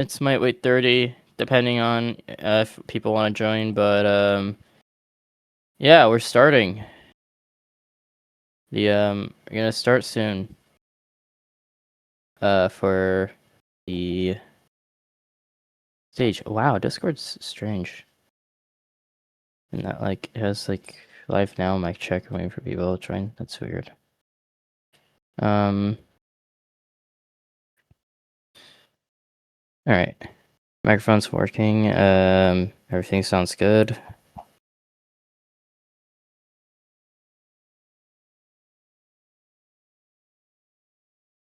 It's might wait 30, depending on if people want to join, but yeah, we're starting. We're gonna start soon. For the stage. Wow, Discord's strange. And that like it has like live now mic check waiting for people to join. That's weird. All right. Microphone's working. Everything sounds good.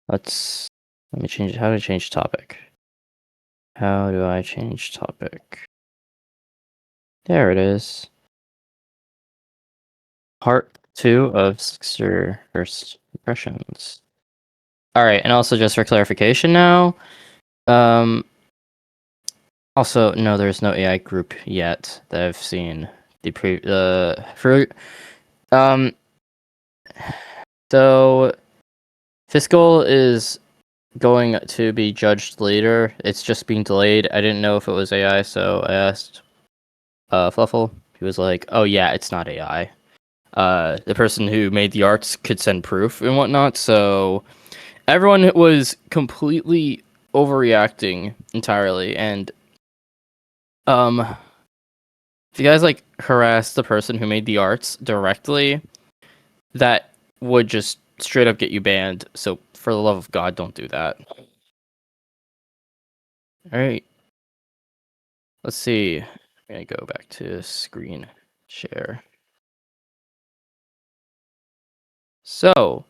Let me change. How do I change topic? How do I change topic? There it is. Part 2 of Slickster First Impressions. Alright, and also just for clarification now, also, no, there's no AI group yet that I've seen. So Fiscal is going to be judged later. It's just being delayed. I didn't know if it was AI, so I asked Fluffle. He was like, "Oh yeah, it's not AI." The person who made the arts could send proof and whatnot, so everyone was completely overreacting entirely, and if you guys like harass the person who made the arts directly, that would just straight up get you banned. So for the love of God, don't do that. All right. Let's see. I'm gonna go back to screen share. So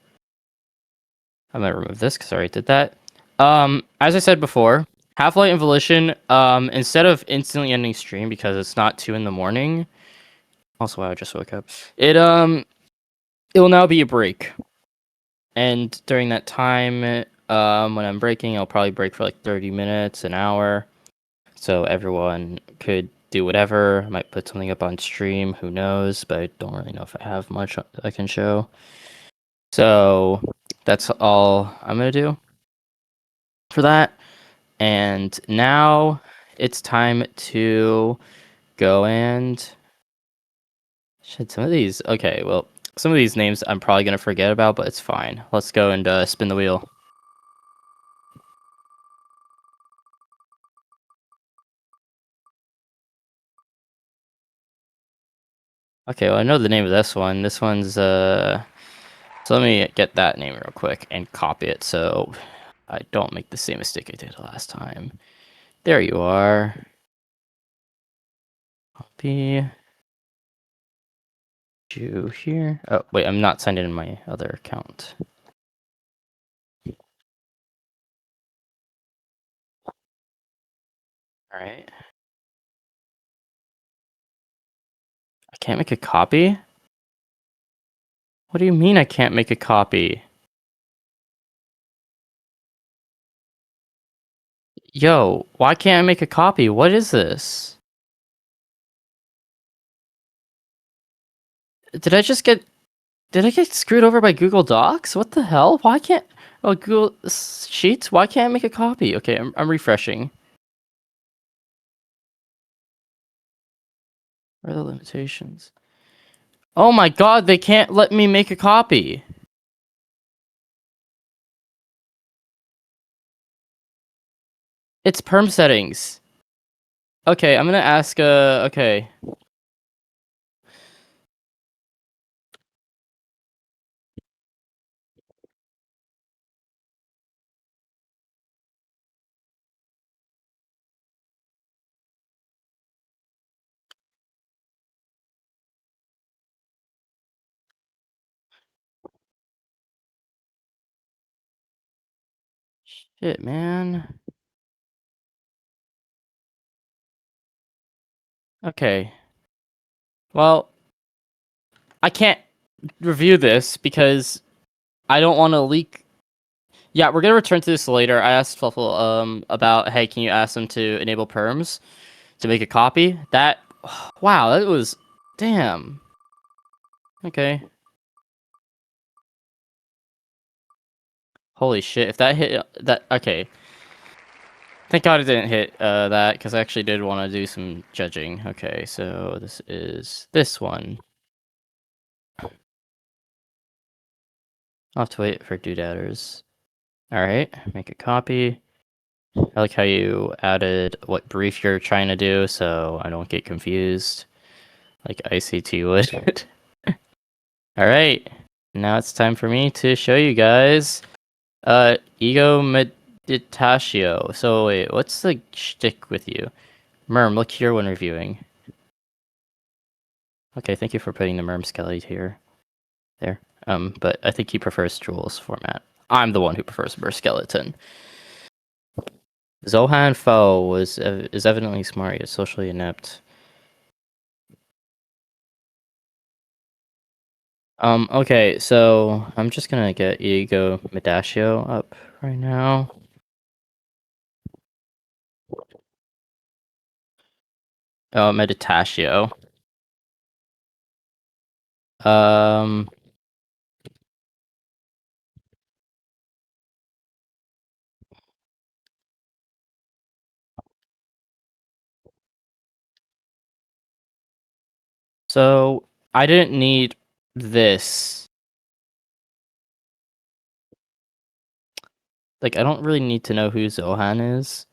I'm gonna remove this because I already did that. As I said before, Half-Light and Volition, instead of instantly ending stream because it's not 2 in the morning. Also, wow, I just woke up. It will now be a break. And during that time, when I'm breaking, I'll probably break for like 30 minutes, an hour. So everyone could do whatever. I might put something up on stream, who knows, but I don't really know if I have much I can show. So that's all I'm gonna do for that. And now it's time to go and shit, some of these. Okay, well, some of these names I'm probably gonna forget about, but it's fine. Let's go and spin the wheel. Okay, well, I know the name of this one. This one's so let me get that name real quick and copy it so I don't make the same mistake I did last time. There you are. Copy you here. Oh, wait, I'm not signed in my other account. All right. I can't make a copy? What do you mean I can't make a copy? Yo, why can't I make a copy? What is this? Did I get screwed over by Google Docs? What the hell? Why can't Google Sheets? Why can't I make a copy? Okay, I'm refreshing. What are the limitations? Oh my god, they can't let me make a copy. It's perm settings. Okay, I'm gonna ask, okay. Shit, man. Okay. Well, I can't review this because I don't want to leak. Yeah, we're gonna return to this later. I asked Fluffle about, hey, can you ask them to enable perms to make a copy? That, wow, that was, damn. Okay. Holy shit! If that hit that, okay. Thank God it didn't hit that, because I actually did want to do some judging. Okay, so this is this one. I'll have to wait for Doodadders. Alright, make a copy. I like how you added what brief you're trying to do, so I don't get confused, like ICT would. Alright, now it's time for me to show you guys Ego Meditatio. So wait, what's the shtick with you? Merm, look here when reviewing. Okay, thank you for putting the Merm Skelly here. There. But I think he prefers Jules format. I'm the one who prefers Mer Skeleton. Zohan Foe is evidently smart yet socially inept. Okay, so I'm just gonna get Ego Meditatio up right now. Oh, Meditatio. So I didn't need this. Like, I don't really need to know who Zohan is.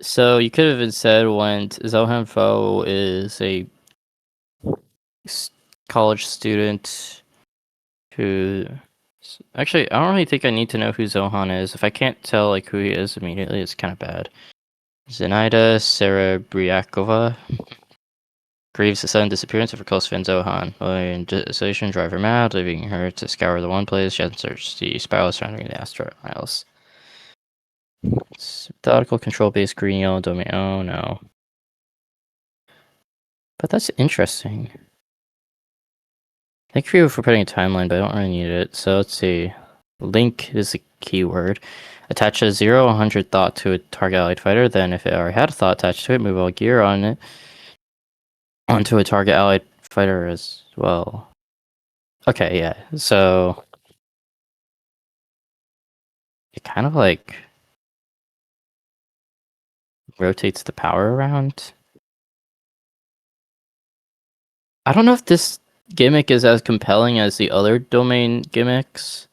So you could have instead went Zohan Foe is a college student who actually I don't really think I need to know who Zohan is. If I can't tell like who he is immediately, it's kind of bad. Zenaida Serebriakova grieves the sudden disappearance of her close friend Zohan. When isolation drive her mad, leaving her to scour the one place she hasn't searched the spiral surrounding the asteroid miles. Methodical control-based green yellow domain. Oh no. But that's interesting. Thank you for putting a timeline, but I don't really need it. So let's see. Link is a keyword. Attach a 0 100 thought to a target allied fighter. Then, if it already had a thought attached to it, move all gear on it onto a target allied fighter as well. Okay, yeah. So it kind of like rotates the power around. I don't know if this gimmick is as compelling as the other domain gimmicks.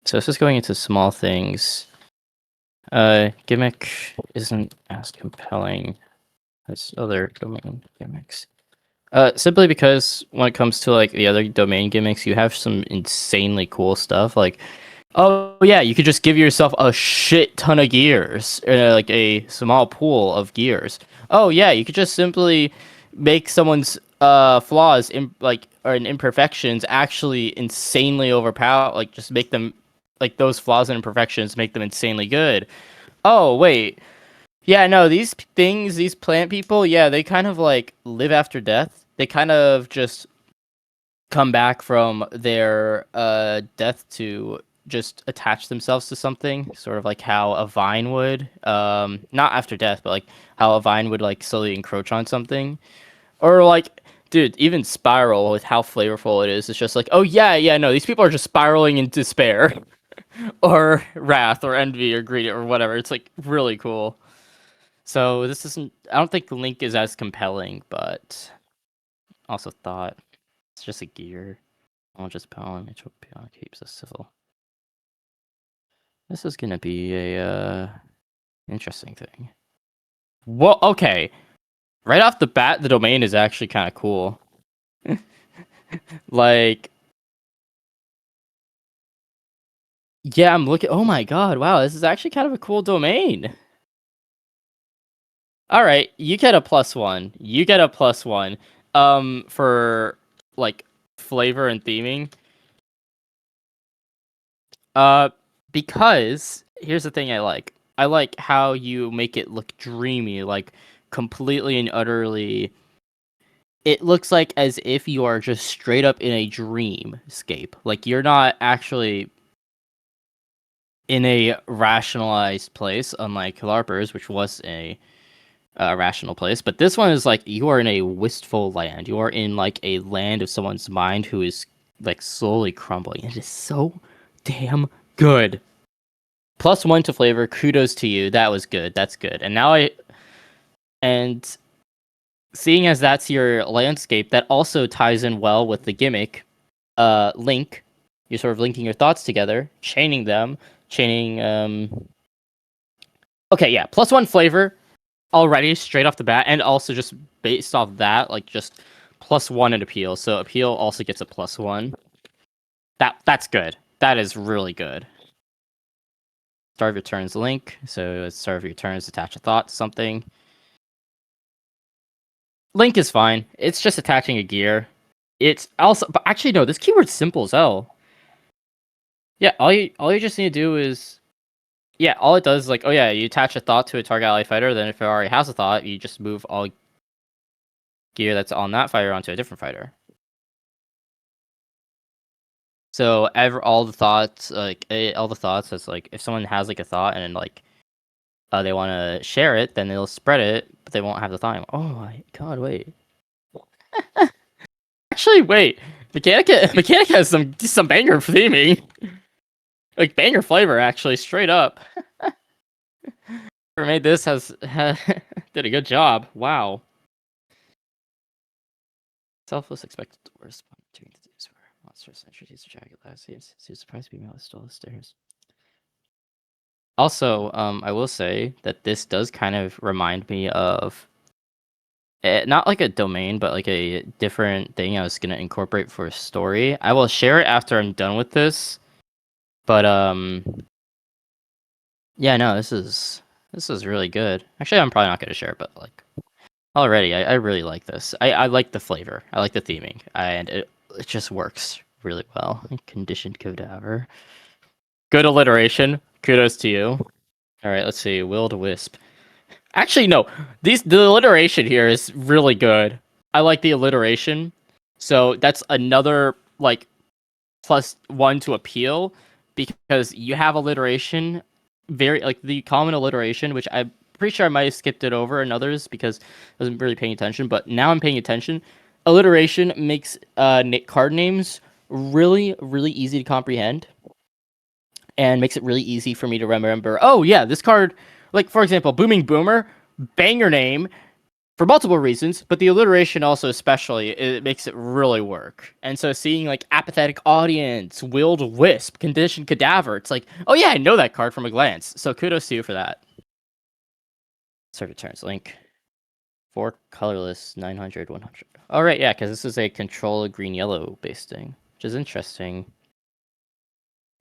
So this is going into small things. Gimmick isn't as compelling as other domain gimmicks. Simply because when it comes to like the other domain gimmicks, you have some insanely cool stuff. Like, oh yeah, you could just give yourself a shit ton of gears, like a small pool of gears. Oh yeah, you could just simply make someone's flaws or imperfections actually insanely overpowered. Like just make them like those flaws and imperfections make them insanely good. Oh wait, yeah, no, these things, these plant people, yeah, they kind of like live after death. They kind of just come back from their death to just attach themselves to something, sort of like how a vine would. Not after death, but like how a vine would like slowly encroach on something. Or like, dude, even Spiral with how flavorful it is, it's just like, oh yeah, no, these people are just spiraling in despair. Or wrath or envy or greed or whatever. It's like really cool. So this isn't. I don't think Link is as compelling, but also thought it's just a gear. I'll just power Mitchell keeps us civil. This is gonna be a interesting thing. Well, okay. Right off the bat, the domain is actually kind of cool. Like, yeah, I'm looking. Oh my god! Wow, this is actually kind of a cool domain. All right, you get a +1. You get a +1. For like flavor and theming. Because here's the thing I like. I like how you make it look dreamy, like completely and utterly. It looks like as if you are just straight up in a dreamscape. Like you're not actually in a rationalized place, unlike LARPers, which was a rational place. But this one is like you are in a wistful land. You are in like a land of someone's mind who is like slowly crumbling. It is so damn good. +1 to flavor. Kudos to you. That was good. That's good. And seeing as that's your landscape, that also ties in well with the gimmick. Link. You're sort of linking your thoughts together, chaining them, Okay, yeah, +1 flavor already straight off the bat, and also just based off that, like just +1 in appeal. So appeal also gets a +1. That's good. That is really good. Start of your turns link. So at start of your turns, attach a thought to something. Link is fine. It's just attaching a gear. It's also, but actually no, this keyword's simple as hell. Yeah, all you just need to do is, yeah, all it does is like, oh yeah, you attach a thought to a target ally fighter. Then if it already has a thought, you just move all gear that's on that fighter onto a different fighter. So all the thoughts, that's like if someone has like a thought and like they want to share it, then they'll spread it, but they won't have the thought. Oh my god, wait. Actually, wait. Mechanica has some banger theming. Like banger flavor, actually, straight up. Whoever made this did a good job. Wow. Selfless expected the worst. Doing the days where monsters introduced a jagged last seems surprised female is still the stairs. Also, I will say that this does kind of remind me of not like a domain, but like a different thing I was gonna incorporate for a story. I will share it after I'm done with this. But yeah, no, this is really good. Actually, I'm probably not gonna share it, but like already, I really like this. I like the flavor. I like the theming, and it just works really well. Conditioned cadaver. Good alliteration. Kudos to you. All right, let's see. Willed wisp. Actually, no. The alliteration here is really good. I like the alliteration. So that's another like +1 to appeal because you have alliteration, very like the common alliteration, which I'm pretty sure I might have skipped it over in others because I wasn't really paying attention. But now I'm paying attention. Alliteration makes card names really, really easy to comprehend, and makes it really easy for me to remember. Oh yeah, this card, like for example, Booming Boomer, banger name for multiple reasons, but the alliteration also especially, it makes it really work. And so seeing like Apathetic Audience, Willed Wisp, Conditioned Cadaver, it's like, oh yeah, I know that card from a glance. So kudos to you for that. Start turns link. 4 colorless, 900, 100. All right, yeah, because this is a control green-yellow based thing, which is interesting.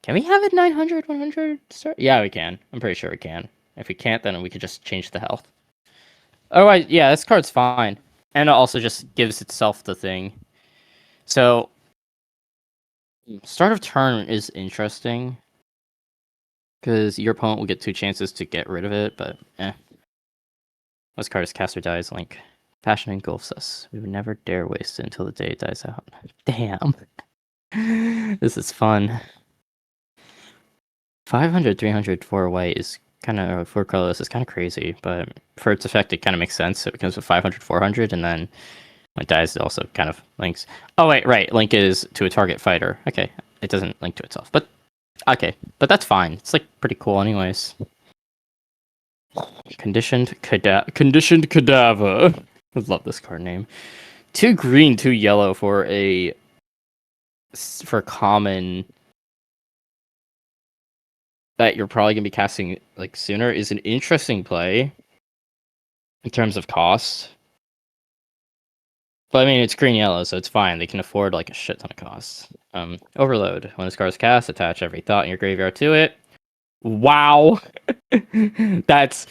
Can we have it 900, 100 start? Yeah, we can. I'm pretty sure we can. If we can't, then we could just change the health. Otherwise, yeah, this card's fine. And it also just gives itself the thing. So, start of turn is interesting. Because your opponent will get 2 chances to get rid of it, but eh. This card is Caster Dies Link. Passion engulfs us. We would never dare waste it until the day it dies out. Damn. This is fun. 500, 300 for white is kind of, for colorless is kind of crazy, but for its effect, it kind of makes sense. It becomes a 500, 400, and then when it dies, it also kind of links. Oh, wait, right. Link is to a target fighter. Okay. It doesn't link to itself, but okay. But that's fine. It's like pretty cool, anyways. Conditioned Cadaver. I love this card name. 2 green, 2 yellow for common that you're probably gonna be casting like sooner is an interesting play in terms of cost. But I mean, it's green yellow, so it's fine. They can afford like a shit ton of costs. Overload. When this card is cast, attach every thought in your graveyard to it. Wow. That's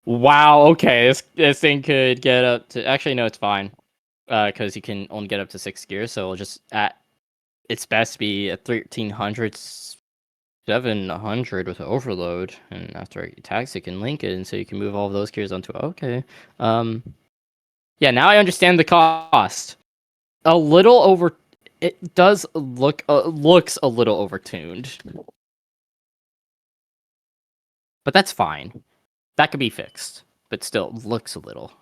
wow. Okay, this thing could get up to. Actually, no, it's fine. Because you can only get up to 6 gears, so it'll just at its best be a 1300. 700 with overload, and after it attacks, it can link it, and so you can move all of those gears onto. Okay, yeah. Now I understand the cost. A little over. It does looks a little overtuned, but that's fine. That could be fixed. but still looks a little.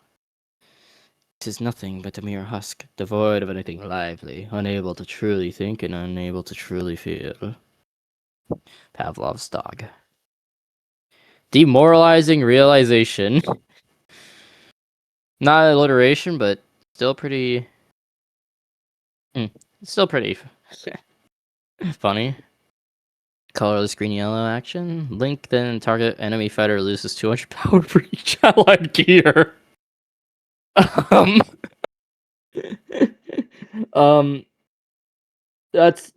'Tis nothing but a mere husk, devoid of anything lively, unable to truly think and unable to truly feel. Pavlov's dog. Demoralizing realization. Not alliteration, but still pretty... still pretty funny. Colorless green-yellow action. Link then target enemy fighter loses 200 power for each allied gear. That's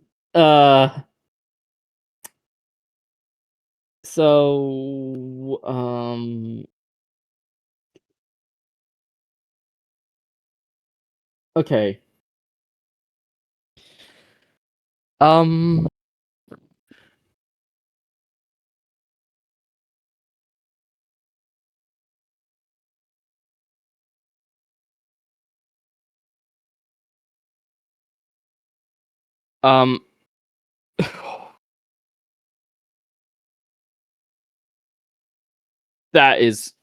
so okay. That is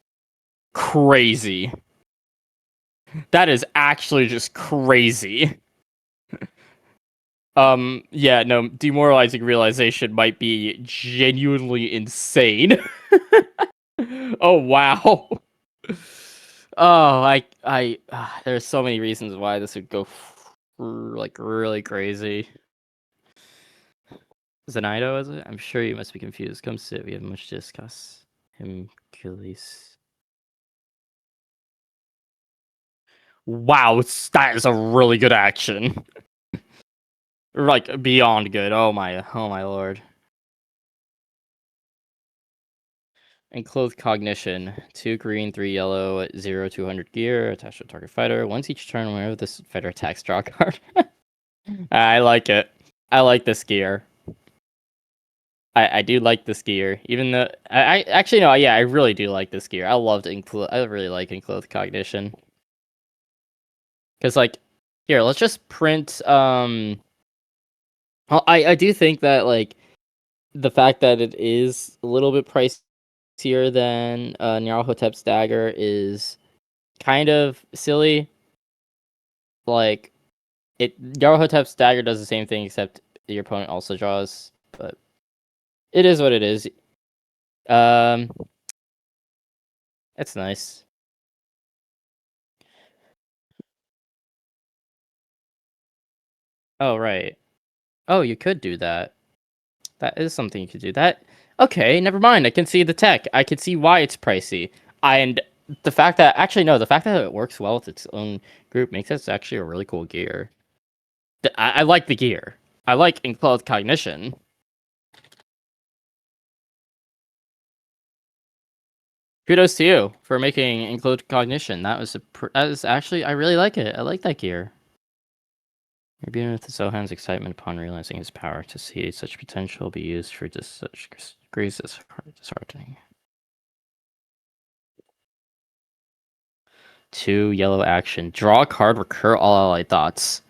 crazy. That is actually just crazy. Yeah, no, demoralizing realization might be genuinely insane. Oh, wow. Oh, there's so many reasons why this would go like really crazy. Zenaido, is it? I'm sure you must be confused. Come sit, we have much to discuss. Gully. Wow, that is a really good action. Like beyond good. Oh my lord. Enclosed cognition. 2 green, 3 yellow, 0 200 gear, attached to target fighter. Once each turn, whenever this fighter attacks, draw a card. I like it. I like this gear. I do like this gear. Even though I actually no, yeah, I really do like this gear. I really like enclosed cognition. Cause like here, let's just print I do think that like the fact that it is a little bit pricier than Nyarlathotep's dagger is kind of silly. Like Nyarlathotep's dagger does the same thing except your opponent also draws, but it is what it is. It's nice. Oh right. Oh, you could do that. That is something you could do. That okay, never mind. I can see the tech. I can see why it's pricey. And the fact that the fact that it works well with its own group makes it actually a really cool gear. I like the gear. I like enclosed cognition. Kudos to you for making enclosed cognition. That was actually I really like it. I like that gear. You're being with Zohan's excitement upon realizing his power to see such potential be used for just such degrees is disheartening. 2 yellow action. Draw a card, recur all allied thoughts.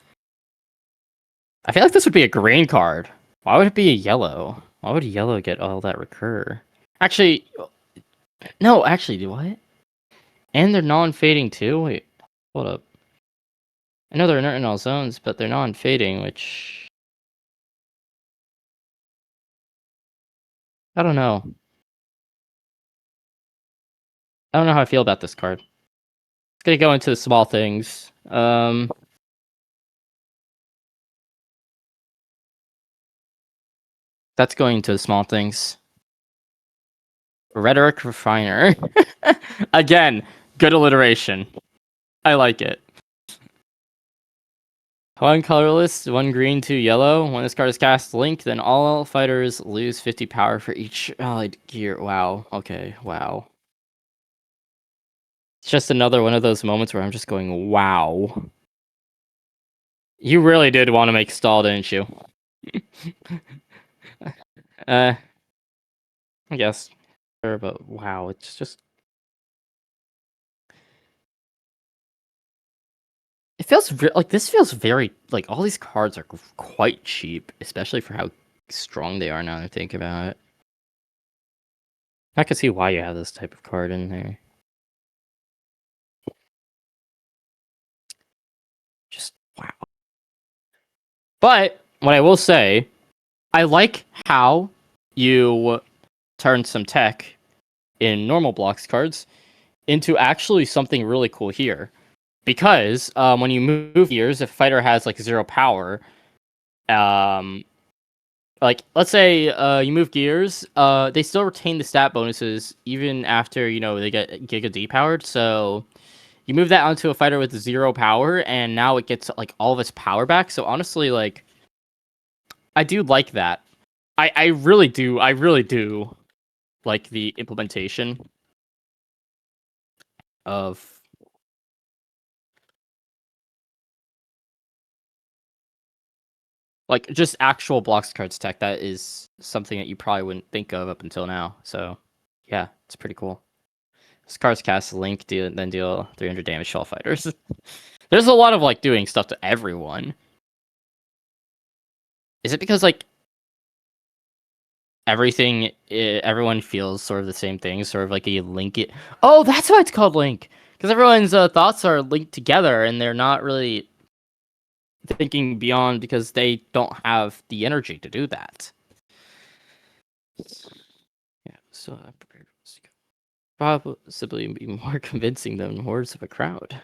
I feel like this would be a green card. Why would it be a yellow? Why would yellow get all that recur? Actually, no, actually, what? And they're non-fading too? Wait, hold up. I know they're inert in all zones, but they're non-fading, which... I don't know. I don't know how I feel about this card. It's gonna go into the small things. That's going to the small things. Rhetoric Refiner. Again, good alliteration. I like it. 1 colorless, 1 green, 2 yellow. When this card is cast, link, then all fighters lose 50 power for each allied gear. Wow. Okay, wow. It's just another one of those moments where I'm just going, wow. You really did want to make stall, didn't you? I guess. Sure, but wow, it's just... It feels like this feels very like all these cards are quite cheap, especially for how strong they are now that I think about it. I can see why you have this type of card in there. But what I will say, I like how you turn some tech in normal blocks cards into actually something really cool here. Because when you move gears, if a fighter has like 0 power, like let's say you move gears, they still retain the stat bonuses even after they get Giga depowered. So you move that onto a fighter with 0 power, and now it gets like all of its power back. So honestly, like I do like that. I really do. I really do like the implementation of like just actual blocks cards tech. That is something that you probably wouldn't think of up until now. So yeah, it's pretty cool. This card's cast Link, then deal 300 damage to all fighters. There's a lot of like doing stuff to everyone. Is it because like everyone feels sort of the same thing, sort of like a link it? Oh, that's why it's called Link, because everyone's thoughts are linked together and they're not really thinking beyond because they don't have the energy to do that. Yeah, so I'm prepared. Possibly be more convincing than words of a crowd.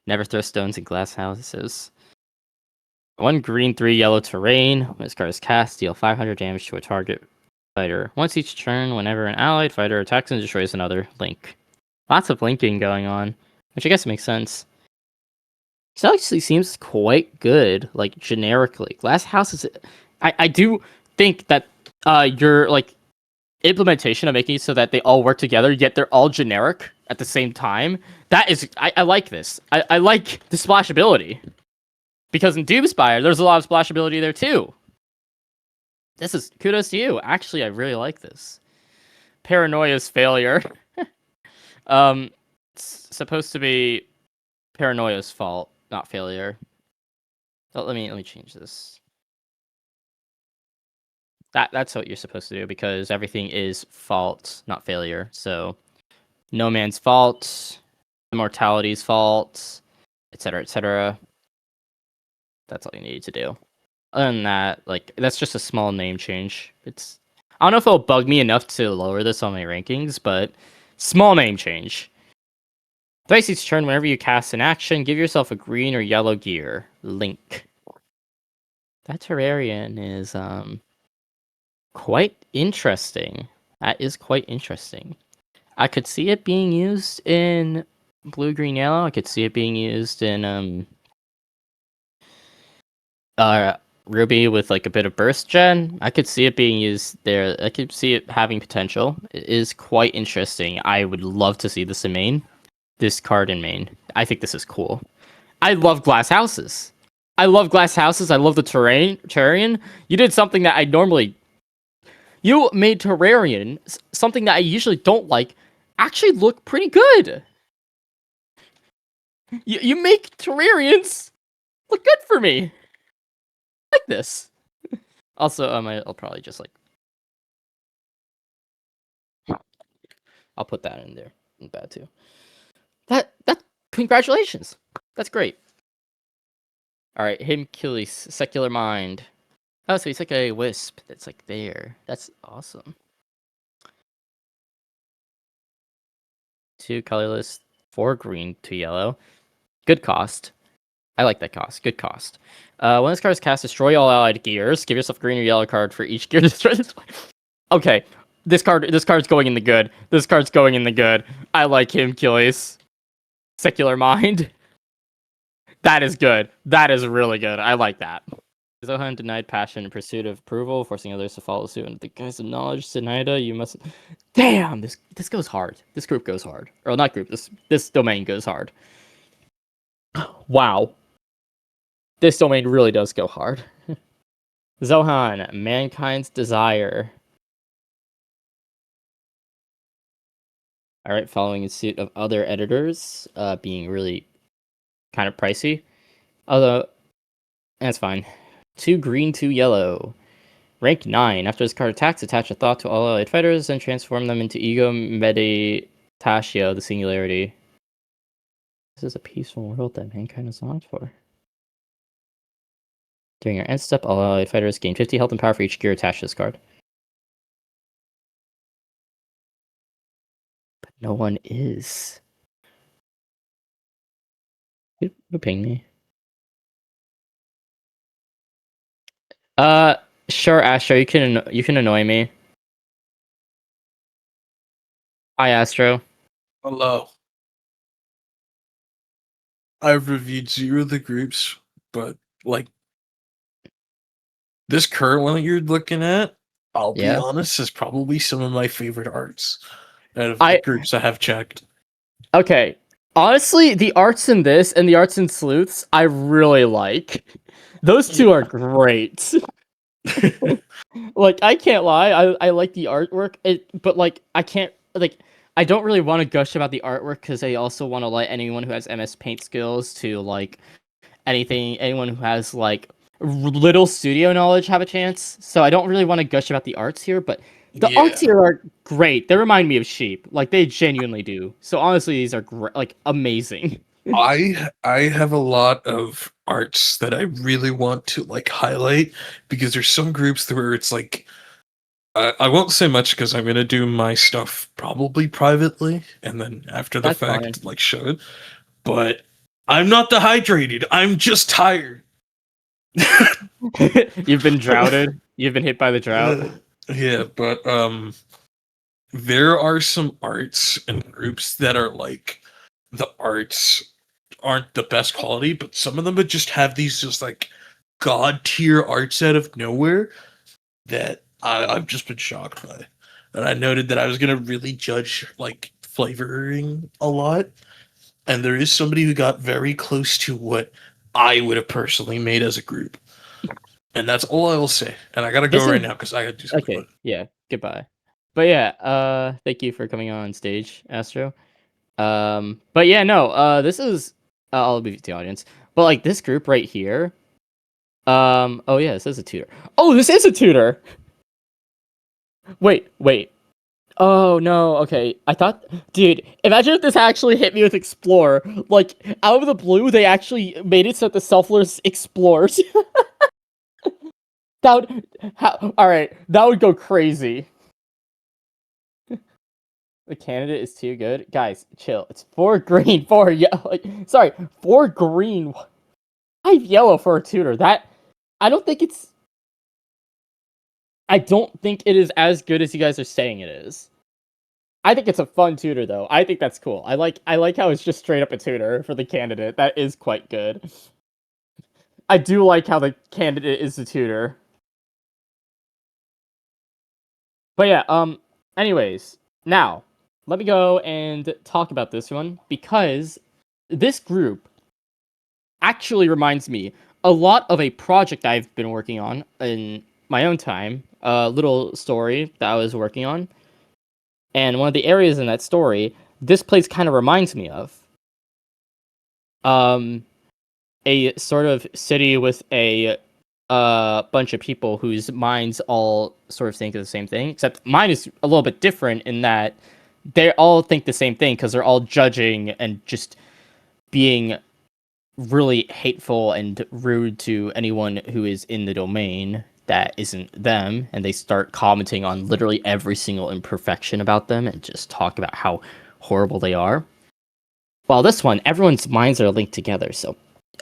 Never throw stones in glass houses. 1 green, 3 yellow terrain. When this card is cast, deal 500 damage to a target fighter. Once each turn, whenever an allied fighter attacks and destroys another, link. Lots of linking going on, which I guess makes sense. This actually seems quite good, like generically. Glass houses, I do think that your like implementation of making it so that they all work together, yet they're all generic at the same time. That is, I like this. I like the splashability. Because in Doomspire, there's a lot of splashability there too. This is kudos to you. Actually, I really like this. Paranoia's failure. It's supposed to be Paranoia's fault, not failure. Oh, let me change this. That's what you're supposed to do because everything is fault, not failure. So no man's fault, immortality's fault, etc., etc. That's all you need to do. Other than that, like that's just a small name change. I don't know if it'll bug me enough to lower this on my rankings, but small name change. Twice each turn, whenever you cast an action, give yourself a green or yellow gear. Link. That Terrarian is quite interesting. That is quite interesting. I could see it being used in blue, green, yellow. I could see it being used in Ruby with like a bit of burst gen. I could see it being used there. I could see it having potential. It is quite interesting. I would love to see this in main. This card in main. I think this is cool. I love glass houses. I love glass houses. I love the Terrarian. You did something that I normally... You made Terrarian, something that I usually don't like, actually look pretty good. You make Terrarians look good for me. I like this. Also, I'll probably just like... I'll put that in there. In bad too. That congratulations. That's great. Alright, him Achilles, Secular Mind. Oh, so he's like a wisp that's like there. That's awesome. 2 colorless, 4 green, 2 yellow. Good cost. I like that cost. Good cost. When this card is cast, destroy all allied gears. Give yourself a green or yellow card for each gear destroyed. Okay, this card's going in the good. This card's going in the good. I like him, Achilles. Secular Mind. That is good. That is really good. I like that. Zohan denied passion in pursuit of approval, forcing others to follow suit. And the guise of knowledge, Sinida, you must... Damn! This goes hard. This group goes hard. Or not group, this domain goes hard. Wow. This domain really does go hard. Zohan, Mankind's Desire. Alright, following in suit of other editors, being really kind of pricey. Although, that's fine. 2 green, 2 yellow. Rank 9. After this card attacks, attach a thought to all allied fighters and transform them into Ego Meditatio, the Singularity. This is a peaceful world that mankind is longed for. During your end step, all ally fighters gain 50 health and power for each gear attached to this card. But no one is. Who pinged me? Sure, Astro. You can annoy me. Hi, Astro. Hello. I've reviewed 0 of the groups, but like this current one that you're looking at, I'll be honest, is probably some of my favorite arts out of the groups I have checked. Okay. Honestly, the arts in this and the arts in Sleuths, I really like. Those two are great. Like, I can't lie, I like the artwork, but like, I don't really want to gush about the artwork because I also want to let anyone who has MS Paint skills to like anyone who has like little studio knowledge have a chance. So I don't really want to gush about the arts here, but the arts here are great. They remind me of sheep, like they genuinely do. So honestly, these are great, like amazing. I have a lot of arts that I really want to like highlight because there's some groups where it's like I won't say much because I'm gonna do my stuff probably privately and then after the fact like show it. But I'm not dehydrated. I'm just tired. You've been droughted. You've been hit by the drought. Yeah, but there are some arts and groups that are like the arts aren't the best quality, but some of them would just have these just like god tier arts out of nowhere that I've just been shocked by. And I noted that I was gonna really judge like flavoring a lot. And there is somebody who got very close to what I would have personally made as a group. And that's all I will say. And I gotta go right now because I gotta do something. Okay, yeah, goodbye. But yeah, thank you for coming on stage, Astro. But yeah, no, this is I'll leave it to the audience. But like this group right here, oh yeah, this is a tutor. Oh, this is a tutor. Wait. Oh no, okay. I thought, dude, imagine if this actually hit me with Explore. Like, out of the blue, they actually made it so that the Selfless explores. Alright, that would go crazy. The candidate is too good. Guys, chill. It's 4 green, 4 yellow. Like, sorry, 4 green, 5 yellow for a tutor. I don't think it is as good as you guys are saying it is. I think it's a fun tutor, though. I think that's cool. I like how it's just straight up a tutor for the candidate. That is quite good. I do like how the candidate is the tutor. But yeah, anyways, now, let me go and talk about this one, because this group actually reminds me a lot of a project I've been working on in my own time, a little story that I was working on. And one of the areas in that story, this place kind of reminds me of. A sort of city with a bunch of people whose minds all sort of think of the same thing, except mine is a little bit different in that they all think the same thing because they're all judging and just being really hateful and rude to anyone who is in the domain that isn't them, and they start commenting on literally every single imperfection about them and just talk about how horrible they are. While this one, everyone's minds are linked together, so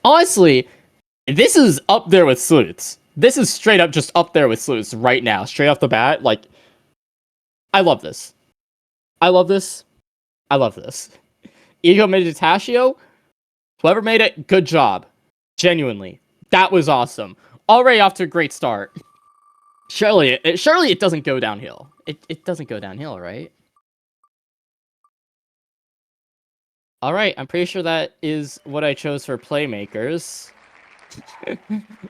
honestly, this is up there with Sleuths. This is straight up just up there with Sleuths right now, straight off the bat. Like, I love this. I love this. I love this. Ego Meditatio, whoever made it, good job. Genuinely. That was awesome. Already off to a great start. Surely it doesn't go downhill. It doesn't go downhill, right? Alright, I'm pretty sure that is what I chose for Playmakers.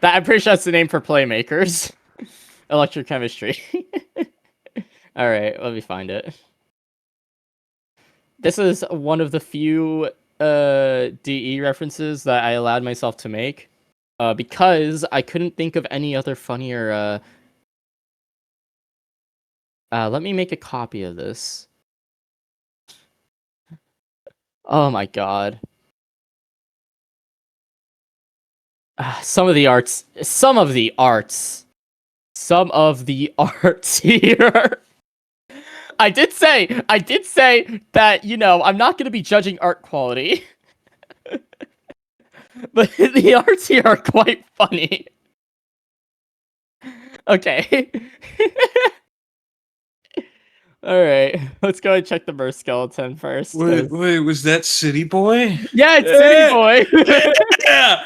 I'm pretty sure that's the name for Playmakers. Electrochemistry. Alright, let me find it. This is one of the few DE references that I allowed myself to make. Because I couldn't think of any other funnier... let me make a copy of this. Oh my god. Some of the arts here. I did say that, you know, I'm not going to be judging art quality. But the arts here are quite funny. Okay. Alright, let's go and check the Merc skeleton first. Wait, was that City Boy? Yeah, it's City Boy! Yeah!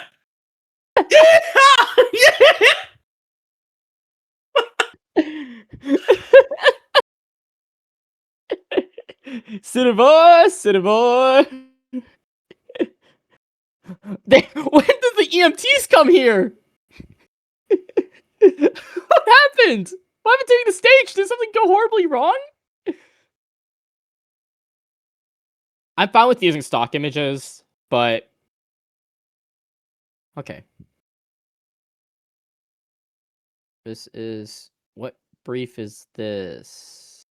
City Boy! City Boy! When did the EMTs come here? What happened? What happened to the stage? Did something go horribly wrong? I'm fine with using stock images, but... Okay. This is... What brief is this?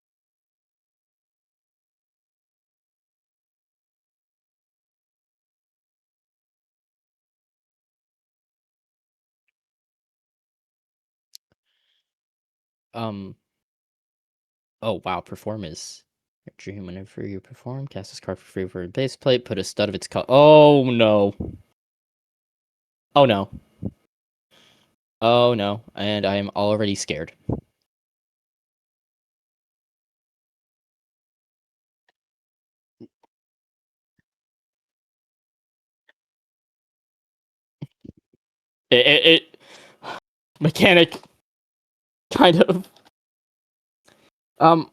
Oh, wow. Perform is... Dream whenever you perform. Cast this card for free for a base plate. Put a stud of its color. Oh, no. Oh, no. Oh, no. And I am already scared. It mechanic kind of.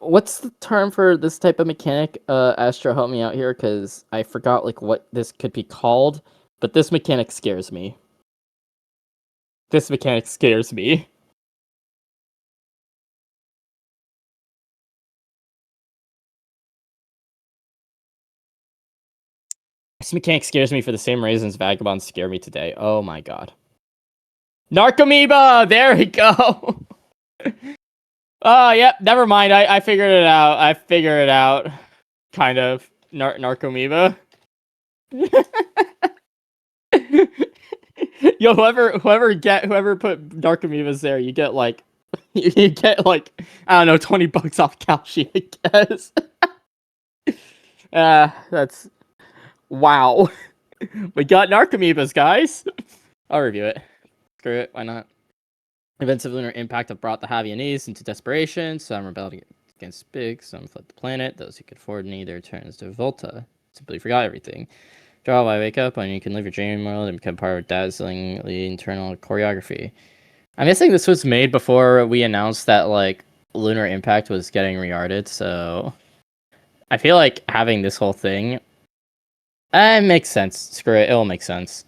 What's the term for this type of mechanic? Astro, help me out here, because I forgot like what this could be called, but this mechanic scares me. This mechanic scares me. This mechanic scares me for the same reasons Vagabonds scare me today. Oh my god. Narcomoeba! There we go! Oh, yep, never mind. I figured it out. I figured it out. Kind of. Narcomoeba. Yo, whoever put Narcomoebas there, you get like you get like, I don't know, $20 off Kalshi, I guess. That's wow. We got Narcomoebas, guys. I'll review it. Screw it, why not? Events of lunar impact have brought the Havianese into desperation. Some rebelled against Big, some fled the planet. Those who could afford neither turns to Volta. Simply forgot everything. Draw while I wake up, and you can live your dream world and become part of dazzlingly internal choreography. I'm guessing this was made before we announced that, like, lunar impact was getting rearted, so I feel like having this whole thing, it makes sense. Screw it, it'll make sense.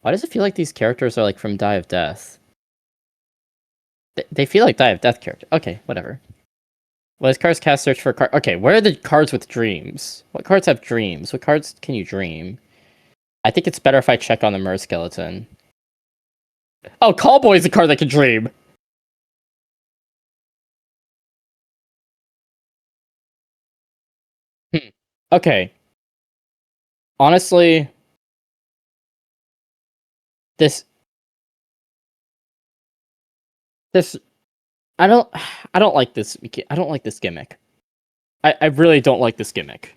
Why does it feel like these characters are, like, from Die of Death? They feel like Die of Death character. Okay, whatever. Well, cards cast search for card. Okay, where are the cards with dreams? What cards have dreams? What cards can you dream? I think it's better if I check on the Mer skeleton. Oh, Callboy is a card that can dream. Okay. Honestly, this I don't like this. I don't like this gimmick. I really don't like this gimmick.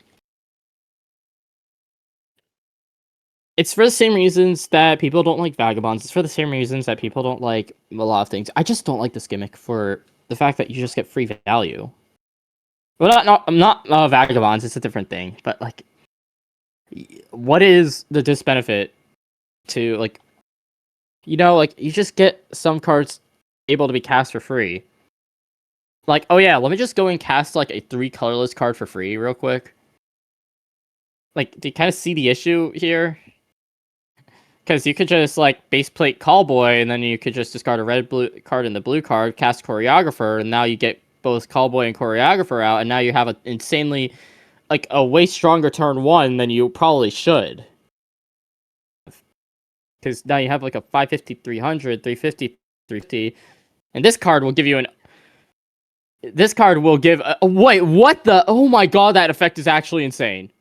It's for the same reasons that people don't like Vagabonds. It's for the same reasons that people don't like a lot of things. I just don't like this gimmick for the fact that you just get free value. Well, I'm not Vagabonds. It's a different thing. But like, what is the disbenefit to like, you know, like you just get some cards able to be cast for free. Like, oh yeah, let me just go and cast like a 3 colorless card for free real quick. Like, do you kind of see the issue here? Because you could just like base plate Callboy, and then you could just discard a red blue card in the blue card, cast Choreographer, and now you get both Callboy and Choreographer out, and now you have an insanely, like, a way stronger turn 1 than you probably should. Because now you have like a 550, 300, 350, 350, and this card will give you an. This card will give. Wait, what the? Oh my god, that effect is actually insane.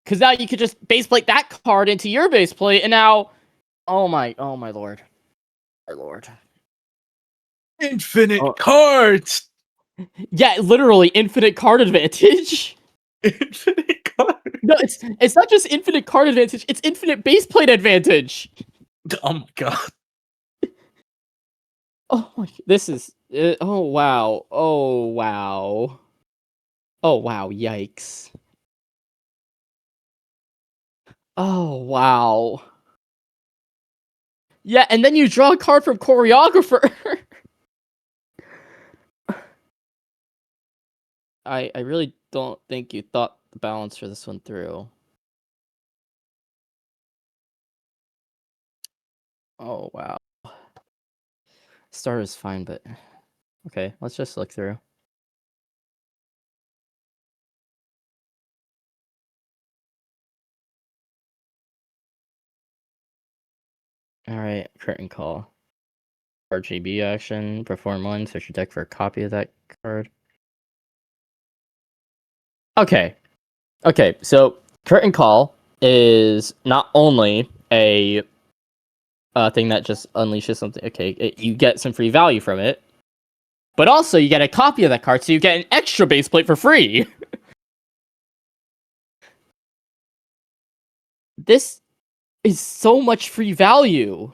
Because now you could just base plate that card into your base plate, and now, oh my lord, my lord, Infinite cards. Yeah, literally infinite card advantage. Infinite cards. No, it's not just infinite card advantage; it's infinite base plate advantage. Oh my god. Oh my, this is. Oh wow. Oh wow. Oh wow. Yikes. Oh wow. Yeah, and then you draw a card from Choreographer. I really don't think you thought the balance for this one through. Oh wow. Start is fine, but okay, let's just look through. Alright, curtain call. RGB action, perform one, search your deck for a copy of that card. Okay. Okay, so curtain call is not only a thing that just unleashes something. Okay, you get some free value from it, but also you get a copy of that card, so you get an extra base plate for free. This is so much free value.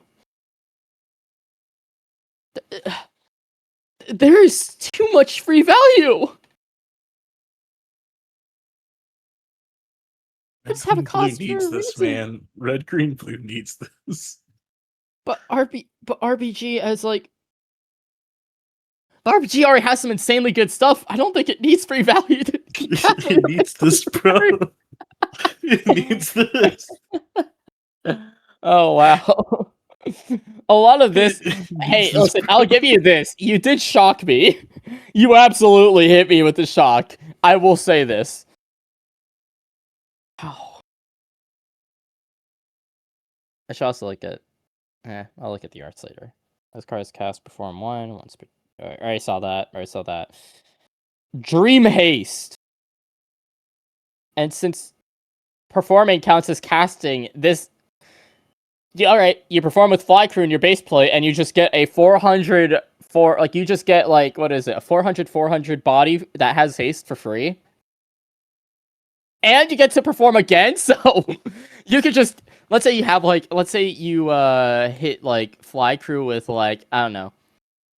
There is too much free value. Just have a cost Blue needs for a this, reason. man. Red, green, blue needs this. But RBG as like. RBG already has some insanely good stuff. I don't think it needs free value. It needs this, bro. It needs this. Oh wow. A lot of this. Hey, listen, I'll give you this. You did shock me. You absolutely hit me with the shock. I will say this. Oh. I should also look at. I'll look at the arts later. This card is cast, perform one. I already saw that. Dream Haste. And since performing counts as casting, this. Yeah, alright, you perform with Fly Crew in your base plate, and you just get a 400 you just get, like, what is it, a 400 body that has haste for free. And you get to perform again, so you could just, let's say you have, like, hit, like, Fly Crew with, like, I don't know,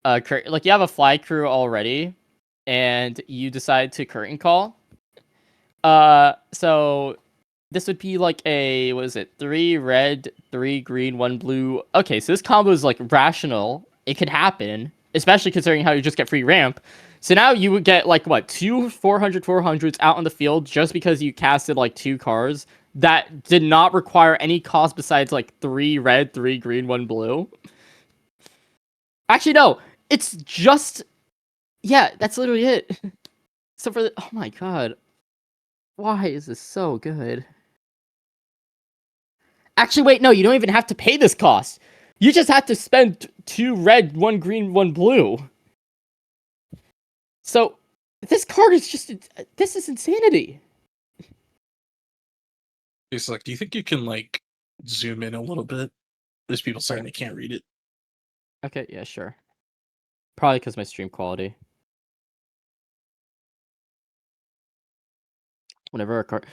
like, you have a Fly Crew already, and you decide to curtain call. So this would be like a, what is it, 3 red, 3 green, 1 blue. Okay, so this combo is like rational. It could happen, especially considering how you just get free ramp. So now you would get like, what, 2 400s out on the field just because you casted like 2 cards that did not require any cost besides like 3 red, 3 green, 1 blue. Actually, no, it's just, yeah, that's literally it. So for the, oh my god. Why is this so good? Actually, wait, no, you don't even have to pay this cost. You just have to spend 2 red, 1 green, 1 blue. So, this card is just, this is insanity. It's like, do you think you can, like, zoom in a little bit? There's people saying they can't read it. Okay, yeah, sure. Probably because my stream quality. Whenever a card...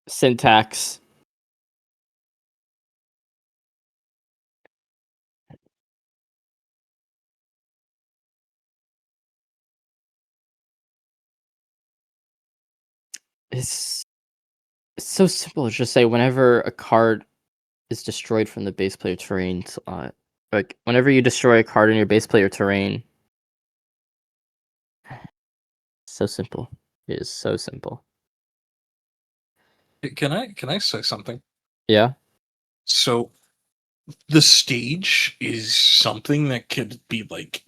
Syntax. It's so simple. Just say whenever a card is destroyed from the base player terrain slot. Like, whenever you destroy a card in your base player terrain. So simple. It is so simple. Can I say something? Yeah? So, the stage is something that could be, like,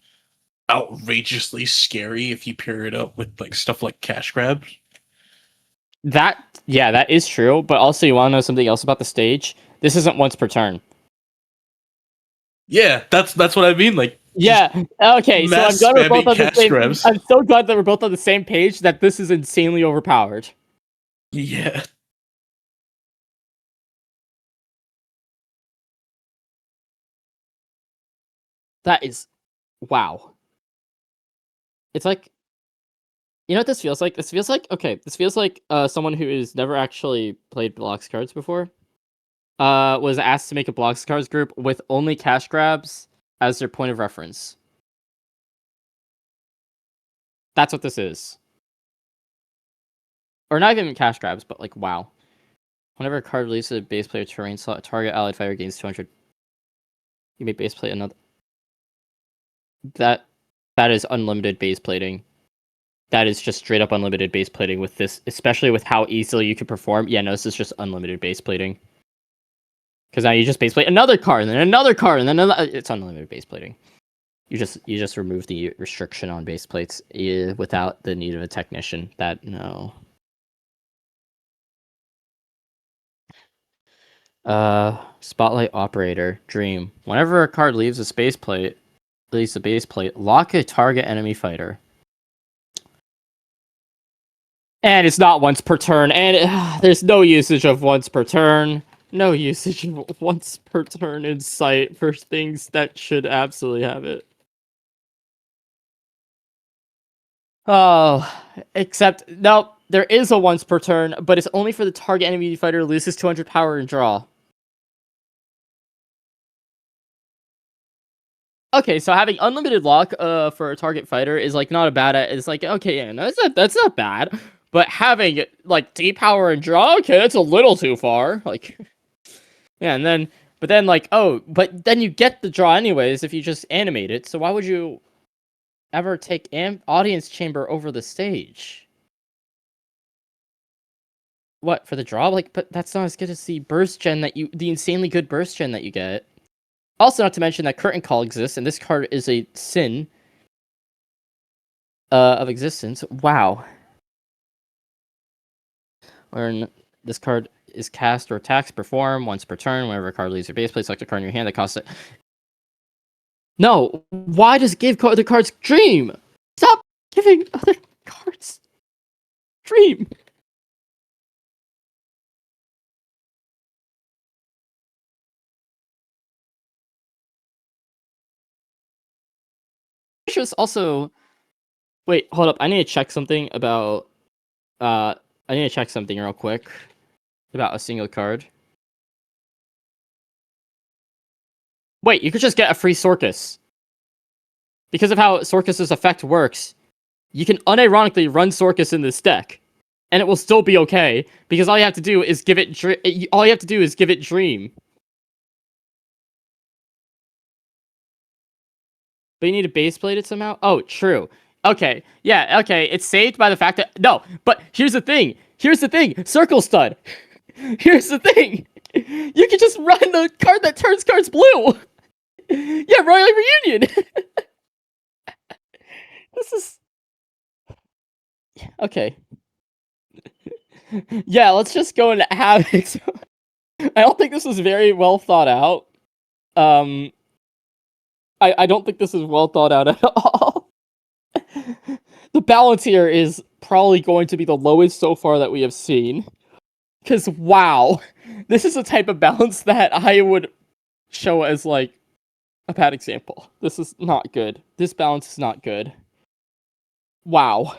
outrageously scary if you pair it up with, like, stuff like cash grabs. Yeah, that is true, but also you want to know something else about the stage? This isn't once per turn. Yeah, that's what I mean. Like, Yeah. Okay. So I'm mass glad we're both spamming on the cast same. grabs. I'm so glad that we're both on the same page. That this is insanely overpowered. Yeah. That is, wow. It's like, you know what this feels like? This feels like, okay, this feels like someone who has never actually played blocks cards before. Was asked to make a blocks cards group with only cash grabs as their point of reference. That's what this is. Or not even cash grabs, but like, wow. Whenever a card releases a base player terrain slot, target allied fighter gains 200. You may base plate another. That is unlimited base plating. That is just straight up unlimited base plating with this, especially with how easily you can perform. Yeah, no, this is just unlimited base plating. Because now you just base plate another card, and then another card, and then another. It's unlimited base plating. You just remove the restriction on base plates without the need of a technician. That no. Spotlight Operator Dream. Whenever a card leaves a base plate, lock a target enemy fighter. And it's not once per turn, and there's no usage of once per turn. No usage of once per turn in sight for things that should absolutely have it. Oh, except, no, there is a once per turn, but it's only for the target enemy fighter who loses 200 power and draw. Okay, so having unlimited lock for a target fighter is like not a bad. It's like, okay, yeah, no, that's not bad. But having like deep power and draw, okay, that's a little too far. Like, yeah, and then but then like, oh, but then you get the draw anyways if you just animate it. So why would you ever take audience chamber over the stage? What, for the draw? Like, but that's not as good as the burst gen the insanely good burst gen that you get. Also, not to mention that Curtain Call exists, and this card is a sin of existence. Wow. When this card is cast or attacks, perform once per turn. Whenever a card leaves your base plate, select a card in your hand that costs it. No, why does give other cards Dream? Stop giving other cards Dream. Just also, wait, hold up. I need to check something about. I need to check something real quick about a single card. Wait, you could just get a free Sorcus. Because of how Sorcus's effect works, you can unironically run Sorcus in this deck, and it will still be okay because all you have to do is give it. All you have to do is give it Dream. But you need to base plate it somehow. Oh, true. Okay, yeah, okay. It's saved by the fact that no. But here's the thing. Circle Stud. Here's the thing. You can just run the card that turns cards blue. Yeah, Royal Reunion. This is okay. Yeah, let's just go and have it. I don't think this was very well thought out. I don't think this is well thought out at all. The balance here is probably going to be the lowest so far that we have seen. Because, wow, this is a type of balance that I would show as, like, a bad example. This is not good. This balance is not good. Wow.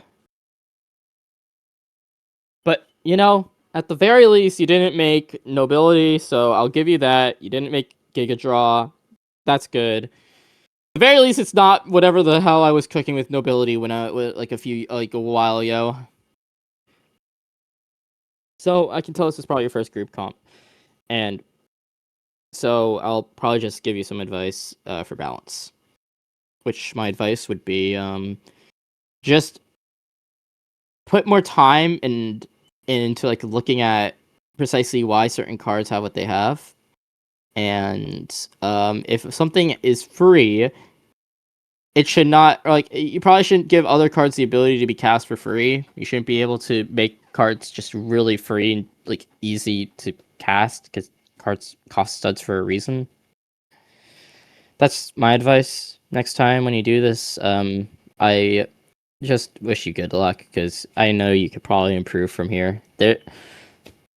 But, you know, at the very least, you didn't make Nobility, so I'll give you that. You didn't make Giga Draw. That's good. At the very least, it's not whatever the hell I was cooking with Nobility when like a while ago. So I can tell this is probably your first group comp, and so I'll probably just give you some advice for balance. Which my advice would be, just put more time into like looking at precisely why certain cards have what they have, and if something is free, it should not, like, you probably shouldn't give other cards the ability to be cast for free. You shouldn't be able to make cards just really free and like easy to cast because cards cost studs for a reason. That's my advice. next time when you do this, I just wish you good luck because I know you could probably improve from here.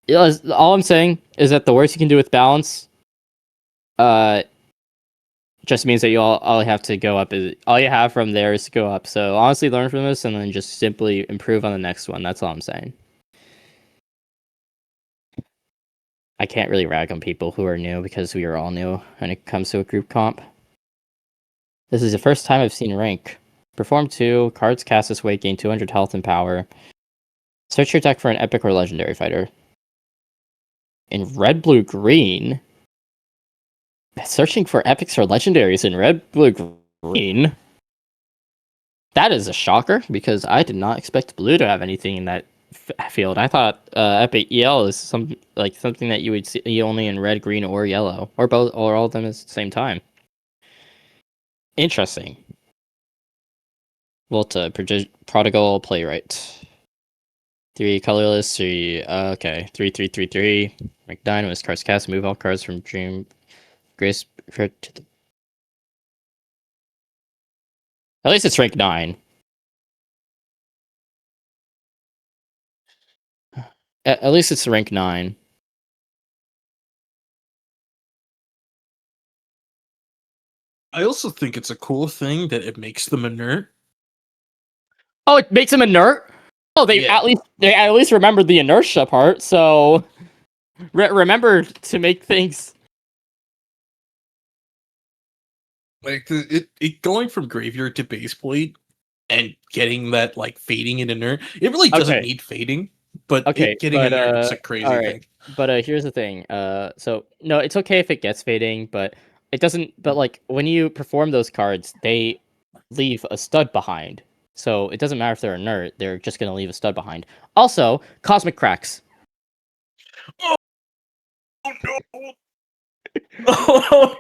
All I'm saying is that the worst you can do with balance, just means that all you have to go up is all you have from there is to go up. So honestly, learn from this and then just simply improve on the next one. That's all I'm saying. I can't really rag on people who are new because we are all new when it comes to a group comp. This is the first time I've seen rank. Perform 2, cards cast this way gain 200 health and power. Search your deck for an epic or legendary fighter. In red, blue, green? Searching for epics or legendaries in red, blue, green? That is a shocker, because I did not expect blue to have anything in that field. I thought epic EL is something that you would see only in red, green, or yellow, or both, or all of them at the same time. Interesting. Volta, Prodigal, Playwright. 3 colorless, 3. Okay, 3. Rank 9 was cards cast. Move all cards from Dream Grace to the. At least it's rank 9. At least it's rank 9. I also think it's a cool thing that it makes them inert. Oh, it makes them inert. Oh, they at least remembered the inertia part. So remember to make things Like it going from graveyard to base plate and getting that like fading and inert. It really doesn't need fading, but it getting inert is a crazy thing. But here's the thing. So no, it's okay if it gets fading, but it doesn't. But like when you perform those cards, they leave a stud behind. So it doesn't matter if they're inert; they're just gonna leave a stud behind. Also, cosmic cracks. Oh no! Oh.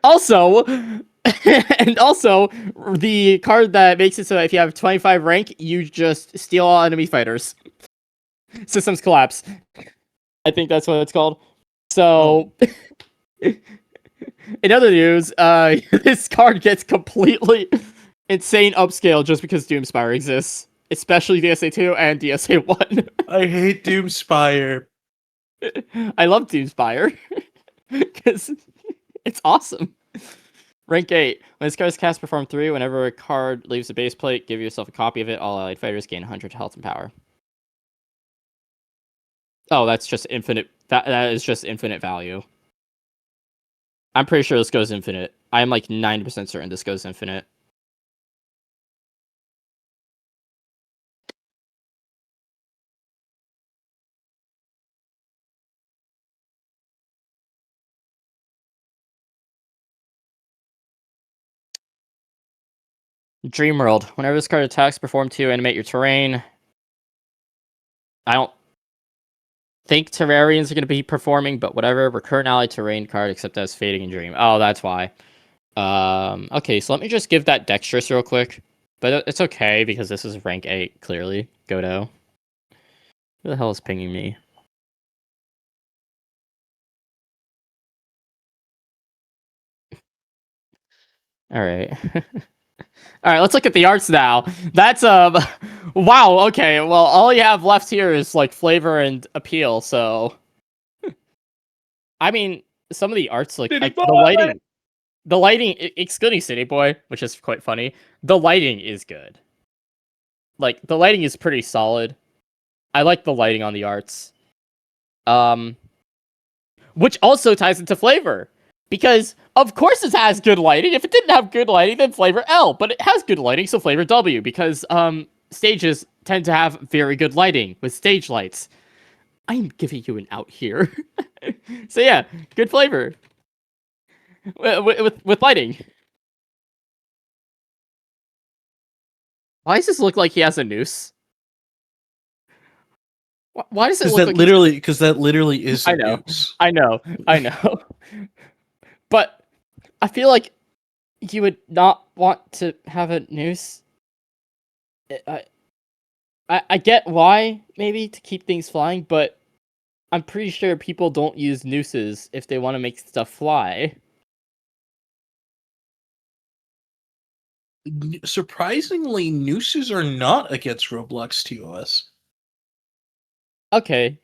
Also, and also the card that makes it so that if you have 25 rank, you just steal all enemy fighters. Systems collapse. I think that's what it's called. So, in other news, this card gets completely insane upscale just because Doomspire exists, especially DSA 2 and DSA 1. I hate Doomspire. I love Doomspire because it's awesome. Rank 8. When this card is cast, perform 3. Whenever a card leaves the base plate, give yourself a copy of it. All allied fighters gain 100 health and power. Oh, that's just infinite. That is just infinite value. I'm pretty sure this goes infinite. I'm like 90% certain this goes infinite. Dream World. Whenever this card attacks, perform 2, animate your terrain. I don't think Terrarians are going to be performing, but whatever. Recurrent ally terrain card, except as Fading and Dream. Oh, that's why. Okay, so let me just give that Dexterous real quick. But it's okay, because this is rank 8, clearly. Godo. Who the hell is pinging me? Alright. Alright, let's look at the arts now. That's, wow, okay, well, all you have left here is, like, flavor and appeal, so... I mean, some of the arts, like the lighting, excluding City Boy, which is quite funny, the lighting is good. Like, the lighting is pretty solid. I like the lighting on the arts. Which also ties into flavor. Because, of course it has good lighting. If it didn't have good lighting, then flavor L. But it has good lighting, so flavor W. Because, stages tend to have very good lighting with stage lights. I'm giving you an out here. So yeah, good flavor. With lighting. Why does this look like he has a noose? Why does it look like because that literally is a noose. I know. But I feel like you would not want to have a noose. I get why, maybe, to keep things flying, but I'm pretty sure people don't use nooses if they want to make stuff fly. Surprisingly, nooses are not against Roblox TOS. Okay.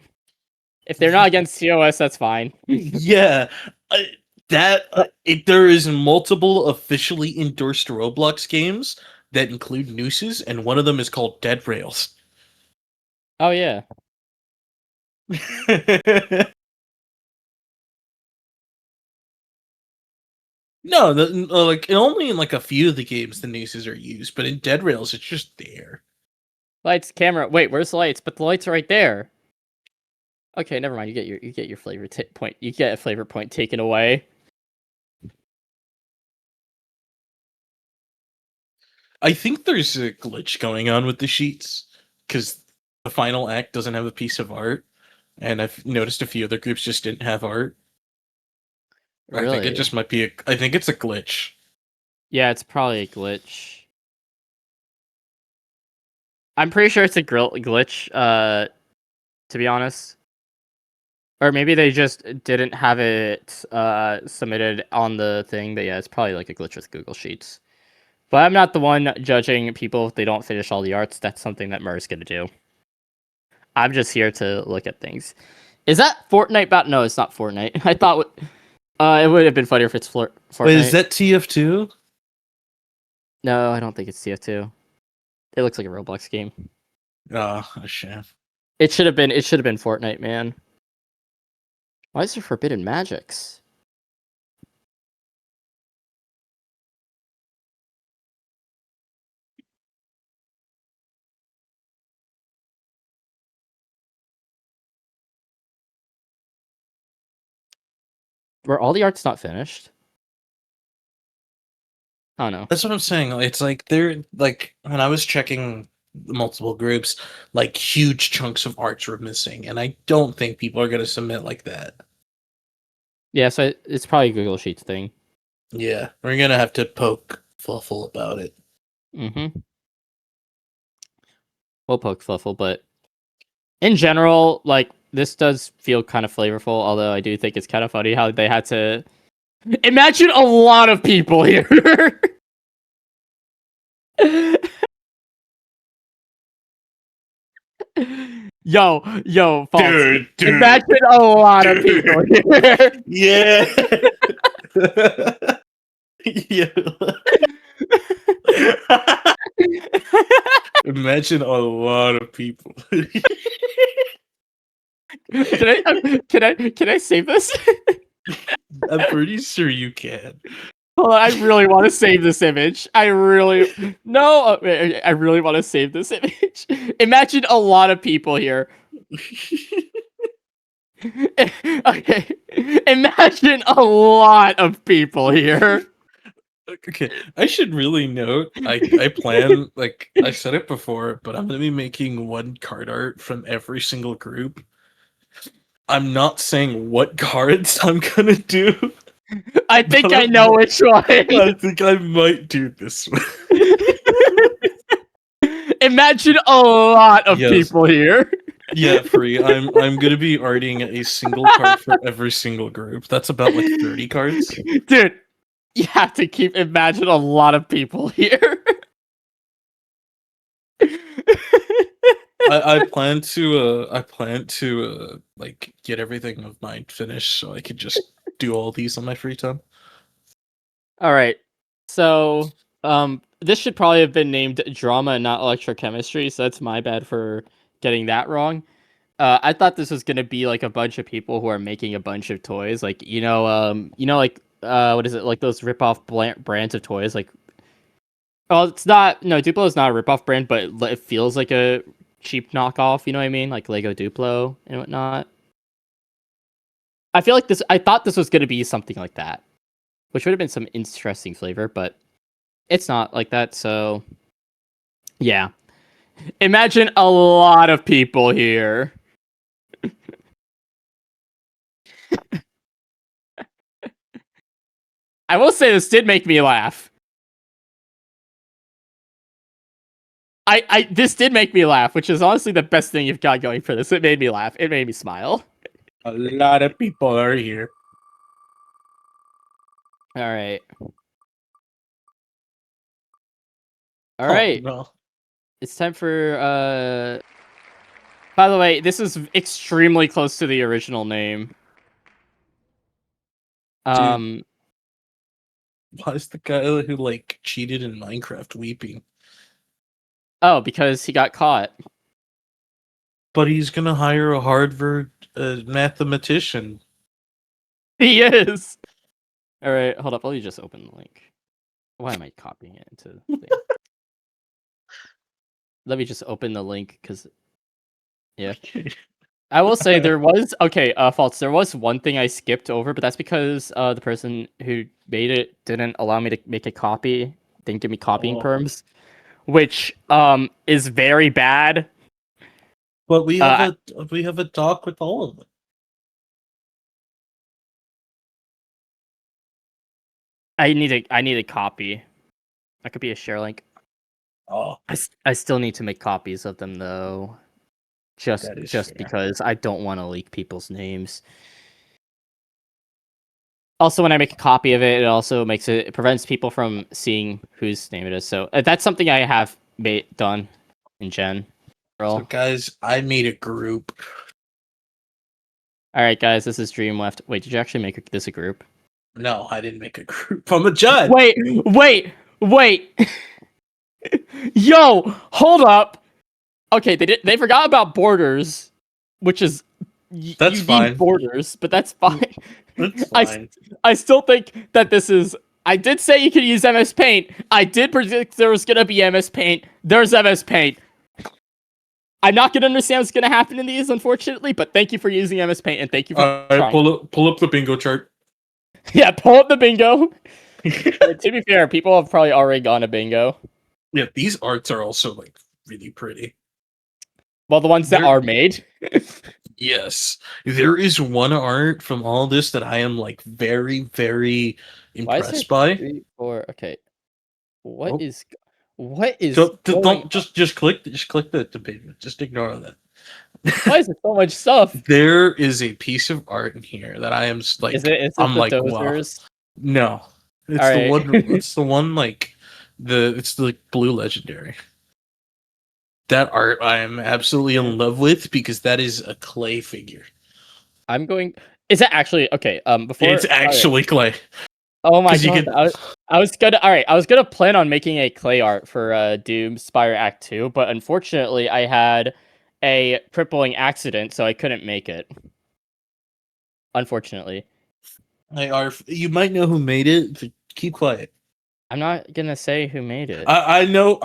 If they're not against TOS, that's fine. Yeah, there is multiple officially endorsed Roblox games that include nooses, and one of them is called Dead Rails. Oh yeah. No, like only in like a few of the games the nooses are used, but in Dead Rails it's just there. Lights, camera. Wait, where's the lights? But the lights are right there. Okay, never mind. You get your flavor point. You get a flavor point taken away. I think there's a glitch going on with the sheets because the final act doesn't have a piece of art, and I've noticed a few other groups just didn't have art. I think it Really? just might be I think it's a glitch. Yeah, it's probably a glitch. I'm pretty sure it's a glitch. To be honest, or maybe they just didn't have it submitted on the thing. But yeah, it's probably like a glitch with Google Sheets. But I'm not the one judging people if they don't finish all the arts. That's something that Murr's gonna do. I'm just here to look at things. Is that Fortnite bat? No, it's not Fortnite. I thought it would have been funnier if it's Fortnite. Wait, is that TF2? No, I don't think it's TF2. It looks like a Roblox game. Oh, a shame. It should have been Fortnite, man. Why is there forbidden magics? Were all the arts not finished? Oh no. That's what I'm saying. It's like they're like when I was checking the multiple groups, like huge chunks of arts were missing, and I don't think people are gonna submit like that. Yeah, so it's probably a Google Sheets thing. Yeah, we're gonna have to poke Fluffle about it. Mm-hmm. We'll poke Fluffle, but in general, like this does feel kind of flavorful. Although I do think it's kind of funny how they had to imagine a lot of people here. Yo, False. Dude. Imagine a lot of people here. Yeah. Yeah. Imagine a lot of people. Can I save this? I'm pretty sure you can. Hold on, I really want to save this image. I really want to save this image. Imagine a lot of people here. Okay, imagine a lot of people here. Okay, I should really note. I plan like I said it before, but I'm gonna be making one card art from every single group. I'm not saying what cards I'm gonna do. I think I know which one. I think I might do this one. Imagine a lot of Yes. people here. Yeah, free. I'm gonna be arting a single card for every single group. That's about like 30 cards. Dude, you have to imagine a lot of people here. I plan to like get everything of mine finished so I could just do all these on my free time. All right. So, this should probably have been named drama and not electrochemistry, so that's my bad for getting that wrong. I thought this was gonna be like a bunch of people who are making a bunch of toys, like like what is it, like those rip-off brands of toys, like. Well, it's not. No, Duplo is not a rip-off brand, but it feels like a cheap knockoff. You know what I mean? Like Lego Duplo and whatnot. I feel like this. I thought this was gonna be something like that, which would have been some interesting flavor, but it's not like that. So, yeah. Imagine a lot of people here. I will say this did make me laugh. This did make me laugh, which is honestly the best thing you've got going for this. It made me laugh. It made me smile. A lot of people are here. All right. All right. No. It's time for by the way, this is extremely close to the original name. Why is the guy who like cheated in Minecraft weeping? Oh, because he got caught. But he's gonna hire a Harvard mathematician. He is. All right, hold up. Let me just open the link. Why am I copying it into the thing? Let me just open the link because yeah. I will say there was false. There was one thing I skipped over, but that's because the person who made it didn't allow me to make a copy. Didn't give me copying perms, which is very bad. But we have a doc with all of them. I need a copy. That could be a share link. Oh, I still need to make copies of them though. Just fair. because I don't want to leak people's names. Also, when I make a copy of it, it also it prevents people from seeing whose name it is. So that's something I have done in Gen. So guys, I made a group. All right, guys, this is Dreamweft. Wait, did you actually make this a group? No, I didn't make a group. I'm a judge. Wait. Yo, hold up. Okay, they forgot about borders, which is that's fine. Borders, but that's fine. That's fine. I still think that this is. I did say you could use MS Paint. I did predict there was gonna be MS Paint. There's MS Paint. I'm not gonna understand what's gonna happen in these, unfortunately. But thank you for using MS Paint and thank you for. Pull up the bingo chart. Yeah, pull up the bingo. To be fair, people have probably already gone to bingo. Yeah, these arts are also like really pretty. Well, the ones that are made. Yes, there is one art from all this that I am like very, very impressed by. 3, 4. Okay, what is? Don't just click the payment. Just ignore that. Why is there so much stuff? There is a piece of art in here that I am like. Is it I'm the like, dozers? wow. No, it's All the right. one. It's the one like it's the blue legendary. That art I am absolutely in love with because that is a clay figure. Is that actually okay? Before It's actually clay. Oh my god! I was gonna plan on making a clay art for Doom Spire Act 2, but unfortunately I had a crippling accident, so I couldn't make it. Unfortunately. You might know who made it, but keep quiet. I'm not gonna say who made it. I know.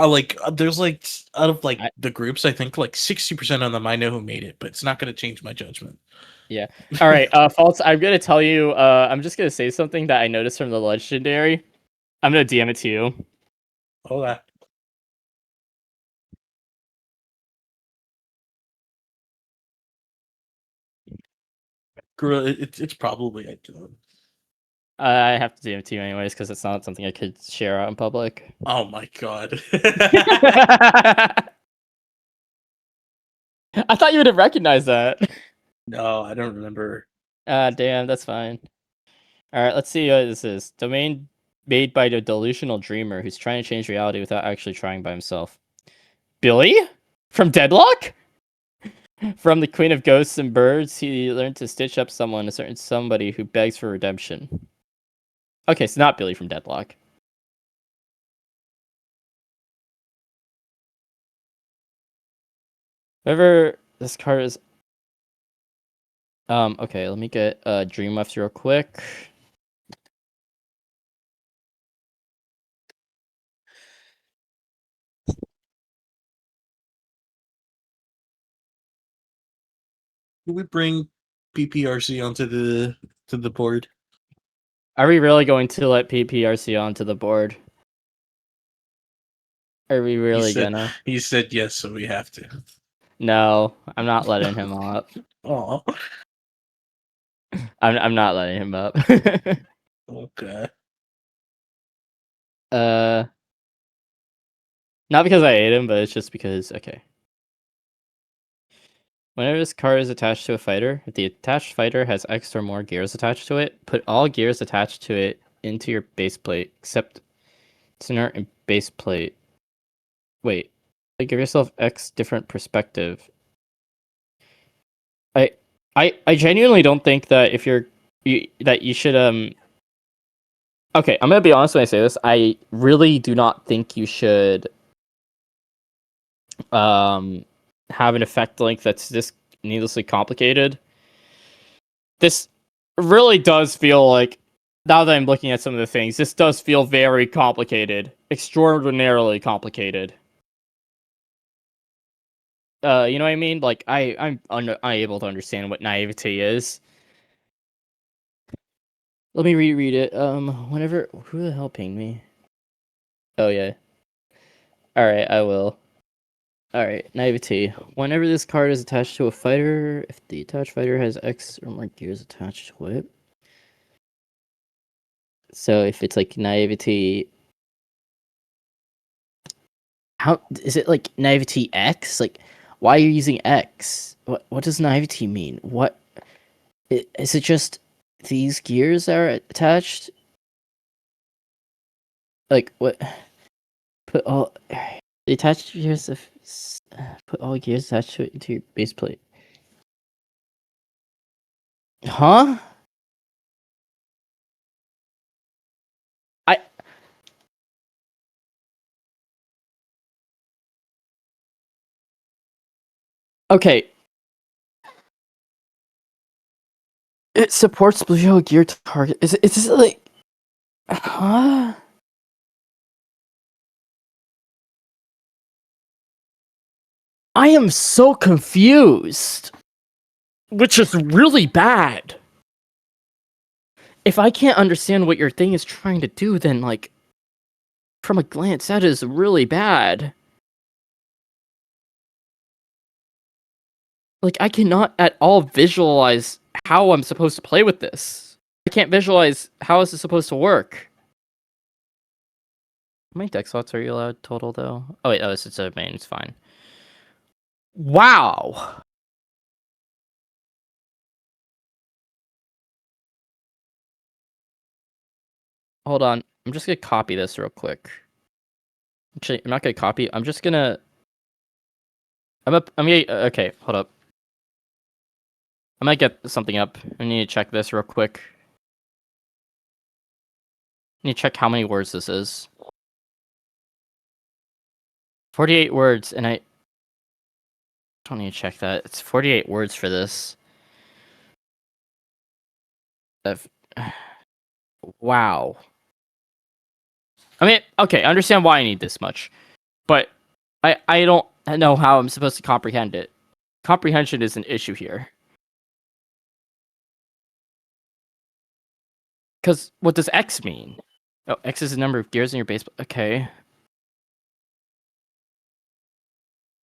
There's like out of the groups, I think like 60% of them I know who made it, but it's not gonna change my judgment. Yeah. All right. False. I'm gonna tell you. I'm just gonna say something that I noticed from the legendary. I'm gonna DM it to you. Okay. Girl, it's probably I do. I have to DM it to you anyways because it's not something I could share out in public. Oh my god. I thought you would have recognized that. No, I don't remember. Damn, that's fine. Alright, let's see what this is. Domain made by the delusional dreamer who's trying to change reality without actually trying by himself. Billy? From Deadlock? From the Queen of Ghosts and Birds, he learned to stitch up a certain somebody who begs for redemption. Okay, so not Billy from Deadlock. Whoever this card is. Okay, let me get Dreamweft real quick. Can we bring PPRC onto the board? Are we really going to let PPRC onto the board? Are we really gonna? He said yes, so we have to. No, I'm not letting him up. Oh. I'm not letting him up. Okay. Not because I hate him, but it's just because okay. Whenever this card is attached to a fighter, if the attached fighter has X or more gears attached to it, put all gears attached to it into your base plate, except Sinrott and base plate. Wait. Like, give yourself X different perspective. I genuinely don't think that if that you should Okay, I'm gonna be honest when I say this. I really do not think you should have an effect link that's this needlessly complicated. This really does feel like, now that I'm looking at some of the things, this does feel very complicated, extraordinarily complicated. You know what I mean? Like, I'm unable to understand what naivety is. Let me reread it. Whenever, who the hell pinged me? Oh yeah. All right, I will. All right, naivety. Whenever this card is attached to a fighter, if the attached fighter has X or more gears attached to it. So if it's like naivety, how is it like naivety X? Like, why are you using X? What does naivety mean? What is it? Just these gears are attached? Like what? Put all the attached gears of put all gears attached to it into your base plate. Huh? Okay. It supports blue gear target. Is it like, huh? I am so confused. Which is really bad. If I can't understand what your thing is trying to do, then, like, from a glance, that is really bad. Like, I cannot at all visualize how I'm supposed to play with this. I can't visualize how this is supposed to work. How many deck slots are you allowed total, though? Oh, wait, it's a main, it's fine. Wow! Hold on. I'm just gonna copy this real quick. Actually, I'm not gonna copy. I'm just gonna... Okay, hold up. I might get something up. I need to check this real quick. I need to check how many words this is. 48 words, and I don't need to check that. It's 48 words for this. Wow. I mean, okay, I understand why I need this much, but I don't know how I'm supposed to comprehend it. Comprehension is an issue here. Because what does X mean? Oh, X is the number of gears in your base. Okay.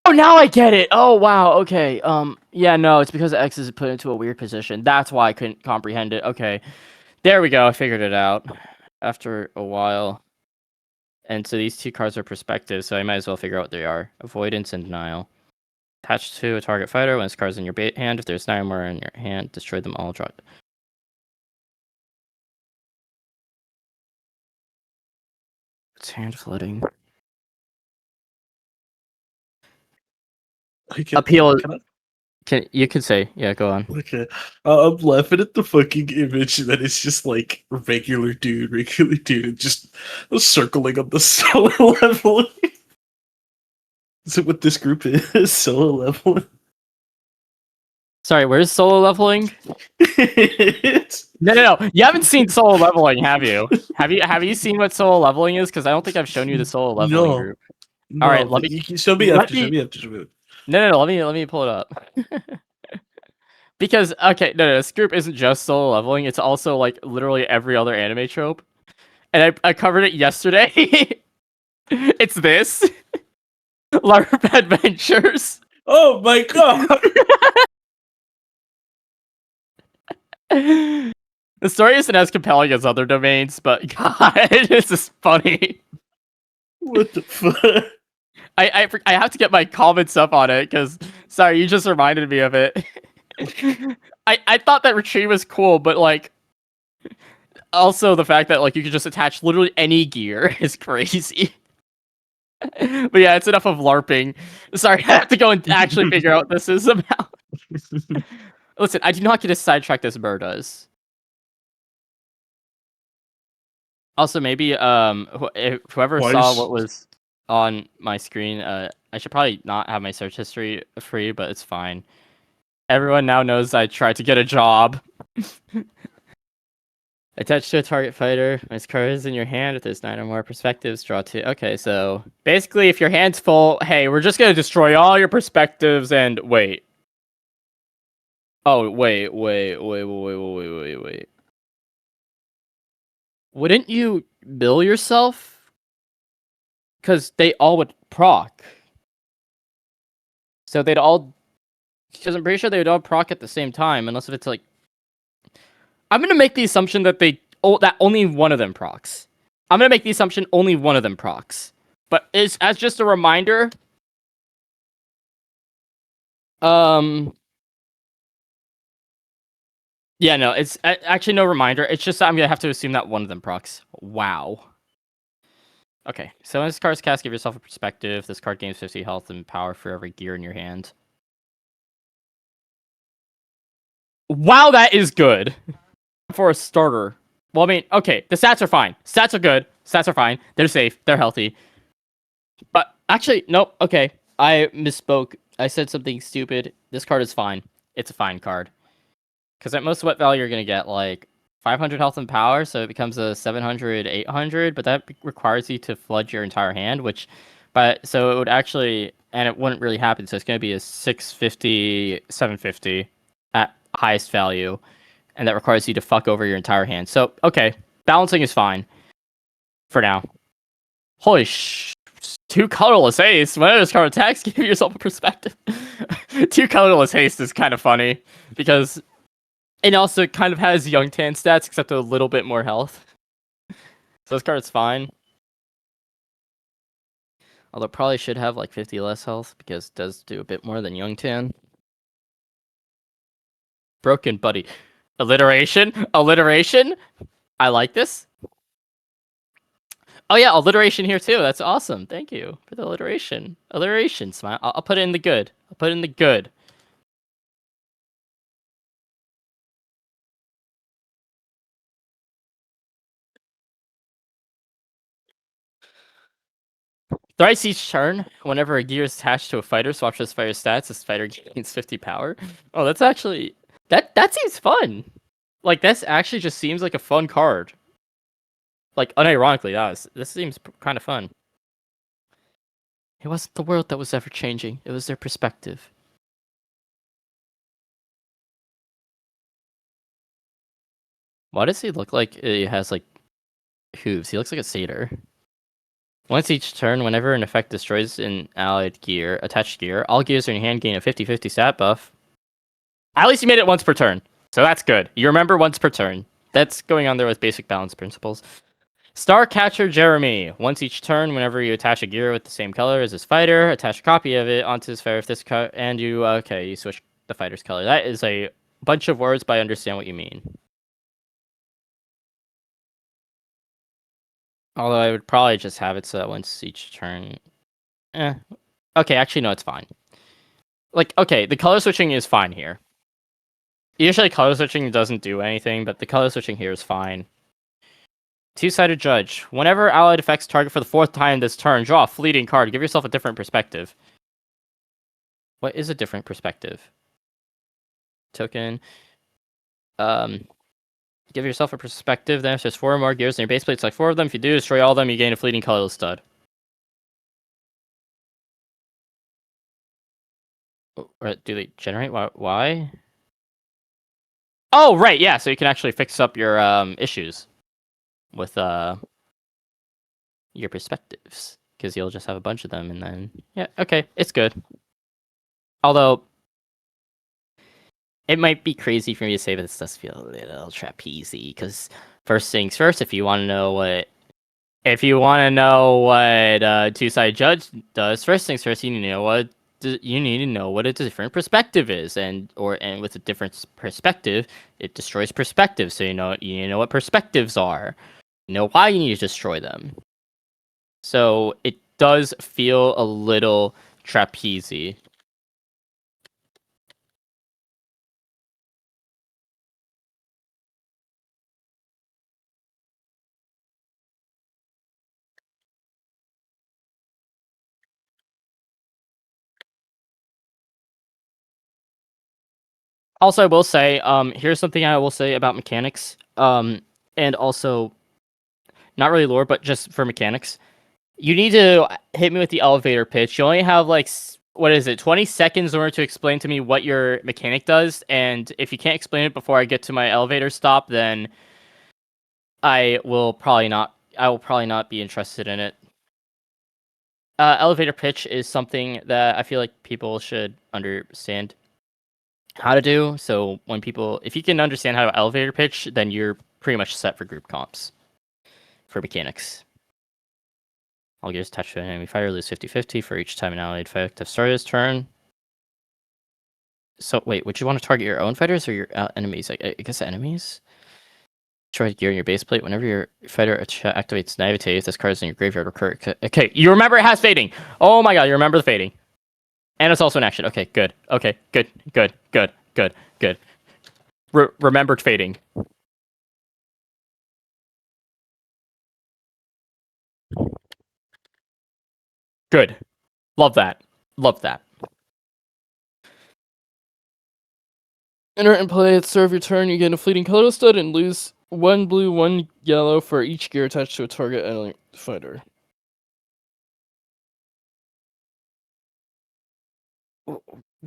Oh, now I get it. Oh, wow. Okay. Yeah, no, it's because X is put into a weird position. That's why I couldn't comprehend it. Okay. There we go. I figured it out after a while. And so these two cards are perspective, so I might as well figure out what they are. Avoidance and Denial. Attached to a target fighter when this card's in your hand. If there's 9 more in your hand, destroy them all. Draw. It's hand flooding. Appeal. You can say, yeah, go on. Okay. I'm laughing at the fucking image that it's just like regular dude, just circling on the solo level. Is it what this group is? Solo leveling? Sorry, where's solo leveling? No. You haven't seen solo leveling, have you? Have you seen what solo leveling is? Because I don't think I've shown you the solo leveling group. No, all right, let me. You can show me after. Show me after. No. Let me pull it up. Because okay, no, this group isn't just solo leveling. It's also like literally every other anime trope, and I covered it yesterday. It's this LARP Adventures. Oh my god! The story isn't as compelling as other domains, but God, this is funny. What the fuck? I have to get my comments up on it because sorry, you just reminded me of it. I thought that retreat was cool, but like also the fact that like you could just attach literally any gear is crazy. But yeah, it's enough of LARPing. Sorry, I have to go and actually figure out what this is about. Listen, I do not get to sidetrack as Burr does. Also, maybe whoever saw what was on my screen, I should probably not have my search history free, but it's fine. Everyone now knows I tried to get a job. Attached to a target fighter. This card is in your hand. If there's 9 or more perspectives, draw 2. Okay, so basically, if your hand's full, hey, we're just gonna destroy all your perspectives and wait. Oh, wait. Wouldn't you bill yourself? Because they all would proc. So they'd all... Because I'm pretty sure they would all proc at the same time, unless if it's like... I'm gonna make the assumption that that only one of them procs. I'm gonna make the assumption only one of them procs. But as just a reminder... Yeah, no, it's actually no reminder. It's just that I'm gonna have to assume that one of them procs. Wow. Okay, so when this card's cast, give yourself a perspective. This card gains 50 health and power for every gear in your hand. Wow, that is good. For a starter. Well, I mean, okay, the stats are fine. Stats are good. Stats are fine. They're safe. They're healthy. But actually, nope. Okay, I misspoke. I said something stupid. This card is fine. It's a fine card. Because at most sweat value, you're going to get like 500 health and power, so it becomes a 700, 800, but that requires you to flood your entire hand, so it would actually, and it wouldn't really happen, so it's going to be a 650, 750 at highest value, and that requires you to fuck over your entire hand. So, okay, balancing is fine for now. Holy 2 colorless haste. Whenever this card attacks, give yourself a perspective. 2 colorless haste is kind of funny, because it also kind of has Young Tan stats, except a little bit more health. So this card's fine. Although it probably should have like 50 less health, because it does do a bit more than Young Tan. Broken Buddy. Alliteration? Alliteration? I like this. Oh yeah, alliteration here too. That's awesome. Thank you for the alliteration. Alliteration, smile. I'll put it in the good. I'll put it in the good. Thrice each turn, whenever a gear is attached to a fighter, swap this fighter's stats, this fighter gains 50 power. Oh, that's actually... That seems fun! Like, this actually just seems like a fun card. Like, unironically, this seems kind of fun. It wasn't the world that was ever changing. It was their perspective. Why does he look like he has, like, hooves? He looks like a satyr. Once each turn, whenever an effect destroys an allied gear, attached gear, all gears in your hand gain a 50-50 stat buff. At least you made it once per turn, so that's good. You remember once per turn. That's going on there with basic balance principles. Starcatcher Jeremy. Once each turn, whenever you attach a gear with the same color as his fighter, attach a copy of it onto his fighter if this and you switch the fighter's color. That is a bunch of words, but I understand what you mean. Although I would probably just have it so that once each turn... Okay, actually, no, it's fine. Like, okay, the color switching is fine here. Usually color switching doesn't do anything, but the color switching here is fine. Two-sided judge. Whenever allied effects target for the 4th time this turn, draw a fleeting card. Give yourself a different perspective. What is a different perspective? Token. Give yourself a perspective, then if there's 4 or more gears in your base plate, select 4 of them. If you do, destroy all of them, you gain a fleeting colorless stud. Or do they generate? Why? Oh, right, yeah, so you can actually fix up your issues with your perspectives, because you'll just have a bunch of them, and then, yeah, okay, it's good. Although, it might be crazy for me to say, but this does feel a little trapezy, because first things first, if you want to know what two-sided judge does, first things first, you need to know what a different perspective is, and with a different perspective, it destroys perspective. So you need to know what perspectives are, you know why you need to destroy them. So it does feel a little trapeze-y. Also, I will say, here's something I will say about mechanics, and also not really lore, but just for mechanics. You need to hit me with the elevator pitch. You only have like, what is it, 20 seconds in order to explain to me what your mechanic does, and if you can't explain it before I get to my elevator stop, then I will probably not be interested in it. Elevator pitch is something that I feel like people should understand how to do. So if you can understand how to elevator pitch, then you're pretty much set for group comps for mechanics. All gears attached to an enemy fighter lose 50-50 for each time an allied fighter started his turn. So wait, would you want to target your own fighters or your enemies? I guess enemies? Destroy gear in your base plate. Whenever your fighter activates Naivete, if this card is in your graveyard, recur. Okay, you remember it has fading. Oh my god, you remember the fading. And it's also an action. Okay, good. Okay, good. Remembered fading. Good. Love that. Enter and play at the start of your turn. You get a fleeting color stud and lose 1 blue, 1 yellow for each gear attached to a target enemy fighter.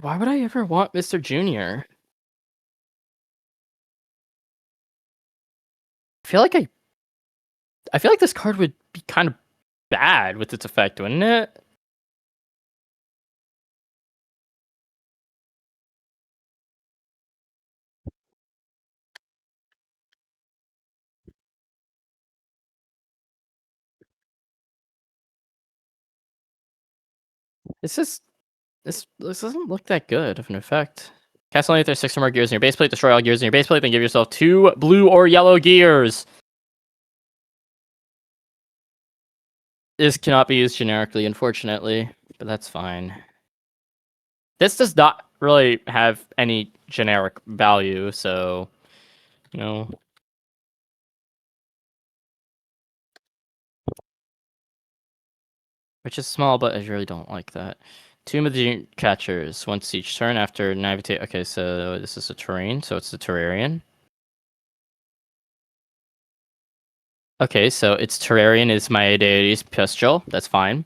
Why would I ever want Mr. Junior? I feel like this card would be kind of bad with its effect, wouldn't it? This doesn't look that good of an effect. Cast only if there's 6 or more gears in your base plate. Destroy all gears in your base plate, then give yourself 2 blue or yellow gears. This cannot be used generically, unfortunately, but that's fine. This does not really have any generic value, so, you know. Which is small, but I really don't like that. Tomb of the Catchers. Once each turn after Naivete. Okay, so this is a terrain, so it's a Terrarian. Okay, so its Terrarian is my deity's Pistol. That's fine.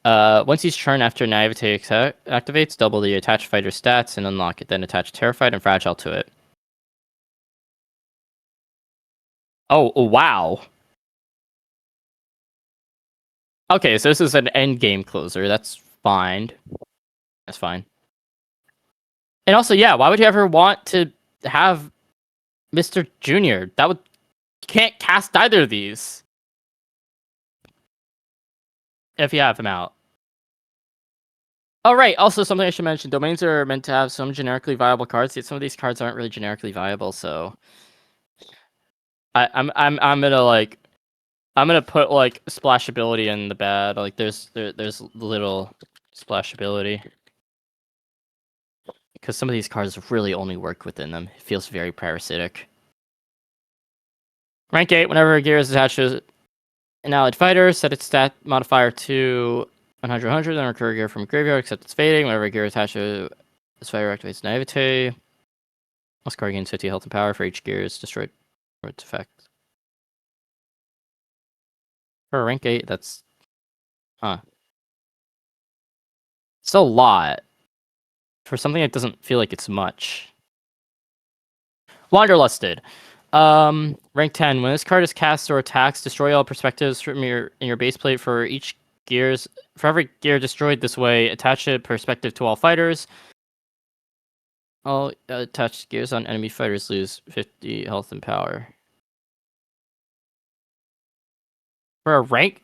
Once each turn after Naivete activates, double the attached fighter's stats and unlock it. Then attach Terrified and Fragile to it. Oh, wow. Okay, so this is an end game closer. That's fine. That's fine. And also, yeah, why would you ever want to have Mr. Junior? You can't cast either of these. If you have him out. Oh, right. Also, something I should mention. Domains are meant to have some generically viable cards, yet some of these cards aren't really generically viable, so I'm gonna put like splashability in the bad. Like there's little splashability. Because some of these cards really only work within them. It feels very parasitic. Rank 8, whenever a gear is attached to an allied fighter, set its stat modifier to 100, then recur a gear from a graveyard, except it's fading. Whenever a gear attached to this fighter activates Naivete. This card gains 50 health and power for each gear is destroyed for its effect. For rank 8, that's... Huh. It's a lot. For something that doesn't feel like it's much. Wanderlusted. Rank 10. When this card is cast or attacks, destroy all perspectives from in your base plate for every gear destroyed this way, attach a perspective to all fighters. All attached gears on enemy fighters lose 50 health and power. For a rank?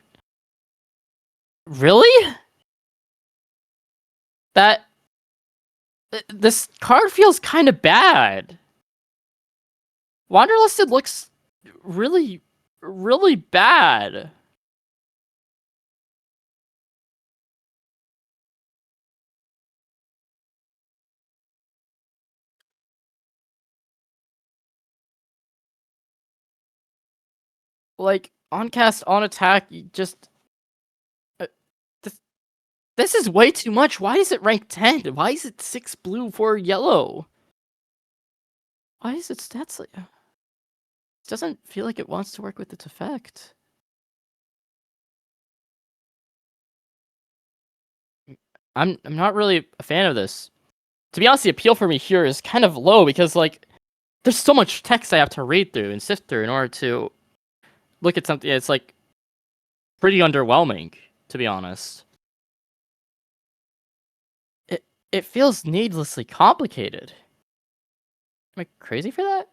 Really? This card feels kind of bad. Wanderlusted looks really, really bad. like on cast, on attack, you just this is way too much. Why is it ranked 10? Why is it 6 blue, 4 yellow? Why is it stats like? It doesn't feel like it wants to work with its effect. I'm not really a fan of this. To be honest, the appeal for me here is kind of low because like there's so much text I have to read through and sift through in order to look at something. It's like pretty underwhelming, to be honest. It feels needlessly complicated. Am I crazy for that?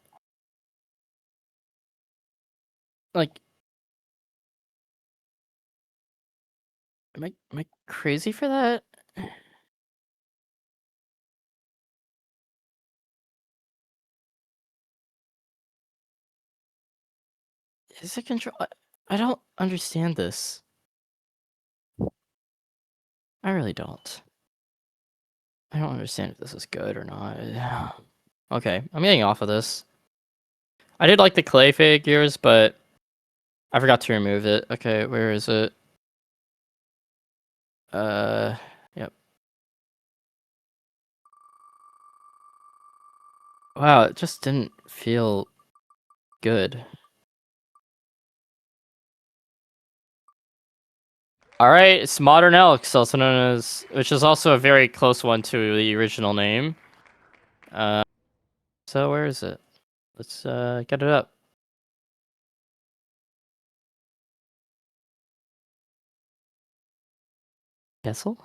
Like, am I crazy for that? Is it control? I don't understand this. I really don't. I don't understand if this is good or not. Okay, I'm getting off of this. I did like the clay figures, but I forgot to remove it. Okay, where is it? Yep. Wow, it just didn't feel good. Alright, it's Modernilks, also known as, which is also a very close one to the original name. So where is it? Let's get it up. Embezzle?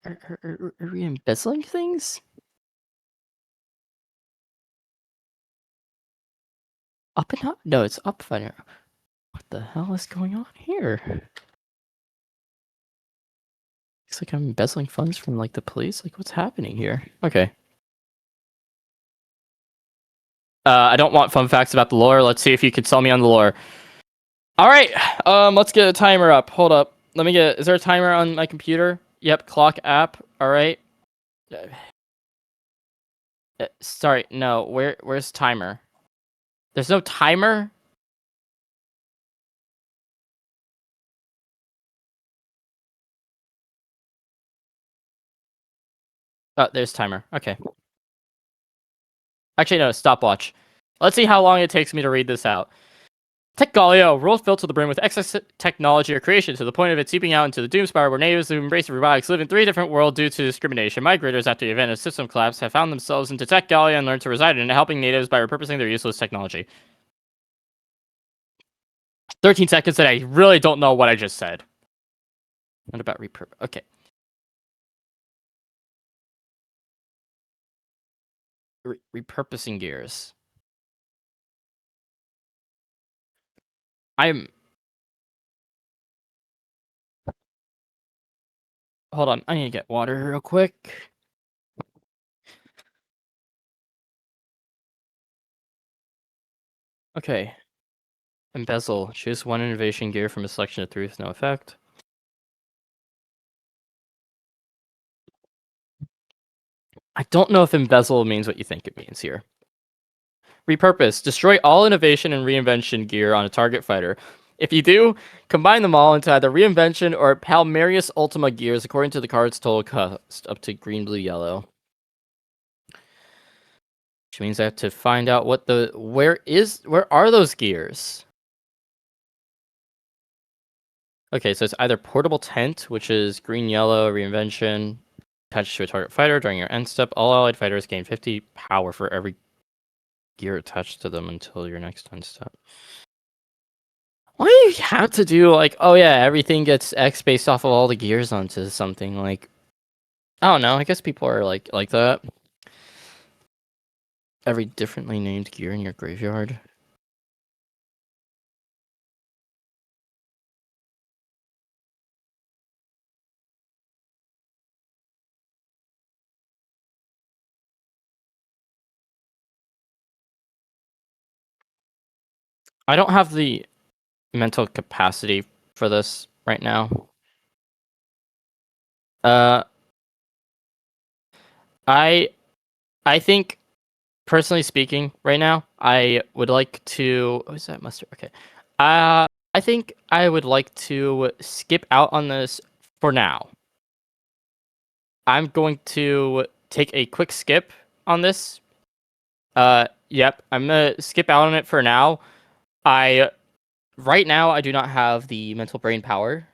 Are we embezzling things? Up and up? No, it's up fighter. What the hell is going on here? Looks like I'm embezzling funds from like the police. Like, what's happening here? Okay. I don't want fun facts about the lore. Let's see if you can sell me on the lore. All right. Let's get a timer up. Hold up. Let me get. Is there a timer on my computer? Yep. Clock app. All right. Sorry. No. Where's timer? There's no timer. Oh, there's timer. Okay. Actually, no. Stopwatch. Let's see how long it takes me to read this out. Tech Galileo, world filled to the brim with excess technology or creation to the point of it seeping out into the doomspire where natives who embrace robotics live in 3 different worlds due to discrimination. Migrators, after the event of system collapse, have found themselves into Tech Galileo and learned to reside in it, helping natives by repurposing their useless technology. 13 seconds and I really don't know what I just said. What about repurpose? Okay. Repurposing gears. Hold on, I need to get water real quick. Okay. Embezzle. Choose one innovation gear from a selection of 3 with no effect. I don't know if embezzle means what you think it means here. Repurpose. Destroy all innovation and reinvention gear on a target fighter. If you do, combine them all into either reinvention or Palmarius Ultima gears according to the card's total cost, up to green, blue, yellow. Which means I have to find out what where are those gears? Okay, so it's either portable tent, which is green, yellow, reinvention, attached to a target fighter during your end step. All allied fighters gain 50 power for every gear attached to them until your next end step. Why do you have to do like, oh yeah, everything gets X based off of all the gears onto something? Like, I don't know. I guess people are like that. Every differently named gear in your graveyard. I don't have the mental capacity for this right now. I think personally speaking, right now, I would like to. Oh, is that mustard? Okay. I think I would like to skip out on this for now. I'm going to take a quick skip on this. Yep, I'm gonna skip out on it for now. I right now I do not have the mental brain power,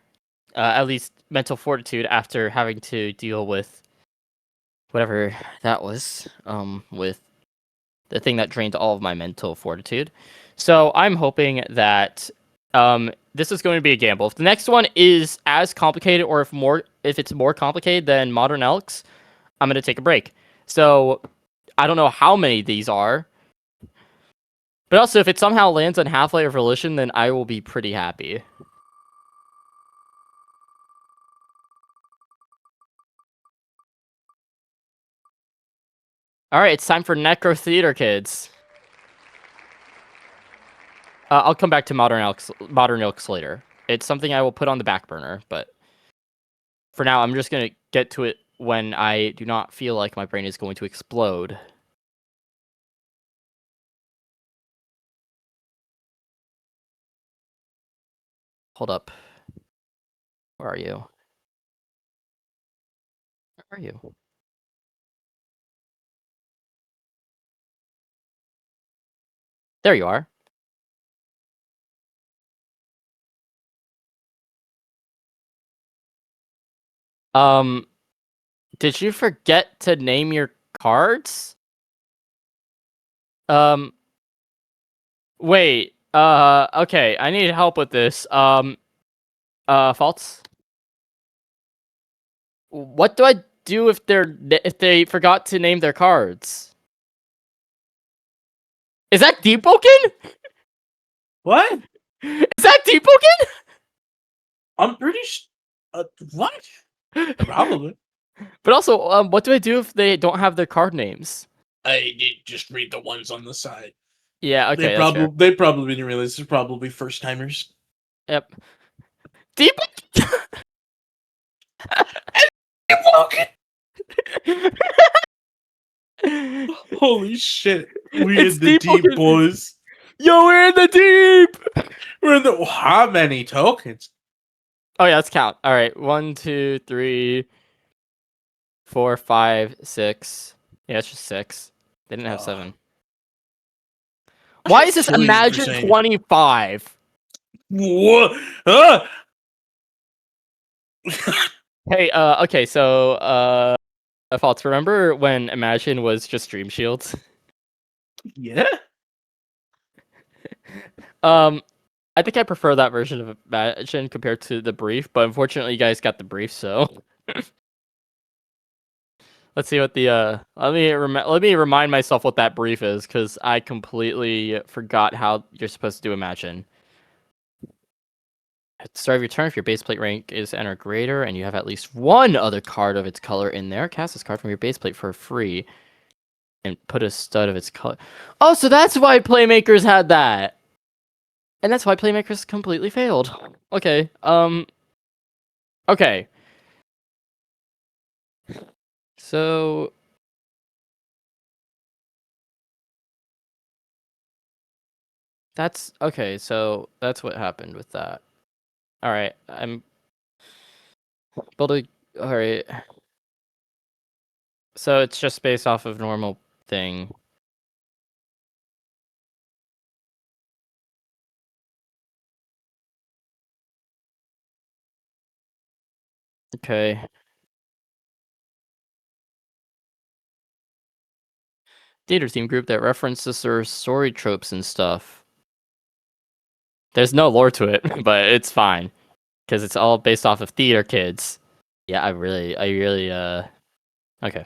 at least mental fortitude after having to deal with whatever that was. With the thing that drained all of my mental fortitude. So I'm hoping that this is going to be a gamble. If the next one is as complicated, or if it's more complicated than Modernilks, I'm going to take a break. So I don't know how many these are, but also if it somehow lands on Half-Life Revolution, then I will be pretty happy. All right, it's time for Necral Theatre, kids. I'll come back to Modernilks later. It's something I will put on the back burner, but for now, I'm just going to get to it when I do not feel like my brain is going to explode. Hold up. Where are you? Where are you? There you are. Um, did you forget to name your cards? Um, wait. Okay, I need help with this. Faults? What do I do if they forgot to name their cards? Is that Deepoken? What? Is that Deepoken? I'm pretty what? Probably. But also, what do I do if they don't have their card names? I did just read the ones on the side. Yeah, okay, that's fair. They probably didn't realize they're probably first timers. Yep. Deep. Holy shit. We It's in the deep, Deepoken. boys. Yo, we're in the deep. We're in the how many tokens? Oh yeah, let's count. All right, 1, 2, 3, 4, 5, 6. Yeah, it's just 6. They didn't have 7. Why is this Imagine 25? What? Hey, okay, so Faults, remember when Imagine was just Dream Shields? Yeah. I think I prefer that version of Imagine compared to the brief, but unfortunately you guys got the brief, so let's see what the let me remind myself what that brief is, because I completely forgot how you're supposed to do Imagine. At the start of your turn, if your base plate rank is enter greater and you have at least one other card of its color in there, cast this card from your base plate for free and put a stud of its color. Oh, so that's why Playmakers had that. And that's why Playmakers completely failed. Okay. Okay. So that's okay, so that's what happened with that. Alright, I'm building. Alright. So it's just based off of normal thing. Okay. Theater theme group that references their story tropes and stuff. There's no lore to it, but it's fine. Because it's all based off of theater kids. Yeah, I really, okay. Well,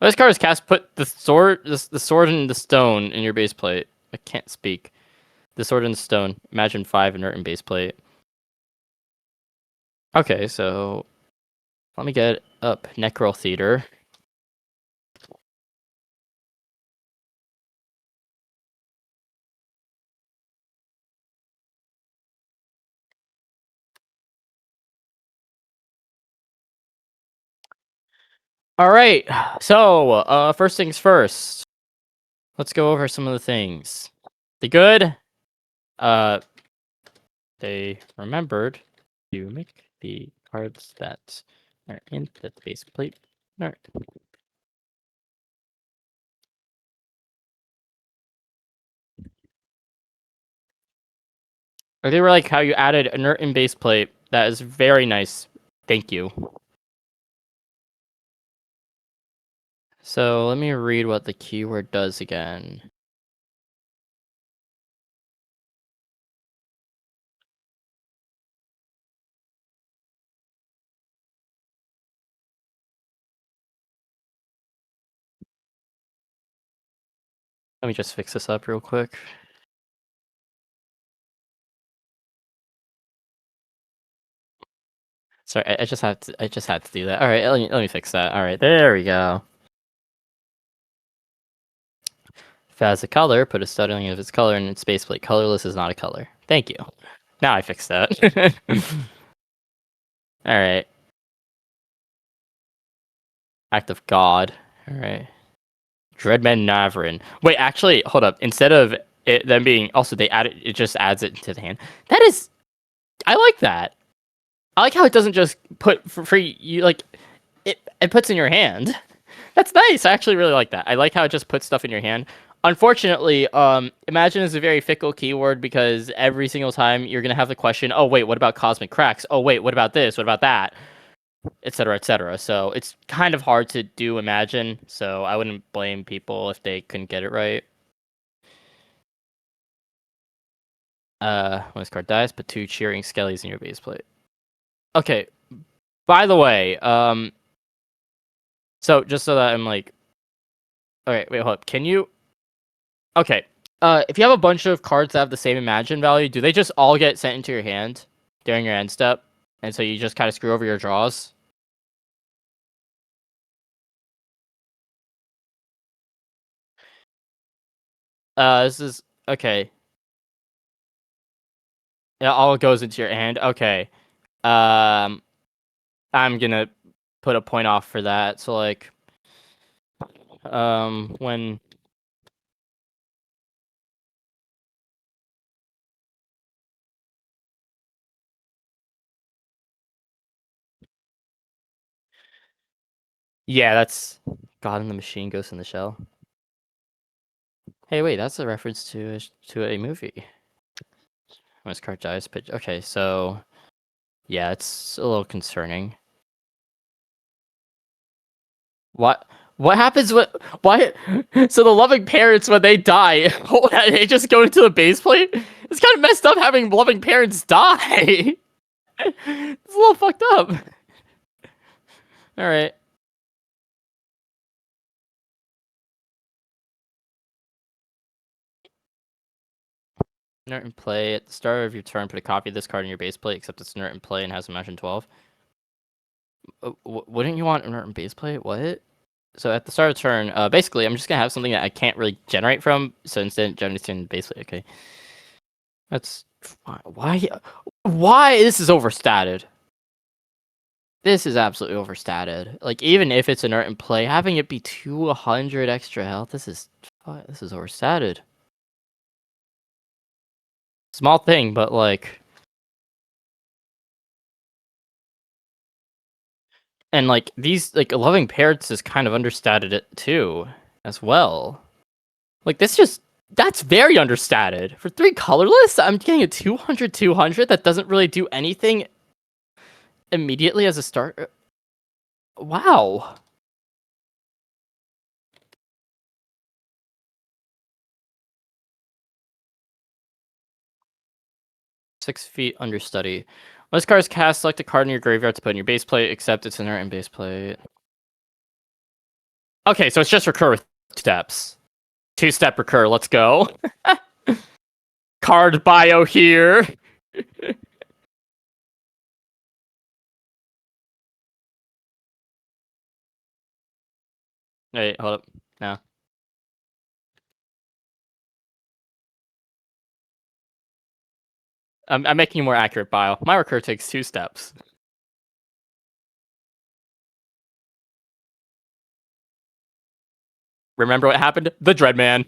this card is cast. Put the sword and the stone in your base plate. I can't speak. The sword and the stone. Imagine 5 inert in base plate. Okay, so let me get up Necral Theatre. All right. So, first things first. Let's go over some of the things. The good. They remembered to make the cards that are in the base plate. Alright. I really like how you added inert and base plate. That is very nice. Thank you. So let me read what the keyword does again. Let me just fix this up real quick. Sorry, I just had to do that. All right, let me fix that. All right, there we go. If it has a color, put a stuttering of its color in its base plate. Colorless is not a color. Thank you. Now I fixed that. All right. Act of God. All right. Dreadman Navrin. Wait, actually, hold up. Instead of it them being also they add it just adds it into the hand. That is, I like that. I like how it doesn't just put for free. You like it puts in your hand. That's nice. I actually really like that. I like how it just puts stuff in your hand. Unfortunately, imagine is a very fickle keyword because every single time you're gonna have the question, oh wait, what about cosmic cracks? Oh wait, what about this? What about that? Etc. Etc. So it's kind of hard to do imagine. So I wouldn't blame people if they couldn't get it right. When this card dies, put 2 cheering skellies in your base plate. Okay. By the way, so just so that I'm like, okay, wait, hold up. Can you? Okay. If you have a bunch of cards that have the same imagine value, do they just all get sent into your hand during your end step, and so you just kind of screw over your draws? This is okay. It all goes into your hand. Okay. I'm gonna put a point off for that. So like, when yeah, that's God in the Machine, Ghost in the Shell. Hey, wait, that's a reference to a movie. When this card dies, pitch. Okay, so yeah, it's a little concerning. What? What happens when? Why? So the loving parents, when they die, they just go into the base plate. It's kind of messed up having loving parents die. It's a little fucked up. All right. Inert in play. At the start of your turn, put a copy of this card in your base plate, except it's inert in play and has Imagine 12. Wouldn't you want inert in base plate? What? So at the start of turn, basically, I'm just gonna have something that I can't really generate from. So instead, generating base plate. Okay. That's why. Why this is overstated? This is absolutely overstated. Like even if it's inert in play, having it be 200 extra health, this is overstated. Small thing, but like, and like these like loving parents is kind of understated it too, as well. Like this just that's very understated for 3 colorless. I'm getting a 200 that doesn't really do anything immediately as a start. Wow. Six feet understudy. When this card is cast, select a card in your graveyard to put in your base plate, except it's inert in base plate. Okay, so it's just recur with steps. 2-step recur, let's go. Card bio here. Wait, hold up. No. I'm making a more accurate bio. My recur takes 2 steps. Remember what happened? The Dreadman.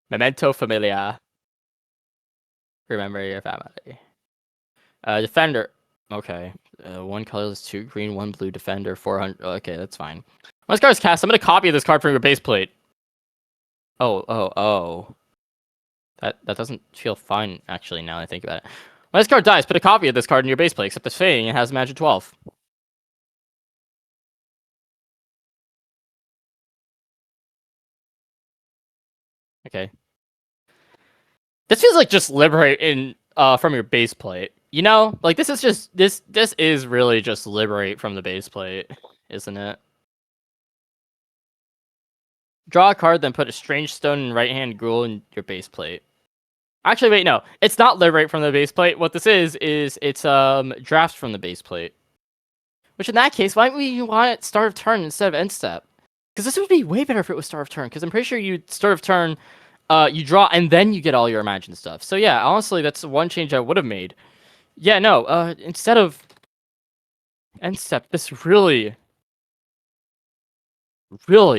Memento Familia. Remember your family. Defender. Okay. One colorless, 2 green, 1 blue defender, 400. Okay, that's fine. When this card is cast, I'm going to copy this card from your base plate. Oh. That doesn't feel fine, actually, now that I think about it. When this card dies, put a copy of this card in your base plate, except it's fading and has Magic 12. Okay. This feels like just liberate in from your base plate. You know? Like this is just this is really just liberate from the base plate, isn't it? Draw a card, then put a strange stone and right hand ghoul in your base plate. Actually, wait, no. It's not liberate from the base plate. What this is it's draft from the base plate. Which in that case, why don't we want it start of turn instead of end step? Because this would be way better if it was start of turn, because I'm pretty sure you start of turn you draw and then you get all your imagined stuff. So yeah, honestly, that's one change I would have made. Yeah, no, instead of end step, this really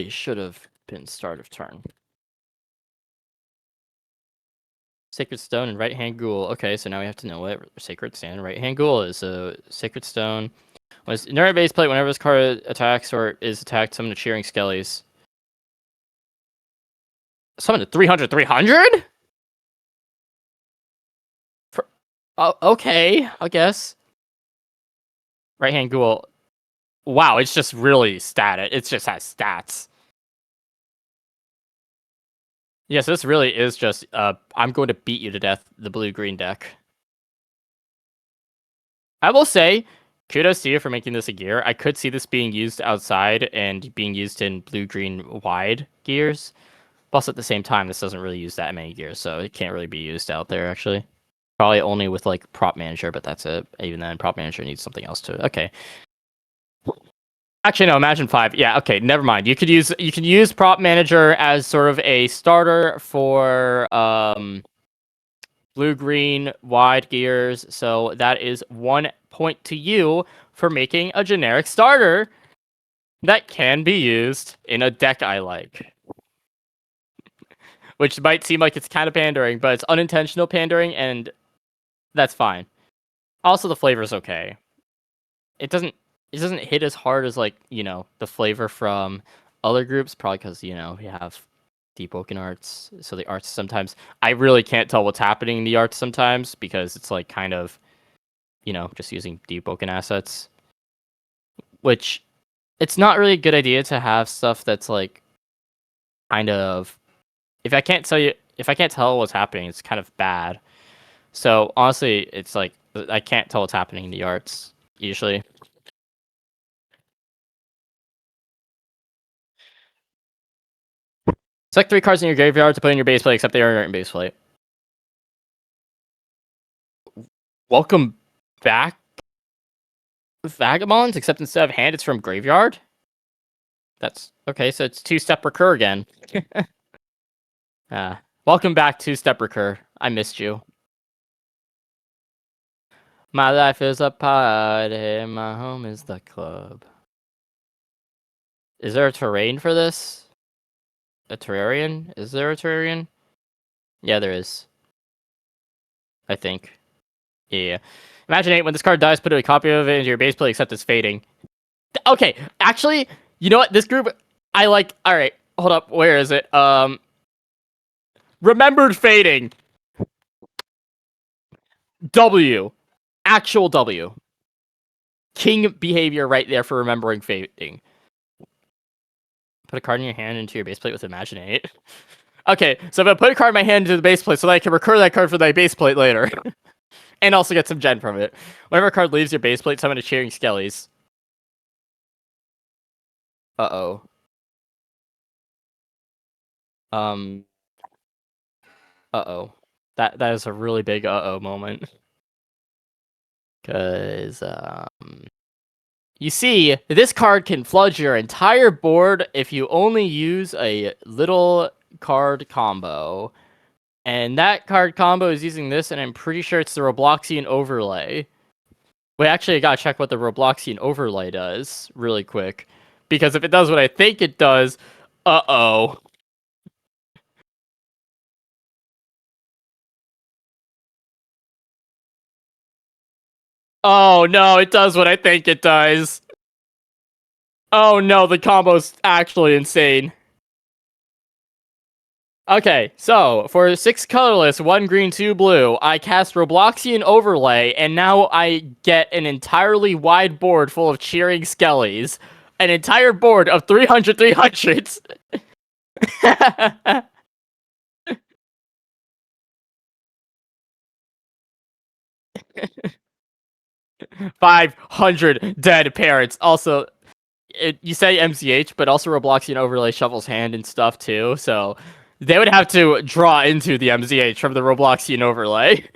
should have been start of turn. Sacred Stone and Right Hand Ghoul. Okay, so now we have to know what Sacred Stone and Right Hand Ghoul is. So Sacred Stone was in our base plate. Whenever this card attacks or is attacked, summon a Cheering Skellies. Summon a 300/300? Okay, I guess. Right Hand Ghoul. Wow, it's just really static. It just has stats. Yes, this really is just, I'm going to beat you to death, the blue-green deck. I will say, kudos to you for making this a gear. I could see this being used outside and being used in blue-green wide gears. Plus, at the same time, this doesn't really use that many gears, so it can't really be used out there, actually. Probably only with, like, Prop Manager, but that's it. Even then, Prop Manager needs something else to it. Okay. Actually, no, Imagine 5. Yeah, okay, never mind. You can use Prop Manager as sort of a starter for blue-green wide gears. So that is 1 point to you for making a generic starter that can be used in a deck I like. Which might seem like it's kind of pandering, but it's unintentional pandering, and that's fine. Also, the flavor's okay. It doesn't hit as hard as, like, you know, the flavor from other groups, probably because, you know, you have deep woken arts, so the arts sometimes, I really can't tell what's happening in the arts sometimes, because it's, like, kind of, you know, just using deep woken assets. Which, it's not really a good idea to have stuff that's, like, kind of, if I can't tell what's happening, it's kind of bad. So, honestly, it's, like, I can't tell what's happening in the arts, usually. Select 3 cards in your graveyard to put in your base plate, except they aren't in base plate. Welcome back, Vagabonds, except instead of hand, it's from graveyard? That's okay, so it's 2-step recur again. Welcome back, 2-step recur. I missed you. My life is a party, my home is the club. Is there a terrain for this? A terrarian? Is there a terrarian? Yeah, there is. I think. Yeah. Imagine 8, when this card dies, put a copy of it into your base plate, except it's fading. Okay, actually, you know what? This group, I like. Alright, hold up. Where is it? Remembered fading. W. Actual W. King behavior right there for remembering fading. Put a card in your hand into your base plate with Imagine 8. Okay, so I'm gonna put a card in my hand into the base plate so that I can recur that card for my base plate later. And also get some gen from it. Whenever a card leaves your base plate, summon a Cheering Skellies. Uh-oh. Uh-oh. That is a really big uh-oh moment. Cause you see, this card can flood your entire board if you only use a little card combo. And that card combo is using this, and I'm pretty sure it's the Robloxian Overlay. Wait, actually, I gotta check what the Robloxian Overlay does really quick. Because if it does what I think it does, Uh-oh. Oh no, it does what I think it does. Oh no, the combo's actually insane. Okay, so for 6 colorless, 1 green, 2 blue, I cast Robloxian Overlay, and now I get an entirely wide board full of cheering skellies. An entire board of 300 300s. 500 dead parents. Also, you say MCH, but also Robloxian Overlay shuffles hand and stuff too, so they would have to draw into the MCH from the Robloxian Overlay.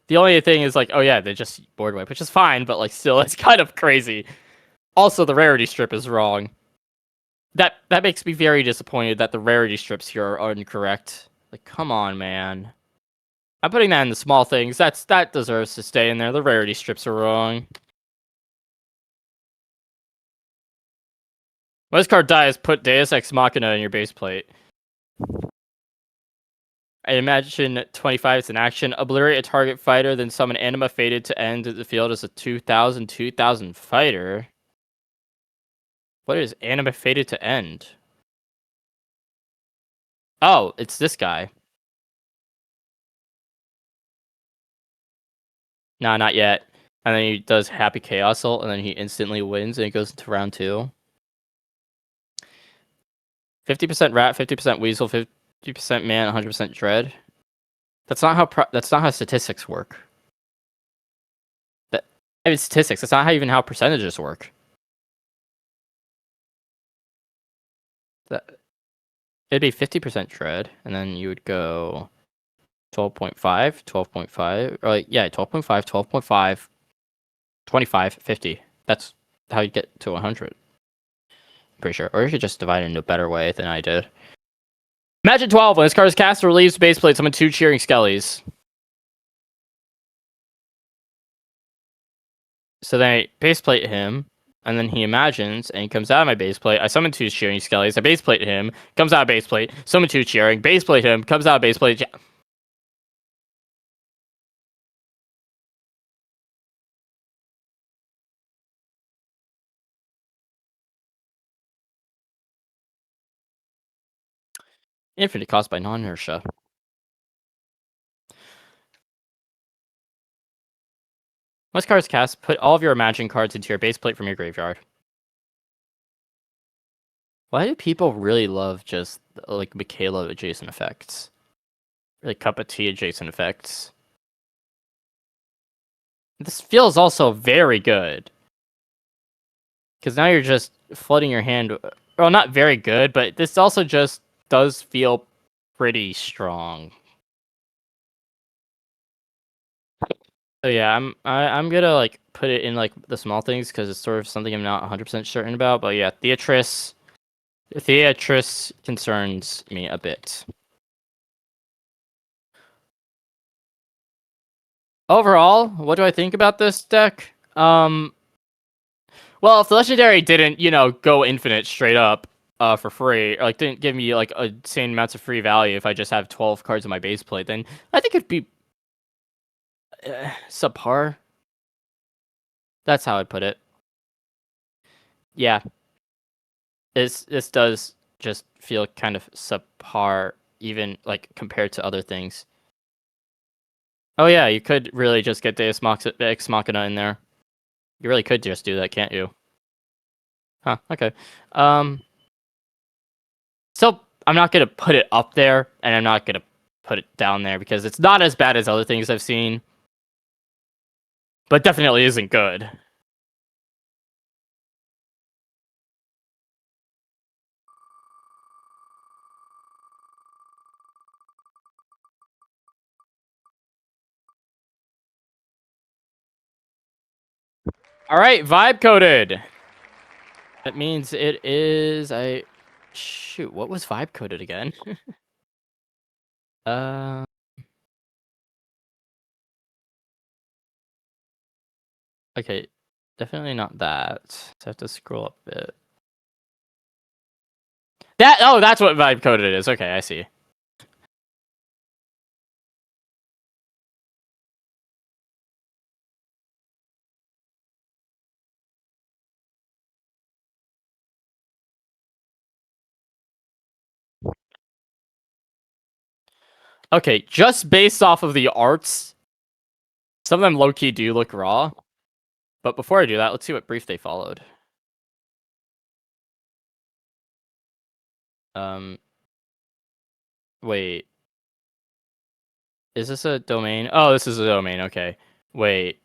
The only thing is like, oh yeah, they just board wipe, which is fine, but like still, it's kind of crazy. Also, the rarity strip is wrong. That makes me very disappointed that the rarity strips here are incorrect. Like, come on, man. I'm putting that in the small things. That deserves to stay in there. The rarity strips are wrong. When this card dies, put Deus Ex Machina in your base plate. I imagine 25 is an action. Obliterate a target fighter, then summon Anima Fated to end the field as a 2000 fighter. What is Anima Fated to end? Oh, it's this guy. Nah, not yet. And then he does Happy Chaos ult, and then he instantly wins, and it goes into round 2. 50% rat, 50% weasel, 50% man, 100% dread. That's not how statistics work. I mean, statistics. That's not even how percentages work. It'd be 50% dread, and then you would go 12.5, 12.5, or like, yeah, 12.5, 12.5, 25, 50. That's how you get to 100. I'm pretty sure. Or you could just divide it into a better way than I did. Imagine 12. When this card is cast or leaves base plate, summon 2 cheering skellies. So then I base plate him, and then he imagines, and he comes out of my base plate. I summon 2 cheering skellies. I base plate him, comes out of base plate, summon 2 cheering, base plate him, comes out of base plate. Yeah. Infinite cost by non-inertia. Once card is cast, put all of your Imagine cards into your base plate from your graveyard. Why do people really love just like Michaela adjacent effects? Like Cup of Tea adjacent effects? This feels also very good. Because now you're just flooding your hand. Well, not very good, but this also just does feel pretty strong. So yeah, I'm gonna like put it in like the small things because it's sort of something I'm not 100% certain about. But yeah, Theatrice concerns me a bit. Overall, what do I think about this deck? Well, if the legendary didn't, go infinite straight up, for free, or like didn't give me like insane amounts of free value if I just have 12 cards in my base plate, then I think it'd be subpar. That's how I'd put it. Yeah, this does just feel kind of subpar, even like compared to other things. Oh yeah, you could really just get Deus Ex Machina in there. You really could just do that, can't you? Huh, okay. So I'm not gonna put it up there, and I'm not gonna put it down there because it's not as bad as other things I've seen, but definitely isn't good. All right, vibe coded. That means it is shoot, what was vibe coded again? uh Okay. Definitely not that. So I have to scroll up a bit. That's what vibe coded is. Okay, I see. Okay, just based off of the arts, some of them low-key do look raw. But before I do that, let's see what brief they followed. Wait. Is this a domain? Oh, this is a domain, okay. Wait.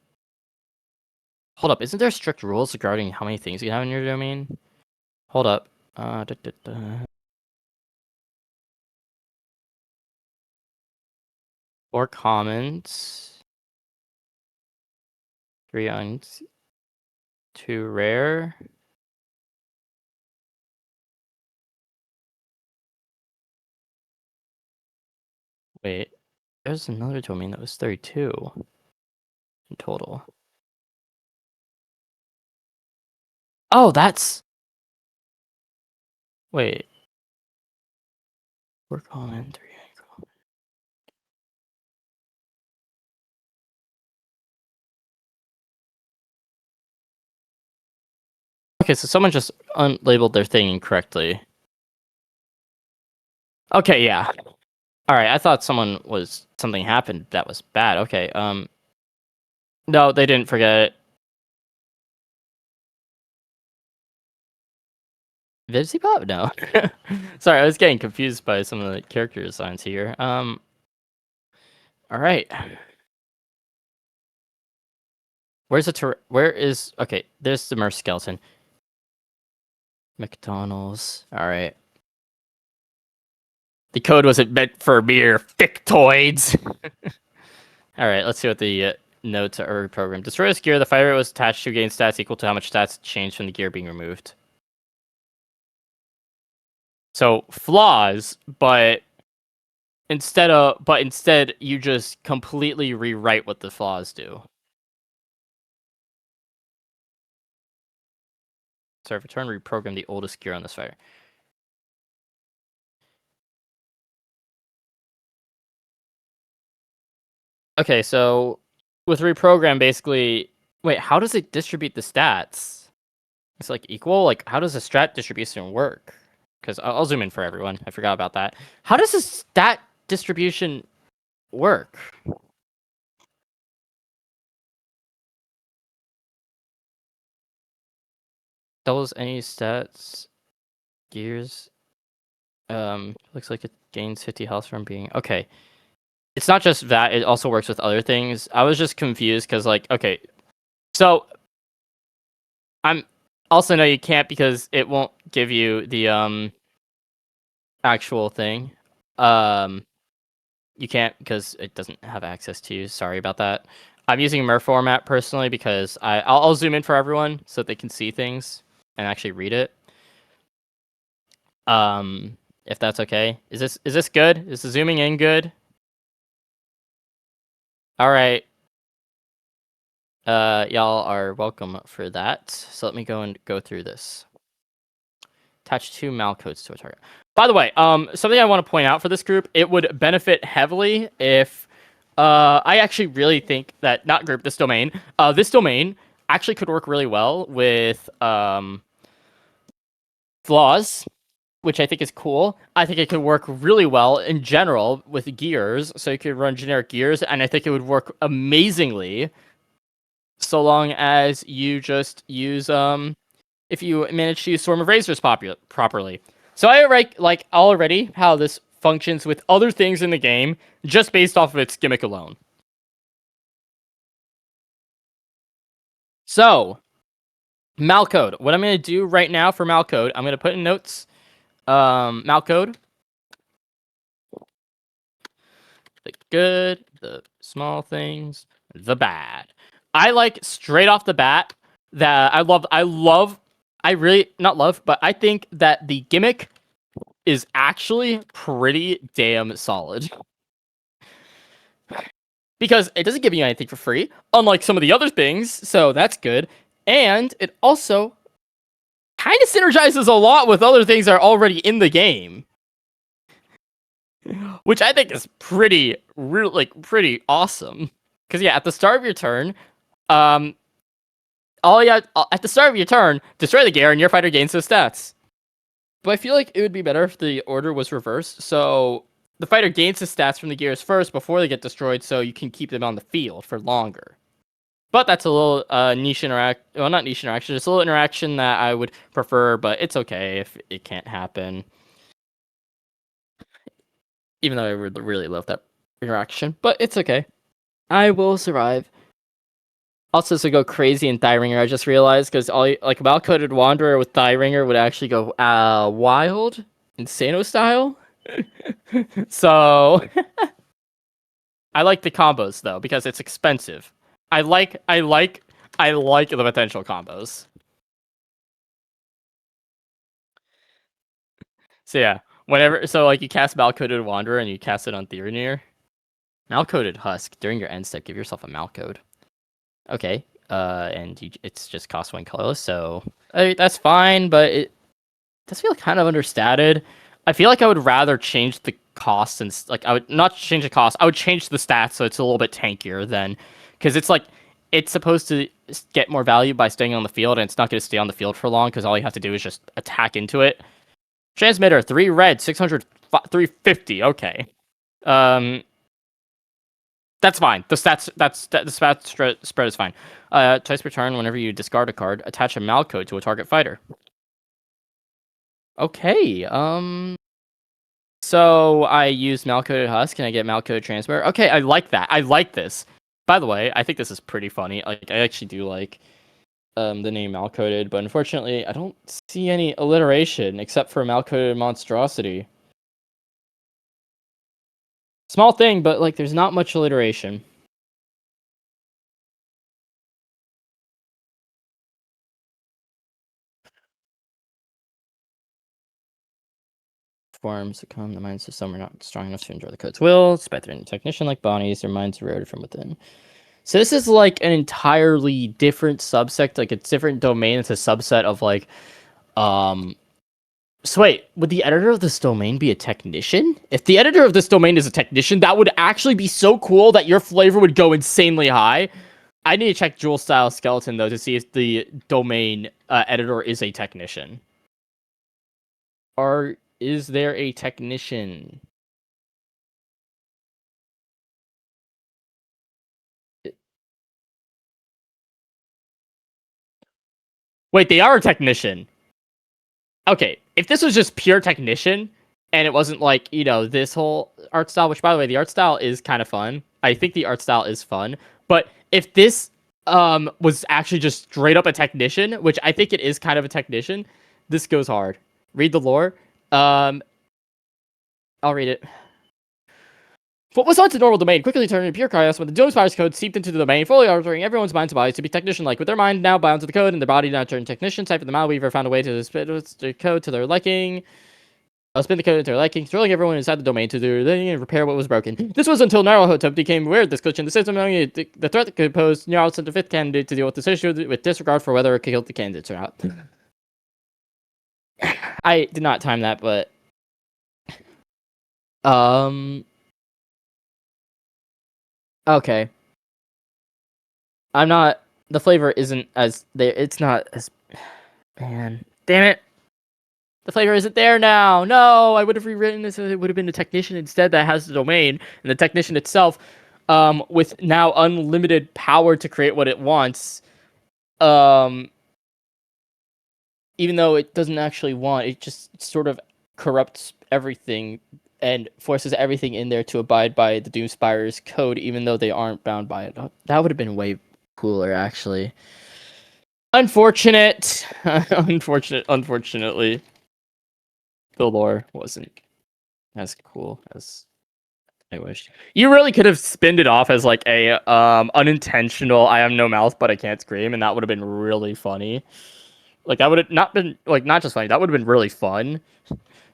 Hold up, isn't there strict rules regarding how many things you have in your domain? Hold up. Four commons. 3 uns. 2 rare. Wait. There's another domain that was 32 in total. Oh, that's... Wait. 4 common, 3 uncommon. Okay, so someone just unlabeled their thing incorrectly. Okay, yeah. Alright, I thought something happened that was bad. Okay, no, they didn't forget it. Visibop? No. Sorry, I was getting confused by some of the character designs here. Alright. Okay, there's the Merc skeleton. McDonald's. Alright. The code wasn't meant for mere fictoids. Alright, let's see what the notes are reprogrammed. Destroy this gear. The fire rate was attached to gain stats equal to how much stats changed from the gear being removed. So flaws, but instead you just completely rewrite what the flaws do. So return reprogram the oldest gear on this fire. Okay, so with reprogram, basically, wait, how does it distribute the stats? It's like equal. Like, how does the strat distribution work? Because I'll zoom in for everyone. I forgot about that. How does the stat distribution work? Doubles any stats, gears. Looks like it gains 50 health from being okay. It's not just that; it also works with other things. I was just confused because, like, okay, so I'm also no, you can't because it won't give you the actual thing. You can't because it doesn't have access to you. Sorry about that. I'm using MER format personally because I'll zoom in for everyone so that they can see things and actually read it. If that's okay. Is this good? Is the zooming in good? All right. Y'all are welcome for that. So let me go through this. Attach 2 malcodes to a target. By the way, something I want to point out for this group, it would benefit heavily if I actually really think that this domain actually could work really well with flaws, which I think is cool. I think it could work really well in general with gears, so you could run generic gears, and I think it would work amazingly so long as you just use if you manage to use Swarm of Razors properly. So I like already how this functions with other things in the game just based off of its gimmick alone. So, Malcode. What I'm going to do right now for Malcode, I'm going to put in notes, Malcode. The good, the small things, the bad. I like straight off the bat that I really, not love, but I think that the gimmick is actually pretty damn solid. Because it doesn't give you anything for free, unlike some of the other things, so that's good. And it also kind of synergizes a lot with other things that are already in the game, which I think is pretty awesome. Because yeah, at the start of your turn, at the start of your turn, destroy the gear and your fighter gains those stats. But I feel like it would be better if the order was reversed. So the fighter gains his stats from the gears first before they get destroyed, so you can keep them on the field for longer. But that's a little niche well, not niche interaction, just a little interaction that I would prefer, but it's okay if it can't happen. Even though I would really love that interaction, but it's okay. I will survive. Also, to go crazy in Thighringer, I just realized, because like Malcoded Wanderer with Thighringer would actually go wild, Insano style. So I like the combos though, because it's expensive. I like the potential combos. So yeah, like you cast Malcoded Wanderer and you cast it on Thighringer. Malcoded Husk during your end step, give yourself a Malcode. Okay, it's just cost 1 colorless, so that's fine, but it does feel kind of understated. I feel like I would rather change the cost and I would not change the cost. I would change the stats so it's a little bit tankier then, because it's supposed to get more value by staying on the field, and it's not going to stay on the field for long because all you have to do is just attack into it. Transmitter 3 red 600 350. Okay, that's fine. The stat spread is fine. Twice per turn, whenever you discard a card, attach a Malcode to a target fighter. Okay. So I use Malcoded Husk and I get Malcoded Transmitter. Okay, I like that. I like this. By the way, I think this is pretty funny. Like, I actually do like the name Malcoded, but unfortunately, I don't see any alliteration except for Malcoded Monstrosity. Small thing, but like, there's not much alliteration. Forms succumb, the minds of some are not strong enough to enjoy the code's will. Despite their technician like bodies, their minds eroded from within. So this is like an entirely different subsect, like a different domain. It's a subset of like, so wait, would the editor of this domain be a technician? If the editor of this domain is a technician, that would actually be so cool that your flavor would go insanely high. I need to check Jewel Style Skeleton though to see if the domain editor is a technician. Or is there a technician? Wait, they are a technician. Okay, if this was just pure technician, and it wasn't like, this whole art style, which by the way, the art style is kind of fun. I think the art style is fun. But if this was actually just straight up a technician, which I think it is kind of a technician, this goes hard. Read the lore. I'll read it. What was once a normal domain quickly turned into pure chaos when the Doom Spire's code seeped into the domain, fully altering everyone's minds and bodies to be technician-like. With their mind now bound to the code and their body now turned technician type, the Malweaver found a way to spin the code to their liking. Spin the code into their liking, throwing everyone inside the domain to do and repair what was broken. This was until Narrowhotep became aware of this glitch in the system, knowing the threat that could pose. Narrow sent the 5th candidate to deal with this issue with disregard for whether it could kill the candidates or not. I did not time that, but okay. The flavor isn't as there. It's not as. Man, damn it! The flavor isn't there now. No, I would have rewritten this. It would have been the technician instead that has the domain, and the technician itself, with now unlimited power to create what it wants. Even though it doesn't actually want, it just sort of corrupts everything and forces everything in there to abide by the Doomspire's code, even though they aren't bound by it. That would have been way cooler, actually. Unfortunately, the lore wasn't as cool as I wished. You really could have spinned it off as like a unintentional "I have no mouth but I can't scream," and that would have been really funny. Like, that would have not been like not just funny. That would have been really fun.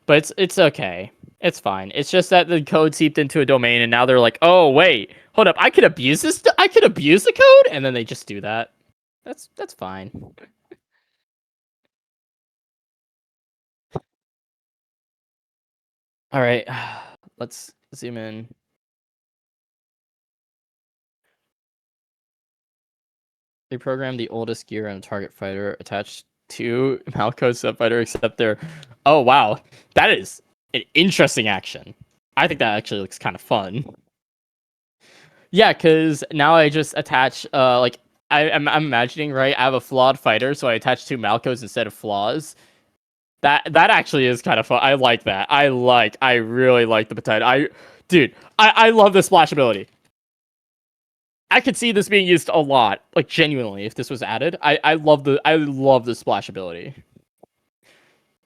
But it's okay. It's fine. It's just that the code seeped into a domain, and now they're like, "Oh wait, hold up! I could abuse this. I could abuse the code," and then they just do that. That's fine. All right, let's zoom in. They programmed the oldest gear on a target fighter attached to Malcoded subfighter, except they're. Oh wow, that is an interesting action. I think that actually looks kind of fun. Yeah, because now I just attach like I'm imagining, right? I have a flawed fighter, so I attach two Malcodes instead of flaws. That actually is kind of fun. I like that. I really like the potato. Dude, I love the splash ability. I could see this being used a lot, like genuinely, if this was added. I love the splash ability.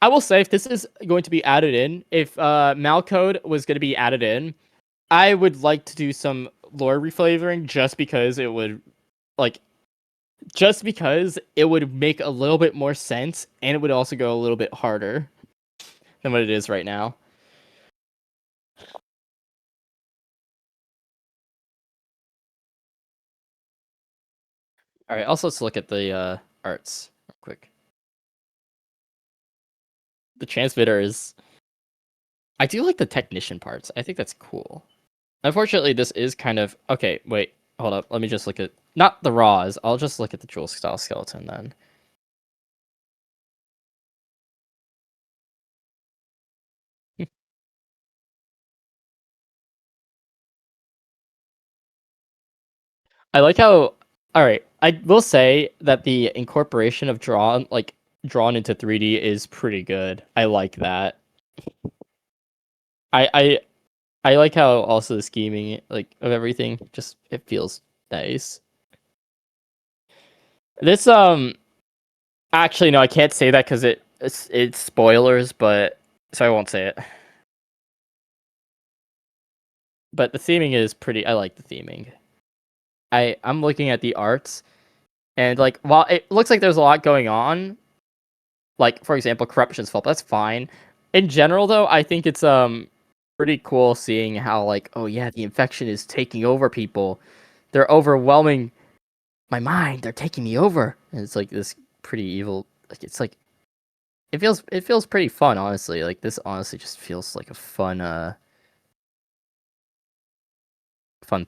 I will say, if this is going to be added in, if Malcode was going to be added in, I would like to do some lore reflavoring just because it would make a little bit more sense, and it would also go a little bit harder than what it is right now. All right, also let's look at the arts real quick. The transmitter is. I do like the technician parts. I think that's cool. Unfortunately, this is kind of okay. Wait, hold up. Let me just look at not the raws. I'll just look at the jewel style skeleton then. I like how. All right, I will say that the incorporation of drawn into 3D is pretty good. I like that. I I like how also the scheming like of everything just it feels nice. This actually no, I can't say that because it's spoilers, but so I won't say it. But the theming is pretty. I like the theming. I'm looking at the arts, and like while it looks like there's a lot going on, like for example, corruption's fault. That's fine. In general, though, I think it's pretty cool seeing how like oh yeah, the infection is taking over people. They're overwhelming my mind. They're taking me over. And it's like this pretty evil. Like it's like it feels pretty fun. Honestly, like this honestly just feels like a fun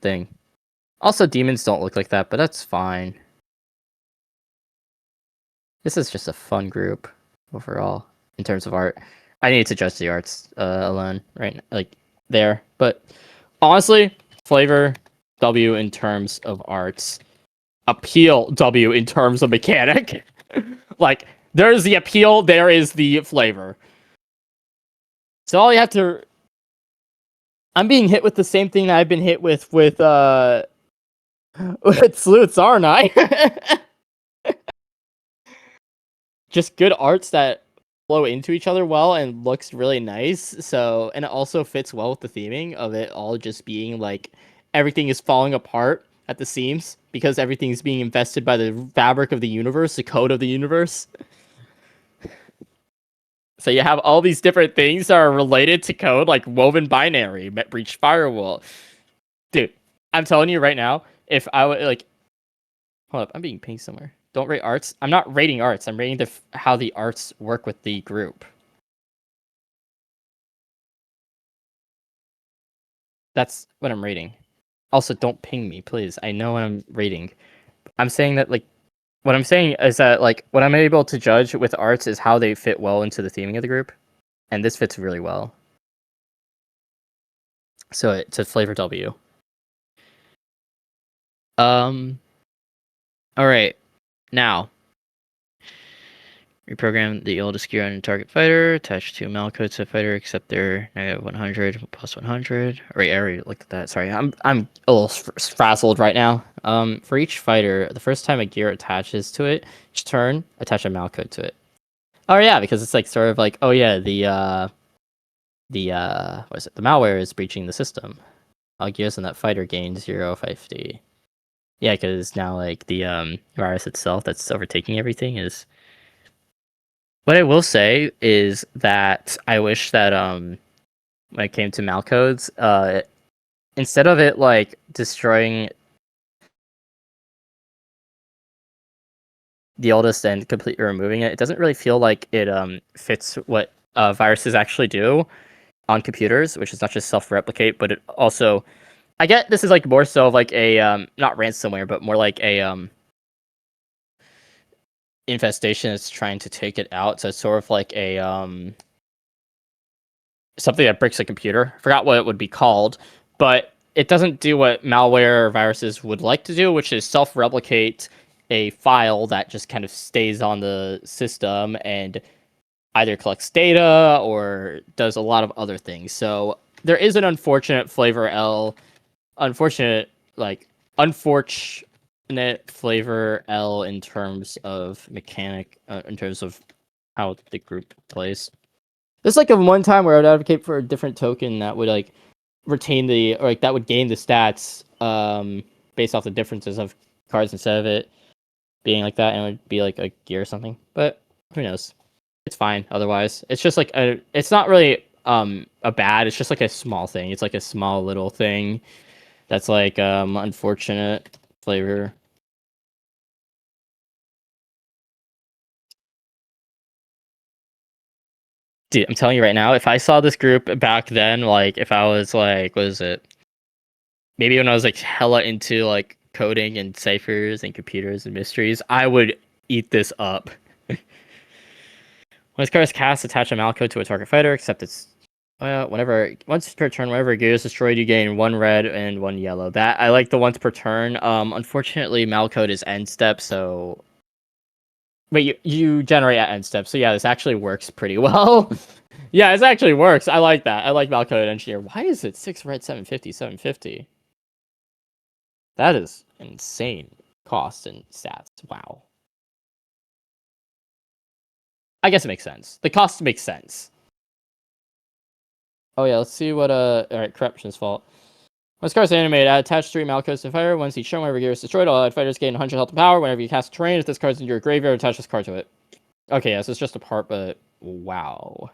thing. Also, demons don't look like that, but that's fine. This is just a fun group overall in terms of art. I need to judge the arts alone, right? Like there, but honestly, flavor W in terms of arts, appeal W in terms of mechanic. Like there's the appeal, there is the flavor. So all you have to. I'm being hit with the same thing that I've been hit with sleuths, aren't I? Just good arts that flow into each other well and looks really nice. So, and it also fits well with the theming of it all just being like everything is falling apart at the seams because everything's being invested by the fabric of the universe, the code of the universe. So you have all these different things that are related to code, like woven binary, breach firewall. Dude, I'm telling you right now, if I would like, hold up, I'm being pinged somewhere. Don't rate arts. I'm not rating arts. I'm rating how the arts work with the group. That's what I'm rating. Also, don't ping me, please. I know what I'm rating. I'm saying that like, what I'm saying is that like what I'm able to judge with arts is how they fit well into the theming of the group, and this fits really well. So it's a flavor W. All right. Now, reprogram the oldest gear on a target fighter, attached to Malcoded subfighter, except they're negative 100 plus 100. Right, I already looked at that. Sorry, I'm a little frazzled right now. For each fighter, the first time a gear attaches to it, each turn, attach a Malcode to it. Oh yeah, because it's like sort of like, oh yeah, the what is it? The malware is breaching the system. All gears in that fighter gain 0.50. Yeah, because now like the virus itself that's overtaking everything is. What I will say is that I wish that when it came to Malcodes, instead of it like destroying the oldest and completely removing it, it doesn't really feel like it fits what viruses actually do on computers, which is not just self-replicate, but it also, I get this is like more so of like a not ransomware, but more like a infestation that's trying to take it out. So it's sort of like a something that breaks a computer. I forgot what it would be called, but it doesn't do what malware or viruses would like to do, which is self-replicate a file that just kind of stays on the system and either collects data or does a lot of other things. So there is an unfortunate flavor unfortunate flavor L in terms of mechanic, in terms of how the group plays. There's like a one time where I would advocate for a different token that would like retain the, or like that would gain the stats based off the differences of cards instead of it being like that, and it would be like a gear or something. But who knows? It's fine otherwise. It's just like it's not really a bad, it's just like a small thing. It's like a small little thing that's like unfortunate flavor. Dude, I'm telling you right now, if I saw this group back then, like if I was like, what is it? Maybe when I was like hella into like coding and ciphers and computers and mysteries, I would eat this up. When this card is cast, attach a Malcoded to a target fighter, except it's once per turn, whenever a gear is destroyed, you gain 1 red and 1 yellow. That I like the once per turn. Unfortunately, Malcoded is end step, so wait, you generate at end step. So yeah, this actually works pretty well. Yeah, this actually works. I like that. I like Malcoded Engineer. Why is it 6 red, 750, 750? That is insane cost and stats. Wow. I guess it makes sense. The cost makes sense. Oh yeah, let's see what alright, Corruption's fault. When this card is animated, add attach 3 Malcodes to fire. Once each turn, whenever gear is destroyed, all allied fighters gain 100 health and power. Whenever you cast a terrain, if this card's in your graveyard, attach this card to it. Okay, yeah, so it's just a part, but wow.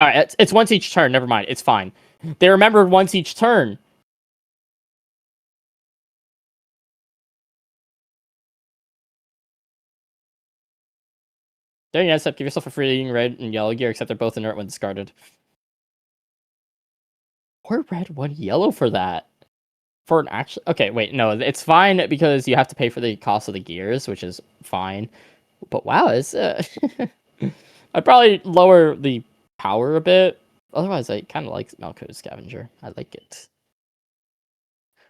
Alright, it's once each turn, never mind, it's fine. They remembered once each turn. During your end step, give yourself a free red and yellow gear, except they're both inert when discarded. Or red, 1 yellow for that. For an actual... Okay, wait, no, it's fine because you have to pay for the cost of the gears, which is fine. But wow, it's... I'd probably lower the power a bit. Otherwise, I kind of like Malcoded Scavenger. I like it.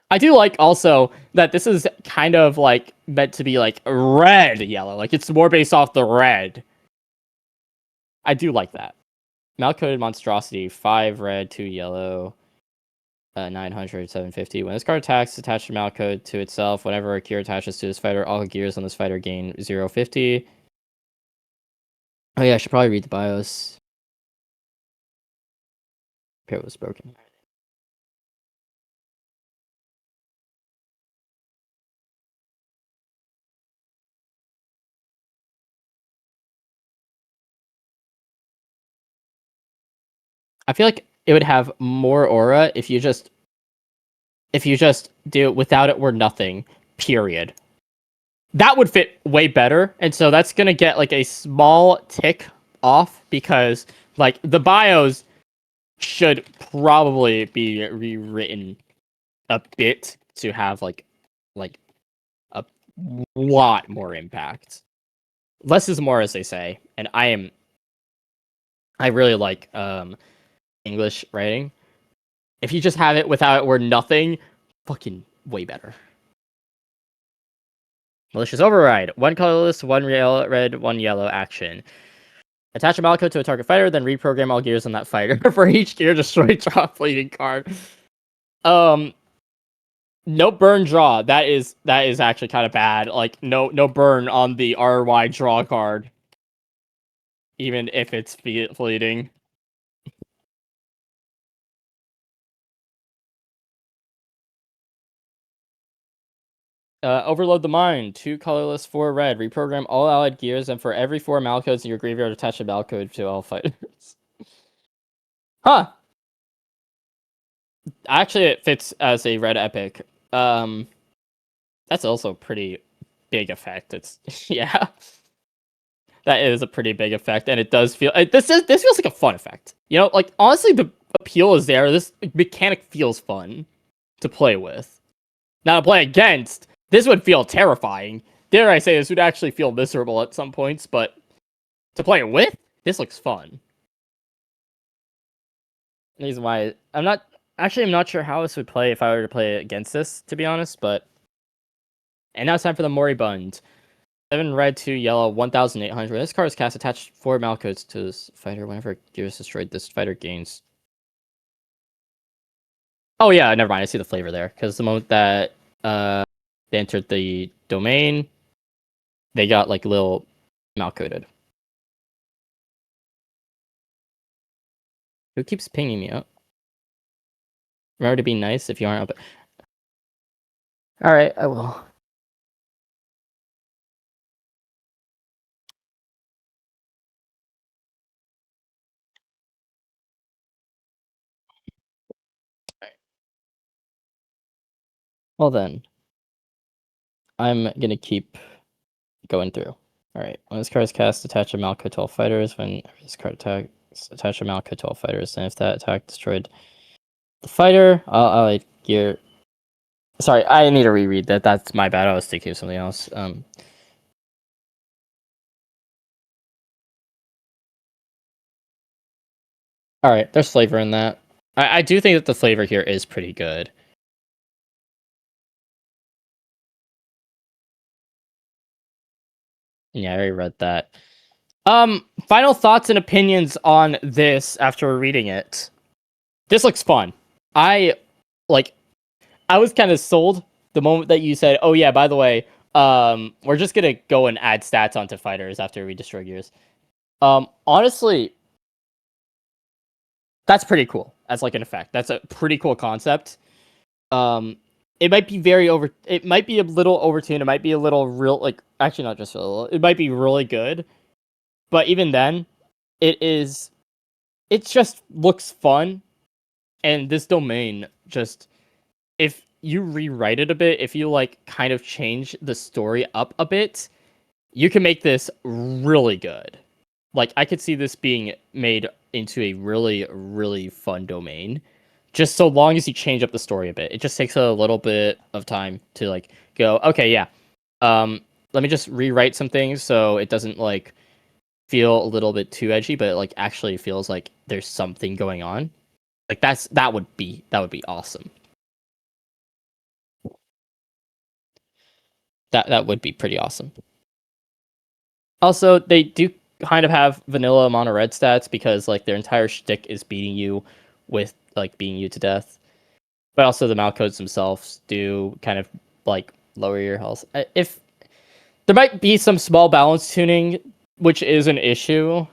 I do like also that this is kind of like meant to be like red yellow. Like it's more based off the red. I do like that. Malcoded Monstrosity, 5 red, 2 yellow, 900, 750. When this card attacks, attach the Malcoded to itself. Whenever a gear attaches to this fighter, all gears on this fighter gain 050. Oh yeah, I should probably read the BIOS. Pair was broken. I feel like it would have more aura if you just do it without it were nothing, period. That would fit way better, and so that's gonna get like a small tick off because like the bios should probably be rewritten a bit to have like a lot more impact. Less is more, as they say, and I really like English writing. If you just have it without it were nothing, fucking way better. Malicious Override. 1 colorless, 1 red, 1 yellow action. Attach a Malcoded to a target fighter, then reprogram all gears on that fighter. For each gear destroyed, draw a fleeting card. No burn draw. That is actually kind of bad. Like no burn on the RY draw card. Even if it's fleeting. Overload the Mind. 2 colorless, 4 red. Reprogram all allied gears, and for every 4 Malcodes in your graveyard, attach a Malcoded to all fighters. Huh. Actually, it fits as a red epic. That's also a pretty big effect. It's yeah. That is a pretty big effect, and it does feel this feels like a fun effect. You know, like honestly, the appeal is there. This mechanic feels fun to play with. Now to play against, this would feel terrifying. Dare I say, this would actually feel miserable at some points, but to play with, this looks fun. The reason why I'm not sure how this would play if I were to play against this, to be honest. But and now it's time for the Moribund. 7 red, 2 yellow, 1,800. This card is cast. Attach 4 Malcodes to this fighter. Whenever gear is destroyed, this fighter gains. Oh yeah, never mind. I see the flavor there. Because the moment that they entered the domain, they got like little Malcoded. Who keeps pinging me up? Remember to be nice if you aren't up. Alright, I will. Well then, I'm gonna keep going through. Alright, when this card is cast, attach a Malcode to all fighters. When this card attacks, attach a Malcode to all fighters. And if that attack destroyed the fighter, I'll gear. Sorry, I need to reread that. That's my bad. I was thinking of something else. Alright, there's flavor in that. I do think that the flavor here is pretty good. Yeah, I already read that. Final thoughts and opinions on this after reading it. This looks fun. I was kind of sold the moment that you said, "Oh yeah, by the way, we're just gonna go and add stats onto fighters after we destroy gears." Honestly, that's pretty cool as like an effect. That's a pretty cool concept. It might be it might be a little overtuned. It might be a little actually not just a little. It might be really good, but even then, it just looks fun, and this domain just if you rewrite it a bit, if you like kind of change the story up a bit, you can make this really good. Like I could see this being made into a really, really fun domain. Just so long as you change up the story a bit. It just takes a little bit of time to like go, okay, yeah. Let me just rewrite some things so it doesn't like feel a little bit too edgy, but it like actually feels like there's something going on. Like that would be awesome. That would be pretty awesome. Also, they do kind of have vanilla mono red stats because like their entire shtick is beating you to death. But also the Malcodes themselves do kind of like lower your health. If there might be some small balance tuning, which is an issue.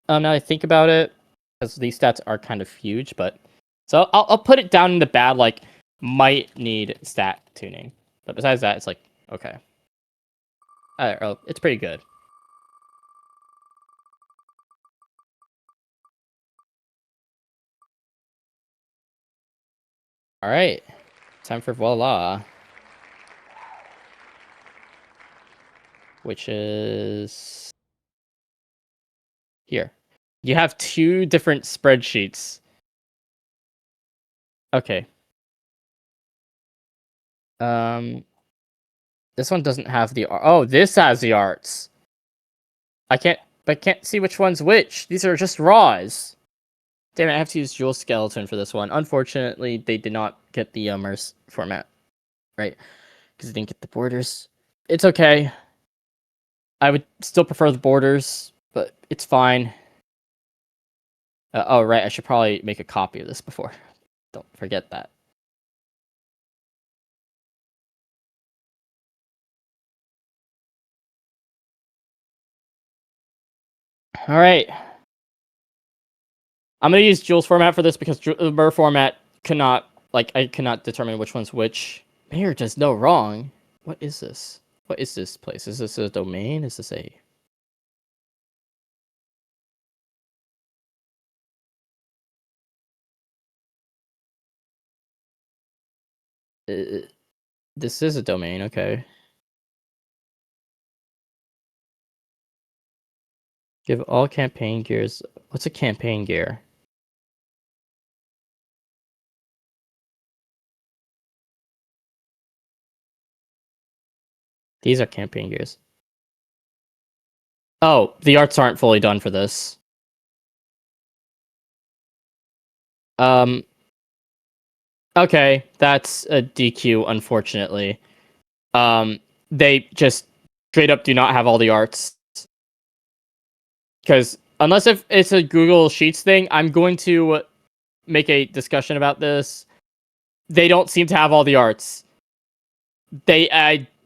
Now I think about it, because these stats are kind of huge, but so I'll put it down in the bad, like might need stat tuning. But besides that, it's like okay. It's pretty good. All right, time for voila, which is here. You have 2 different spreadsheets. Okay. This one doesn't have the art. Oh, this has the arts. I can't see which one's which. These are just raws. Damn it, I have to use Jewel Skeleton for this one. Unfortunately, they did not get the MERS format right because they didn't get the borders. It's okay. I would still prefer the borders, but it's fine. Oh, right, I should probably make a copy of this before. Don't forget that. All right. I'm going to use Jules format for this because the MER format I cannot determine which one's which. Mayor does no wrong. What is this? What is this place? Is this a domain? Is this a... This is a domain, okay. Give all campaign gears. What's a campaign gear? These are campaign gears. Oh, the arts aren't fully done for this. Okay, that's a DQ, unfortunately. They just straight up do not have all the arts. Because unless if it's a Google Sheets thing, I'm going to make a discussion about this. They don't seem to have all the arts.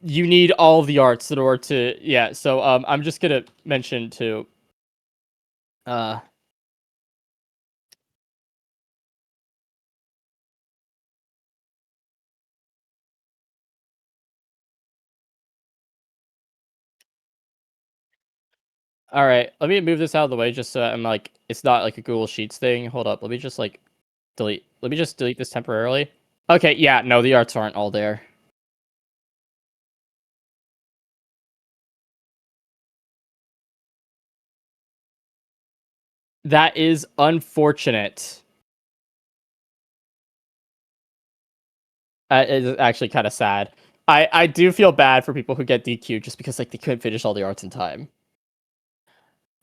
You need all the arts in order to, yeah. So I'm just gonna mention to all right, let me move this out of the way just so I'm like, it's not like a Google Sheets thing. Hold up, let me just like delete. Let me just delete this temporarily. Okay, yeah, no, the arts aren't all there. That is unfortunate. It's actually kind of sad. I do feel bad for people who get DQ just because like they couldn't finish all the arts in time.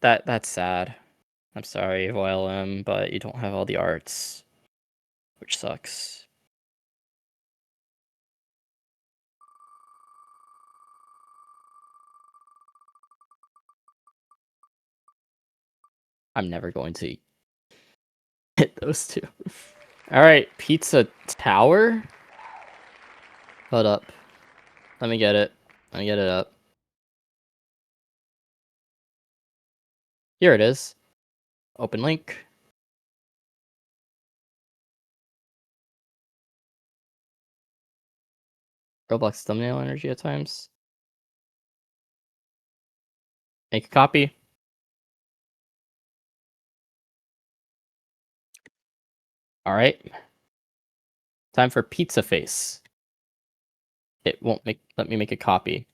That's sad. I'm sorry, Voilem, but you don't have all the arts, which sucks. I'm never going to hit those two. All right, Pizza Tower. Hold up. Let me get it. Let me get it up. Here it is. Open link. Roblox thumbnail energy at times. Make a copy. All right. Time for Pizza Face. It won't let me make a copy.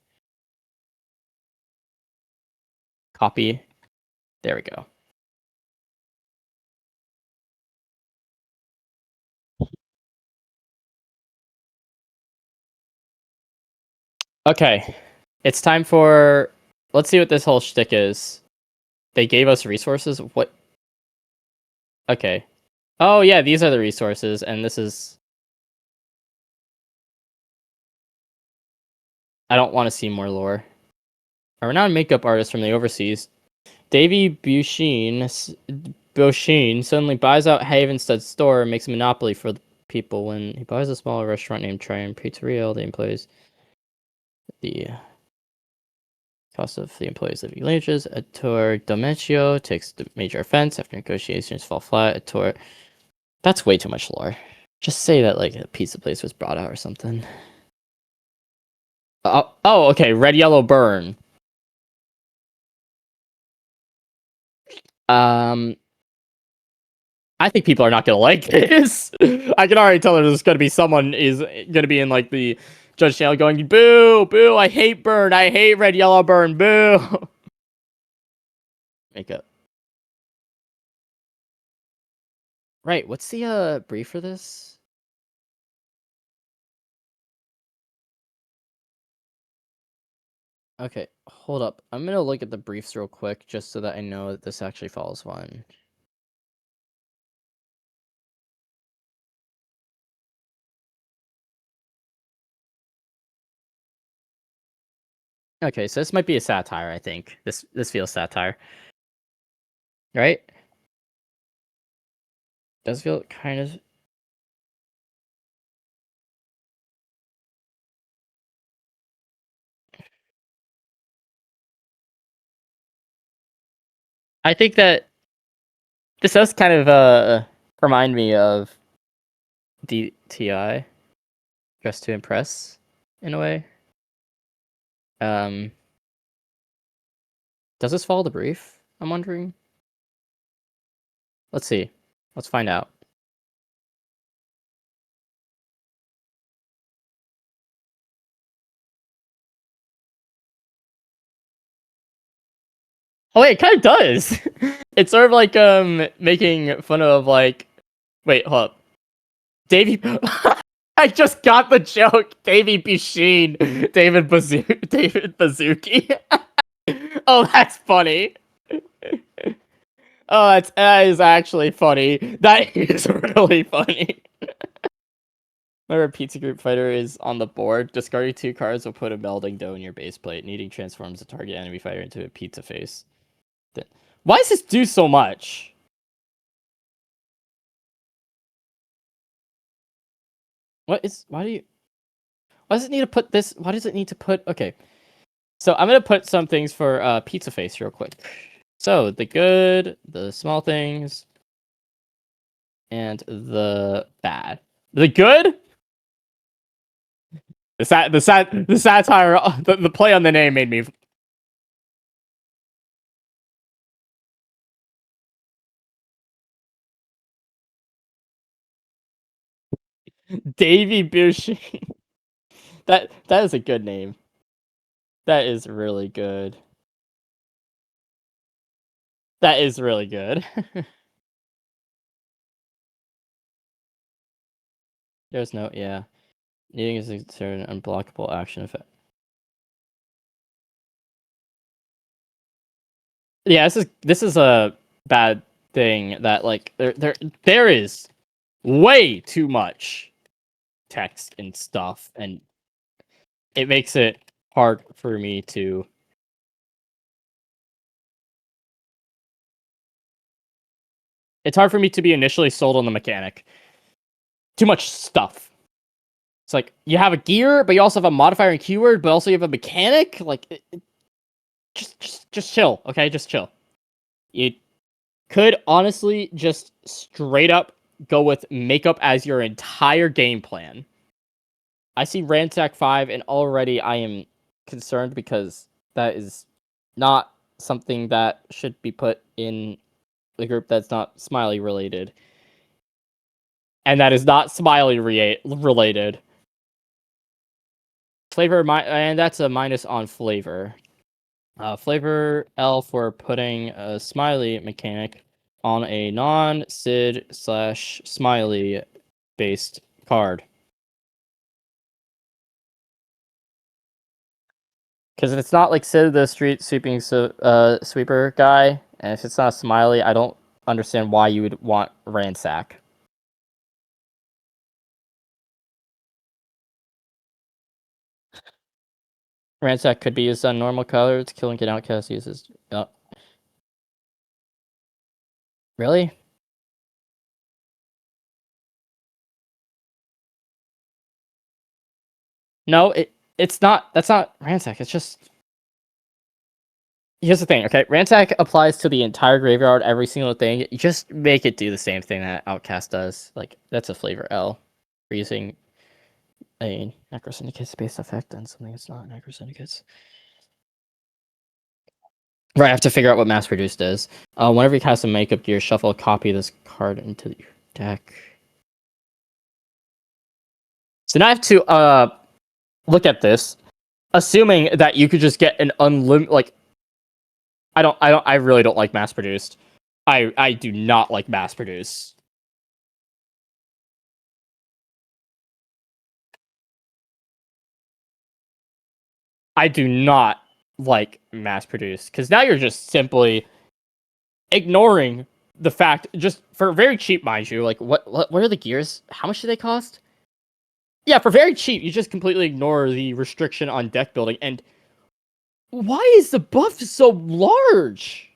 Copy. There we go. Okay. It's time for, let's see what this whole shtick is. They gave us resources. What? Okay. Oh yeah, these are the resources, and this is. I don't want to see more lore. A renowned makeup artist from the overseas, Davy Beauchene suddenly buys out Havenstead's store and makes a monopoly for the people. When he buys a small restaurant named Triumph Pizzeria, the employees, the cost of the employees living wages. Ettore Domeccio takes the major offense after negotiations fall flat. Ettore, that's way too much lore. Just say that like a pizza place was brought out or something. Oh, okay. Red, yellow, burn. I think people are not gonna like this. I can already tell there's gonna be someone is gonna be in like the judge channel going, boo, boo, I hate burn, I hate red, yellow, burn, boo. Makeup. Right, what's the brief for this? Okay, hold up. I'm gonna look at the briefs real quick just so that I know that this actually follows one. Okay, so this might be a satire, I think. This feels satire. Right? Does feel kind of. I think that this does kind of remind me of DTI, Dress to Impress, in a way. Does this follow the brief? I'm wondering. Let's see. Let's find out. Oh wait, it kind of does. It's sort of like making fun of like, wait, hold up, Davy. I just got the joke. Davy Busheen, David Bazooki. Oh, that's funny. Oh, that is actually funny. That is really funny. Whenever Pizza Group Fighter is on the board, discarding 2 cards will put a melting dough in your base plate. Needing transforms the target enemy fighter into a pizza face. Why does this do so much? Why does it need to put this? Why does it need to put? Okay, so I'm gonna put some things for pizza face real quick. So the good, the small things, and the bad. The good. The satire, the play on the name made me. Davy Bush. That is a good name. That is really good. That is really good. There's no, yeah. Needing is a certain unblockable action effect. Yeah, this is a bad thing that like there is way too much text and stuff, and it makes it hard for me to. It's hard for me to be initially sold on the mechanic. Too much stuff. It's like you have a gear, but you also have a modifier and keyword, but also you have a mechanic. Like, just chill, okay? Just chill. You could honestly just straight up go with makeup as your entire game plan. I see Ransack 5, and already I am concerned because that is not something that should be put in the group that's not Smiley related. And that is not Smiley related. Flavor, and that's a minus on flavor. Flavor L for putting a Smiley mechanic on a non-Sid/Smiley based card. Because if it's not like Sid the street sweeping sweeper guy, and if it's not Smiley, I don't understand why you would want Ransack. Ransack could be used on normal colors. Killing an outcast uses. Really? No, it's not. That's not Ransack. It's just. Here's the thing, okay? Ransack applies to the entire graveyard, every single thing. You just make it do the same thing that Outcast does. Like, that's a flavor L. For using a Necrosyndicate's based effect on something that's not Necrosyndicate's. Right, I have to figure out what mass produced is. Whenever you cast a makeup gear, shuffle a copy of this card into your deck. So now I have to look at this, assuming that you could just get an unlimited, like, I really don't like mass produced. I do not like mass produce. I do not like mass produced because now you're just simply ignoring the fact, just for very cheap, mind you. Like, what are the gears? How much do they cost? Yeah, for very cheap, you just completely ignore the restriction on deck building. And why is the buff so large?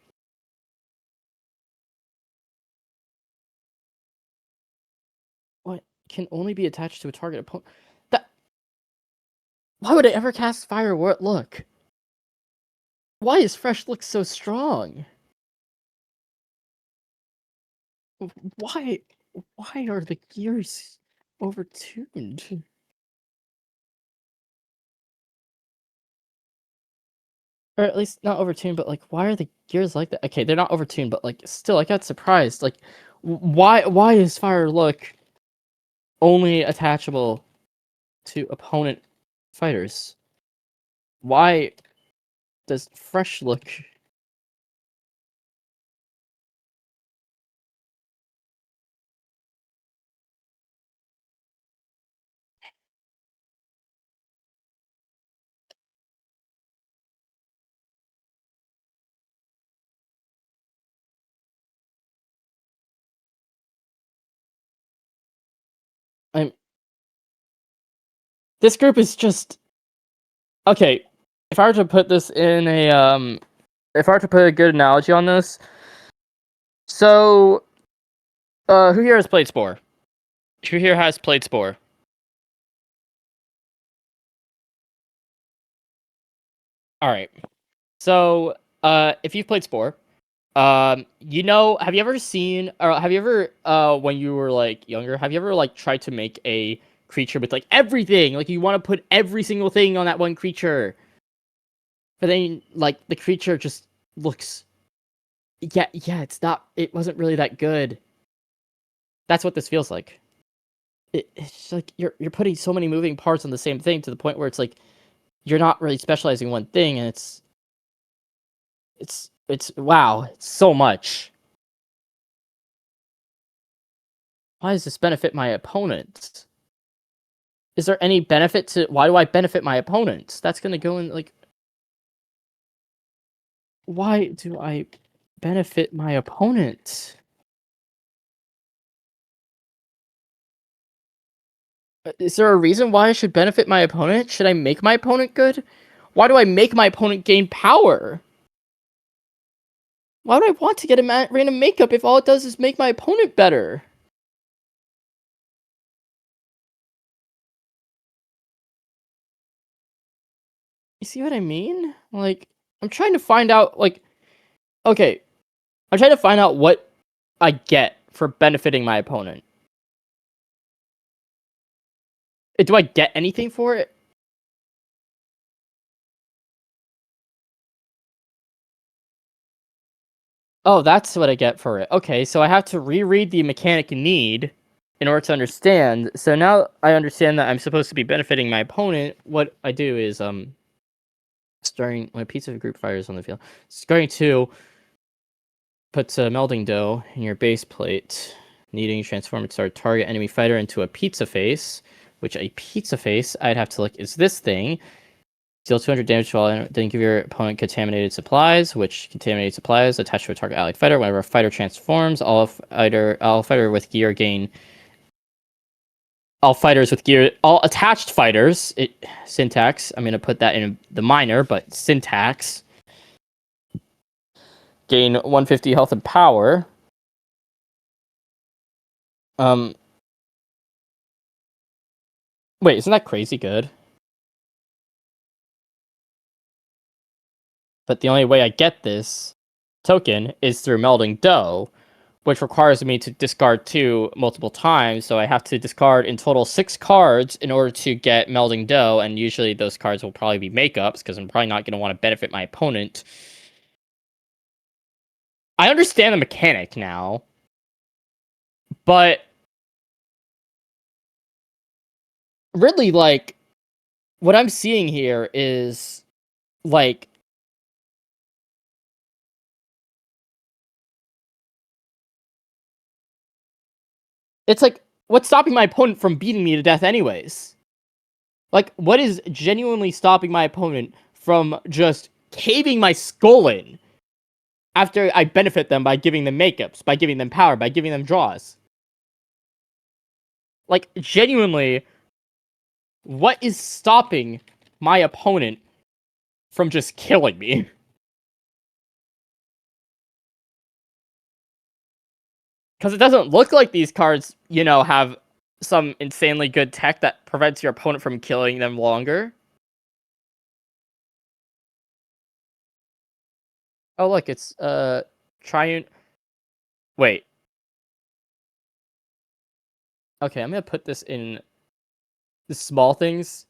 What can only be attached to a target opponent? Why would I ever cast Fire Look? Why is Fresh Look so strong? Why are the gears overtuned? Or at least not overtuned, but like, why are the gears like that? Okay, they're not overtuned, but like, still, I got surprised. Like, why is Fire Look only attachable to opponent fighters? Why does Fresh Look This group is just okay. If I were to put this in a if I were to put a good analogy on this, so who here has played Spore? Who here has played Spore? All right. So if you've played Spore, you know, have you ever seen, or have you ever, when you were like younger, have you ever like tried to make a creature with like everything? Like you want to put every single thing on that one creature, but then like the creature just looks, yeah, it wasn't really that good. That's what this feels like. It's like you're putting so many moving parts on the same thing to the point where it's like you're not really specializing one thing, and it's wow, it's so much. Why does this benefit my opponent? Is there any benefit to... Why do I benefit my opponent? That's gonna go in, like... Why do I benefit my opponent? Is there a reason why I should benefit my opponent? Should I make my opponent good? Why do I make my opponent gain power? Why would I want to get a random makeup if all it does is make my opponent better? You see what I mean? Like, I'm trying to find out, like... Okay, I'm trying to find out what I get for benefiting my opponent. Do I get anything for it? Oh, that's what I get for it. Okay, so I have to reread the mechanic need in order to understand. So now I understand that I'm supposed to be benefiting my opponent. What I do is, starting when a piece of group fires on the field, starting to put melding dough in your base plate, needing to transform it to target enemy fighter into a pizza face, which a pizza face I'd have to look is this thing. Deal 200 damage while then give your opponent contaminated supplies, which contaminated supplies attached to a target allied fighter. Whenever a fighter transforms, all fighters with gear gain. All attached fighters. Syntax. I'm gonna put that in the minor, but syntax. Gain 150 health and power. Wait, isn't that crazy good? But the only way I get this token is through melding dough, which requires me to discard 2 multiple times, so I have to discard in total 6 cards in order to get melding dough, and usually those cards will probably be makeups, because I'm probably not going to want to benefit my opponent. I understand the mechanic now, but really, like, what I'm seeing here is, like, it's like, what's stopping my opponent from beating me to death anyways? Like, what is genuinely stopping my opponent from just caving my skull in after I benefit them by giving them makeups, by giving them power, by giving them draws? Like, genuinely, what is stopping my opponent from just killing me? Because it doesn't look like these cards, you know, have some insanely good tech that prevents your opponent from killing them longer. Oh, look, it's, Triune... Wait. Okay, I'm gonna put this in the small things.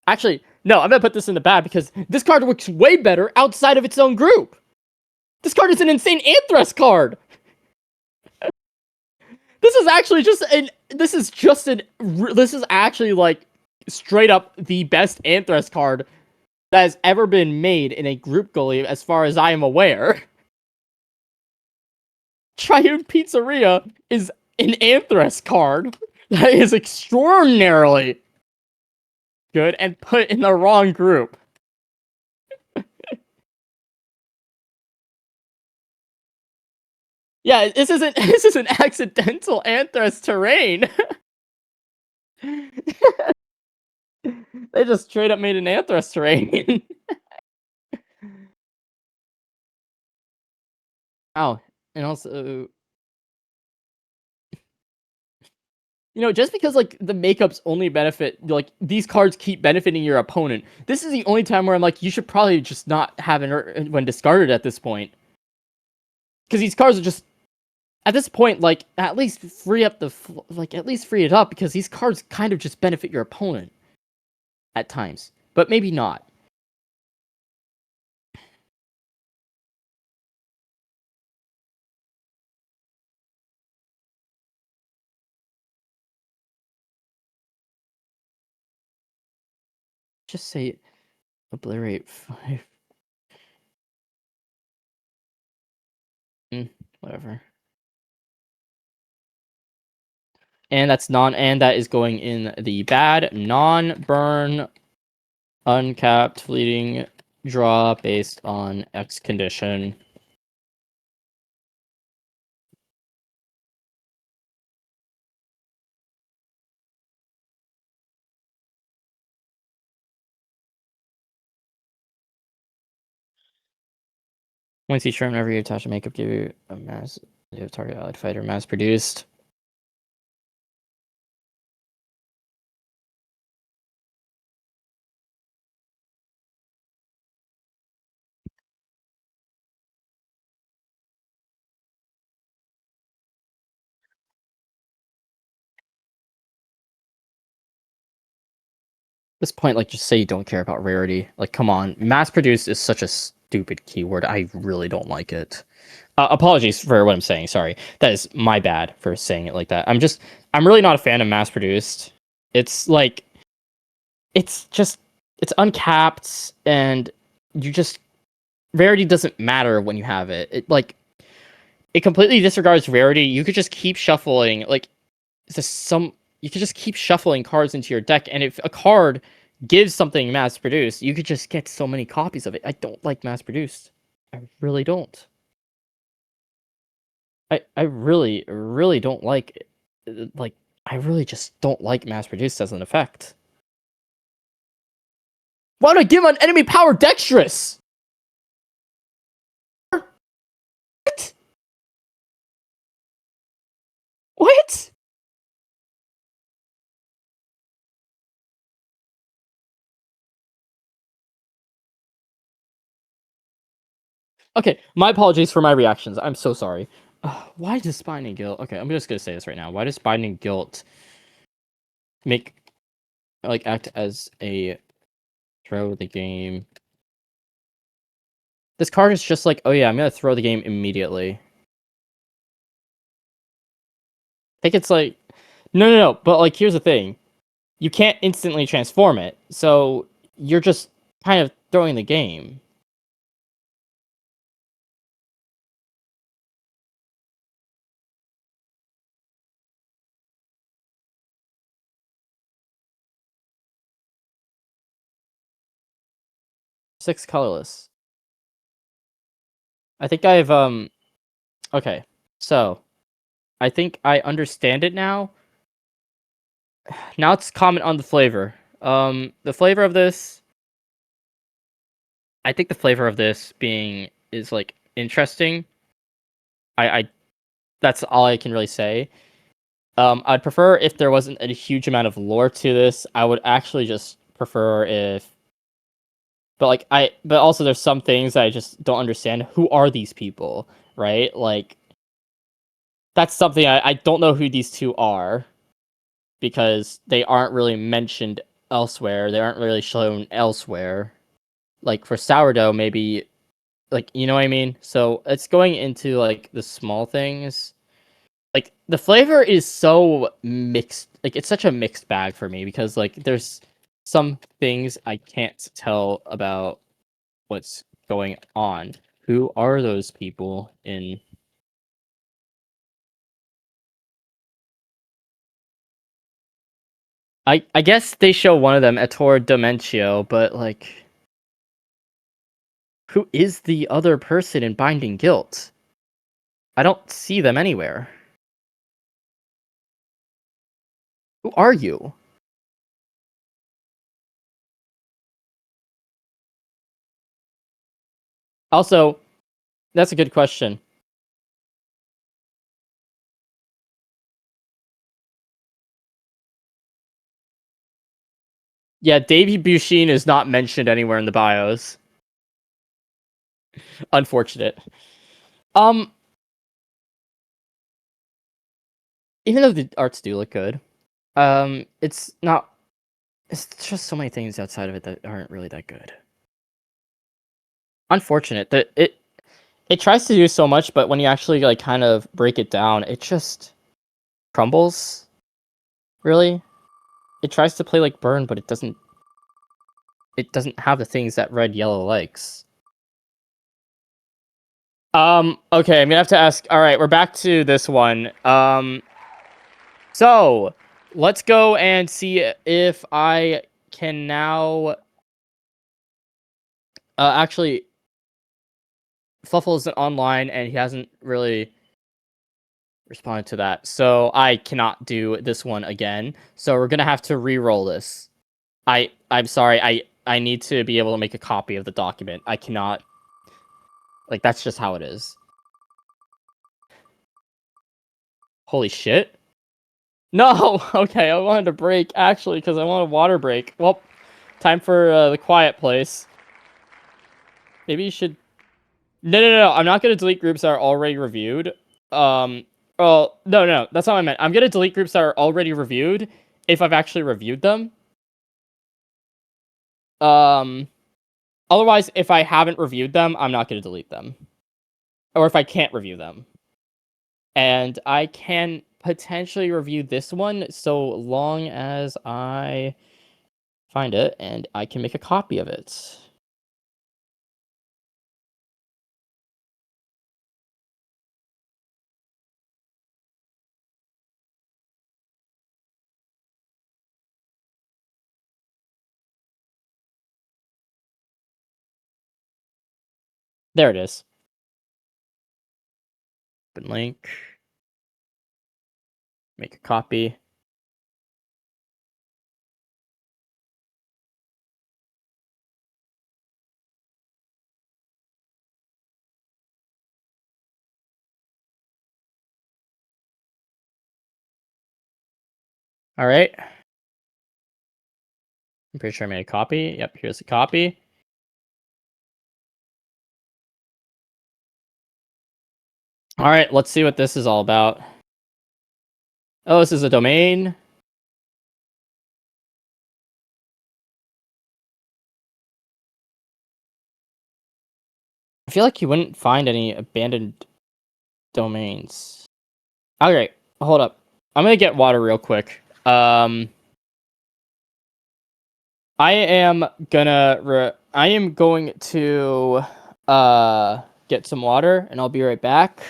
Actually, no, I'm gonna put this in the bad because this card works way better outside of its own group. This card is an insane Anthress card. This is actually just an... This is actually, like, straight up the best Anthress card that has ever been made in a group Gully, as far as I am aware. Triune Pizzeria is an Anthress card that is extraordinarily good and put in the wrong group. Yeah, this is an accidental Anthress terrain. They just straight up made an Anthras terrain. Oh, and also, just because like the makeups only benefit, like these cards keep benefiting your opponent. This is the only time where I'm like, you should probably just not have an when discarded at this point, because these cards are just at this point like at least free up at least free it up, because these cards kind of just benefit your opponent at times, but maybe not. Just say obliterate 5. Whatever. And that is going in the bad non-burn uncapped fleeting draw based on X condition. Once each turn, whenever you attach a makeup, give you a mass target allied fighter mass produced. At this point, like, just say you don't care about rarity. Like, come on. Mass produced is such a stupid keyword. I really don't like it. Apologies for what I'm saying. Sorry. That is my bad for saying it like that. I'm really not a fan of mass produced. It's like, it's uncapped, and rarity doesn't matter when you have it. It completely disregards rarity. You could just keep shuffling, like, you could just keep shuffling cards into your deck, and if a card gives something mass produced, you could just get so many copies of it. I don't like mass produced. I really don't. I really, really don't like it. Like, I really just don't like mass produced as an effect. Why would I give an enemy power dexterous? What? What? Okay, my apologies for my reactions. I'm so sorry. Why does Binding Guilt... Okay, I'm just gonna say this right now. Why does Binding Guilt act as a throw the game? This card is just like, oh yeah, I'm gonna throw the game immediately. I think it's like... No, but like, here's the thing. You can't instantly transform it, so you're just kind of throwing the game. Six colorless. I think I've okay, so I think I understand it now. Now let's comment on the flavor. The flavor of this, I think the flavor of this is like interesting. I that's all I can really say. I'd prefer if there wasn't a huge amount of lore to this. I would actually just prefer if, but also there's some things I just don't understand. Who are these people, right? Like, that's something I don't know who these two are, because they aren't really mentioned elsewhere. They aren't really shown elsewhere. Like, for Sourdough, maybe, like, you know what I mean? So it's going into like the small things. Like, the flavor is so mixed. Like, it's such a mixed bag for me, because like there's some things I can't tell about what's going on. Who are those people in... I guess they show one of them, Ettore Dementio, but like, who is the other person in Binding Guilt? I don't see them anywhere. Who are you? Also, that's a good question. Yeah, Davy Busheen is not mentioned anywhere in the bios. Unfortunate. Even though the arts do look good, it's not. It's just so many things outside of it that aren't really that good. Unfortunate that it tries to do so much, but when you actually like kind of break it down, it just crumbles. Really, it tries to play like Burn, but it doesn't. It doesn't have the things that Red Yellow likes. Okay, I'm gonna have to ask. All right, we're back to this one. So let's go and see if I can now. Actually, Fluffle isn't online, and he hasn't really responded to that, so I cannot do this one again. So we're gonna have to re-roll this. I'm sorry. I need to be able to make a copy of the document. I cannot. Like, that's just how it is. Holy shit. No! Okay, I wanted a break, actually, because I want a water break. Well, time for the quiet place. Maybe you should... No. I'm not going to delete groups that are already reviewed. Oh, no. That's not what I meant. I'm going to delete groups that are already reviewed if I've actually reviewed them. Otherwise, if I haven't reviewed them, I'm not going to delete them. Or if I can't review them. And I can potentially review this one so long as I find it and I can make a copy of it. There it is. Open link. Make a copy. All right. I'm pretty sure I made a copy. Yep, here's the copy. All right, let's see what this is all about. Oh, this is a domain. I feel like you wouldn't find any abandoned domains. Okay, hold up. I'm gonna get water real quick. I am going to get some water, and I'll be right back.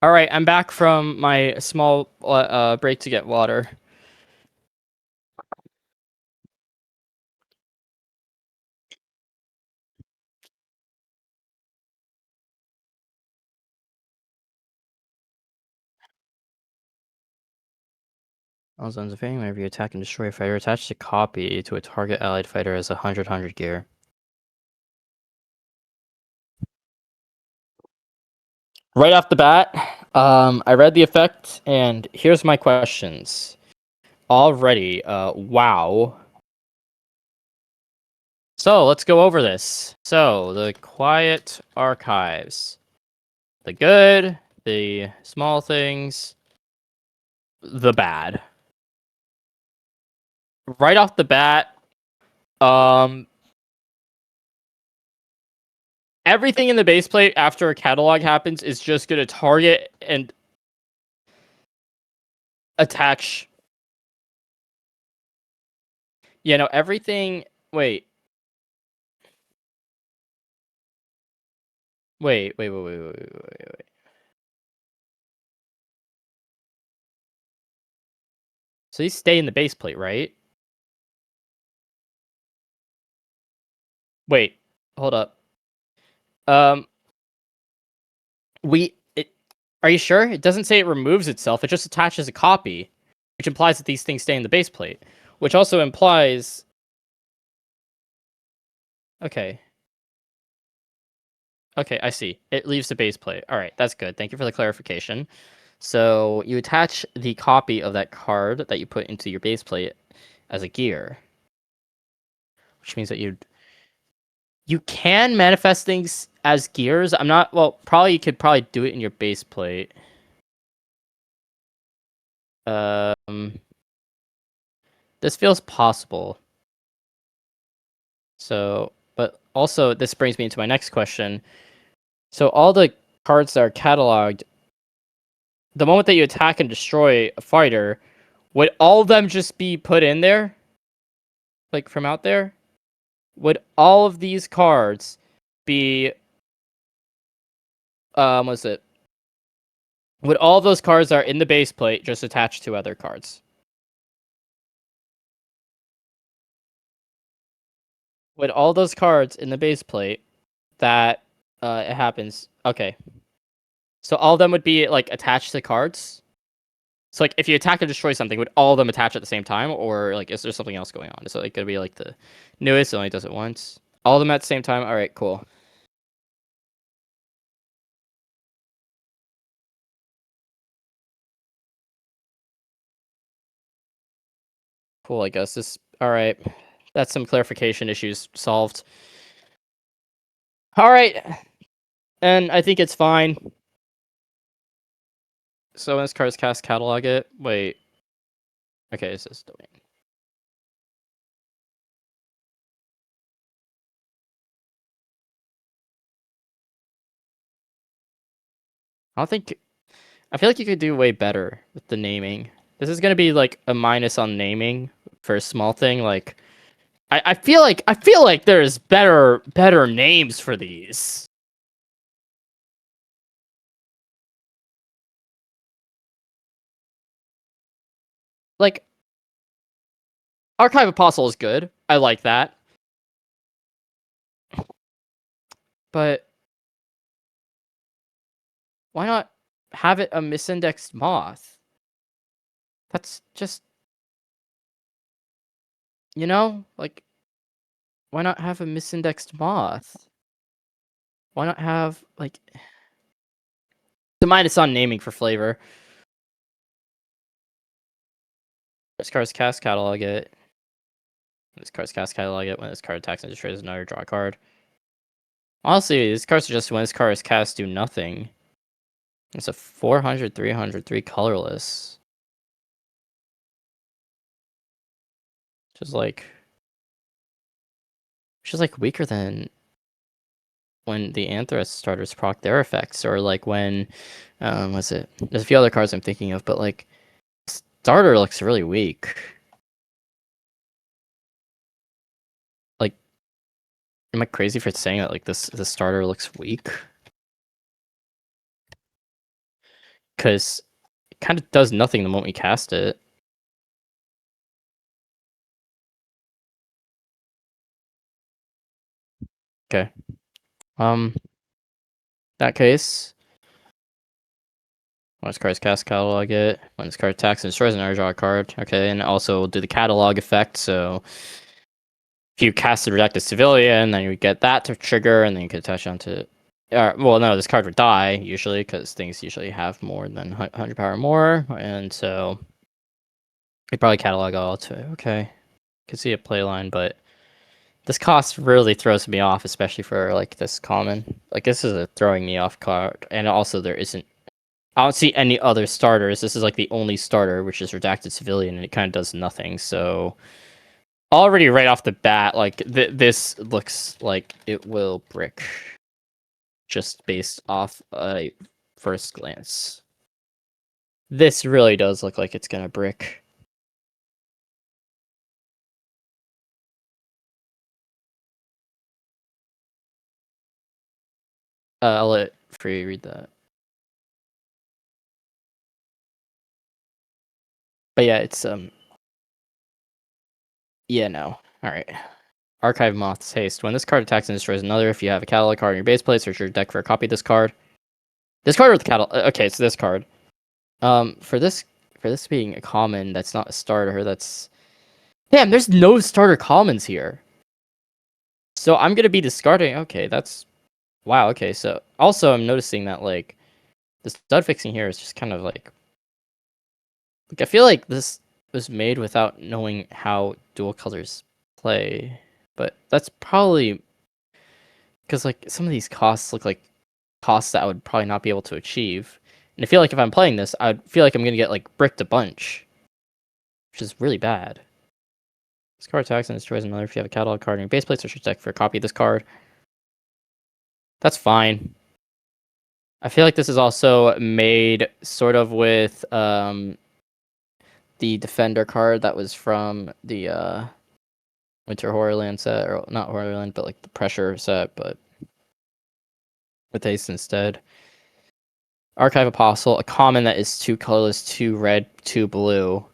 All right, I'm back from my small break to get water. All zones of fame, whenever you attack and destroy a fighter, attach the copy to a target allied fighter as a 100 gear. Right off the bat, I read the effect, and here's my questions. Already, wow. So let's go over this. So the quiet archives, the good, the small things, the bad. Right off the bat, everything in the base plate after a catalog happens is just going to target and attach. You know, everything. Wait. Wait. So these stay in the base plate, right? Wait. Hold up. Are you sure? It doesn't say it removes itself. It just attaches a copy, which implies that these things stay in the base plate, which also implies. Okay. Okay, I see. It leaves the base plate. All right, that's good. Thank you for the clarification. So you attach the copy of that card that you put into your base plate as a gear, which means that you can manifest things as gears. I'm not. Well, probably you could probably do it in your base plate. This feels possible. So, but also this brings me into my next question. So all the cards that are cataloged, the moment that you attack and destroy a fighter, would all of them just be put in there? Like from out there? Would all of these cards be what's it? Would all of those cards that are in the base plate just attach to other cards? Would all those cards in the base plate that it happens? Okay. So all of them would be like attached to cards? So like if you attack and destroy something, would all of them attach at the same time, or like is there something else going on? Is it like gonna be like the newest, it only does it once? All of them at the same time? Alright, cool. Cool, I guess this alright. That's some clarification issues solved. Alright. And I think it's fine. So when this card's cast, catalog it. Wait. Okay, it says domain. I feel like you could do way better with the naming. This is gonna be like a minus on naming for a small thing. Like, I feel like there's better names for these. Like, Archive Apostle is good. I like that. But why not have it a misindexed moth? That's just, you know, like, why not have a misindexed moth? Why not have, like, the minus on naming for flavor? This card's cast, catalog it. This card's cast, catalog it. When this card attacks and destroys another, draw a card. Honestly, this card's just when this card is cast, do nothing. It's a 400, 300, 3 colorless. Which is like weaker than when the Anthrax starters proc their effects, or like when what's it? There's a few other cards I'm thinking of, but like starter looks really weak. Like, am I crazy for saying that like this starter looks weak? Because it kind of does nothing the moment we cast it. Okay. That case, when this card's cast, catalog it. When this card attacks and destroys another, draw a card. Okay, and also we'll do the catalog effect. So if you cast the Redacted Civilian, then you get that to trigger, and then you can attach onto. Well, no, this card would die usually because things usually have more than 100 power more, and so you probably catalog all too. Okay, can see a play line, but This cost really throws me off, especially for like this common. Like this is a throwing me off card, and also there isn't. I don't see any other starters. This is like the only starter, which is Redacted Civilian, and it kind of does nothing. So already right off the bat, like this looks like it will brick, just based off a first glance. This really does look like it's gonna brick. I'll let Free read that. But yeah, it's yeah, no. Alright. Archive Moth's Haste. When this card attacks and destroys another, if you have a catalog card in your base plate, search your deck for a copy of this card. This card or the catalog? Okay, it's this card. For this being a common, that's not a starter. That's damn. There's no starter commons here. So I'm gonna be discarding. Okay, that's wow. Okay, so also I'm noticing that like the stud fixing here is just kind of like I feel like this was made without knowing how dual colors play, but that's probably because like some of these costs look like costs that I would probably not be able to achieve. And I feel like if I'm playing this, I feel like I'm gonna get like bricked a bunch, which is really bad. This card attacks and destroys another if you have a catalog card in your base plate, search your deck for a copy of this card. That's fine. I feel like this is also made sort of with the Defender card that was from the Winter Horrorland set, or not Horrorland, but like the Pressure set, but with Ace instead. Archive Apostle, a common that is 2 colorless, 2 red, 2 blue.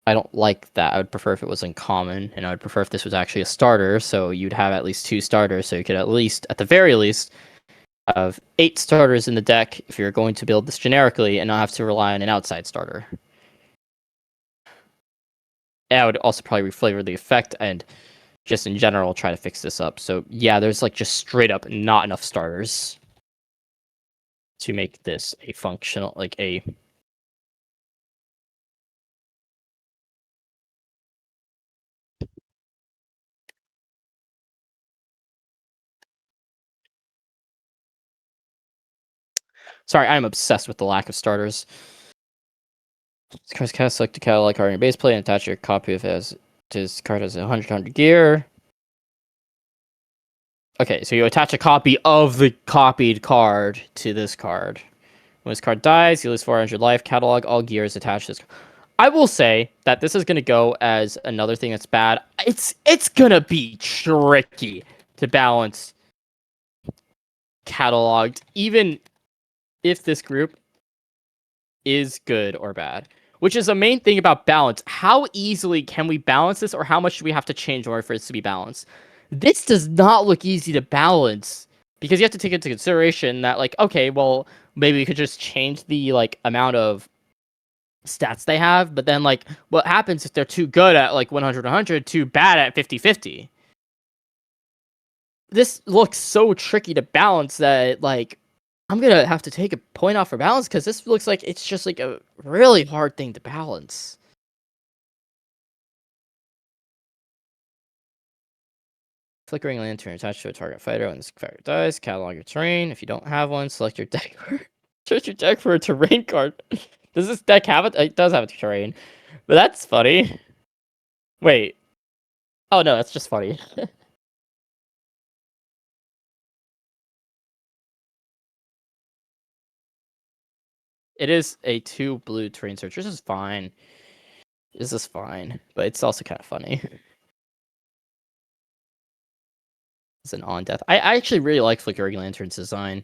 I don't like that. I would prefer if it was uncommon, and I would prefer if this was actually a starter, so you'd have at least 2 starters, so you could at least, at the very least, have 8 starters in the deck if you're going to build this generically and not have to rely on an outside starter. And I would also probably reflavor the effect and just in general try to fix this up. So yeah, there's like just straight up not enough starters to make this a functional, like a sorry, I'm obsessed with the lack of starters. This card's cast, select a catalog card in your base plate and attach your copy of it as this card has 100 gear. Okay, so you attach a copy of the copied card to this card. When this card dies, you lose 400 life. Catalog all gears attached to this. I will say that this is going to go as another thing that's bad. It's going to be tricky to balance cataloged, even if this group is good or bad. Which is the main thing about balance. How easily can we balance this, or how much do we have to change in order for it to be balanced? This does not look easy to balance, because you have to take into consideration that, like, okay, well, maybe we could just change the, like, amount of stats they have, but then, like, what happens if they're too good at, like, 100, too bad at 50-50? This looks so tricky to balance that, like, I'm gonna have to take a point off for balance, because this looks like it's just, like, a really hard thing to balance. Flickering Lantern attached to a target fighter. When this fighter dies, catalog your terrain. If you don't have one, select your deck for search your deck for a terrain card. Does this deck have it? It does have a terrain. But that's funny. Wait. Oh no, that's just funny. It is a 2 blue terrain search. This is fine. This is fine. But it's also kind of funny. It's an on death. I actually really like Flickering Lantern's design.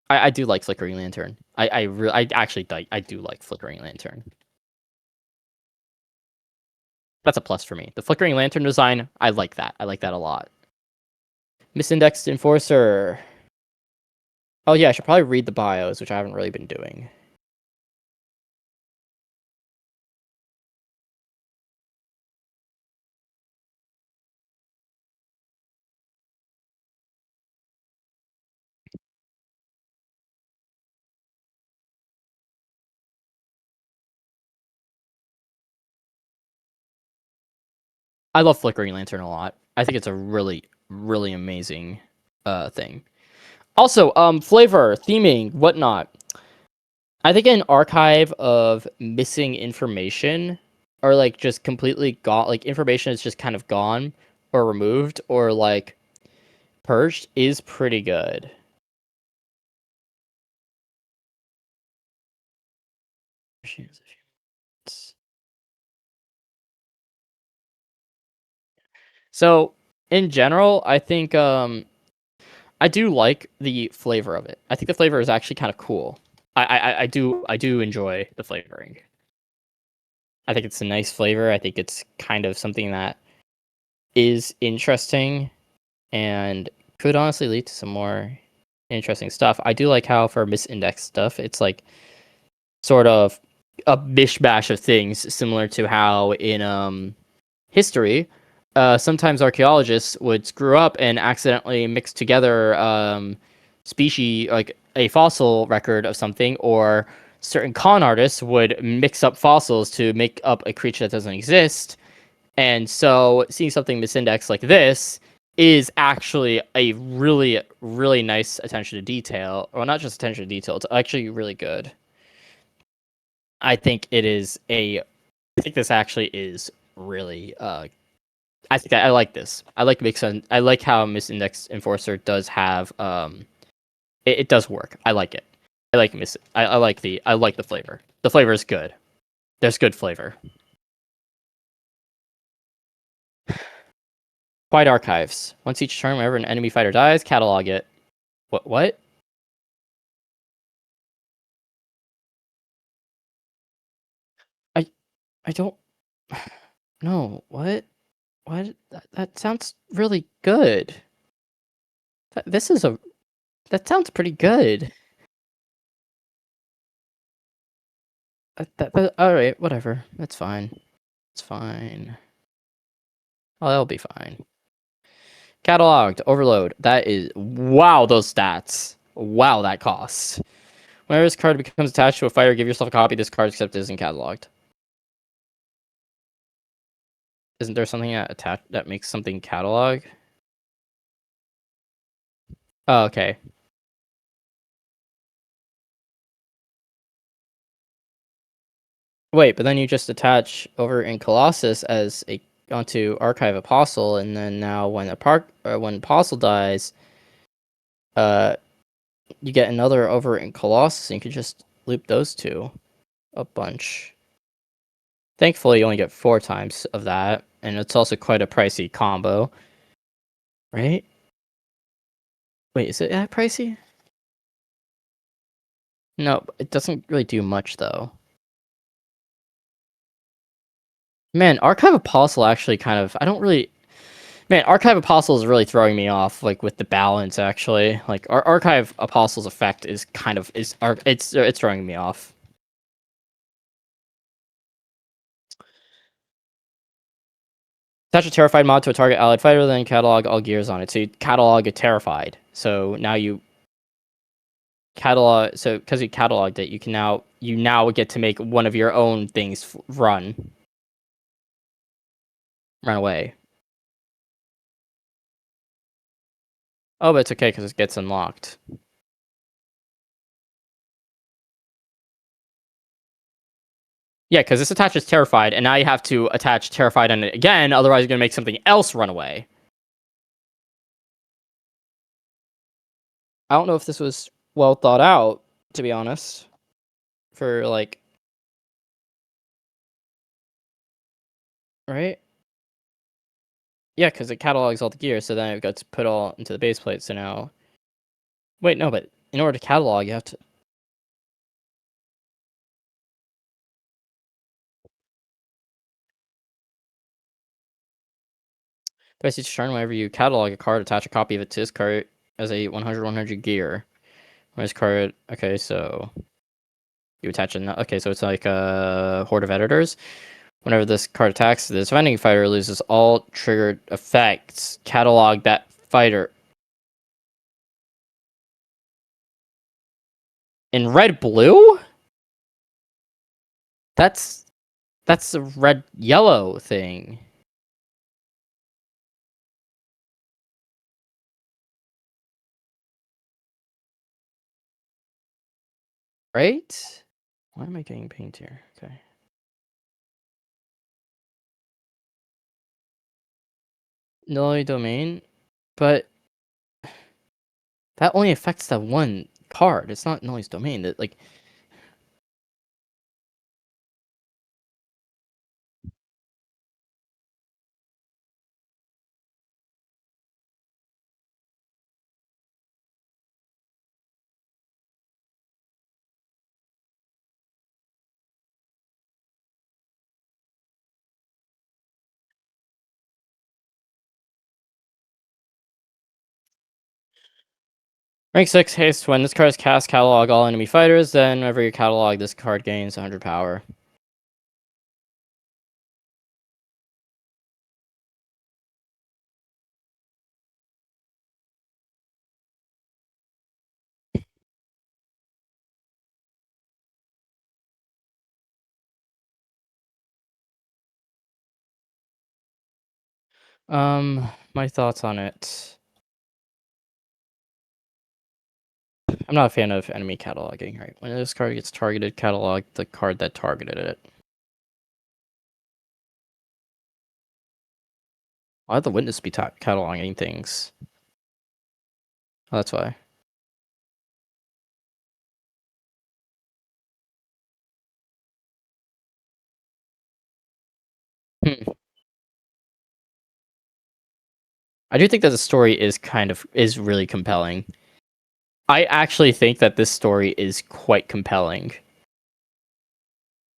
I do like Flickering Lantern. I actually I do like Flickering Lantern. That's a plus for me. The Flickering Lantern design, I like that. I like that a lot. Misindexed Enforcer. Oh yeah, I should probably read the bios, which I haven't really been doing. I love Flickering Lantern a lot. I think it's a really, really amazing thing. Also, flavor, theming, whatnot. I think an archive of missing information or like just completely gone, like information is just kind of gone or removed or like purged is pretty good. So in general, I think I do like the flavor of it. I think the flavor is actually kind of cool. I do enjoy the flavoring. I think it's a nice flavor. I think it's kind of something that is interesting and could honestly lead to some more interesting stuff. I do like how for misindexed stuff, it's like sort of a mishmash of things, similar to how in history, sometimes archaeologists would screw up and accidentally mix together species like a fossil record of something, or certain con artists would mix up fossils to make up a creature that doesn't exist. And so seeing something misindexed like this is actually a really, really nice attention to detail. Well, not just attention to detail, it's actually really good. I think it is a I think this actually is really I think I like this. I like I like how Misindex Enforcer does have it does work. I like it. I like I like the flavor. The flavor is good. There's good flavor. Quiet archives. Once each turn, whenever an enemy fighter dies, catalog it. What? I don't no, what? What? That sounds really good. This is a that sounds pretty good. All right, whatever. That's fine. It's fine. Oh, that'll be fine. Cataloged, overload. That is wow. Those stats. Wow, that costs. Whenever this card becomes attached to a fighter, give yourself a copy of this card, except it isn't cataloged. Isn't there something that makes something catalog? Oh, okay. Wait, but then you just attach over in Colossus as a onto Archive Apostle, and then now when when Apostle dies, uh, you get another over in Colossus, and you can just loop those two a bunch. Thankfully, you only get 4 times of that, and it's also quite a pricey combo, right? Wait, is it that pricey? No, it doesn't really do much though. Man, Archive Apostle actually kind of Man, Archive Apostle is really throwing me off, like with the balance. Actually, like our Archive Apostle's effect is it's throwing me off. Attach a Terrified mod to a target allied fighter, then catalog all gears on it. So you catalog a Terrified. So now you catalog. So because you cataloged it, you now get to make one of your own things run away. Oh, but it's okay because it gets unlocked. Yeah, because this attaches Terrified, and now you have to attach Terrified on it again, otherwise you're going to make something else run away. I don't know if this was well thought out, to be honest. For, like... Right? Yeah, because it catalogs all the gear, so then it got to put all into the base plate, so now... Wait, no, but in order to catalog, you have to... Basically, each turn, whenever you catalog a card, attach a copy of it to this card as a 100/100 gear. When this card... Okay, so... You attach a... Okay, so it's like a Horde of Editors. Whenever this card attacks, the defending fighter loses all triggered effects. Catalog that fighter. In red-blue? That's a red-yellow thing. Right? Why am I getting pinged here? Okay. Nullity domain, but that only affects that one card. It's not Nullity's domain. That like. Rank 6 haste. When this card is cast, catalog all enemy fighters. Then whenever you catalog, this card gains 100 power. My thoughts on it. I'm not a fan of enemy cataloging, right? When this card gets targeted, catalog the card that targeted it. Why would the witness be cataloging things? Oh, that's why. I do think that the story is really compelling. I actually think that this story is quite compelling.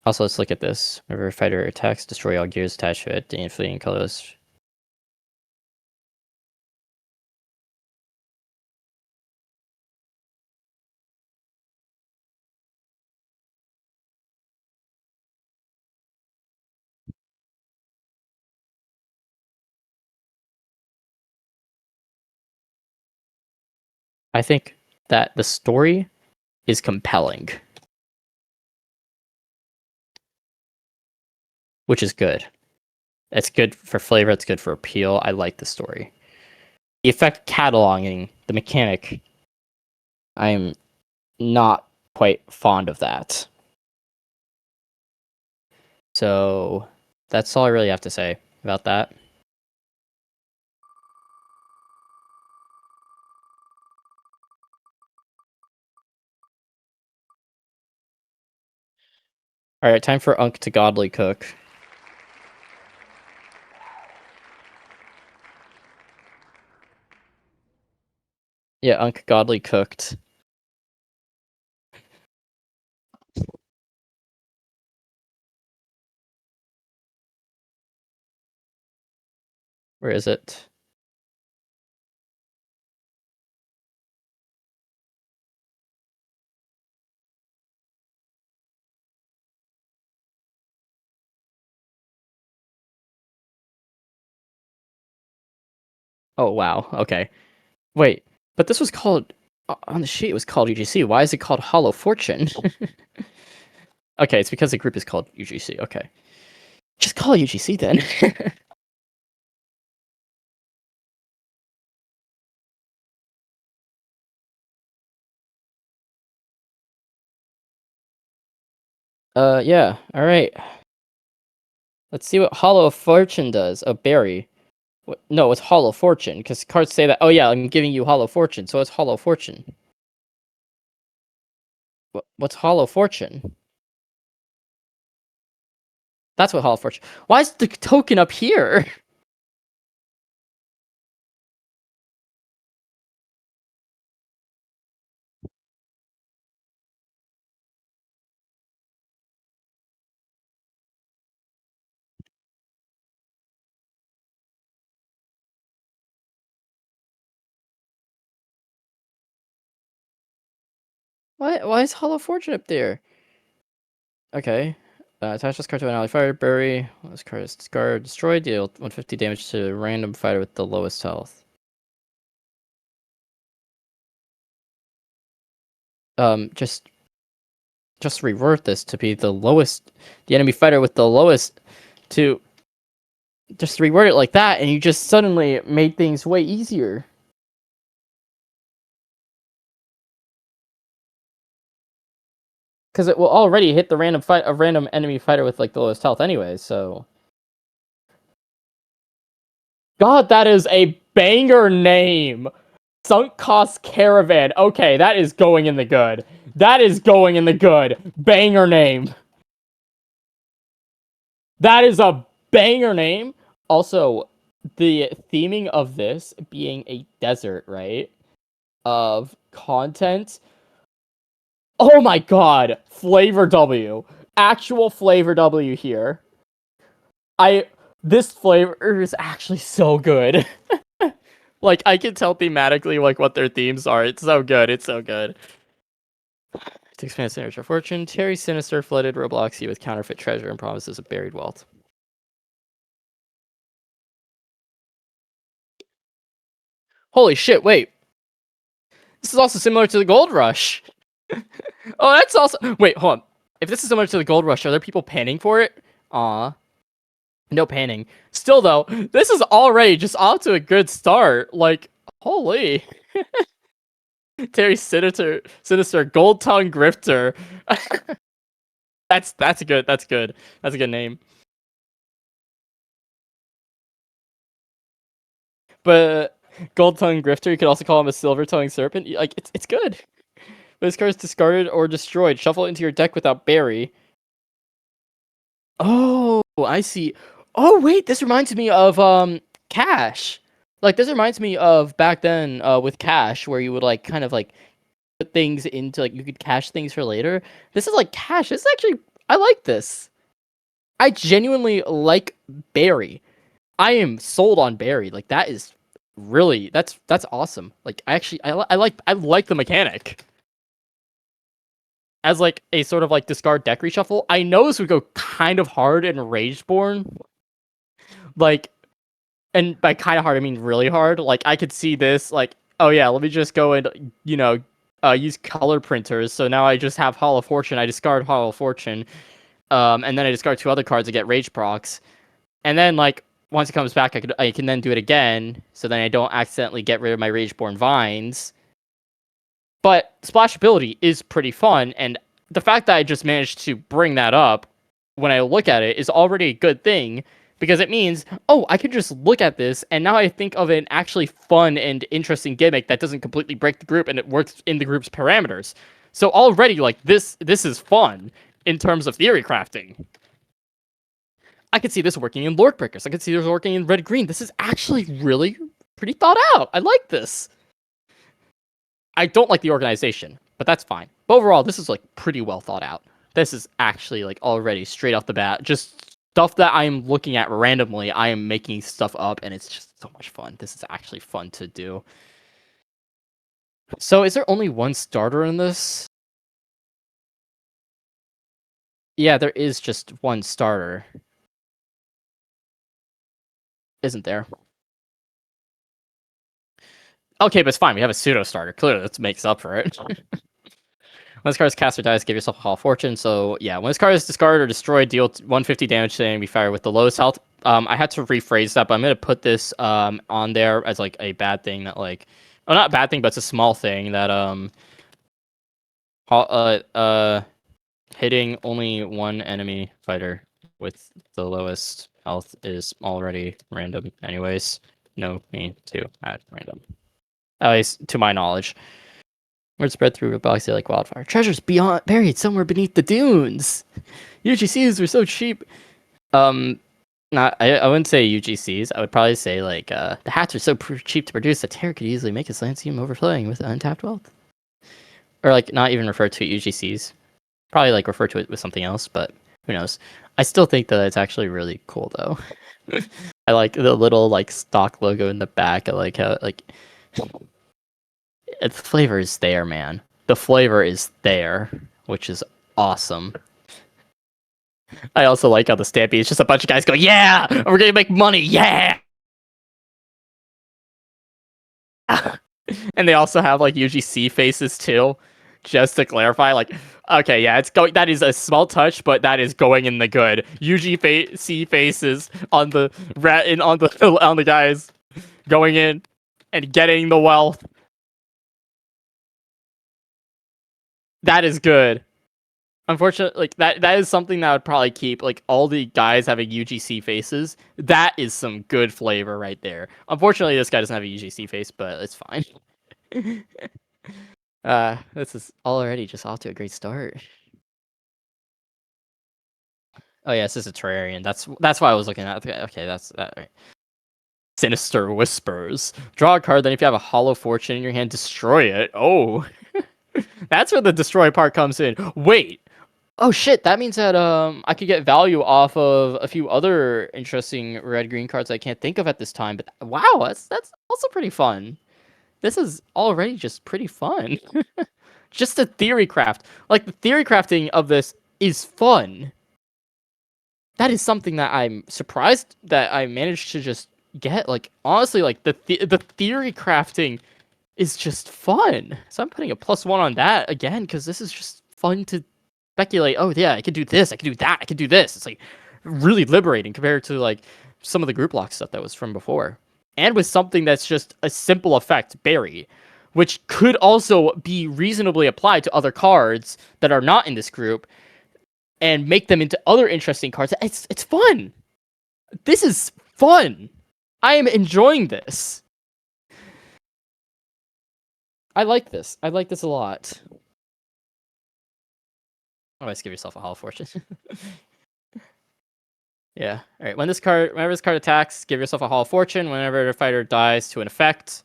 Also, let's look at this. Whenever a fighter attacks, destroy all gears attached to it, and fleeting colors. I think that the story is compelling, which is good. It's good for flavor. It's good for appeal. I like the story. The effect cataloging, the mechanic, I am not quite fond of that. So that's all I really have to say about that. All right, time for Unk to Godly Cook. Yeah, Unk Godly Cooked. Where is it? Oh, wow. Okay. Wait, but this was called, on the sheet, it was called UGC. Why is it called Hollow Fortune? Okay, it's because the group is called UGC. Okay. Just call it UGC then. Yeah. All right. Let's see what Hollow Fortune does. A berry. No, it's Hollow Fortune, because cards say that. Oh yeah, I'm giving you Hollow Fortune, so it's Hollow Fortune. What's Hollow Fortune? That's what Hollow Fortune. Why is the token up here? Why is Hollow Fortune up there? Okay. Attach this card to an ally fighter, bury. This card is discard, destroy, deal 150 damage to a random fighter with the lowest health. Just revert this to be the lowest, the enemy fighter with the lowest, to just reword it like that, and you just suddenly made things way easier. because it will already hit the random enemy fighter with like the lowest health anyway. So, God, that is a banger name. Sunk Cost Caravan. Okay, that is going in the good. That is going in the good. Banger name. That is a banger name. Also, the theming of this being a desert, right? Of content. Oh my god. Flavor W. Actual Flavor W here. This flavor is actually so good. Like, I can tell thematically, like, what their themes are. It's so good. It's so good. To expand Signature Fortune, Terry Sinister flooded Robloxy with counterfeit treasure and promises of buried wealth. Holy shit, wait. This is also similar to the Gold Rush. Oh, that's also... Wait, hold on. If this is similar to the Gold Rush, are there people panning for it? Aw. No panning. Still, though, this is already just off to a good start. Like, holy. Terry Sinister, Gold Tongue Grifter. That's good. That's good. That's a good name. But Gold Tongue Grifter, you could also call him a Silver Tongue Serpent. Like, it's good. But this card is discarded or destroyed. Shuffle it into your deck without bury. Oh, I see. Oh, wait, this reminds me of Cash. Like, this reminds me of back then with Cash, where you would like kind of like put things into like you could cache things for later. This is like Cash. This is actually, I like this. I genuinely like Barry. I am sold on Barry. Like, that is really that's awesome. Like, I like the mechanic. As like a sort of like discard deck reshuffle. I know this would go kind of hard in Rageborn. Like, and by kind of hard I mean really hard. Like, I could see this like, oh yeah, let me just go and, you know, use color printers. So now I just have Hollow Fortune. I discard Hollow Fortune. And then I discard 2 other cards to get Rage procs. And then like once it comes back, I can then do it again. So then I don't accidentally get rid of my Rageborn Vines. But splashability is pretty fun, and the fact that I just managed to bring that up when I look at it is already a good thing, because it means, oh, I can just look at this, and now I think of an actually fun and interesting gimmick that doesn't completely break the group, and it works in the group's parameters. So already, like, this is fun in terms of theory crafting. I could see this working in Lord Breakers. I could see this working in Red-Green. This is actually really pretty thought out. I like this. I don't like the organization, but that's fine. But overall, this is like pretty well thought out. This is actually like already straight off the bat, just stuff that I'm looking at randomly. I am making stuff up, and it's just so much fun. This is actually fun to do. So is there only one starter in this? Yeah, there is just one starter. Isn't there? Okay, but it's fine. We have a pseudo starter. Clearly, that makes up for it. When this card is cast or dies, give yourself a Hall of Fortune. So yeah, when this card is discarded or destroyed, deal 150 damage to enemy fire with the lowest health. I had to rephrase that, but I'm gonna put this on there as like a bad thing that like, well, not a bad thing, but it's a small thing that hitting only one enemy fighter with the lowest health is already random anyways. No need to add random. At least to my knowledge. Word spread through Robloxy like wildfire. Treasures buried somewhere beneath the dunes. UGCs were so cheap. I wouldn't say UGCs. I would probably say like the hats are so cheap to produce that Terra could easily make his land seem overflowing with untapped wealth. Or like not even refer to UGCs. Probably like refer to it with something else, but who knows? I still think that it's actually really cool though. I like the little like stock logo in the back. I like how like the flavor is there, man. The flavor is there, which is awesome. I also like how the Stampede is just a bunch of guys go, yeah, we're gonna make money, yeah. And they also have like UGC faces too, just to clarify. Like, okay, yeah, it's going. That is a small touch, but that is going in the good. UGC faces on the on the guys going in and getting the wealth. That is good. Unfortunately, like that is something that would probably keep like all the guys having UGC faces. That is some good flavor right there. Unfortunately, this guy doesn't have a UGC face, but it's fine. This is already just off to a great start. Oh yes, this is a Terrarian. That's why I was looking at. Okay, that's that. Right. Sinister Whispers. Draw a card, then if you have a Hollow Fortune in your hand, destroy it. Oh, that's where the destroy part comes in. Wait. Oh shit, that means that I could get value off of a few other interesting red-green cards I can't think of at this time. But wow, that's also pretty fun. This is already just pretty fun. Just a theory craft. Like the theory crafting of this is fun. That is something that I'm surprised that I managed to just get. Like honestly, like the theory crafting is just fun. So I'm putting a +1 on that again because this is just fun to speculate. Oh yeah, I could do this, I could do that, I could do this. It's like really liberating compared to like some of the group lock stuff that was from before. And with something that's just a simple effect, bury, which could also be reasonably applied to other cards that are not in this group and make them into other interesting cards. It's fun. This is fun. I am enjoying this. I like this. I like this a lot. Always give yourself a Hollow Fortune. Yeah. All right. Whenever this card attacks, give yourself a Hollow Fortune. Whenever the fighter dies to an effect.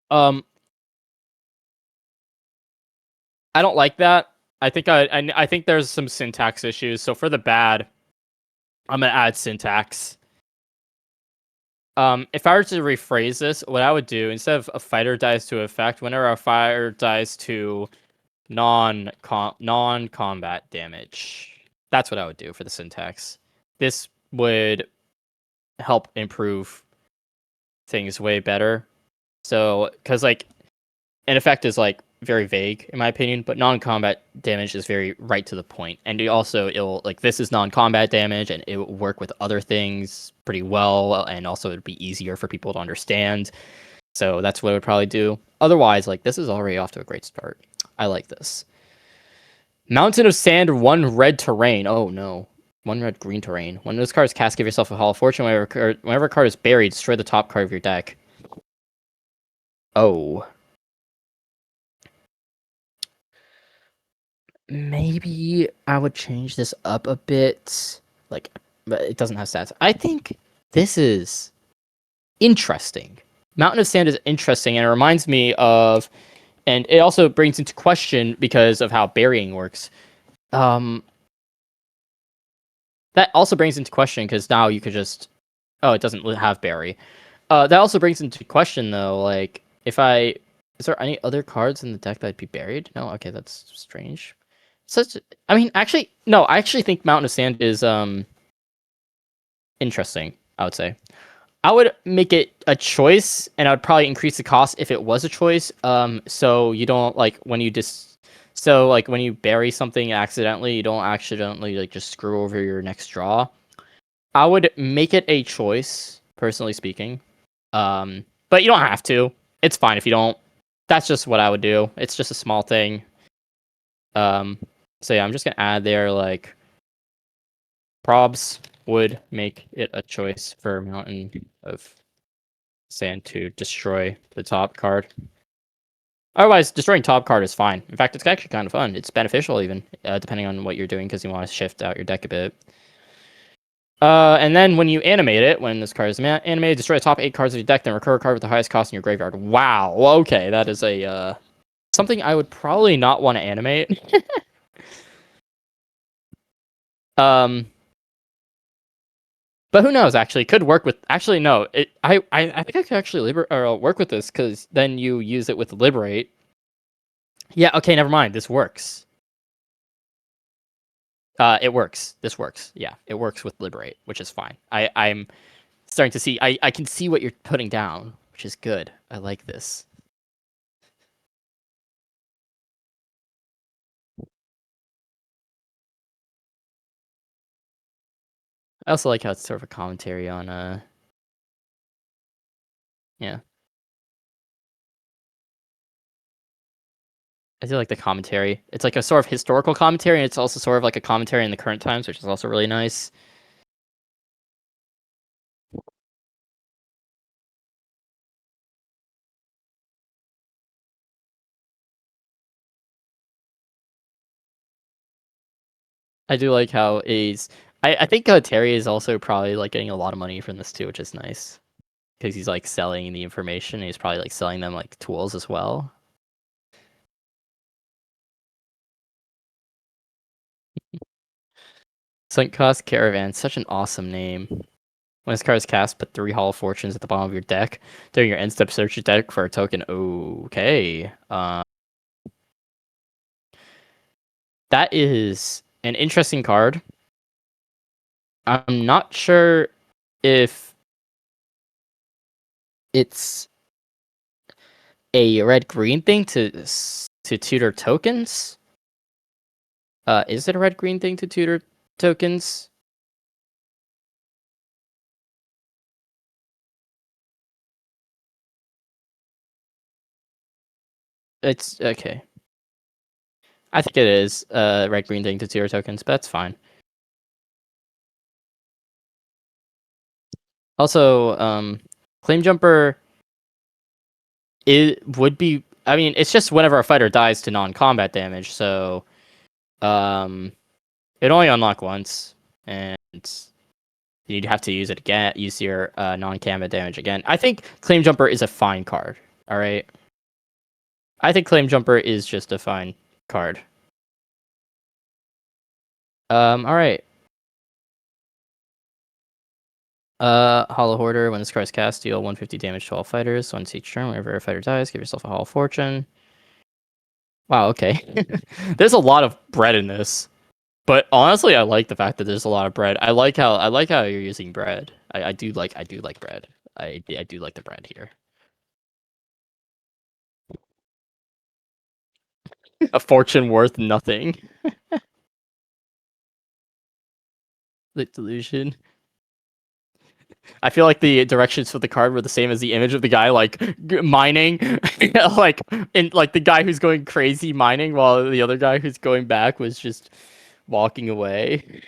I don't like that. I think there's some syntax issues. So for the bad, I'm gonna add syntax. If I were to rephrase this, what I would do instead of a fighter dies to effect, whenever a fighter dies to non-combat damage, that's what I would do for the syntax. This would help improve things way better. So, because like an effect is like very vague in my opinion, but non-combat damage is very right to the point. And it'll like this is non-combat damage, and it will work with other things pretty well, and also it'd be easier for people to understand. So that's what I would probably do. Otherwise, like this is already off to a great start. I like this. Mountain of Sand, 1 red terrain. Oh no. 1 red green terrain. When those cards cast, give yourself a Hollow Fortune. Whenever a card is buried, destroy the top card of your deck. Oh. Maybe I would change this up a bit. Like, but it doesn't have stats. I think this is interesting. Mountain of Sand is interesting, and it reminds me of, and it also brings into question because of how burying works. That also brings into question because now you could just, oh, it doesn't have bury. That also brings into question though, like is there any other cards in the deck that'd be buried? No, okay, that's strange. Actually, no, I actually think Mountain of Sand is interesting. I would say I would make it a choice, and I would probably increase the cost if it was a choice. So you don't like when you when you bury something accidentally, you don't accidentally like just screw over your next draw. I would make it a choice, personally speaking. But you don't have to. It's fine if you don't. That's just what I would do. It's just a small thing. So yeah, I'm just gonna add there like probs would make it a choice for Mountain of Sand to destroy the top card. Otherwise, destroying top card is fine. In fact, it's actually kind of fun. It's beneficial even, depending on what you're doing, because you want to shift out your deck a bit. And then when you animate it, when this card is animated, destroy the top 8 cards of your deck, then recur a card with the highest cost in your graveyard. Wow. Okay, that is a something I would probably not want to animate. But who knows? Actually, could work with. Actually, no. I think I could actually work with this because then you use it with liberate. Yeah. Okay. Never mind. This works. It works. This works. Yeah, it works with liberate, which is fine. I'm starting to see. I can see what you're putting down, which is good. I like this. I also like how it's sort of a commentary on yeah. I do like the commentary. It's like a sort of historical commentary, and it's also sort of like a commentary in the current times, which is also really nice. I do like how I think Terry is also probably like getting a lot of money from this too, which is nice. Because he's like selling the information, and he's probably like selling them like tools as well. Sunk Cost Caravan, such an awesome name. When this card is cast, put 3 Hall of Fortunes at the bottom of your deck. During your end step, search your deck for a token. Okay. That is an interesting card. I'm not sure if it's a red-green thing to tutor tokens. Is it a red-green thing to tutor tokens? It's okay. I think it is a red-green thing to tutor tokens, but that's fine. Also, Claim Jumper, it would be. I mean, it's just whenever a fighter dies to non-combat damage, so it only unlock once, and you'd have to use it again. Use your non-combat damage again. I think Claim Jumper is a fine card. All right. I think Claim Jumper is just a fine card. All right. Hollow Hoarder. When this card is cast, deal 150 damage to all fighters. Once each turn, whenever a fighter dies, give yourself a Hall of Fortune. Wow. Okay. There's a lot of bread in this, but honestly, I like the fact that there's a lot of bread. I like how you're using bread. I do like bread. I do like the bread here. A fortune worth nothing. The delusion. I feel like the directions for the card were the same as the image of the guy like mining, like and like the guy who's going crazy mining while the other guy who's going back was just walking away.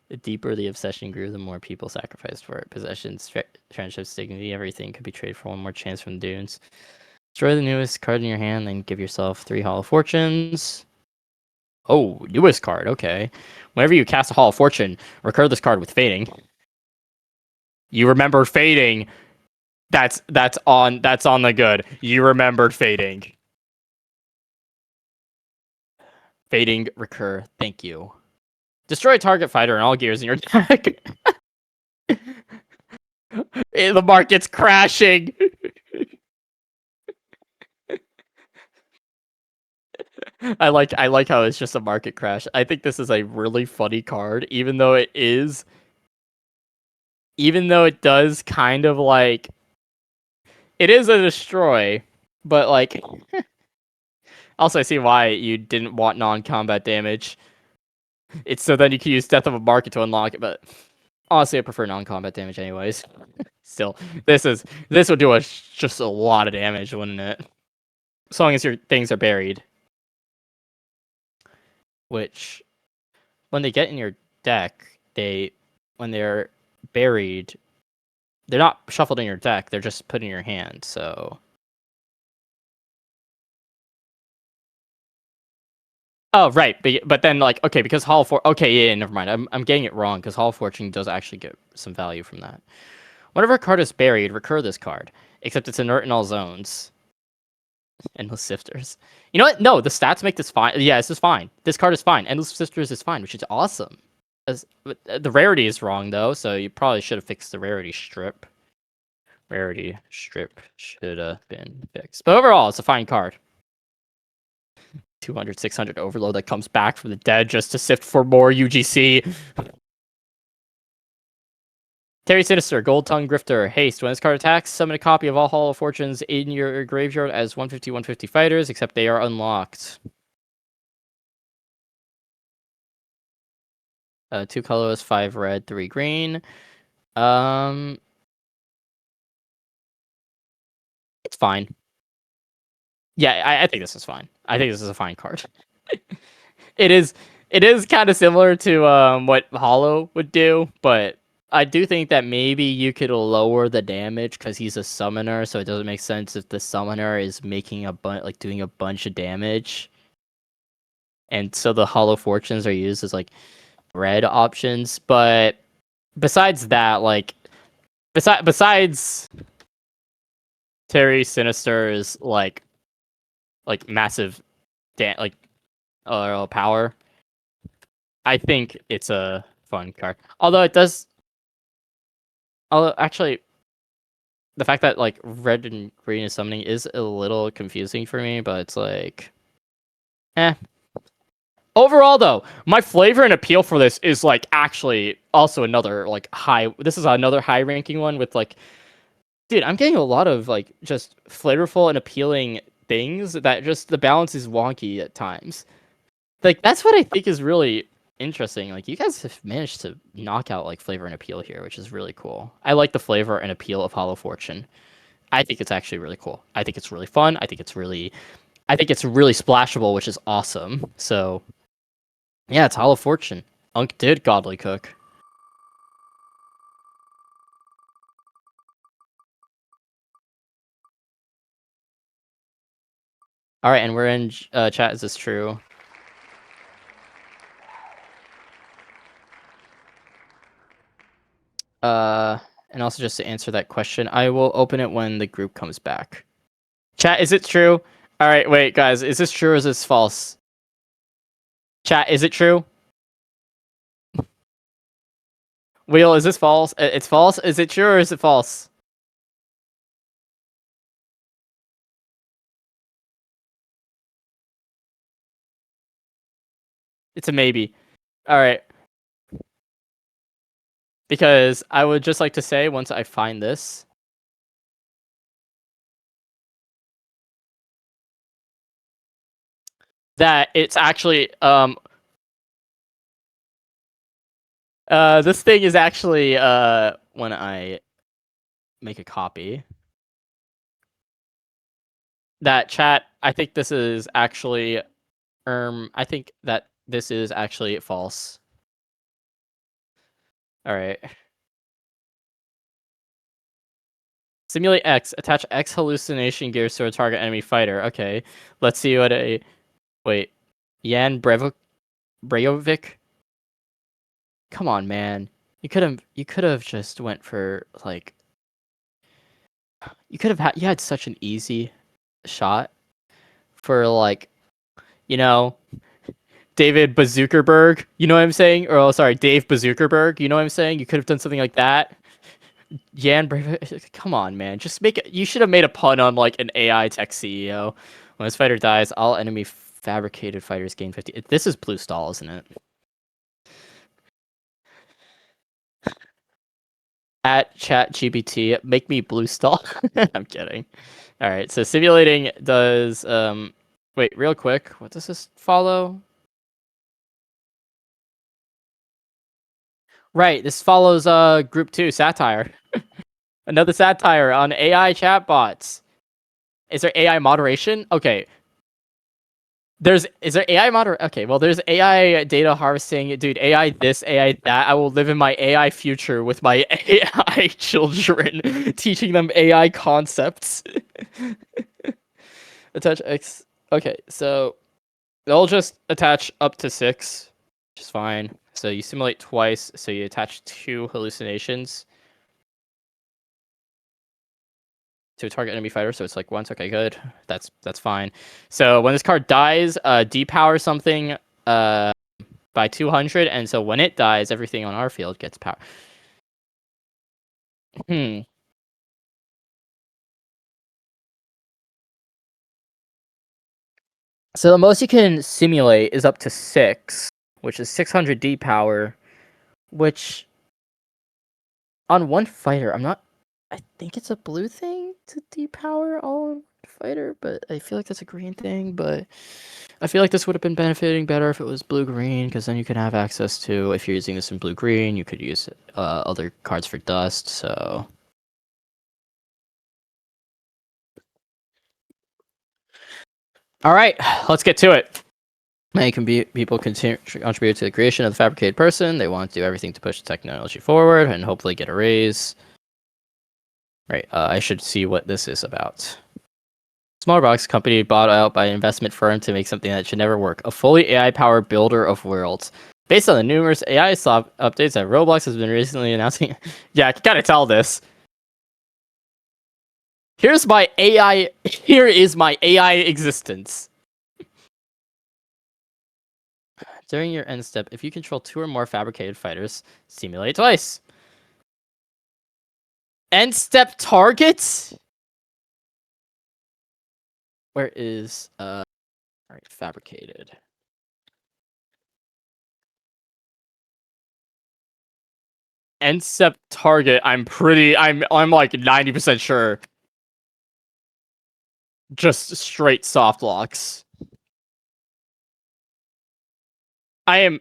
The deeper the obsession grew, the more people sacrificed for it. Possessions, friendships, dignity, everything could be traded for one more chance from the dunes. Destroy the newest card in your hand, then give yourself 3 Hall of Fortunes. Oh, newest card, okay. Whenever you cast a Hall of Fortune, recur this card with Fading. You remember Fading. That's on the good. You remembered Fading. Fading, recur, thank you. Destroy target fighter and all gears in your deck. The market's crashing. I like how it's just a market crash. I think this is a really funny card, even though it does kind of like it is a destroy, but like also I see why you didn't want non-combat damage. It's so then you can use Death of a Market to unlock it, but honestly I prefer non-combat damage anyways. Still, this would do just a lot of damage, wouldn't it? As long as your things are buried. Which, when they get in your deck, when they're buried, they're not shuffled in your deck, they're just put in your hand, so... Oh, right, but then, like, okay, because Hall of Fortune... Okay, yeah, never mind, I'm getting it wrong, because Hall of Fortune does actually get some value from that. Whenever a card is buried, recur this card, except it's inert in all zones. Endless Sifters. You know what? No, the stats make this fine. Yeah, this is fine. This card is fine. Endless Sifters is fine, which is awesome. The rarity is wrong, though, so you probably should have fixed the rarity strip. Rarity strip should have been fixed. But overall, it's a fine card. 200, 600 overload that comes back from the dead just to sift for more UGC. Terry Sinister, Gold Tongue Grifter, Haste. When this card attacks, summon a copy of all Hall of Fortunes in your graveyard as 150/150 fighters, except they are unlocked. 2 colors, 5 red, 3 green. It's fine. Yeah, I think this is fine. I think this is a fine card. It is kind of similar to what Hollow would do, but I do think that maybe you could lower the damage because he's a summoner, so it doesn't make sense if the summoner is making doing a bunch of damage. And so the Hollow Fortunes are used as like red options, but besides that, like besides Terry Sinister's like massive power, I think it's a fun card. Although actually, the fact that like red and green is summoning is a little confusing for me, but it's like, eh. Overall, though, my flavor and appeal for this is like actually also another like high. This is another high ranking one with like, dude, I'm getting a lot of like just flavorful and appealing things that just the balance is wonky at times. Like that's what I think is really interesting. Like you guys have managed to knock out like flavor and appeal here, which is really cool. I like the flavor and appeal of Hollow Fortune. I think it's actually really cool. I think it's really fun. I think it's really splashable, which is awesome. So yeah, it's Hollow Fortune. Unk did Godly Cook. All right, and we're in chat. Is this true? And also just to answer that question, I will open it when the group comes back. Chat, is it true? All right, wait, guys, is this true or is this false? Chat, is it true? Wheel, is this false? It's false? Is it true or is it false? It's a maybe. All right. Because I would just like to say, once I find this, that it's actually this thing is actually when I make a copy, that chat, I think this is actually I think that this is actually false. All right. Simulate X. Attach X hallucination gears to a target enemy fighter. Okay. Let's see what a wait. Jan Brejovic? Come on, man. You could have just went for like you had such an easy shot for like, you know, David Bazookerberg, you know what I'm saying? Or oh, sorry, Dave Bazookerberg, you know what I'm saying? You could have done something like that. Jan Breivik, come on, man. Just make it. You should have made a pun on like an AI tech CEO. When this fighter dies, all enemy fabricated fighters gain 50. This is blue stall, isn't it? At chat GBT, make me blue stall. I'm kidding. All right, so simulating does wait, real quick. What does this follow? Right, this follows group 2 satire. Another satire on AI chatbots. Is there AI moderation? Okay. Is there AI moderation? Okay, well, there's AI data harvesting. Dude, AI this, AI that. I will live in my AI future with my AI children, teaching them AI concepts. Attach X. Okay, so they'll just attach up to 6, which is fine. So you simulate twice, so you attach 2 hallucinations to a target enemy fighter, so it's like once. Okay, good. That's fine. So when this card dies, depower something by 200, and so when it dies, everything on our field gets power. So the most you can simulate is up to 6, which is 600 depower, which on one fighter, I think it's a blue thing to depower all fighter, but I feel like that's a green thing, but I feel like this would have been benefiting better if it was blue-green, because then you could have access to, if you're using this in blue-green, you could use other cards for dust, so... All right, let's get to it. Many people contribute to the creation of the fabricated person. They want to do everything to push the technology forward and hopefully get a raise. Right, I should see what this is about. Smaller box company bought out by an investment firm to make something that should never work. A fully AI-powered builder of worlds. Based on the numerous AI updates that Roblox has been recently announcing. Yeah, I can kind of tell this. Here's my AI. Here is my AI existence. During your end step, if you control 2 or more fabricated fighters, simulate twice. End step targets? Where is alright, fabricated. End step target, I'm like 90% sure. Just straight soft locks. I am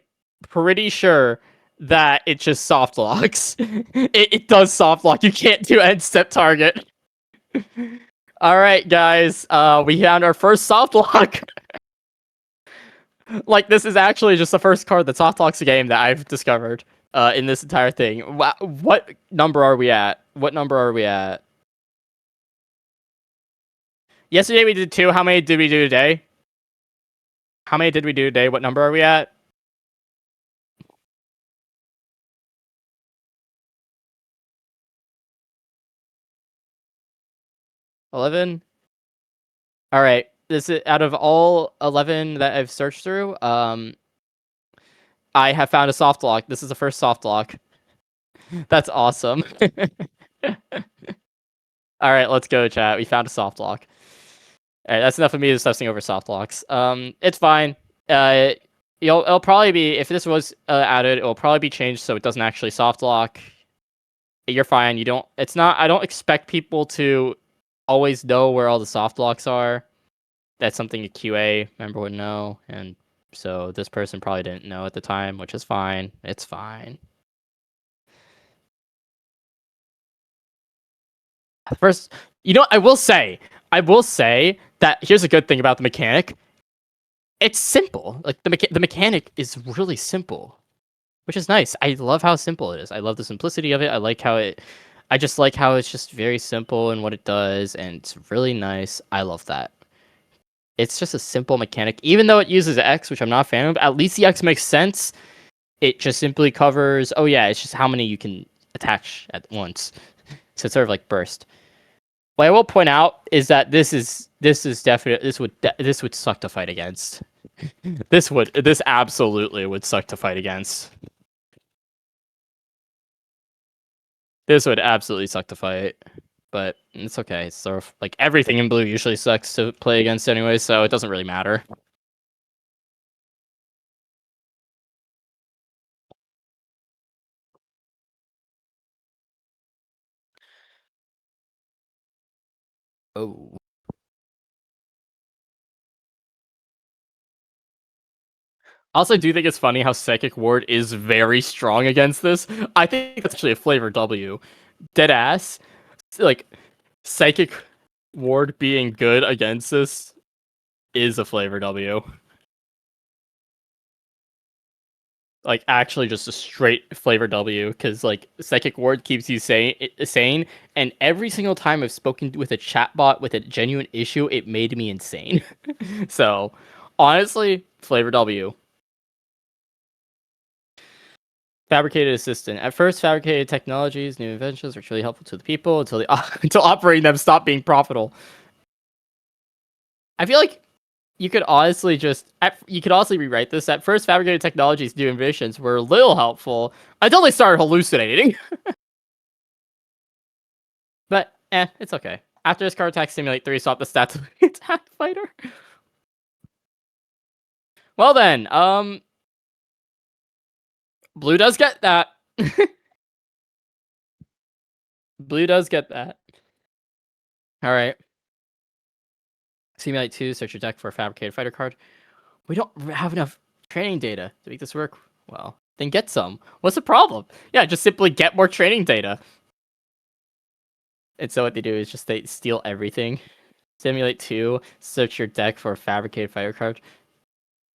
pretty sure that it just soft locks. It does soft lock. You can't do end step target. All right, guys. We found our first soft lock. Like, this is actually just the first card that soft locks a game that I've discovered in this entire thing. What number are we at? What number are we at? Yesterday we did 2. How many did we do today? How many did we do today? What number are we at? $11? All right. This is out of all 11 that I've searched through. I have found a soft lock. This is the first soft lock. That's awesome. All right, let's go, chat. We found a soft lock. All right, that's enough of me discussing over soft locks. It's fine. It'll probably be, if this was added, it'll probably be changed so it doesn't actually soft lock. You're fine. I don't expect people to always know where all the soft locks are. That's something a QA member would know, and so this person probably didn't know at the time, which is fine. It's fine. First, I will say that here's a good thing about the mechanic. It's simple. Like, the mechanic is really simple, which is nice. I love how simple it is. I love the simplicity of it. I just like how it's just very simple in what it does, and it's really nice. I love that. It's just a simple mechanic. Even though it uses X, which I'm not a fan of, at least the X makes sense. It just simply covers, oh yeah, it's just how many you can attach at once. So it's sort of like burst. What I will point out is that this would suck to fight against. This absolutely would suck to fight against. This would absolutely suck to fight. But it's okay. It's sort of like everything in blue usually sucks to play against anyway, so it doesn't really matter. Oh. Also, do you think it's funny how Psychic Ward is very strong against this? I think that's actually a flavor W. Deadass. Like, Psychic Ward being good against this is a flavor W. Like, actually just a straight flavor W, because, like, Psychic Ward keeps you sane, and every single time I've spoken with a chatbot with a genuine issue, it made me insane. So, honestly, flavor W. Fabricated assistant. At first, fabricated technologies, new inventions were truly helpful to the people until operating them stopped being profitable. I feel like you could honestly rewrite this. At first, fabricated technologies, new inventions were a little helpful until they started hallucinating. But it's okay. After this card attack, simulate 3, swap the stats of the attack fighter. Well then, blue does get that. Blue does get that. All right. Simulate 2, search your deck for a fabricated fighter card. We don't have enough training data to make this work. Well, then get some. What's the problem? Yeah, just simply get more training data. And so what they do is just they steal everything. Simulate 2. Search your deck for a Fabricated fighter card.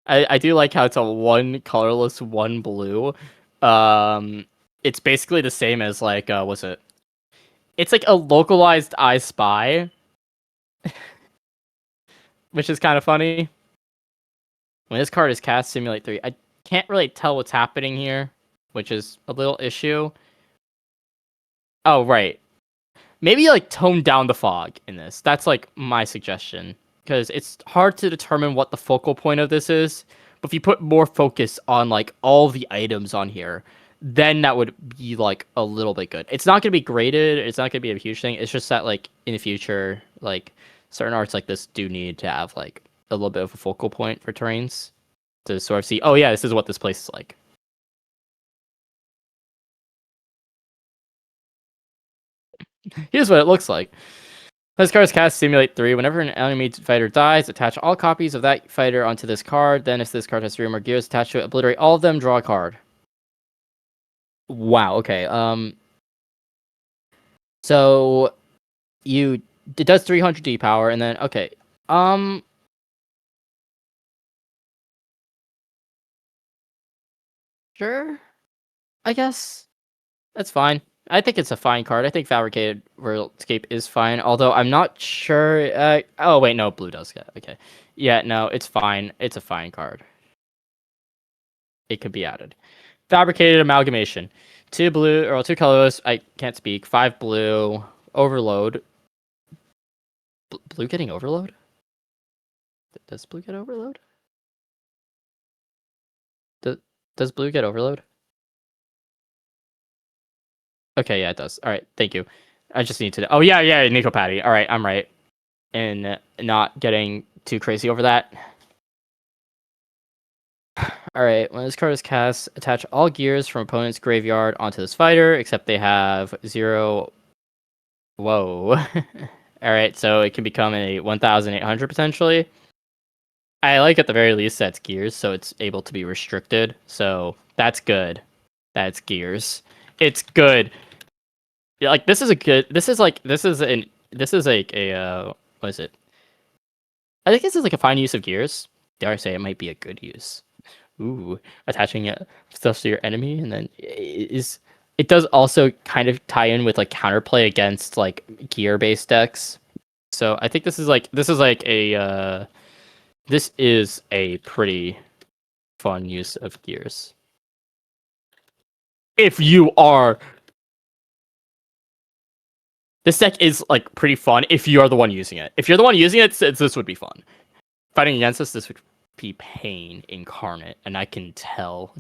I do like how it's a 1 colorless, 1 blue. It's basically the same as like what's it? It's like a localized I Spy, which is kind of funny. When this card is cast, Simulate 3. I can't really tell what's happening here, which is a little issue. Oh, right. Maybe like tone down the fog in this. That's like my suggestion. Because it's hard to determine what the focal point of this is. But if you put more focus on like all the items on here, then that would be like a little bit good. It's not going to be graded. It's not going to be a huge thing. It's just that like in the future, like certain arts like this do need to have like a little bit of a focal point for terrains to sort of see, oh yeah, this is what this place is like. Here's what it looks like. This card is cast Simulate 3. Whenever an enemy fighter dies, attach all copies of that fighter onto this card. Then if this card has 3 or more gears attached to it, obliterate all of them, draw a card. Wow, okay. So it does 300 D power, and then okay. Sure. I guess that's fine. I think it's a fine card. I think Fabricated Worldscape is fine, although I'm not sure. Oh wait, no, blue does get okay. Yeah, no, it's fine. It's a fine card. It could be added. Fabricated Amalgamation. 2 blue or 2 colorless. I can't speak. 5 blue. Overload. Blue getting overload? Does blue get overload? Does blue get overload? Okay, yeah, it does. All right, thank you. I just need to. Oh yeah, Nico Patty. All right, I'm right in not getting too crazy over that. All right, when this card is cast, attach all gears from opponent's graveyard onto this fighter, except they have 0. Whoa. All right, so it can become a 1,800 potentially. I like at the very least that's gears, so it's able to be restricted. So that's good. That's gears. It's good. Yeah, like this is a good. This is like a what is it? I think this is like a fine use of gears. Dare I say it might be a good use. Ooh, attaching stuff to your enemy, and then it does also kind of tie in with like counterplay against like gear based decks. So I think this is a pretty fun use of gears. If you are, this deck is like pretty fun if you are the one using it. If you're the one using it, this would be fun. Fighting against this would be pain incarnate, and I can tell.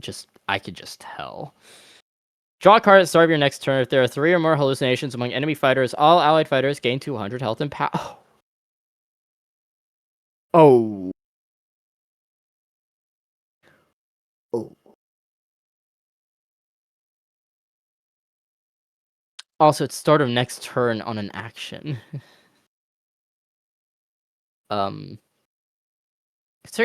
I could just tell. Draw a card at the start of your next turn. If there are 3 or more hallucinations among enemy fighters, all allied fighters gain 200 health and power. Oh. Oh. Also, it's start of next turn on an action. Considering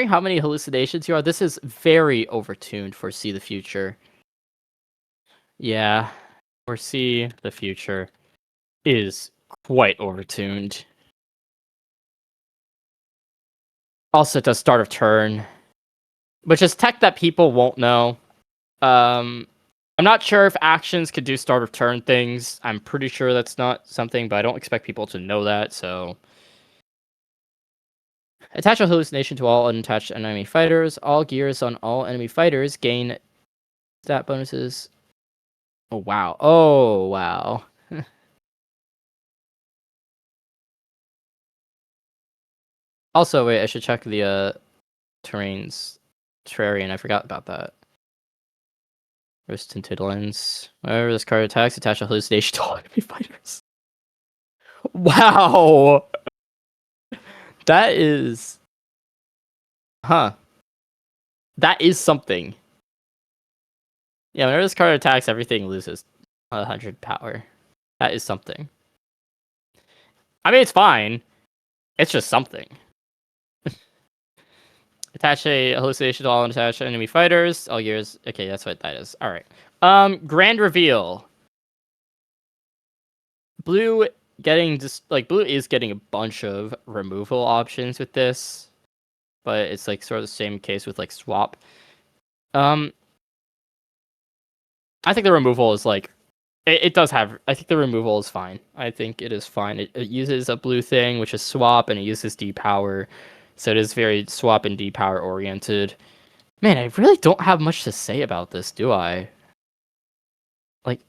how many hallucinations you are, this is very overtuned for See the Future. Yeah, foresee the future is quite overtuned. Also, it does start of turn, which is tech that people won't know. I'm not sure if actions could do start of turn things. I'm pretty sure that's not something, but I don't expect people to know that, so... Attach a hallucination to all unattached enemy fighters. All gears on all enemy fighters gain stat bonuses. Oh, wow. Oh, wow. Also, wait, I should check the terrains. Terrarian, I forgot about that. Roast and Tiddlins. Whenever this card attacks, attach a hallucination to all enemy fighters. Wow! That is... Huh. That is something. Yeah, whenever this card attacks, everything loses 100 power. That is something. I mean, it's fine. It's just something. Attach a hallucination to all unattached enemy fighters. All gears. Okay, that's what that is. All right. Grand reveal. Blue getting just like blue is getting a bunch of removal options with this, but it's like sort of the same case with like swap. I think the removal is like it does have. I think the removal is fine. I think it is fine. It uses a blue thing, which is swap, and it uses depower, so it is very swap and depower oriented. Man, I really don't have much to say about this, do I? Like,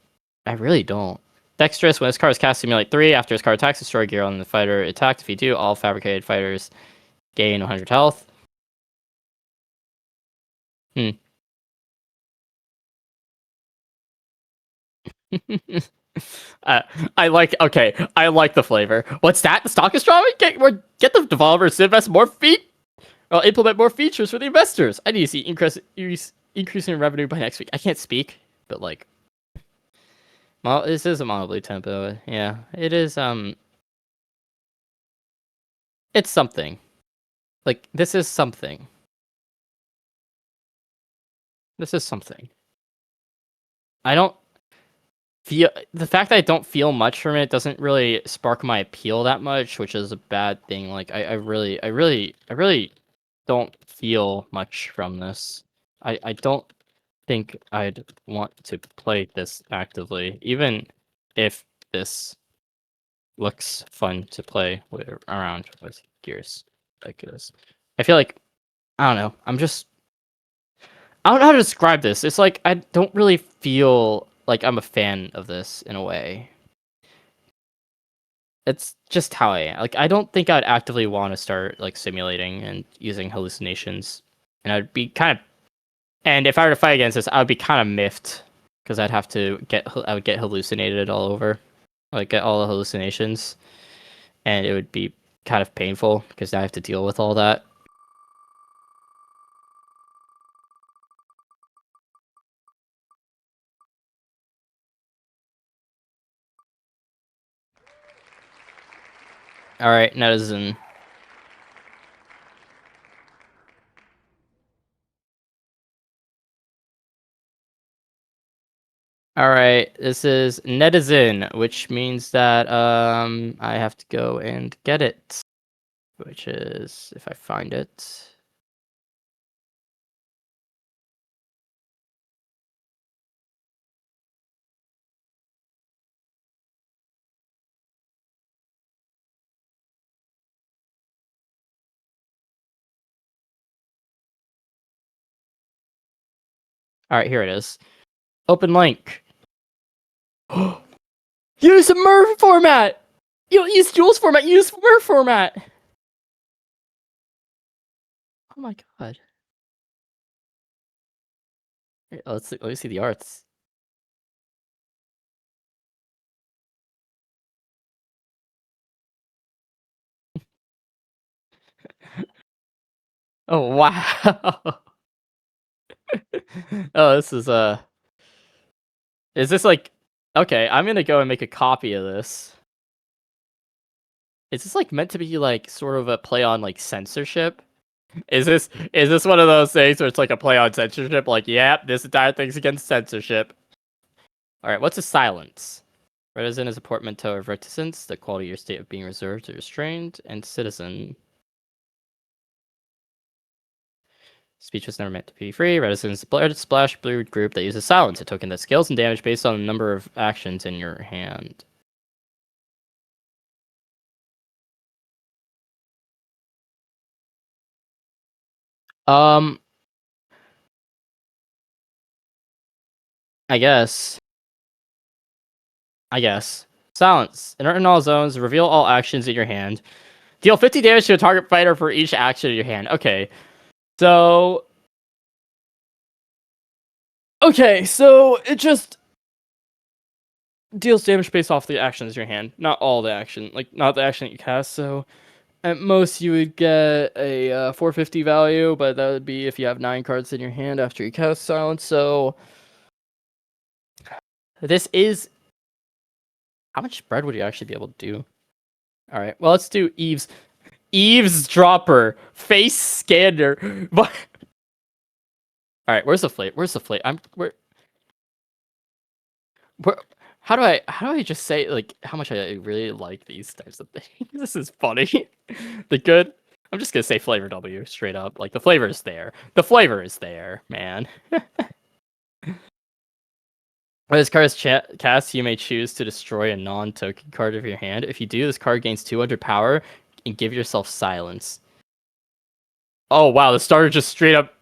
I really don't. Dexterous, when this card is cast, simulate 3. After this card attacks, destroy gear on the fighter attacked. If you do, all fabricated fighters gain 100 health. I like the flavor. What's that? The stock is strong? Get the developers to invest more I'll implement more features for the investors. I need to see increase in revenue by next week. I can't speak, but like, well, this is a mono blue tempo. Yeah, it is. It's something. Like, this is something. This is something. I don't feel the fact that I don't feel much from it doesn't really spark my appeal that much, which is a bad thing. Like, I really don't feel much from this. I don't think I'd want to play this actively, even if this looks fun to play around with gears like this. I feel like, I don't know, I don't know how to describe this. It's like I don't really feel like I'm a fan of this in a way. It's just how I am. Like, I don't think I'd actively want to start like simulating and using hallucinations, and I'd be kind of. And if I were to fight against this, I would be kind of miffed because I would get hallucinated all over, like get all the hallucinations, and it would be kind of painful because I have to deal with all that. All right, Netizen. All right, this is Netizen, which means that I have to go and get it, which is if I find it. All right, here it is. Open link. Use a MERV format. You don't use Jules format. Use MERV format. Oh my god. Here, let me see the arts. Oh wow. Oh, this is Is this like? Okay, I'm gonna go and make a copy of this. Is this like meant to be like sort of a play on like censorship? Is this one of those things where it's like a play on censorship? Like, yep, this entire thing's against censorship. All right, what's a silence? Retizen is a portmanteau of reticence, the quality or state of being reserved or restrained, and citizen. Speech was never meant to be free. Reticence is a splash blue group that uses silence, a token that scales in damage based on the number of actions in your hand. I guess. Silence. In all zones, reveal all actions in your hand. Deal 50 damage to a target fighter for each action in your hand. Okay. So it just deals damage based off the actions in your hand. Not all the action. Like, not the action that you cast. So at most you would get a 450 value, but that would be if you have 9 cards in your hand after you cast silence. So this is... How much spread would you actually be able to do? All right. Well, let's do eavesdropper, face scanner. All right. Where's the flate? How do I just say like how much I really like these types of things? This is funny. The good. I'm just gonna say flavor W straight up. Like the flavor is there. The flavor is there, man. When this card is cast, you may choose to destroy a non-token card of your hand. If you do, this card gains 200 power and give yourself silence. Oh wow, the starter just straight up.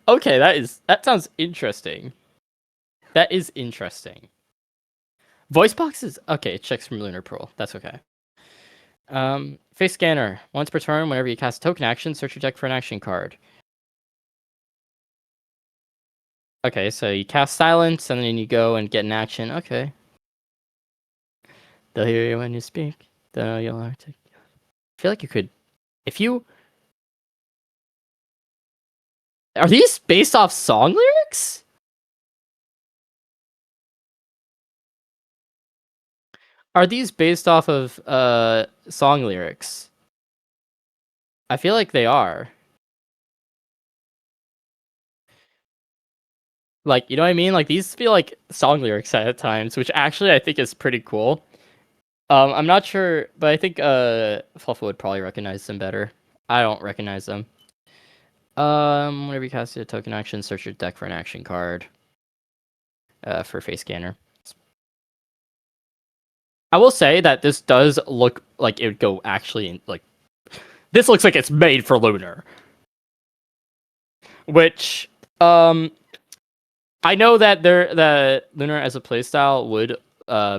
Okay, that sounds interesting. That is interesting. Voice boxes. Okay, it checks from Lunar Pearl. That's okay. Face scanner. Once per turn, whenever you cast a token action, search your deck for an action card. Okay, so you cast silence and then you go and get an action. Okay. They'll hear you when you speak. Though you'll have to. I feel like you could, if you. Are these based off song lyrics? Are these based off of song lyrics? I feel like they are. Like, you know what I mean? Like these feel like song lyrics at times, which actually I think is pretty cool. I'm not sure, but I think Fluffa would probably recognize them better. I don't recognize them. Whenever you cast a token action, search your deck for an action card. For face scanner. I will say that this does look like it would go actually in, like this looks like it's made for Lunar. Which I know that the Lunar as a playstyle would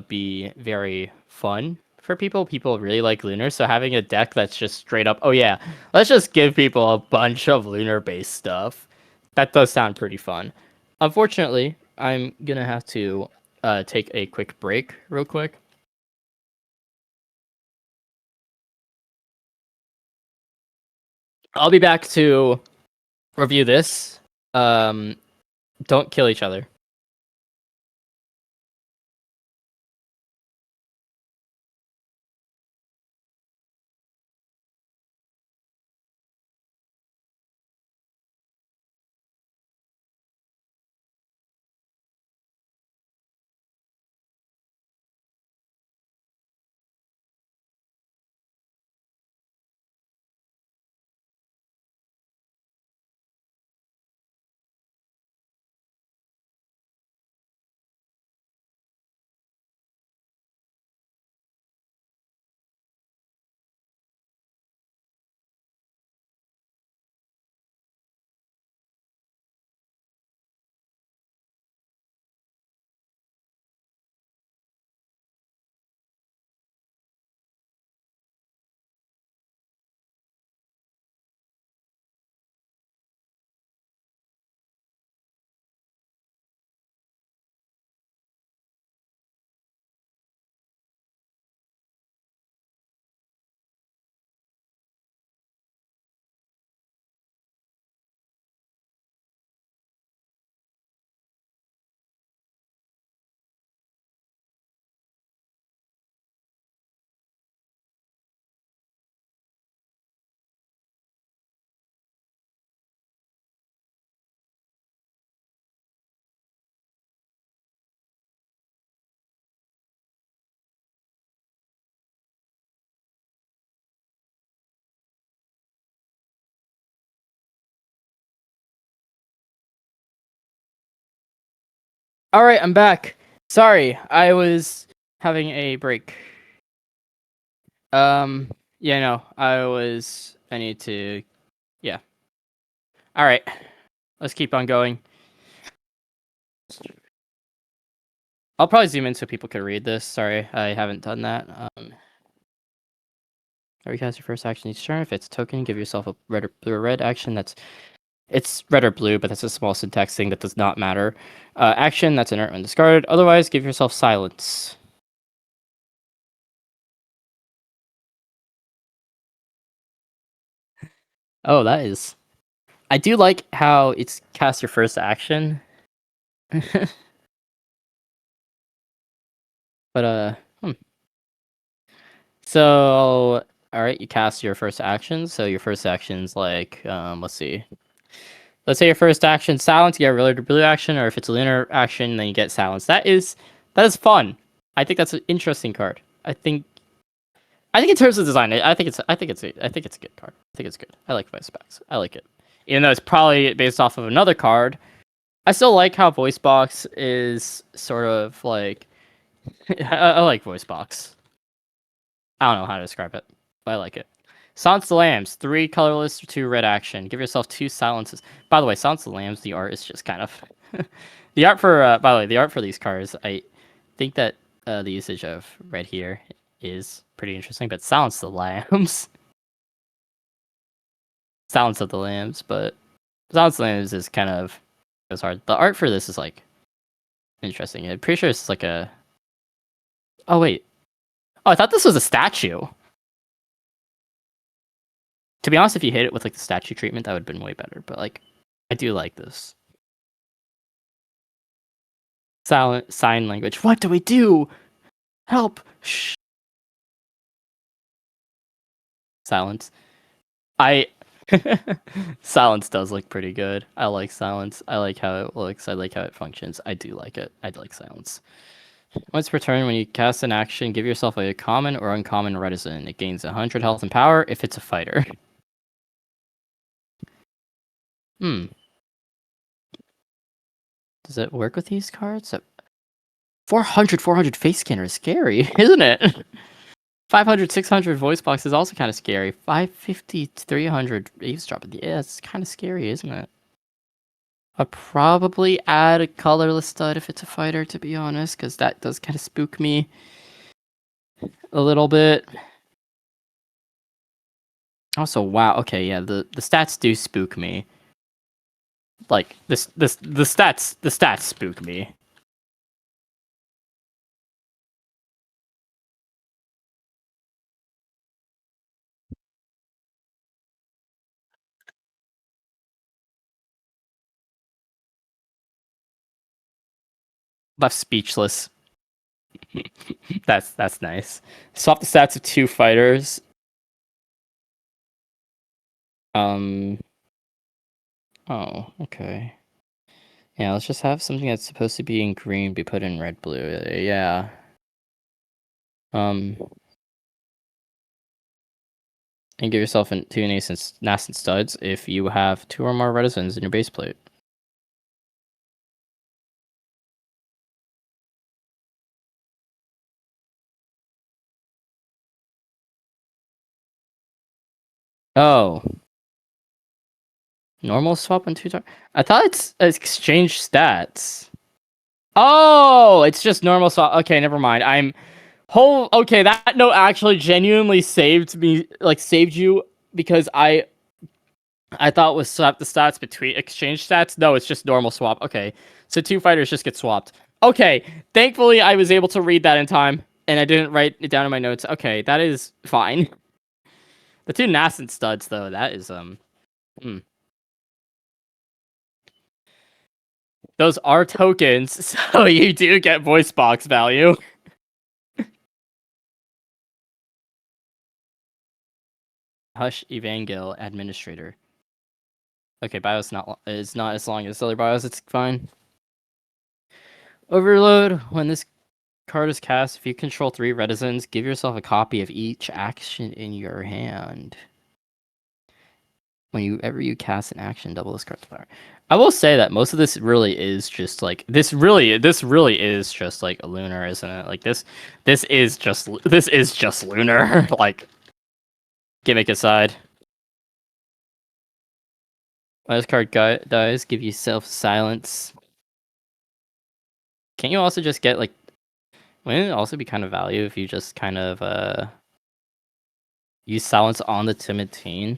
be very fun for people. People really like Lunar, so having a deck that's just straight up, oh yeah, let's just give people a bunch of Lunar based stuff. That does sound pretty fun. Unfortunately, I'm gonna have to take a quick break real quick. I'll be back to review this. Don't kill each other. All right, I'm back. Sorry, I was having a break. Yeah, no, I need to, yeah. All right, let's keep on going. I'll probably zoom in so people can read this. Sorry, I haven't done that. Recast your first action each turn. If it's a token, give yourself a red or blue or red action. It's red or blue, but that's a small syntax thing that does not matter. Action, that's inert when discarded. Otherwise, give yourself silence. Oh, that is... I do like how it's cast your first action. But, So, alright, you cast your first action. So your first action's like, let's see. Let's say your first action, silence, you get a red or blue action, or if it's a lunar action, then you get silence. That is That is fun. I think that's an interesting card. I think in terms of design, I think it's a good card. I think it's good. I like voice box. I like it. Even though it's probably based off of another card, I still like how voice box is sort of like I like voice box. I don't know how to describe it, but I like it. Silence the Lambs, 3 colorless, 2 red action. Give yourself 2 silences. By the way, Silence the Lambs, the art is just kind of the art for by the way, the art for these cards, I think that the usage of red here is pretty interesting, but Silence the Lambs. Silence of the Lambs, but Silence the Lambs is kind of goes hard. The art for this is like interesting. I'm pretty sure it's like a oh wait. Oh, I thought this was a statue. To be honest, if you hit it with like the statue treatment, that would have been way better. But like, I do like this. Silent sign language. What do we do? Help! Shh. Silence. Silence does look pretty good. I like Silence. I like how it looks. I like how it functions. I do like it. I like Silence. Once per turn, when you cast an action, give yourself a common or uncommon Retizen. It gains 100 health and power if it's a fighter. Does it work with these cards? 400 face scanner is scary, isn't it? 500, 600 voice box is also kind of scary. 550, 300 eavesdrop. Yeah, it's kind of scary, isn't it? I'd probably add a colorless stud if it's a fighter, to be honest, because that does kind of spook me a little bit. Also, wow. Okay, yeah, the stats do spook me. Like the stats spook me. Left speechless. That's nice. Swap the stats of 2 fighters. Oh, okay. Yeah, let's just have something that's supposed to be in green be put in red blue. Yeah. And give yourself 2 nascent studs if you have 2 or more Retizens in your base plate. Oh. Normal swap on 2 targets? I thought it's exchange stats. Oh, it's just normal swap. Okay, never mind. Okay, that note actually genuinely saved me, like saved you, because I thought it was swap the stats between exchange stats. No, it's just normal swap. Okay, so 2 fighters just get swapped. Okay, thankfully I was able to read that in time, and I didn't write it down in my notes. Okay, that is fine. The 2 nascent studs, though, that is Those are tokens, so you do get voice box value. Hush Evangel Administrator. Okay, bios is not as long as other bios, it's fine. Overload. When this card is cast, if you control 3 Retizens, give yourself a copy of each action in your hand. Whenever you cast an action, double this card's power. I will say that most of this really is just like this really is just like a lunar, isn't it? Like this is just lunar. Like gimmick aside. When this card dies, give yourself silence. Can't you also just get like? Wouldn't it also be kind of value if you just kind of use silence on the timid teen?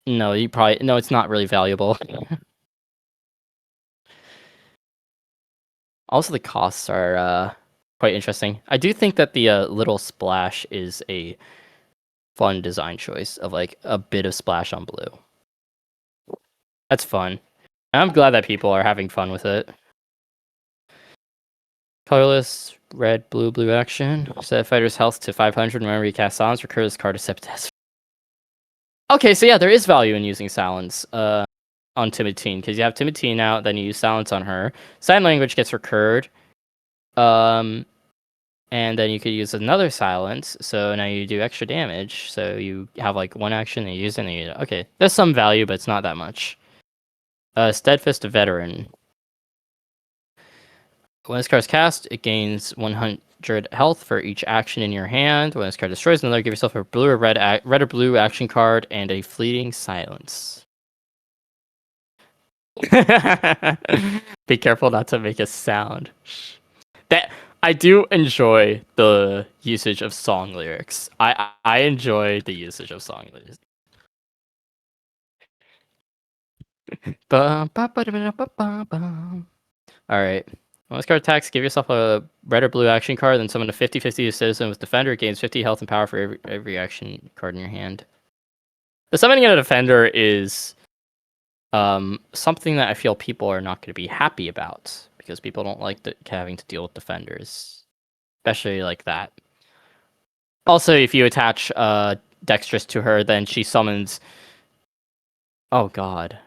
No, it's not really valuable. Also, the costs are quite interesting. I do think that the little splash is a fun design choice of like a bit of splash on blue. That's fun. I'm glad that people are having fun with it. Colorless, red, blue action. Set fighter's health to 500 whenever you cast silence. Recur this card to Septest. Okay, so yeah, there is value in using silence. on Timotine, because you have Timotine out, then you use silence on her. Sign language gets recurred. And then you could use another silence, so now you do extra damage. So you have like one action and you use it, and you okay. There's some value, but it's not that much. Steadfast Veteran. When this card is cast, it gains 100 health for each action in your hand. When this card destroys another, give yourself a blue or red or blue action card and a fleeting silence. Be careful not to make a sound. That I do enjoy the usage of song lyrics. I enjoy the usage of song lyrics. Alright. When this card attacks, give yourself a red or blue action card, then summon a 50-50 citizen with defender. It gains 50 health and power for every action card in your hand. The summoning of a defender is something that I feel people are not going to be happy about, because people don't like having to deal with defenders, especially like that. Also, if you attach Dexterous to her, then she summons... Oh god.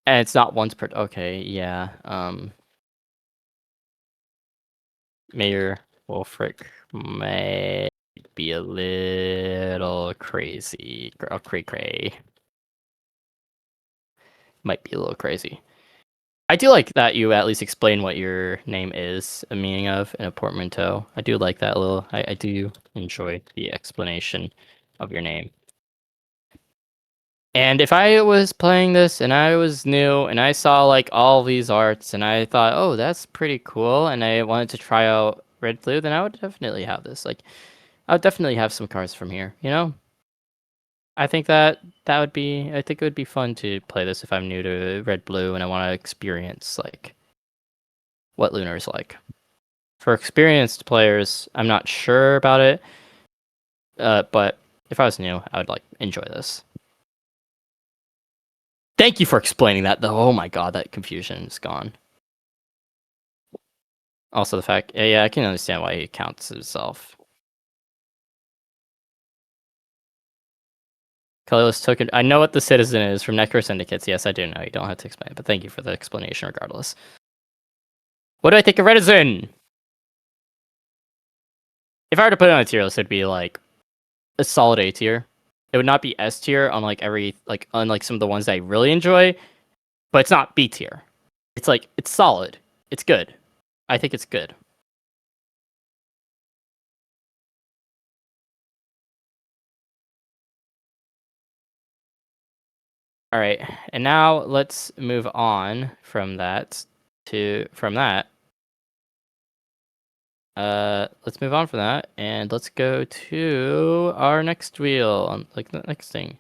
And it's not once per... Okay, yeah. Mayor Wolfric may be a little crazy. Cray-cray. Might be a little crazy. I do like that you at least explain what your name is, a meaning of, in a portmanteau. I do like that little... I do enjoy the explanation of your name. And if I was playing this and I was new and I saw like all these arts and I thought, oh, that's pretty cool, and I wanted to try out Red Blue, then I would definitely have this. Like, I would definitely have some cards from here, you know? I think that would be... I think it would be fun to play this if I'm new to Red Blue and I want to experience like what Lunar is like. For experienced players, I'm not sure about it, but if I was new, I would like enjoy this. Thank you for explaining that, though. Oh my god, that confusion is gone. Also the fact... Yeah, I can understand why he counts himself. Colorless token... I know what the citizen is from Necro Syndicates. Yes, I do know. You don't have to explain, but thank you for the explanation regardless. What do I think of Retizen? If I were to put it on a tier list, it'd be like a solid A tier. It would not be S tier on like unlike some of the ones that I really enjoy, but it's not B tier. It's like, it's solid. It's good. I think it's good. All right, and now let's move on from that let's move on from that, and let's go to our next wheel, like the next thing.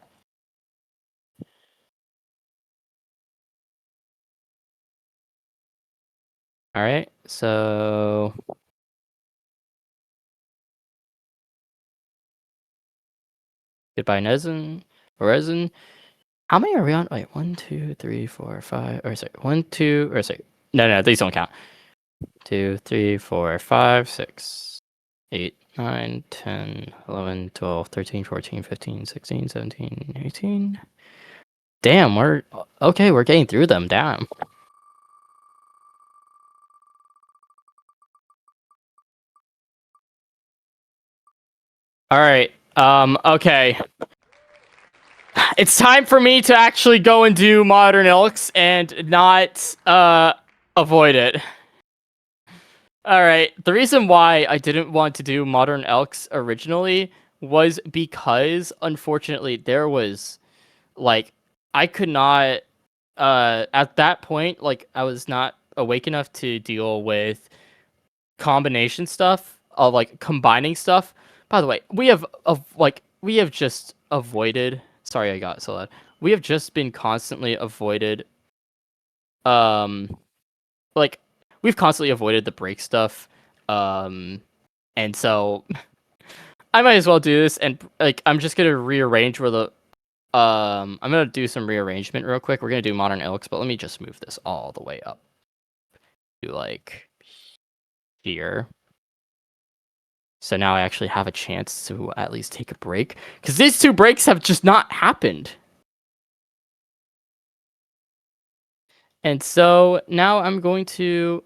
All right, so goodbye, Horizon. How many are we on? Wait, 1, 2, 3, 4, 5. Or sorry, 1, 2. Or sorry, no, these don't count. 2, 3, 4, 5, 6, 8, 9, 10, 11, 12, 13, 14, 15, 16, 17, 18. Damn, we're getting through them. Damn. All right. Okay. It's time for me to actually go and do Modernilks and not avoid it. All right. The reason why I didn't want to do Modernilks originally was because, unfortunately, there was like I could not at that point, like I was not awake enough to deal with combination stuff of like combining stuff. By the way, we have just avoided... Sorry, I got so loud. We have just been constantly avoided like we've constantly avoided the break stuff. And so I might as well do this, and like I'm just gonna rearrange where the I'm gonna do some rearrangement real quick. We're gonna do Modernilks, but let me just move this all the way up to like here. So now I actually have a chance to at least take a break, because these two breaks have just not happened. And so now I'm going to.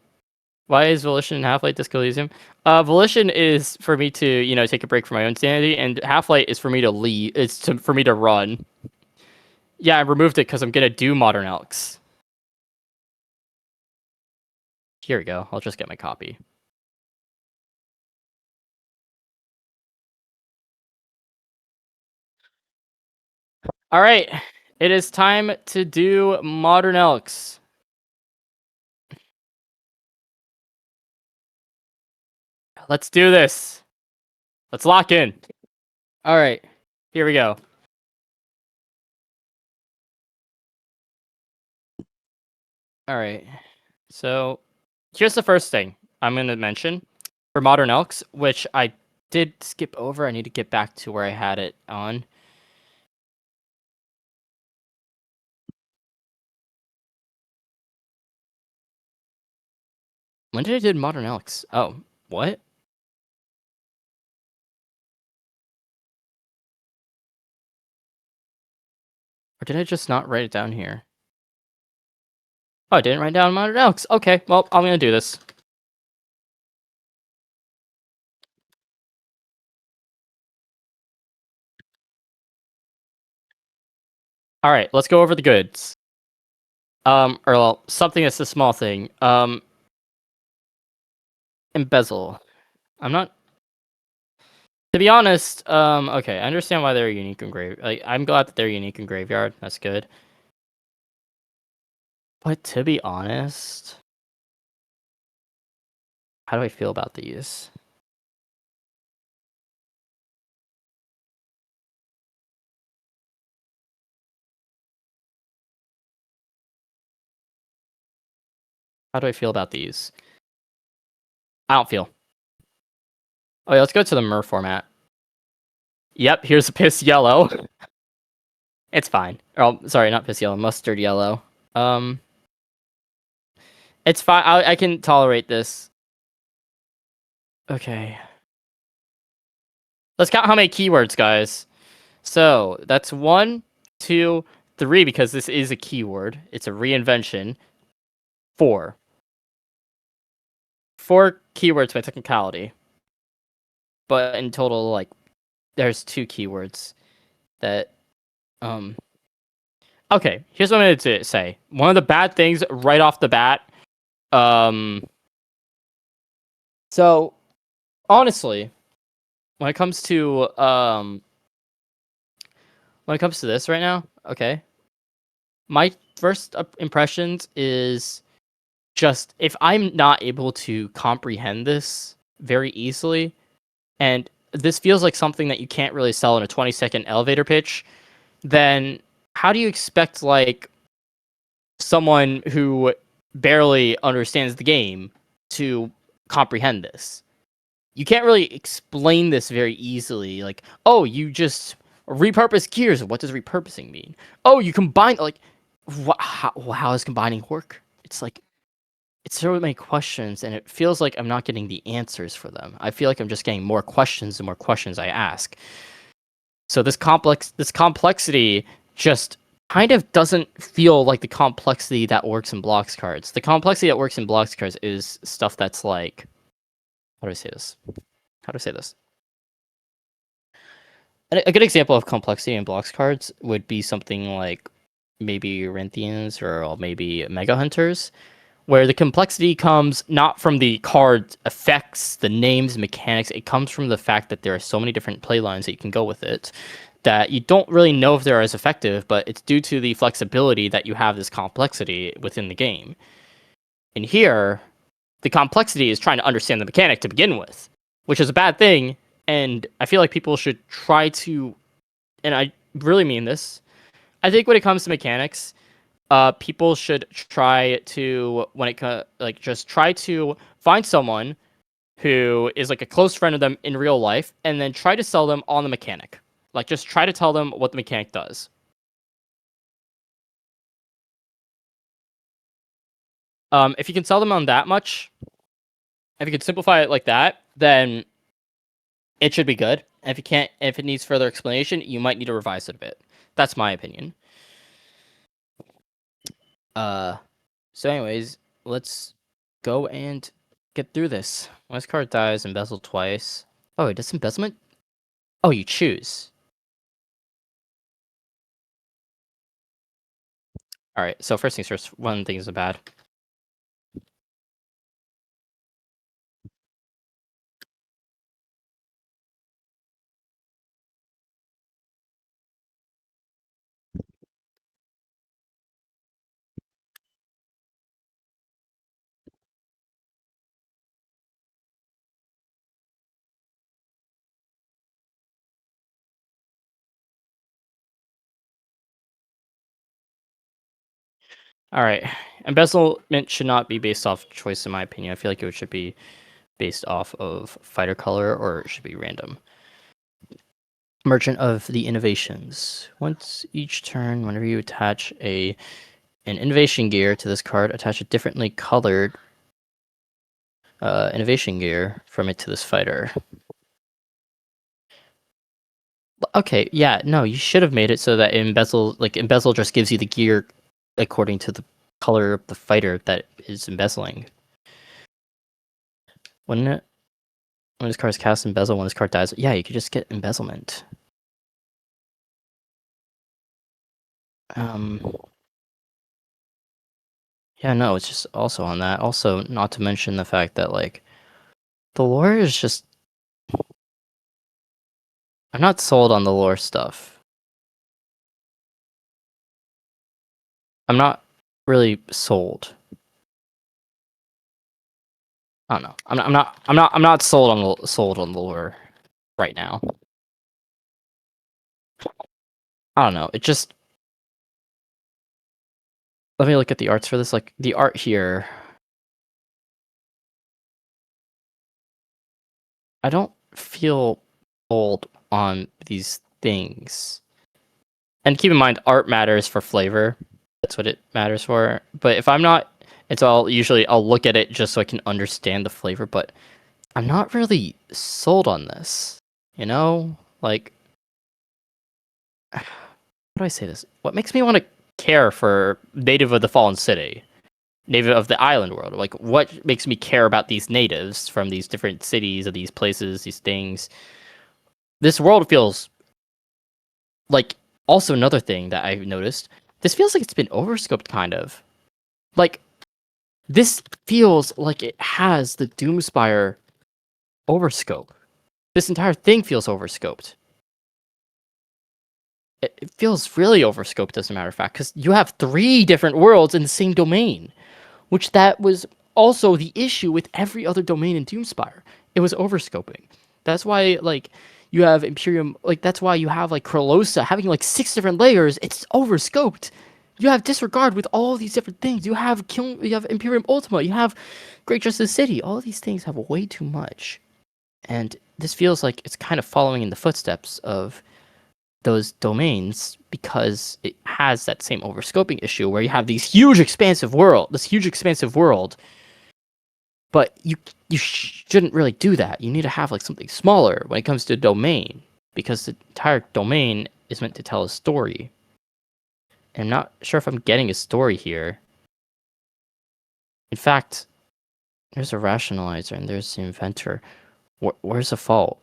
Why is Volition and Half-Light Disco Elysium? Volition is for me to, take a break from my own sanity, and Half-Light is for me to leave. For me to run. Yeah, I removed it because I'm gonna do Modernilks. Here we go. I'll just get my copy. All right, it is time to do Modernilks. Let's do this. Let's lock in. All right, here we go. All right, so here's the first thing I'm going to mention for Modernilks, which I did skip over. I need to get back to where I had it on. When did I do Modernilks? Oh, what? Or did I just not write it down here? Oh, I didn't write down Modernilks. Okay, well, I'm going to do this. All right, let's go over the goods. Or well, something that's a small thing. Embezzle. I'm not. To be honest, okay, I understand why they're unique in grave. Like, I'm glad that they're unique in graveyard. That's good. But to be honest, how do I feel about these? How do I feel about these? I don't feel. Oh yeah, let's go to the Mer format. Yep, here's a piss yellow. It's fine. Oh, sorry, not piss yellow, mustard yellow. It's fine. I can tolerate this. Okay. Let's count how many keywords, guys. So that's 1, 2, 3, because this is a keyword. It's a reinvention. 4. 4 keywords by technicality. But in total, like, there's 2 keywords that, Okay, here's what I'm going to say. One of the bad things right off the bat, so, honestly, when it comes to this right now, okay, my first impressions is just if I'm not able to comprehend this very easily, and this feels like something that you can't really sell in a 20-second elevator pitch, then how do you expect like someone who barely understands the game to comprehend this? You can't really explain this very easily. Like, oh, you just repurpose gears. What does repurposing mean? Oh, you combine like, how does combining work? It's like, it's so many questions, and it feels like I'm not getting the answers for them. I feel like I'm just getting more questions the more questions I ask. So this complexity just kind of doesn't feel like the complexity that works in blocks cards. The complexity that works in blocks cards is stuff that's like, how do I say this? A good example of complexity in blocks cards would be something like maybe Retizens or maybe Mega Hunters, where the complexity comes not from the card effects, the names, mechanics. It comes from the fact that there are so many different play lines that you can go with it that you don't really know if they're as effective, but it's due to the flexibility that you have this complexity within the game. And here, the complexity is trying to understand the mechanic to begin with, which is a bad thing. And I feel like people should try to, and I really mean this, I think when it comes to mechanics, people should try to, just try to find someone who is like a close friend of them in real life, and then try to sell them on the mechanic. Like, just try to tell them what the mechanic does. If you can sell them on that much, if you can simplify it like that, then it should be good. And if you can't, if it needs further explanation, you might need to revise it a bit. That's my opinion. So, anyways, let's go and get through this. When this card dies, embezzle twice. Oh, it does embezzlement? Oh, you choose. Alright, so first things first, one thing is bad. Alright, embezzlement should not be based off choice, in my opinion. I feel like it should be based off of fighter color, or it should be random. Merchant of the Innovations. Once each turn, whenever you attach an innovation gear to this card, attach a differently colored innovation gear from it to this fighter. Okay, yeah, no, you should have made it so that embezzle just gives you the gear according to the color of the fighter that is embezzling. Wouldn't it? When this card is cast, embezzle. When this card dies, yeah, you could just get embezzlement. Yeah, no, it's just also on that. Also, not to mention the fact that like the lore is just. I'm not sold on the lore stuff. I'm not really sold. I don't know. I'm not sold on the lore right now. I don't know. It just. Let me look at the arts for this. Like the art here. I don't feel sold on these things. And keep in mind, art matters for flavor. That's what it matters for. But if I'm not, I'll look at it just so I can understand the flavor. But I'm not really sold on this. You know, like, how do I say this? What makes me want to care for Native of the Fallen City, Native of the Island World? Like, what makes me care about these natives from these different cities, or these places, these things? This world feels like. Also, another thing that I've noticed, this feels like it's been overscoped, kind of. Like, this feels like it has the Doomspire overscope. This entire thing feels overscoped. It feels really overscoped, as a matter of fact, because you have 3 different worlds in the same domain, which that was also the issue with every other domain in Doomspire. It was overscoping. That's why, like, you have Imperium, like, that's why you have, like, Kralosa having, like, 6 different layers. It's overscoped. You have Disregard with all these different things. You have Imperium Ultima. You have Great Justice City. All these things have way too much. And this feels like it's kind of following in the footsteps of those domains, because it has that same overscoping issue where you have this huge expansive world, but you shouldn't really do that. You need to have like something smaller when it comes to domain, because the entire domain is meant to tell a story. And I'm not sure if I'm getting a story here. In fact, there's a rationalizer and there's the inventor. Where's the fault?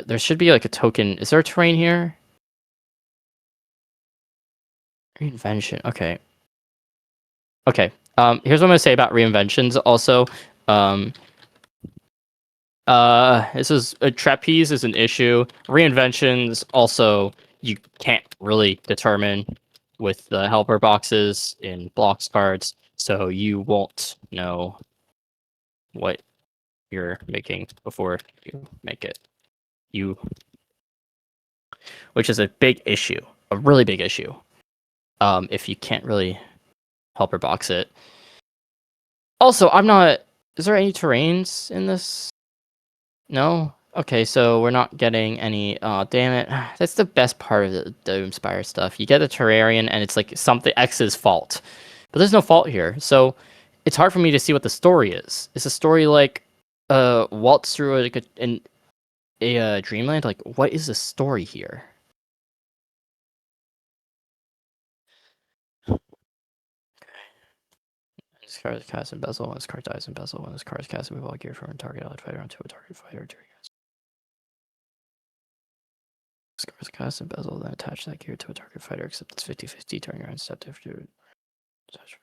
There should be like a token. Is there a terrain here? Reinvention. Okay. Okay. Here's what I'm gonna say about reinventions. Also, this is a trapeze is an issue. Reinventions also you can't really determine with the helper boxes in blocks cards, so you won't know what you're making before you make it. Which is a big issue, a really big issue. If you can't really helper box it. Also, I'm not. Is there any terrains in this? No? Okay, so we're not getting any. Oh, damn it. That's the best part of the Doomspire stuff. You get a Terrarian, and it's like something X's fault. But there's no fault here. So it's hard for me to see what the story is. Is the story like waltz through a dreamland? Like, what is the story here? This card is cast embezzle. When this card dies embezzle. When this card is cast, move all gear from a target allied fighter onto a target fighter during its. This card is cast embezzle. Then attach that gear to a target fighter, except it's 50-50 during your end step to attach.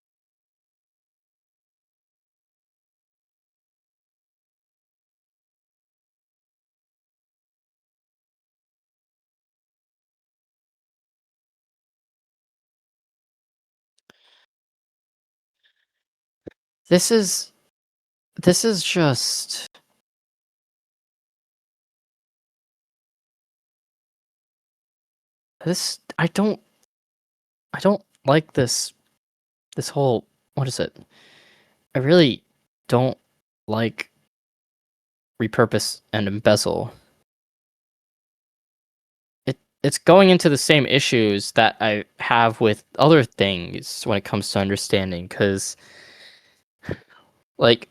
This is just this. I don't like this whole, what is it? I really don't like repurpose and embezzle. It's going into the same issues that I have with other things when it comes to understanding, because like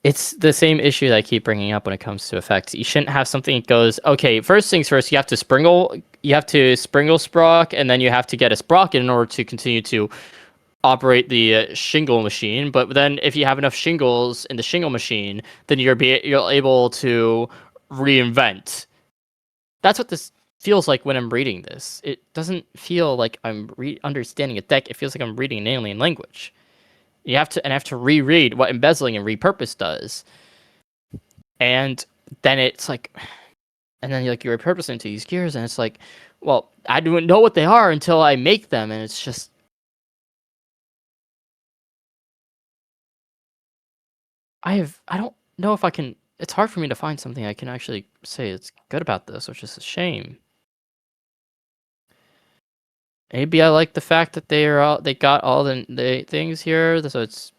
it's the same issue that I keep bringing up when it comes to effects. You shouldn't have something that goes, okay, first things first, you have to sprinkle Sprock, and then you have to get a sprocket in order to continue to operate the shingle machine. But then if you have enough shingles in the shingle machine, then you're able to reinvent. That's what this feels like when I'm reading this. It doesn't feel like I'm understanding a deck. It feels like I'm reading an alien language. I have to reread what embezzling and repurpose does, and then it's like, and then like you repurpose into these gears, and it's like, well, I don't know what they are until I make them, and it's just. I don't know if I can. It's hard for me to find something I can actually say it's good about this, which is a shame. Maybe I like the fact that they got all the things here, so it's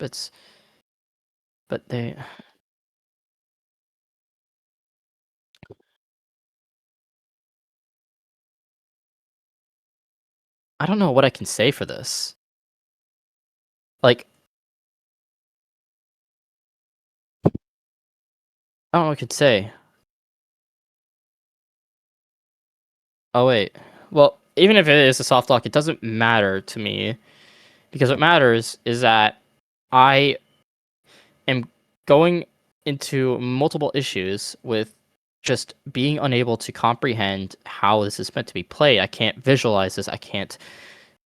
but they. I don't know what I can say for this. Like, I don't know what I could say. Oh wait. Well, even if it is a soft lock, it doesn't matter to me, because what matters is that I am going into multiple issues with just being unable to comprehend how this is meant to be played. I can't visualize this. I can't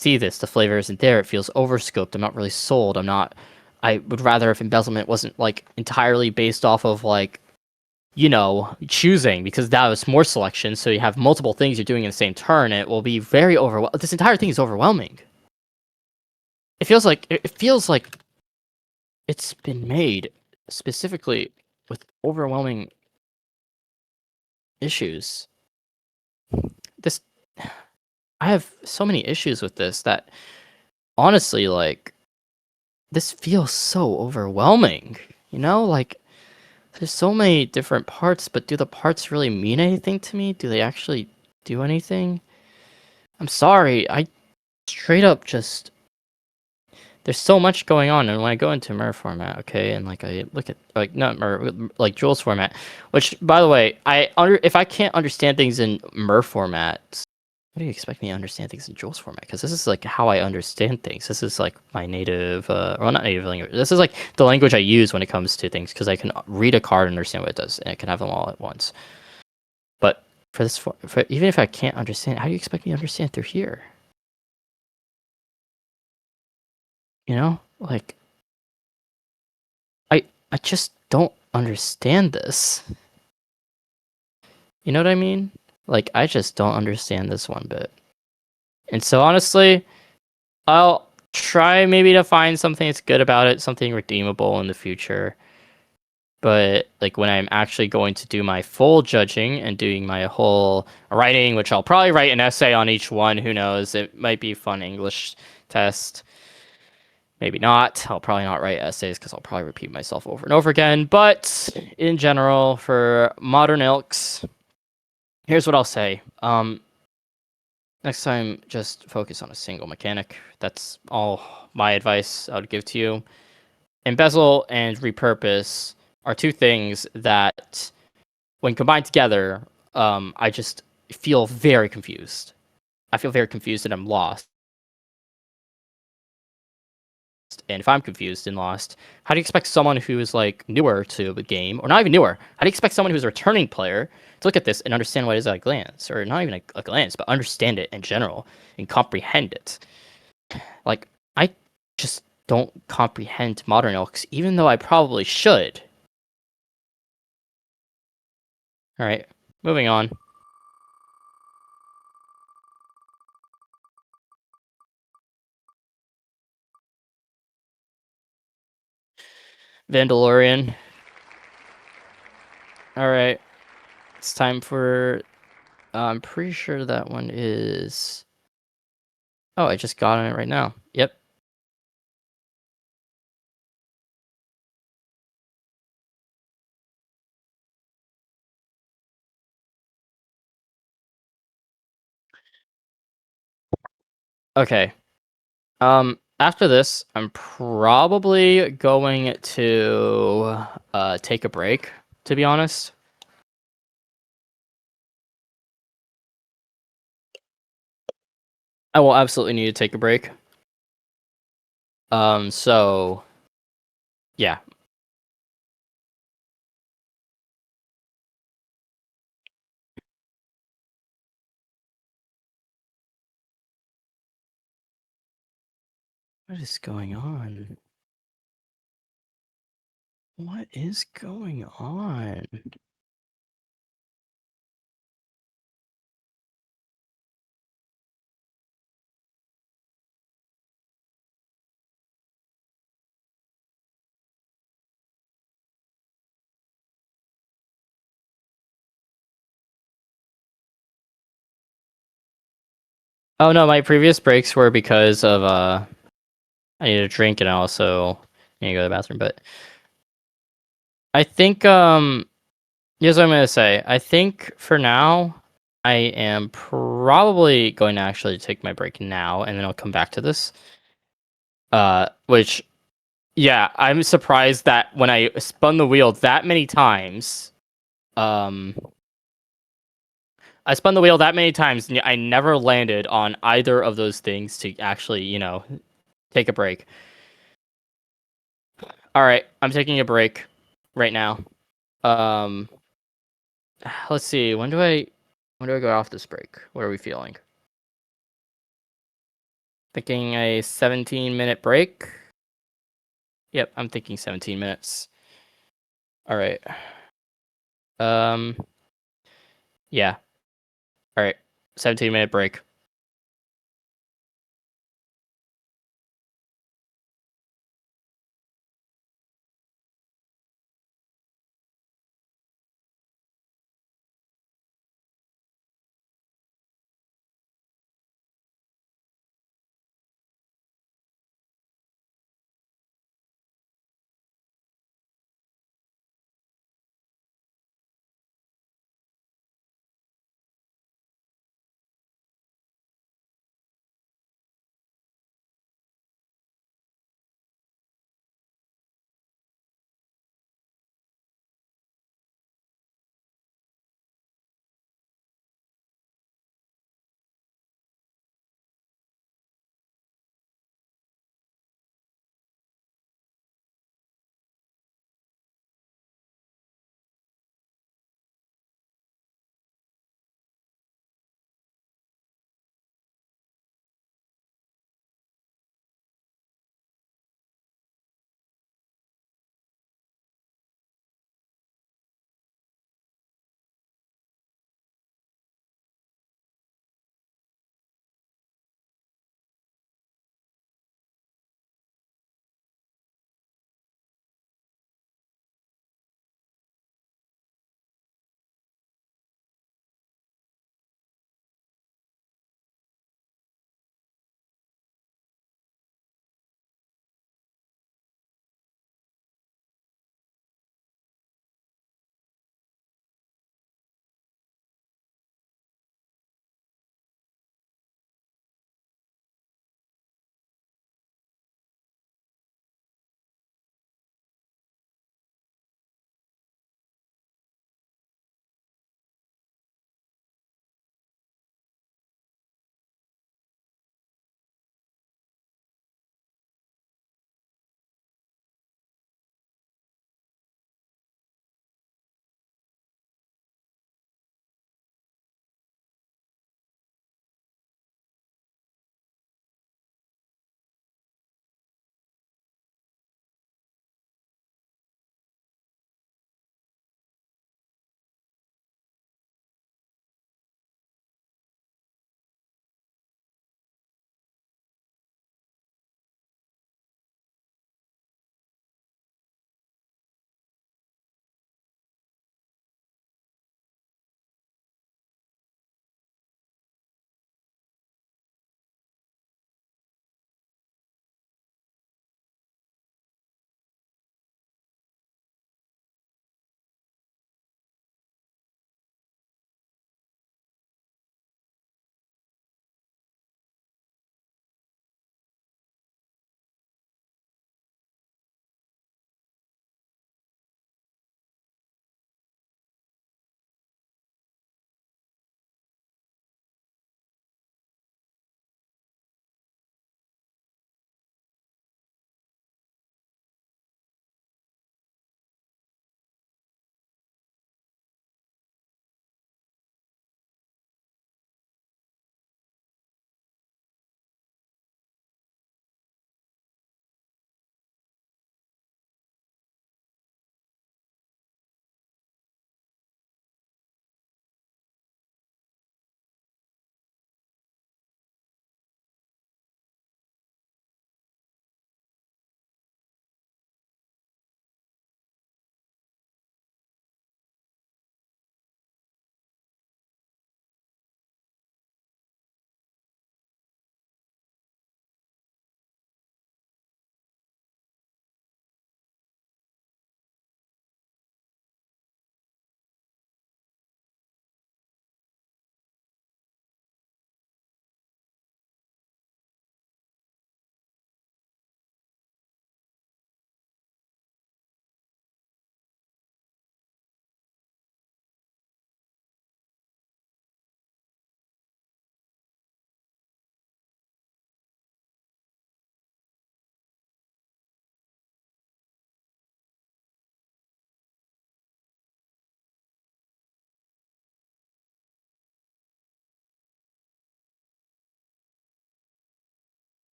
see this. The flavor isn't there. It feels overscoped. I'm not really sold. I would rather if embezzlement wasn't like entirely based off of like, choosing, because that was more selection. So you have multiple things you're doing in the same turn. It will be very overwhelming. This entire thing is overwhelming. It feels like it's been made specifically with overwhelming issues. I have so many issues with this that honestly, like, this feels so overwhelming. Like, there's so many different parts, but do the parts really mean anything to me? Do they actually do anything? I'm sorry, I straight up just. There's so much going on, and when I go into Mer format, okay, and like I look at not Mer, like Jules format, which by the way, if I can't understand things in Mer format, what do you expect me to understand things in Jules format? Because this is like how I understand things. This is like my native, well, not native language. This is like the language I use when it comes to things, because I can read a card and understand what it does, and I can have them all at once. But for this, even if I can't understand, how do you expect me to understand through here? Like, I just don't understand this. You know what I mean? Like, I just don't understand this one bit. And so honestly, I'll try maybe to find something that's good about it, something redeemable in the future. But like when I'm actually going to do my full judging and doing my whole writing, which I'll probably write an essay on each one, who knows? It might be a fun English test. Maybe not. I'll probably not write essays because I'll probably repeat myself over and over again. But in general, for Modernilks, here's what I'll say. Next time, just focus on a single mechanic. That's all my advice I would give to you. Embezzle and repurpose are two things that, when combined together, I just feel very confused. I feel very confused and I'm lost. And if I'm confused and lost, how do you expect someone who is like newer to the game, or not even newer? How do you expect someone who's a returning player to look at this and understand what it is at a glance, or not even a glance, but understand it in general and comprehend it? Like, I just don't comprehend Modernilks, even though I probably should. All right, moving on. Vendoolorian. All right, it's time for. I'm pretty sure that one is. Oh, I just got on it right now. Yep. Okay. After this, I'm probably going to take a break, to be honest. I will absolutely need to take a break. So yeah. What is going on? What is going on? Oh no, my previous breaks were because of I needed a drink and I also need to go to the bathroom, but I think here's what I'm gonna say. I think for now I am probably going to actually take my break now and then I'll come back to this. Which yeah, I'm surprised that when I spun the wheel that many times, I spun the wheel that many times and I never landed on either of those things to actually, take a break. All right, I'm taking a break right now. Um, let's see. When do I go off this break? What are we feeling? Thinking a 17-minute break. Yep, I'm thinking 17 minutes. All right. Um, yeah. All right. 17-minute break.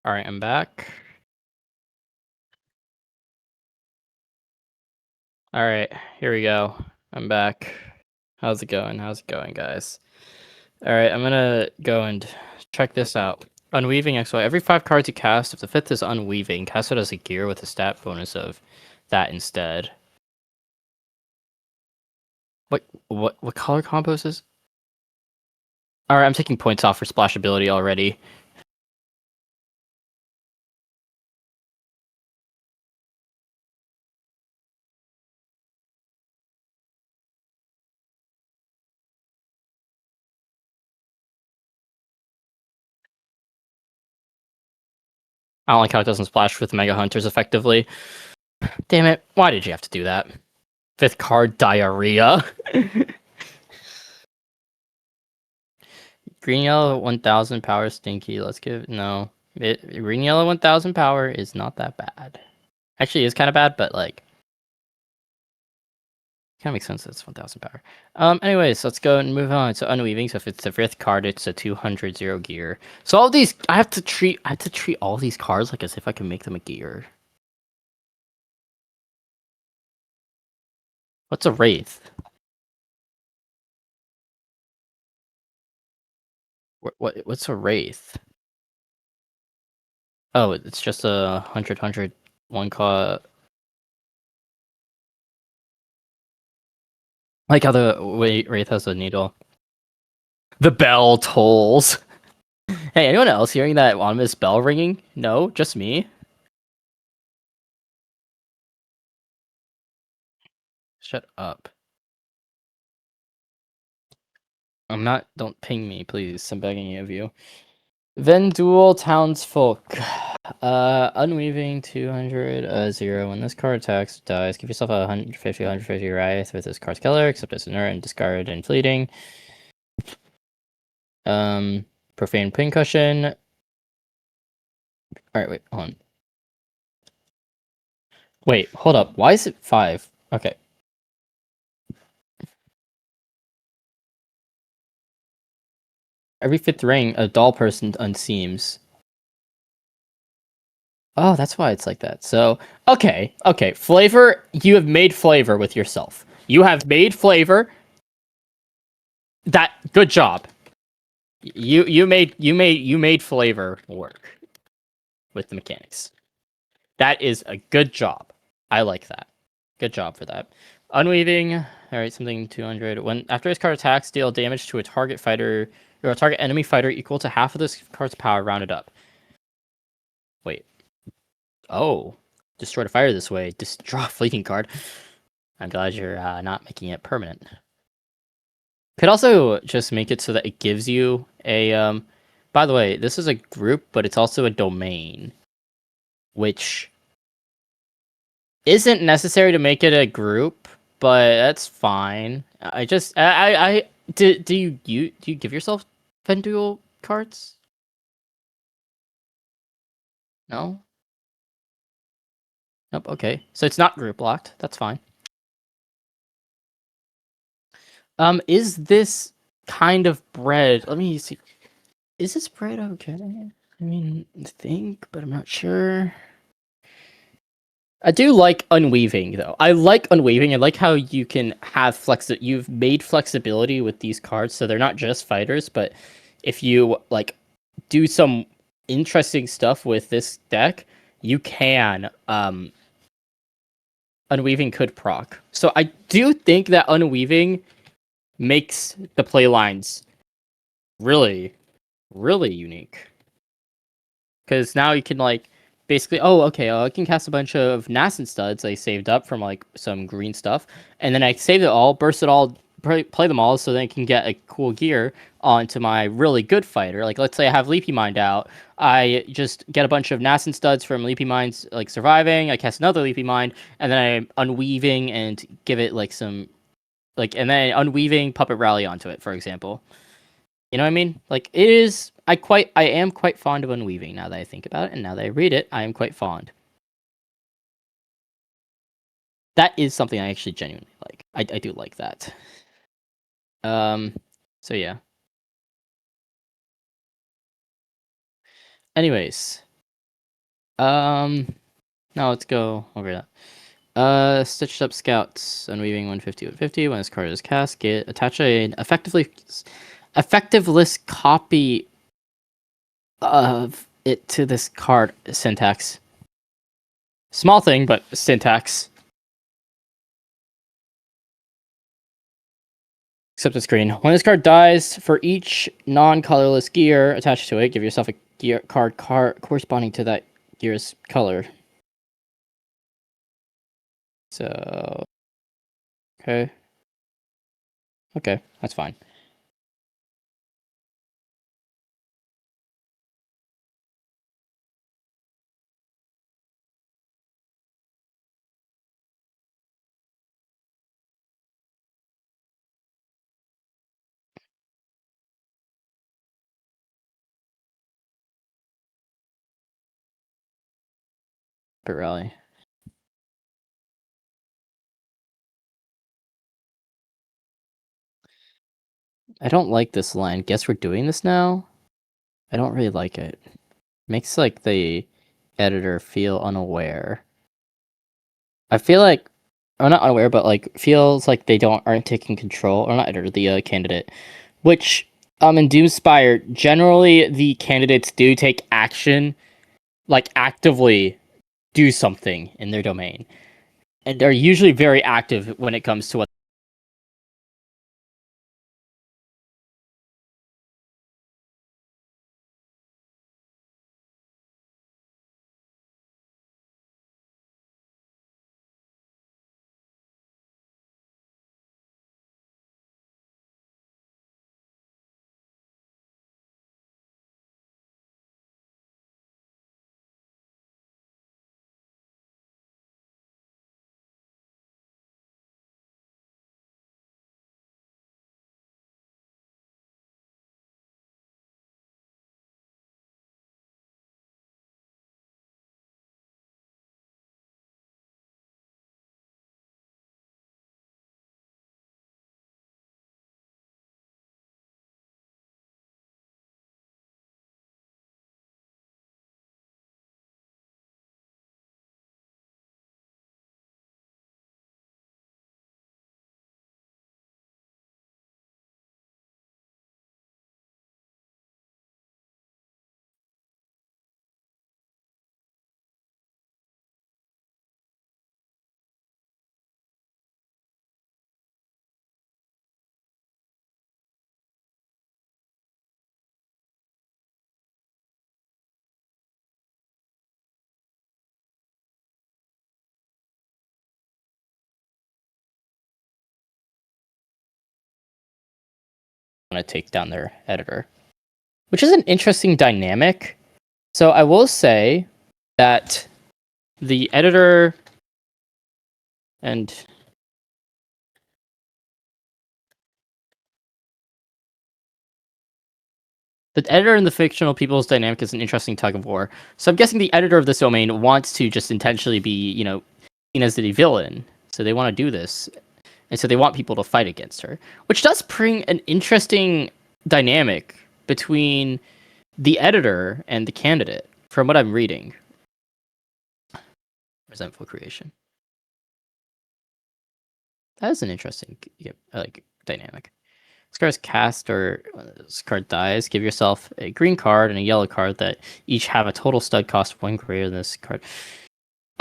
All right, I'm back. All right, here we go. I'm back. How's it going? How's it going, guys? All right, I'm gonna go and check this out. Unweaving XY. Every 5 cards you cast, if the 5th is Unweaving, cast it as a gear with a stat bonus of that instead. What color combos is? All right, I'm taking points off for splashability already. I don't like how it doesn't splash with Mega Hunters effectively. Damn it, why did you have to do that? 5th card, Diarrhea. Green Yellow 1000 power stinky. Let's give... No. Green Yellow 1000 power is not that bad. Actually, it's kind of bad, but like... Kind of makes sense that it's 1000 power. Anyways, let's go and move on. So Unweaving, so if it's the 5th card, it's a 200 0 gear. So all these... I have to treat all these cards like as if I can make them a gear. What's a Wraith? What's a Wraith? Oh, it's just a 100 one call. Like how the Wraith has a needle. The bell tolls. Hey, anyone else hearing that ominous bell ringing? No, just me. Shut up. I'm not. Don't ping me, please. I'm begging of you. Vendool townsfolk. Unweaving 200 0. When this card attacks, dies. Give yourself a 150 Wraith with this card's killer, except it's inert and discard and fleeting. Profane pincushion. Alright, wait, hold on. Wait, hold up. Why is it 5? Okay. Every 5th ring, a doll person unseams. Oh, that's why it's like that. So, okay. Flavor, you have made flavor with yourself. You have made flavor. Good job. You made flavor work with the mechanics. That is a good job. I like that. Good job for that. Unweaving. All right, something 200. When after this card attacks, deal damage to a target fighter or a target enemy fighter equal to half of this card's power rounded up. Wait. Oh, destroy the fighter this way. Just draw a fleeting card. I'm glad you're not making it permanent. Could also just make it so that it gives you a. By the way, this is a group, but it's also a domain, which isn't necessary to make it a group, but that's fine. Do you give yourself Vendool cards? No. Nope. Okay, so it's not group locked. That's fine. Is this kind of bread? Let me see. Is this bread okay? I mean, I think, but I'm not sure. I do like unweaving though. I like unweaving. I like how you can have you've made flexibility with these cards, so they're not just fighters, but if you like do some interesting stuff with this deck, you can unweaving could proc. So I do think that unweaving makes the play lines really, really unique. Because now you can like basically, I can cast a bunch of nascent studs I saved up from like some green stuff, and then I save it all, burst it all, play them all, so then I can get a cool gear onto my really good fighter. Like let's say I have Leapy Mind out, I just get a bunch of nascent studs from Leapy Mind's like surviving. I cast another Leapy Mind, and then I'm unweaving and give it like some like, and then unweaving Puppet Rally onto it, for example. You know what I mean? Like it is. I am quite fond of unweaving now that I think about it, and now that I read it, I am quite fond. That is something I actually genuinely like. I do like that. So yeah. Anyways, No, let's go over that. Stitched Up Scouts, Unweaving 150. When this card is cast, attach an effectiveless copy of it to this card. Syntax. Small thing, but syntax. Accept the screen. When this card dies, for each non-colorless gear attached to it, give yourself a gear card corresponding to that gear's color. So, okay, that's fine. But rally. I don't like this line. Guess we're doing this now? I don't really like it. Makes like the editor feel unaware. I feel like, or not unaware, but like feels like they aren't taking control, or not editor, the candidate. Which, in Doomspire, generally the candidates do take action, like actively do something in their domain. And they're usually very active when it comes to what want to take down their editor. Which is an interesting dynamic. So I will say that the editor and the fictional people's dynamic is an interesting tug of war. So I'm guessing the editor of this domain wants to just intentionally be, seen as the villain. So they want to do this. And so they want people to fight against her. Which does bring an interesting dynamic between the editor and the candidate, from what I'm reading. Resentful creation. That is an interesting dynamic. This card is cast, or when this card dies, give yourself a green card and a yellow card that each have a total stud cost of 1 greater than this card.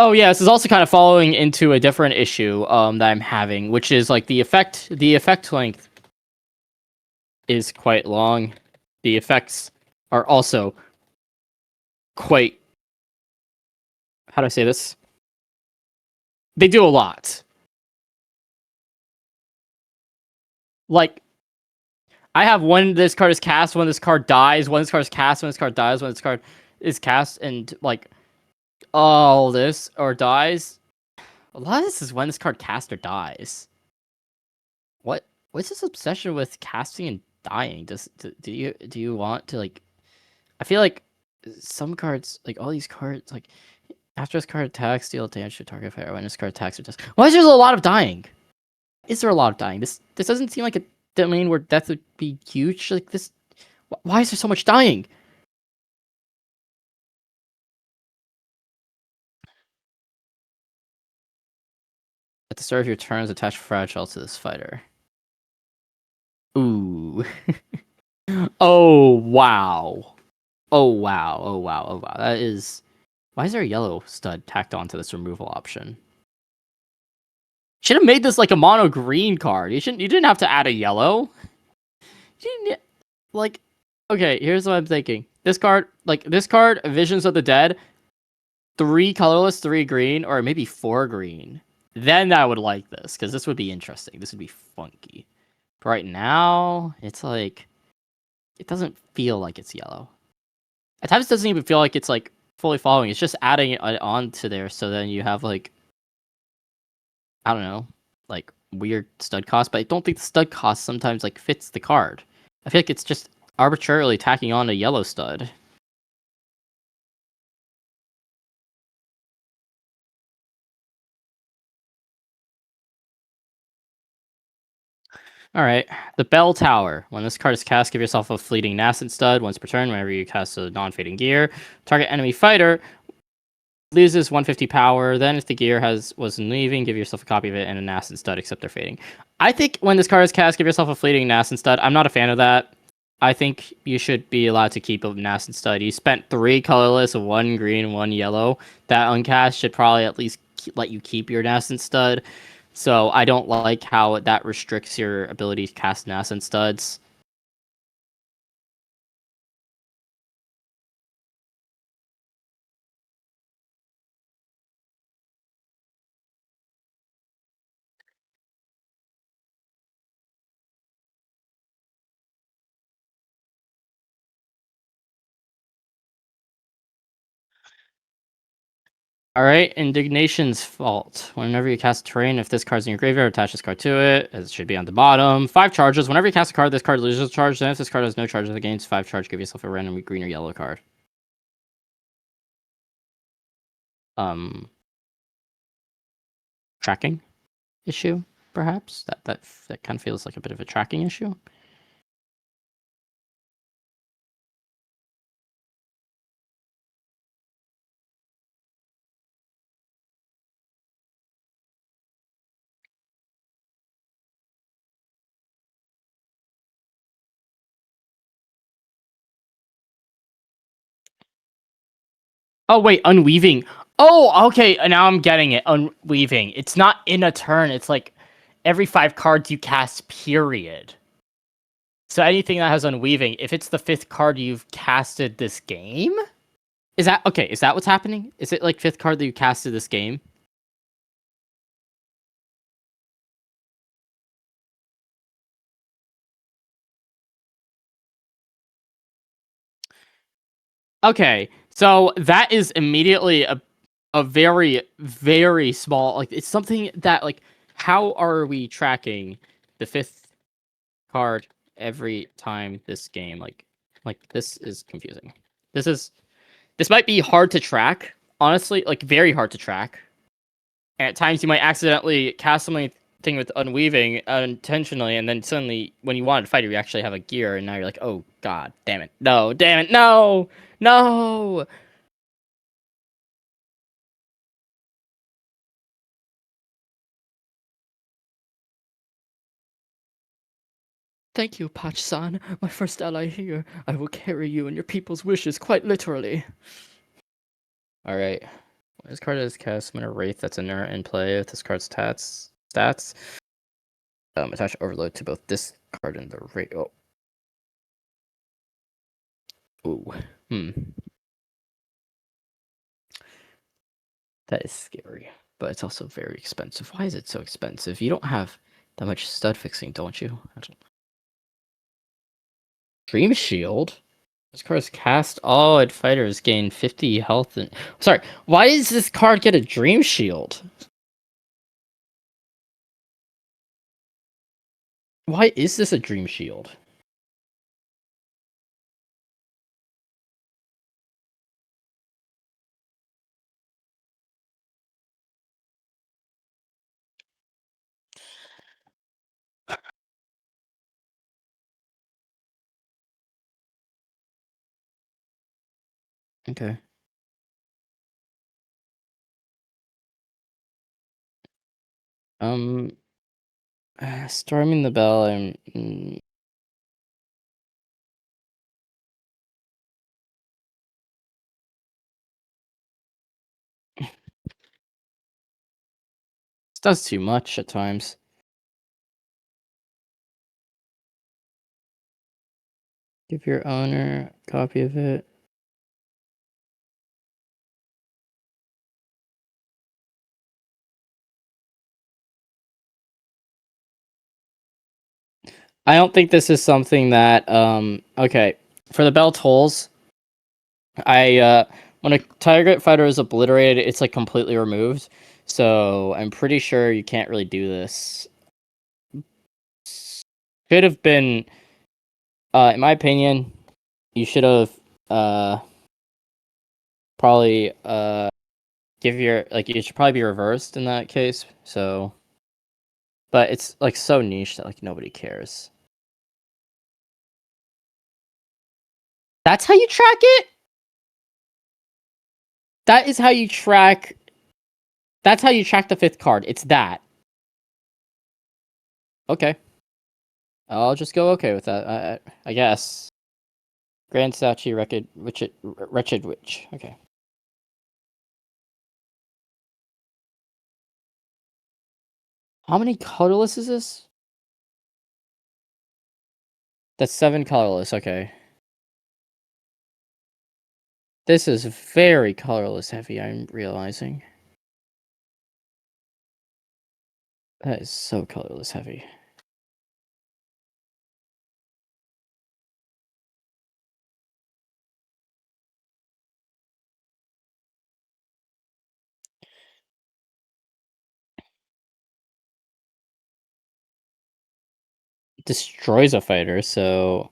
Oh yeah, this is also kind of following into a different issue that I'm having, which is like the effect length is quite long. The effects are also quite, how do I say this? They do a lot. Like, I have when this card is cast, when this card dies, when this card is cast, when this card dies, when this card is cast, and like all this or dies. A lot of this is when this card casts or dies. What's this obsession with casting and dying? Do you want to like? I feel like some cards, like all these cards, like after this card attacks, deal damage to target player. When this card attacks or does. Why is there a lot of dying? Is there a lot of dying? This doesn't seem like a domain where death would be huge. Like this, why is there so much dying? the start of your turns, attach fragile to this fighter. Ooh. Oh wow. Oh wow. Oh wow. Oh wow. That is. Why is there a yellow stud tacked onto this removal option? Should have made this like a mono green card. You didn't have to add a yellow. You didn't, like, okay, here's what I'm thinking. This card, Visions of the Dead, 3 colorless, 3 green, or maybe 4 green. Then I would like this, because this would be interesting. This would be funky. But right now, it's like, it doesn't feel like it's yellow. At times, it doesn't even feel like it's like fully following. It's just adding it onto there, so then you have like, I don't know, like weird stud cost. But I don't think the stud cost sometimes like fits the card. I feel like it's just arbitrarily tacking on a yellow stud. Alright, the Bell Tower. When this card is cast, give yourself a fleeting Nascent Stud once per turn whenever you cast a non-fading gear. Target enemy fighter loses 150 power. Then if the gear was leaving, give yourself a copy of it and a Nascent Stud except they're fading. I think when this card is cast, give yourself a fleeting Nascent Stud. I'm not a fan of that. I think you should be allowed to keep a Nascent Stud. You spent 3 colorless, 1 green, 1 yellow. That uncast should probably at least let you keep your Nascent Stud. So I don't like how that restricts your ability to cast Nascent Studs. Alright, Indignation's Fault. Whenever you cast terrain, if this card's in your graveyard, attach this card to it, as it should be on the bottom. 5 charges. Whenever you cast a card, this card loses a charge. Then if this card has no charges against 5 charge, give yourself a random green or yellow card. Tracking issue, perhaps? That kind of feels like a bit of a tracking issue. Oh, wait, Unweaving. Oh, okay, now I'm getting it. Unweaving. It's not in a turn. It's like every 5 cards you cast, period. So anything that has Unweaving, if it's the 5th card you've casted this game? Is that what's happening? Is it like 5th card that you casted this game? Okay, so that is immediately a very, very small, like, it's something that, like, how are we tracking the 5th card every time this game? Like this is confusing. This might be hard to track, honestly, like very hard to track. And at times you might accidentally cast something with Unweaving unintentionally, and then suddenly when you wanted to fight it, you actually have a gear, and now you're like, oh god, damn it, no, damn it, no, no. Thank you, Patch-san, my first ally here. I will carry you and your people's wishes quite literally. Alright. When this card is cast, summon a Wraith that's inert in play. If this card's stats, attach Overload to both this card and the Wraith. Oh. Ooh. That is scary, but it's also very expensive. Why is it so expensive? You don't have that much stud fixing, don't you? Dream Shield? This card is cast. All fighters gain 50 health. And sorry, why does this card get a Dream Shield? Why is this a Dream Shield? Okay. Storming the bell. This does too much at times. Give your owner a copy of it. I don't think this is something that okay. For the bell tolls, when a target fighter is obliterated, it's like completely removed. So I'm pretty sure you can't really do this. Should have been, in my opinion, you should have probably give your it should probably be reversed in that case. So, but it's like so niche that like nobody cares. That's how you track it? That is how you track. That's how you track the 5th card. It's that. Okay. I'll just go okay with that. I guess. Grand Statue, Wretched Witch. Okay. How many colorless is this? That's 7 colorless. Okay. This is very colorless heavy, I'm realizing. That is so colorless heavy. Destroys a fighter, so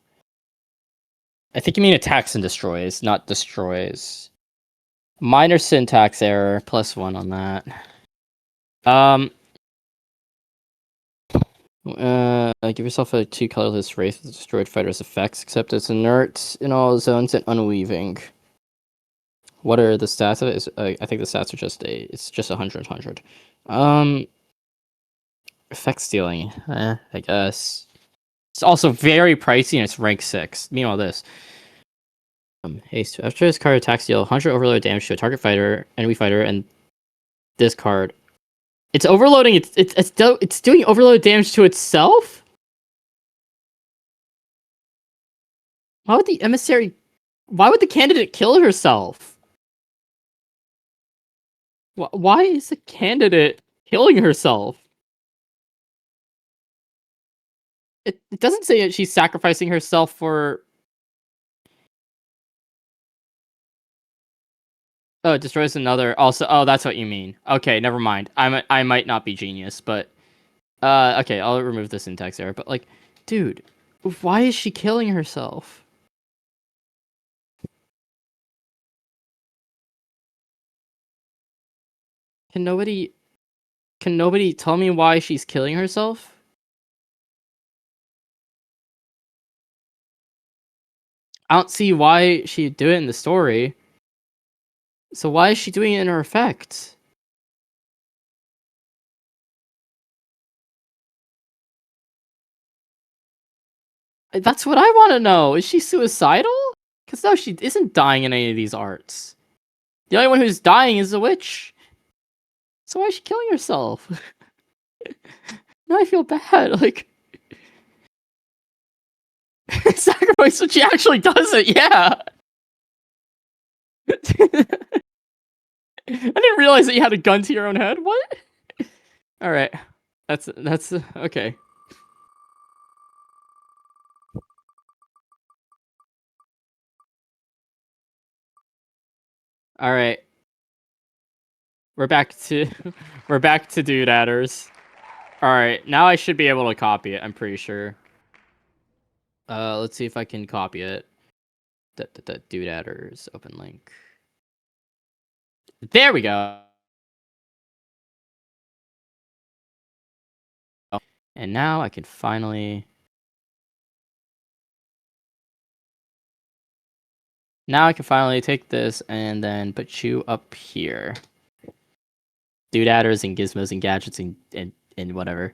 I think you mean attacks and destroys, not destroys. Minor syntax error, +1 on that. Give yourself a 2 colorless wraith with destroyed fighter's effects, except it's inert in all zones and unweaving. What are the stats of it? I think the stats are just it's just 100. Effect stealing, I guess. It's also very pricey and it's rank 6. Meanwhile, this. Haste. After this card attacks, deal 100 overload damage to a target fighter, enemy fighter, and this card. It's overloading. It's doing overload damage to itself. Why would the emissary? Why would the candidate kill herself? Why is the candidate killing herself? It doesn't say that she's sacrificing herself for. Oh, it destroys another. Also, oh, that's what you mean. Okay, never mind. I might not be genius, but okay, I'll remove the syntax error. But like, dude, why is she killing herself? Can nobody tell me why she's killing herself? I don't see why she'd do it in the story. So why is she doing it in her effect? That's what I want to know. Is she suicidal? Because no, she isn't dying in any of these arts. The only one who's dying is the witch. So why is she killing herself? Now I feel bad. Like, sacrifice when she actually does it. Yeah. I didn't realize that you had a gun to your own head. What? All right. That's okay. All right. We're back to Doodadders. All right. Now I should be able to copy it. I'm pretty sure. Let's see if I can copy it. Doodadders open link. There we go. And now I can finally. Now I can finally take this and then put you up here. Doodadders and gizmos and gadgets and in whatever.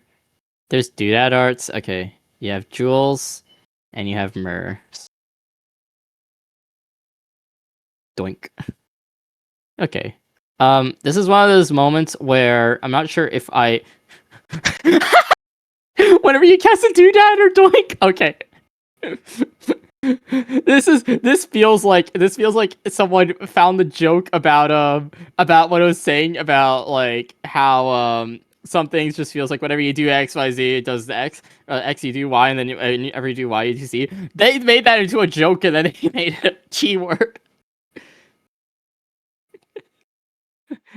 There's doodad arts. Okay, you have jewels, and you have myrrh. Doink. Okay. This is one of those moments where I'm not sure if I. Whenever you cast a doodad or doink. Okay. This feels like someone found the joke about what I was saying about like how some things just feels like whenever you do X Y Z it does the X, X you do Y, and then whenever you do Y you do Z. They made that into a joke and then they made it a keyword.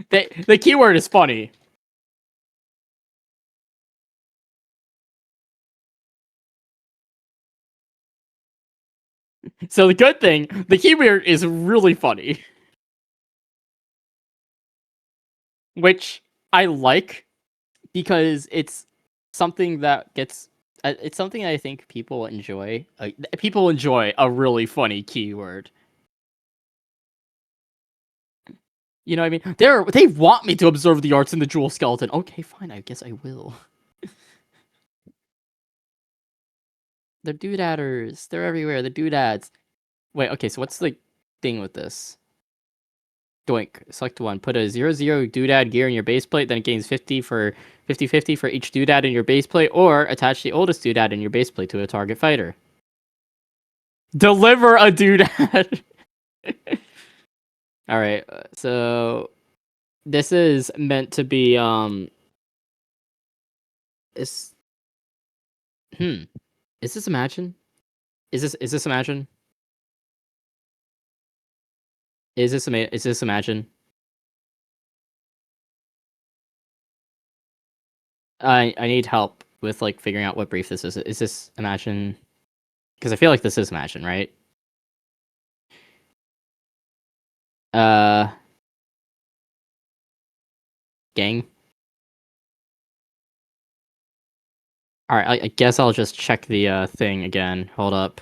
The keyword is funny. So the good thing, the keyword is really funny. Which I like because it's something that gets it's something I think people enjoy. People enjoy a really funny keyword. You know what I mean? They want me to observe the arts in the jewel skeleton. Okay, fine. I guess I will. They're doodadders. They're everywhere. The doodads. Wait, okay, so what's the thing with this? Doink. Select one. Put a 0/0 doodad gear in your base plate, then it gains 50 for 50/50 for each doodad in your base plate, or attach the oldest doodad in your base plate to a target fighter. Deliver a doodad. All right, so this is meant to be is is this Imagine? Is this Imagine? Is this Imagine? I need help with like figuring out what brief this is. Is this Imagine? Because I feel like this is Imagine, right? Gang. All right, I guess I'll just check the thing again. Hold up.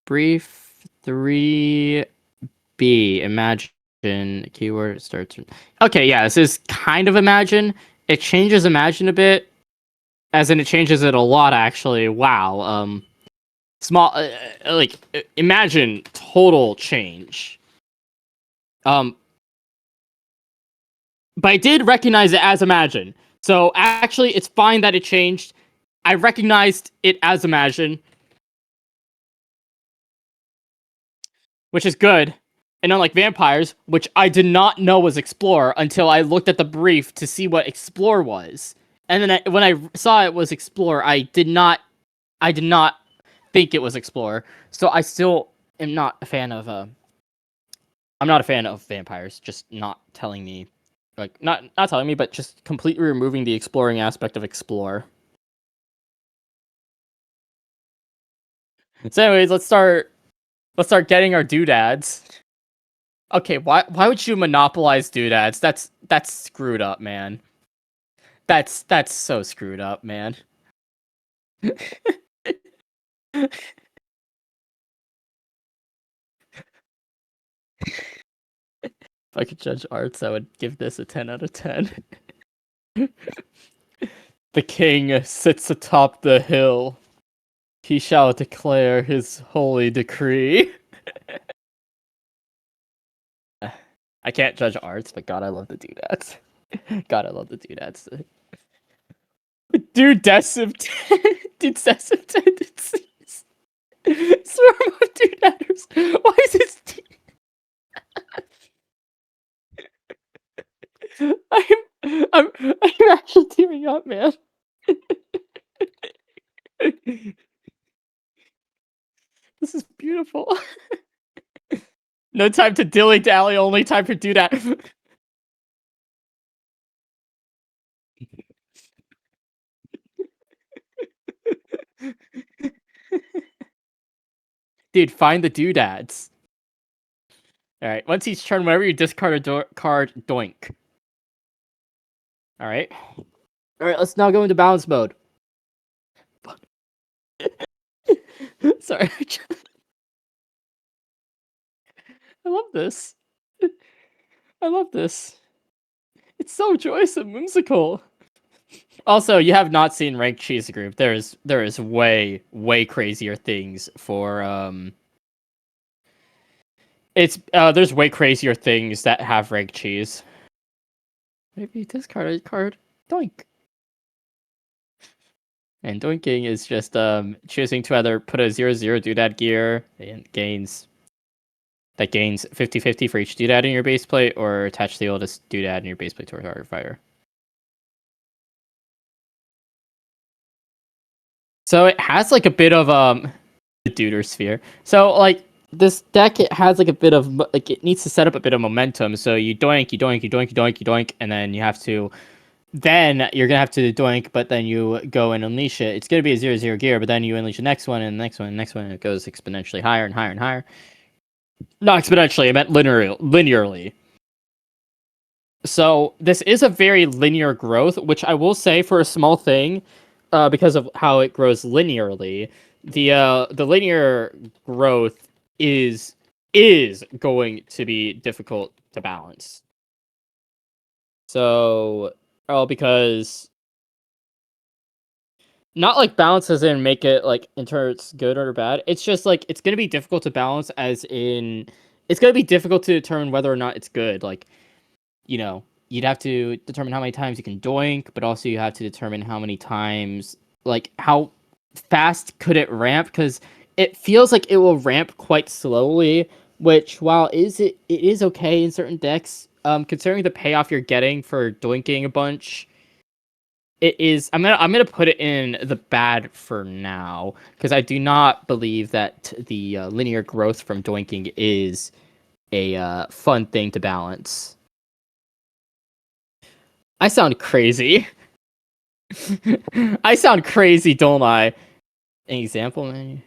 Brief 3B. Imagine keyword starts. Okay, yeah, this is kind of Imagine. It changes Imagine a bit, as in it changes it a lot. Actually, wow. Small, like Imagine total change. But I did recognize it as Imagine. So actually, it's fine that it changed. I recognized it as Imagine, which is good. And unlike Vampires, which I did not know was Explore until I looked at the brief to see what Explore was. And then when I saw it was Explore, I did not think it was Explore. So I still am not a fan of I'm not a fan of Vampires, just not telling me, like not telling me, but just completely removing the exploring aspect of Explore. So anyways, let's start getting our doodads. Okay, why would you monopolize doodads? That's screwed up, man. That's so screwed up, man. If I could judge arts, I would give this a 10 out of 10. The king sits atop the hill. He shall declare his holy decree. I can't judge arts, but God, I love the doodads. God, I love the doodads. Dudessive tendencies. Swarm of doodadders. Why is this? I'm actually tearing up, man. This is beautiful. No time to dilly dally, only time for doodad. Dude, find the doodads. Alright, once each turn, whenever you discard a card, doink. Alright. Alright, let's now go into balance mode. Sorry. I love this. I love this. It's so joyous and whimsical. Also, you have not seen Ranked Cheese Group. There is way crazier things for It's there's way crazier things that have ranked cheese. Maybe discard a card. Doink. And doinking is just choosing to either put a 0/0 doodad gear and gains 50/50 for each doodad in your base plate, or attach the oldest doodad in your base plate to a target fighter. So it has like a bit of the Dooder sphere. So like this deck, it has like a bit of like it needs to set up a bit of momentum. So you doink, you doink, you doink, you doink, you doink, and then you have to. Then you're gonna have to doink, but then you go and unleash it. It's gonna be a 0/0 gear, but then you unleash the next one and the next one and the next one, and it goes exponentially higher and higher and higher. Not exponentially, I meant linearly. So this is a very linear growth, which I will say for a small thing, because of how it grows linearly, the linear growth is going to be difficult to balance. So, because not like balance as in make it like in turns good or bad. It's just like it's gonna be difficult to balance, as in it's gonna be difficult to determine whether or not it's good. Like, you know, you'd have to determine how many times you can doink, but also you have to determine how many times, like how fast could it ramp, because it feels like it will ramp quite slowly, which while it is okay in certain decks, considering the payoff you're getting for doinking a bunch, it is I'm gonna put it in the bad for now, because I do not believe that the linear growth from doinking is a fun thing to balance. I sound crazy. I sound crazy, don't I? An example menu.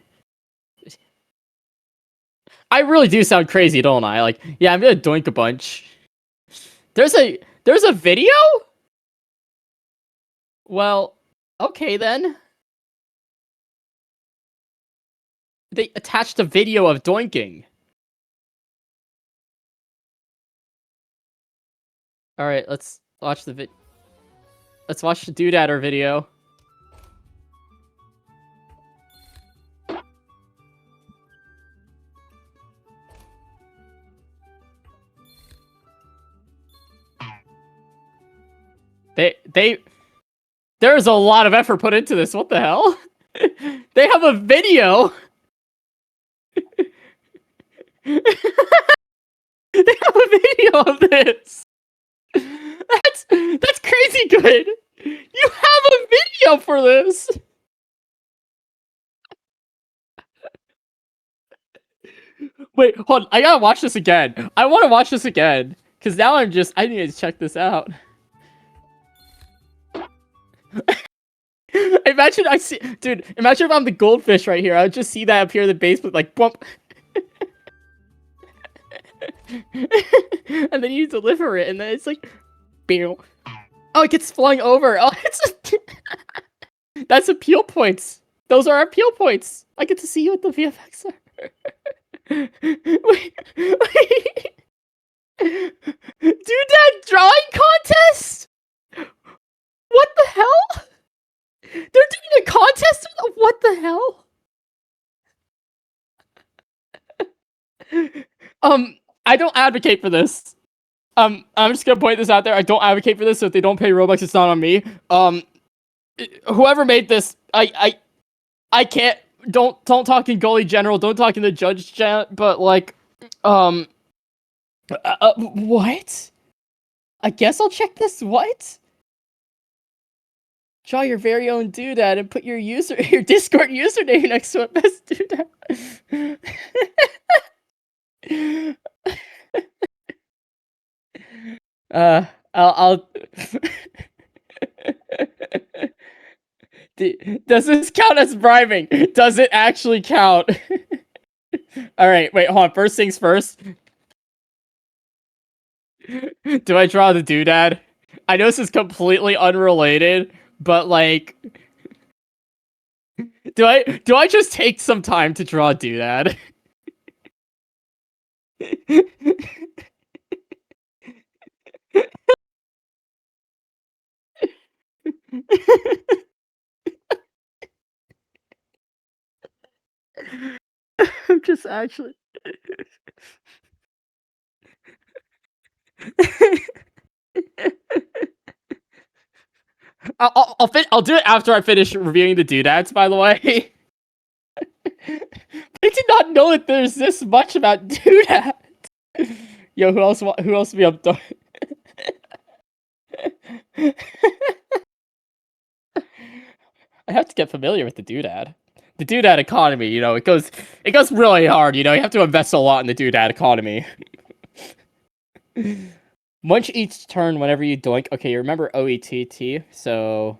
I really do sound crazy, don't I? Like, yeah, I'm gonna doink a bunch. There's a video? Well, okay then. They attached a video of doinking. Alright, let's watch the Let's watch the Doodadder video. There's a lot of effort put into this. What the hell? They have a video. They have a video of this. That's crazy good. You have a video for this. Wait, hold on. I gotta watch this again. I want to watch this again, because now I need to check this out. Imagine imagine if I'm the goldfish right here. I would just see that appear in the basement, like bump. And then you deliver it, and then it's like, Beow. Oh, it gets flung over. Oh, that's appeal points. Those are appeal points. I get to see you at the VFX. wait. Doodad drawing contest? What the hell? They're doing a contest? What the hell? I don't advocate for this. I'm just gonna point this out there. I don't advocate for this, so if they don't pay Robux, it's not on me. Whoever made this, I can't. Don't talk in Gully General. Don't talk in the judge chat. But like, what? I guess I'll check this. What? Draw your very own doodad and put your Discord username next to it. Best doodad. I'll Does this count as bribing? Does it actually count? Alright, wait, hold on. First things first. Do I draw the doodad? I know this is completely unrelated, but like, do I just take some time to draw a doodad? I'm just actually. I'll do it after I finish reviewing the Doodads, by the way. I did not know that there's this much about Doodads. Yo, who else be up? I have to get familiar with the Doodad. The Doodad economy, you know, it goes really hard, you know, you have to invest a lot in the Doodad economy. Munch each turn whenever you doink. Okay, you remember OETT, so...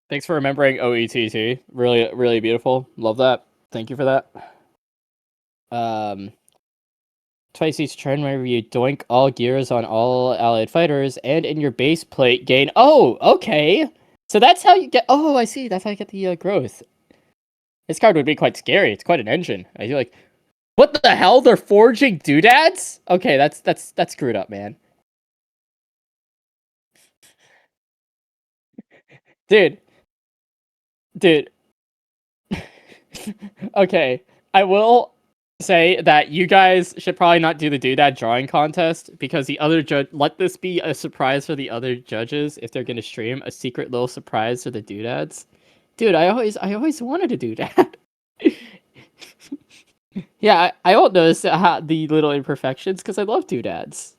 Thanks for remembering OETT. Really, really beautiful. Love that. Thank you for that. Twice each turn whenever you doink all gears on all allied fighters and in your base plate gain... Oh, okay! So that's how you get... Oh, I see. That's how you get the growth. This card would be quite scary. It's quite an engine. I feel like... What the hell? They're forging Doodads? Okay, that's screwed up, man. Dude. Okay, I will say that you guys should probably not do the Doodad drawing contest because the other judge... Let this be a surprise for the other judges if they're going to stream a secret little surprise for the Doodads. Dude, I always wanted to do that. Yeah, I won't notice the little imperfections because I love Doodads.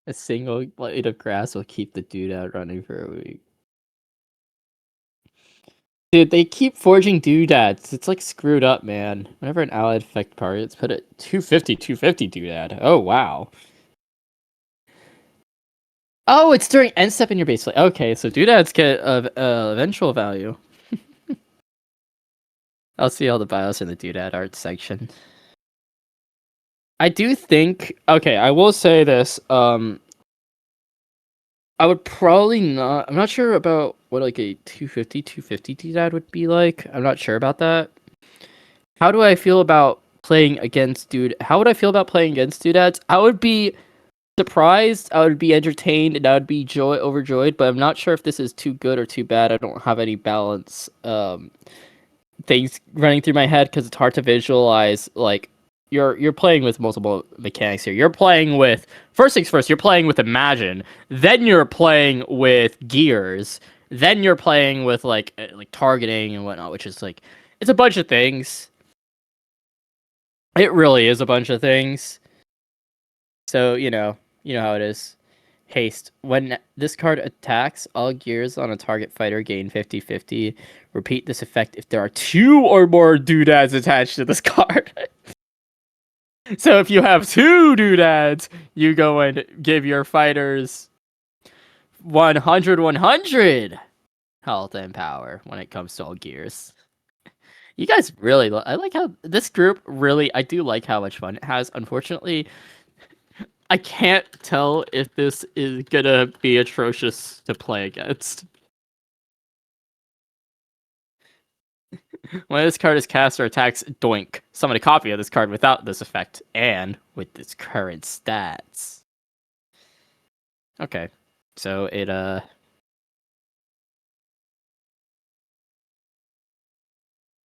A single blade of grass will keep the Doodad running for a week. Dude, they keep forging Doodads. It's like screwed up, man. Whenever an allied effect targets, put it 250 Doodad. Oh, wow. Oh, it's during end step in your base plate. Okay, so Doodads get eventual value. I'll see all the bios in the Doodad art section. I do think... Okay, I will say this. I would probably not... I'm not sure about what like a 250 Doodad would be like. I'm not sure about that. How do I feel about playing against How would I feel about playing against Doodads? I would be surprised, I would be entertained, and I would be overjoyed, but I'm not sure if this is too good or too bad. I don't have any balance things running through my head because it's hard to visualize. Like, you're playing with multiple mechanics here. You're playing with... First things first, you're playing with Imagine. Then you're playing with Gears. Then you're playing with, like targeting and whatnot, which is, like... It's a bunch of things. It really is a bunch of things. So, you know how it is. Haste. When this card attacks, all gears on a target fighter gain 50/50. Repeat this effect if there are 2 or more Doodads attached to this card. So if you have 2 Doodads, you go and give your fighters 100 health and power when it comes to all gears. You guys really... I like how this group really... I do like how much fun it has. Unfortunately... I can't tell if this is gonna be atrocious to play against. When this card is cast or attacks, doink. Summon a copy of this card without this effect, and with its current stats. Okay, so it,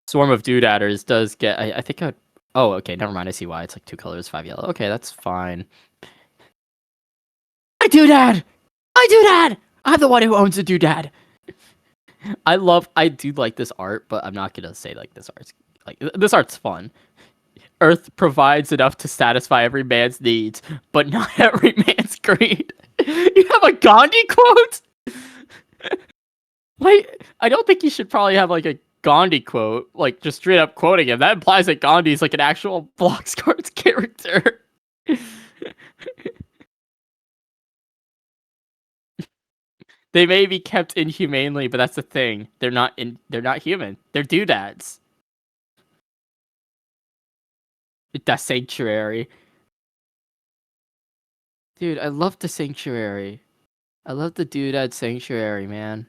Swarm of Doodadders does get... I think I would... Oh, okay, never mind, I see why. It's like 2 colors, 5 yellow. Okay, that's fine. I Doodad! I'm the one who owns a Doodad! I do like this art, but I'm not gonna say like this art's fun. Earth provides enough to satisfy every man's needs, but not every man's greed. You have a Gandhi quote? Like, I don't think you should probably have like a Gandhi quote, like just straight up quoting him. That implies that Gandhi's like an actual Blox Cards character. They may be kept inhumanely, but that's the thing. They're not human. They're Doodads. The Sanctuary. Dude, I love the Sanctuary. I love the Doodad Sanctuary, man.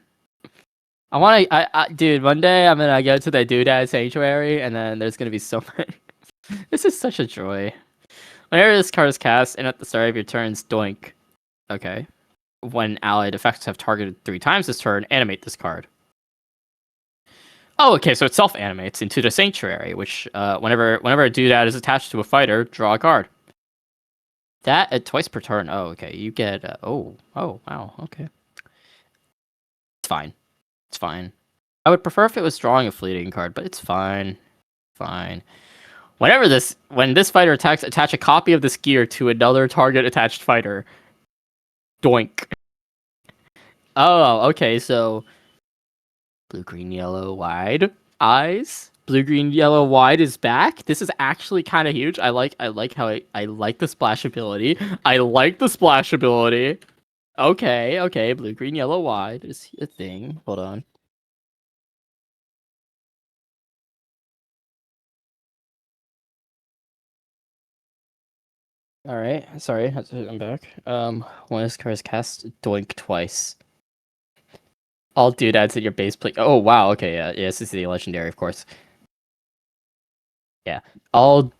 Dude, one day I'm gonna go to the Doodad Sanctuary, and then there's gonna be so many This is such a joy. Whenever this card is cast and at the start of your turns, doink. Okay. When allied effects have targeted 3 times this turn, animate this card. Oh, okay, so it self-animates into the Sanctuary, which whenever a doodad is attached to a fighter, draw a card. That at twice per turn. Oh, okay. You get oh, wow, okay. It's fine. It's fine. I would prefer if it was drawing a fleeting card, but it's fine. Fine. When this fighter attacks, attach a copy of this gear to another target attached fighter. Doink. Oh, okay, so blue, green, yellow, wide eyes. Blue, green, yellow, wide is back. This is actually kind of huge. I like how I like the splash ability. I like the splash ability. Okay. Blue, green, yellow, wide is a thing. Hold on. All right. Sorry, I'm back. When this card is cast, doink twice. All doodads at your base plate. Oh wow. Okay. Yeah. This is the legendary, of course. Yeah. All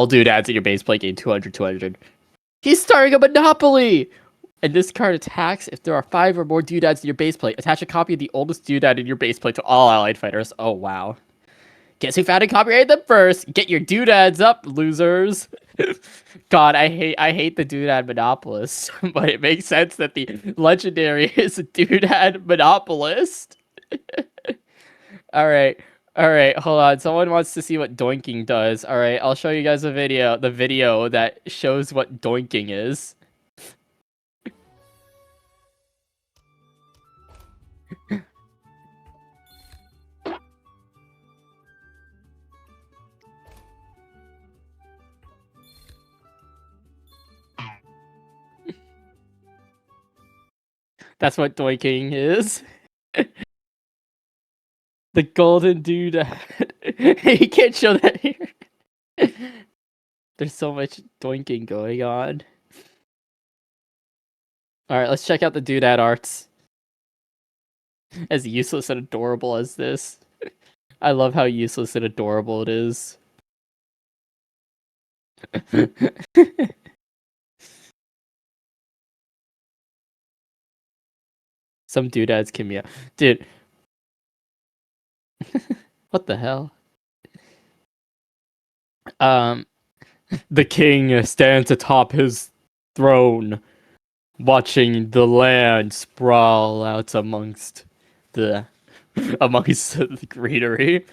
doodads at your base plate gain 200. He's starting a monopoly. And this card attacks if there are 5 or more doodads in your base plate. Attach a copy of the oldest doodad in your base plate to all allied fighters. Oh wow. Guess who found and copyrighted them first? Get your doodads up, losers. God, I hate the doodad monopolist, but it makes sense that the legendary is a doodad monopolist. All right, hold on. Someone wants to see what doinking does. All right, I'll show you guys the video that shows what doinking is. That's what doinking is. The golden doodad. You can't show that here. There's so much doinking going on. Alright, let's check out the doodad arts. As useless and adorable as this. I love how useless and adorable it is. Some doodads can be... Dude. What the hell? The king stands atop his throne, watching the land sprawl out amongst the greenery.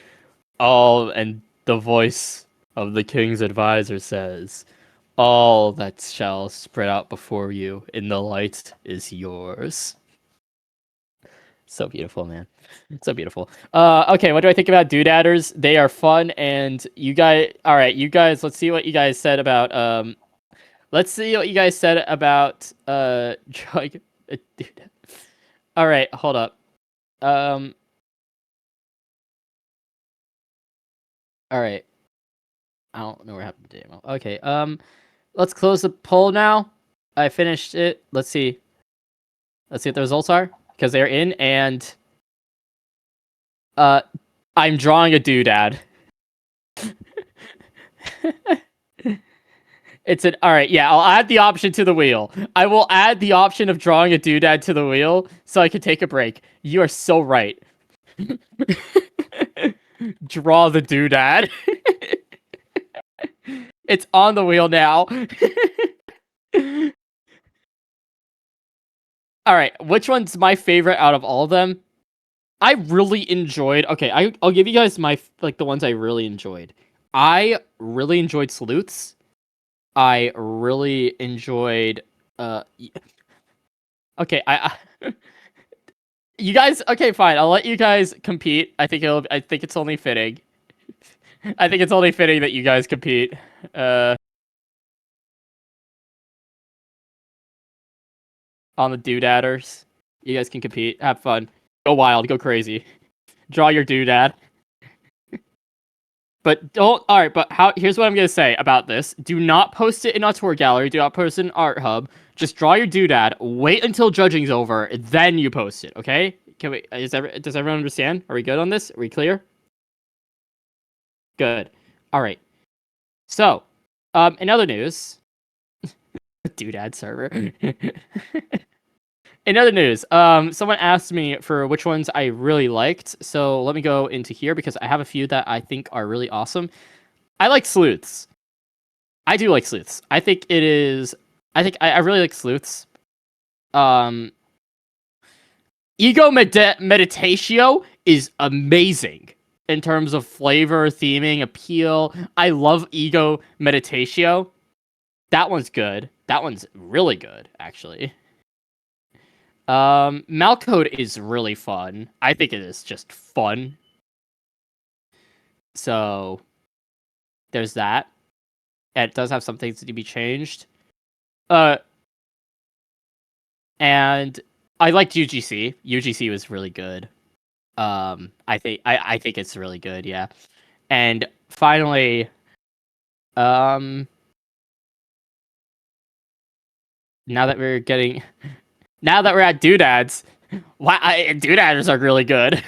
And the voice of the king's advisor says, "All that shall spread out before you in the light is yours." So beautiful, man. So beautiful. Okay, what do I think about doodadders? They are fun, and you guys... Alright, you guys, let's see what you guys said about, Let's see what you guys said about, drawing a doodad. Alright, hold up. Alright. I don't know what happened to demo. Okay, let's close the poll now. I finished it. Let's see. Let's see what the results are. Because they're in, and I'm drawing a doodad. It's an... Alright, yeah, I'll add the option to the wheel. I will add the option of drawing a doodad to the wheel so I can take a break. You are so right. Draw the doodad. It's on the wheel now. Alright, which one's my favorite out of all of them? I really enjoyed... Okay, I'll give you guys the ones I really enjoyed. I really enjoyed Sleuths. I really enjoyed... Okay, you guys... Okay, fine. I'll let you guys compete. I think it's only fitting. I think it's only fitting that you guys compete. On the doodadders. You guys can compete. Have fun. Go wild. Go crazy. Draw your doodad. But don't... Alright, but here's what I'm going to say about this. Do not post it in a tour gallery. Do not post it in Art Hub. Just draw your doodad. Wait until judging's over. Then you post it, okay? Can we... Does everyone understand? Are we good on this? Are we clear? Good. Alright. So, in other news, Doodad server. In other news, someone asked me for which ones I really liked, so let me go into here because I have a few that I think are really awesome. I like sleuths. I do like sleuths. I think it is. I really like sleuths. Ego Meditatio is amazing in terms of flavor, theming, appeal. I love Ego Meditatio. That one's good. That one's really good, actually. Malcoded is really fun. I think it is just fun. So there's that. It does have some things to be changed. And I liked UGC. UGC was really good. I think it's really good, yeah. And finally, now that we're at Doodads, Doodads are really good.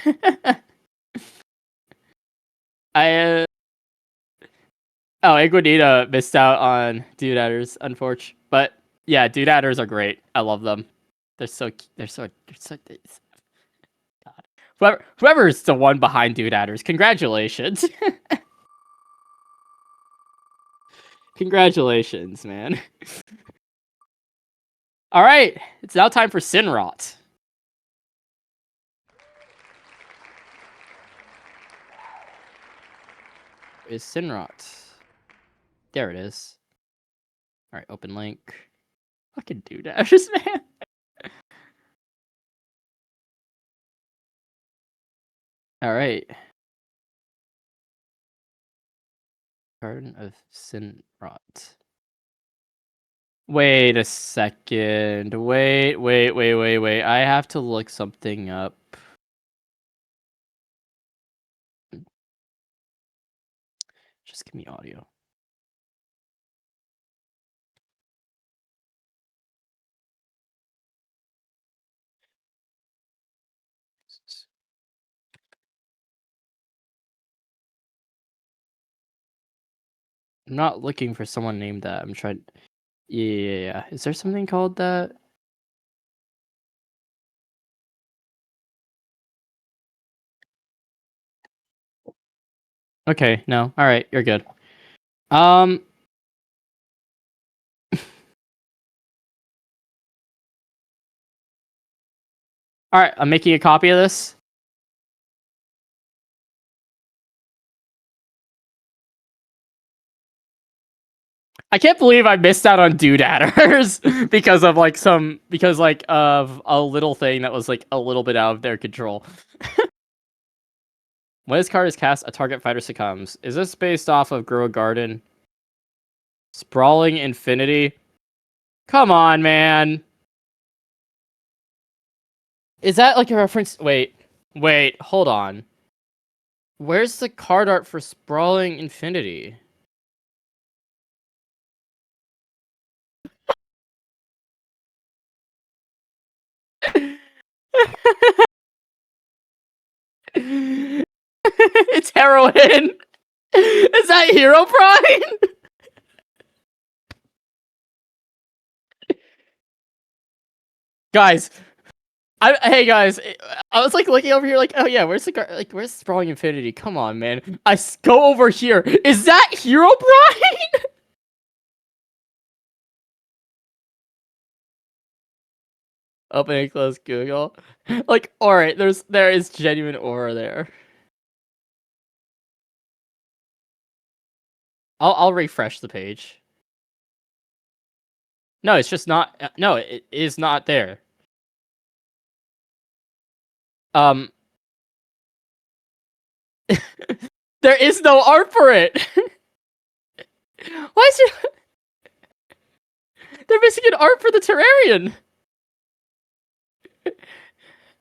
Iguanita missed out on Doodadders, unfortunately. But yeah, Doodadders are great. I love them. They're so God. Whoever is the one behind Doodadders, congratulations. Congratulations, man. All right, it's now time for Sinrott. Is Sinrott? There it is. All right, open link. Fucking Doodadders, man. All right. Garden of Sinrott. Wait a second. Wait. I have to look something up. Just give me audio. I'm not looking for someone named that. I'm trying. Yeah. Is there something called that? Okay, no. All right, you're good. All right, I'm making a copy of this. I can't believe I missed out on Doodadders because of of a little thing that was like a little bit out of their control. When this card is cast, a target fighter succumbs. Is this based off of Grow a Garden? Sprawling Infinity? Come on, man. Is that like a reference? Wait, hold on. Where's the card art for Sprawling Infinity? It's heroin. Is that Hero Prime? Guys, hey guys, I was like looking over here, like, oh yeah, where's Sprawling Infinity? Come on, man. Go over here. Is that Hero Prime? Open and close Google. Like, alright, there is genuine aura there. I'll refresh the page. No, it's just not. No, it is not there. There is no art for it. Why is it? They're missing an art for the Terrarian.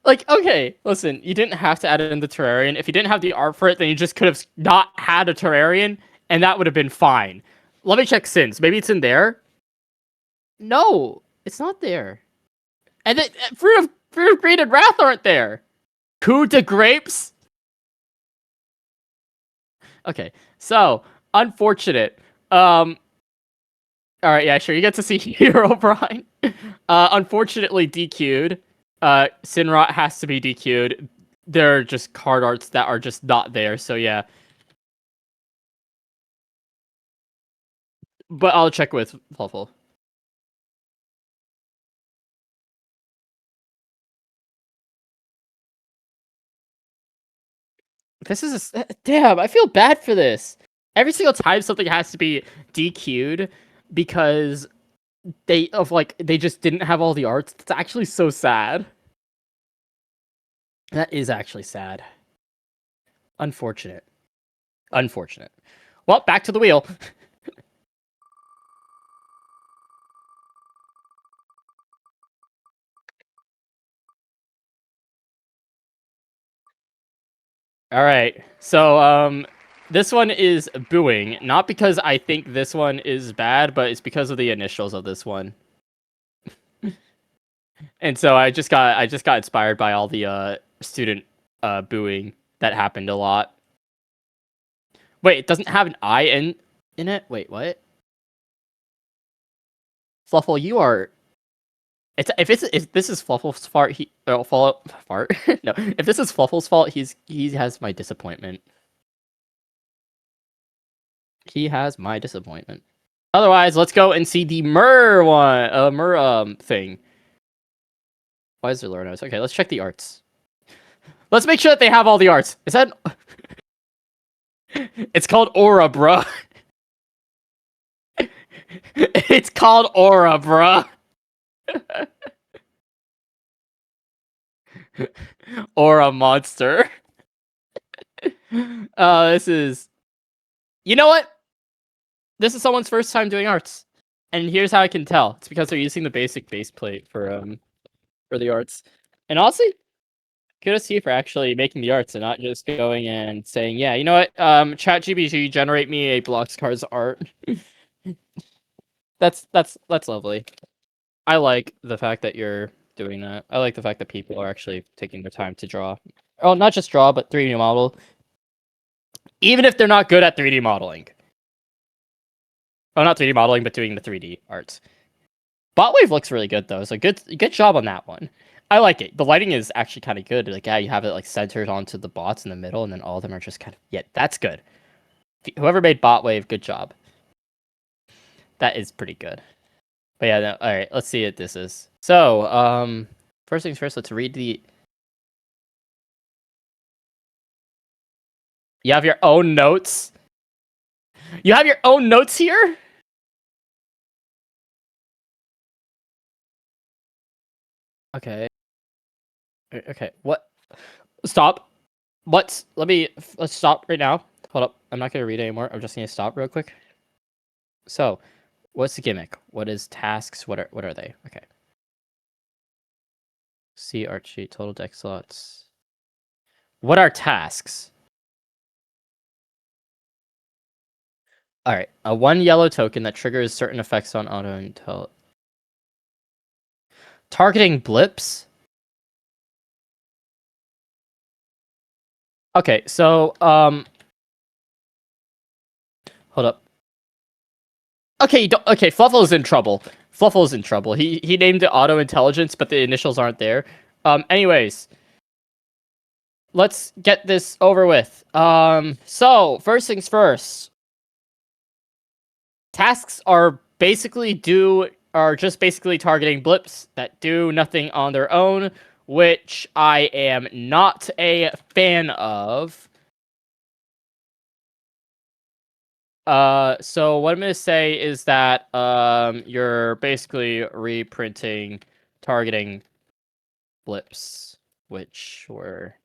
Like, okay, listen, you didn't have to add it in the Terrarian. If you didn't have the art for it, then you just could have not had a Terrarian, and that would have been fine. Let me check Sins. Maybe it's in there. No, it's not there. And then Fruit of Greed and Wrath aren't there. Coup de Grapes? Okay, so unfortunate. All right, yeah, sure. You get to see Hero Brian. Unfortunately, DQ'd. Sinrott has to be DQ'd. There are just card arts that are just not there. So yeah. But I'll check with Fluffle. This is damn. I feel bad for this. Every single time something has to be DQ'd because they just didn't have all the arts. It's actually so sad. That is actually sad. Unfortunate. Unfortunate. Well, back to the wheel. All right. So this one is booing, not because I think this one is bad, but it's because of the initials of this one. And so I just got inspired by all the student booing that happened a lot. Wait, it doesn't have an I in it? Wait, what? Fluffle, you are if this is Fluffle's fault, fart. No, if this is Fluffle's fault, he has my disappointment. He has my disappointment. Otherwise, let's go and see the Mur thing. Why is there lower notes? Okay, let's check the arts. Let's make sure that they have all the arts. Is that? It's called Aura, bruh. It's called Aura, bruh. Aura monster. This is. You know what? This is someone's first time doing arts, and here's how I can tell. It's because they're using the basic base plate for the arts. And honestly, kudos to you for actually making the arts and not just going and saying, yeah, you know what, ChatGPT, generate me a Bloxcards art. That's lovely. I like the fact that you're doing that. I like the fact that people are actually taking their time to draw. Oh, not just draw, but 3D model. Even if they're not good at 3D modeling. Oh, not 3D modeling, but doing the 3D arts. Botwave looks really good though, so good job on that one. I like it. The lighting is actually kind of good. Like, yeah, you have it like centered onto the bots in the middle, and then all of them are just kind of, yeah, that's good. Whoever made Botwave, good job. That is pretty good. But yeah, no, all right, let's see what this is. So, first things first, let's read the. You have your own notes. You have your own notes here? Okay. Okay, what? Stop. Let's stop right now. Hold up. I'm not gonna read anymore. I'm just gonna stop real quick. So, what's the gimmick? What is tasks? What are they? Okay. See art sheet, total deck slots. What are tasks? All right, a 1 yellow token that triggers certain effects on auto targeting blips. Okay, so hold up. Okay, okay, Fluffle's in trouble. Fluffle's in trouble. He named it Autotelligents, but the initials aren't there. Anyways, let's get this over with. So first things first. Tasks are just basically targeting blips that do nothing on their own, which I am not a fan of. So what I'm gonna say is that you're basically reprinting targeting blips, which were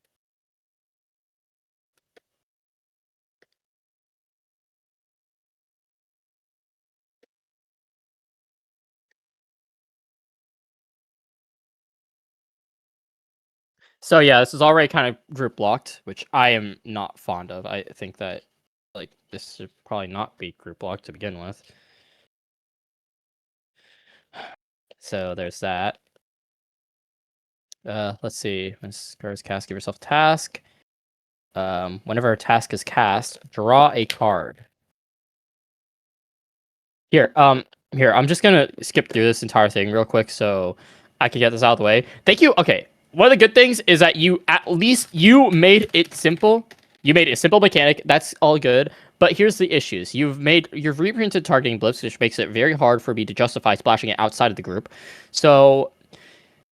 so yeah, this is already kind of group blocked, which I am not fond of. I think that like this should probably not be group blocked to begin with. So there's that. Let's see. When cards cast, give yourself a task. Whenever a task is cast, draw a card. Here, I'm just gonna skip through this entire thing real quick so I can get this out of the way. Thank you. Okay, one of the good things is that you made it simple. You made it a simple mechanic. That's all good. But here's the issues. You've reprinted targeting blips, which makes it very hard for me to justify splashing it outside of the group. So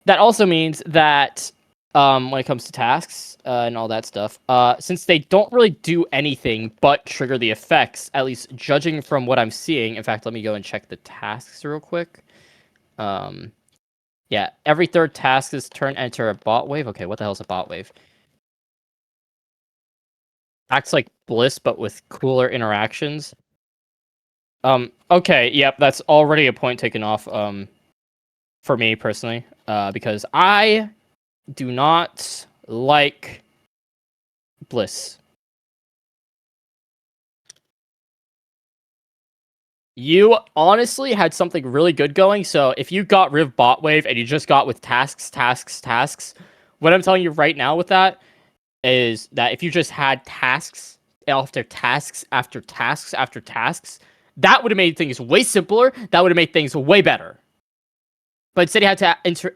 that also means that when it comes to tasks and all that stuff, since they don't really do anything but trigger the effects, at least judging from what I'm seeing. In fact, let me go and check the tasks real quick. Yeah, every third task is turn enter a bot wave. Okay, what the hell is a bot wave? Acts like Bliss, but with cooler interactions. Okay, yep, that's already a point taken off for me personally, because I do not like Bliss. You honestly had something really good going, so if you got rid of bot wave and you just got with tasks, what I'm telling you right now with that is that if you just had tasks after tasks after tasks after tasks, that would have made things way simpler. That would have made things way better. But instead,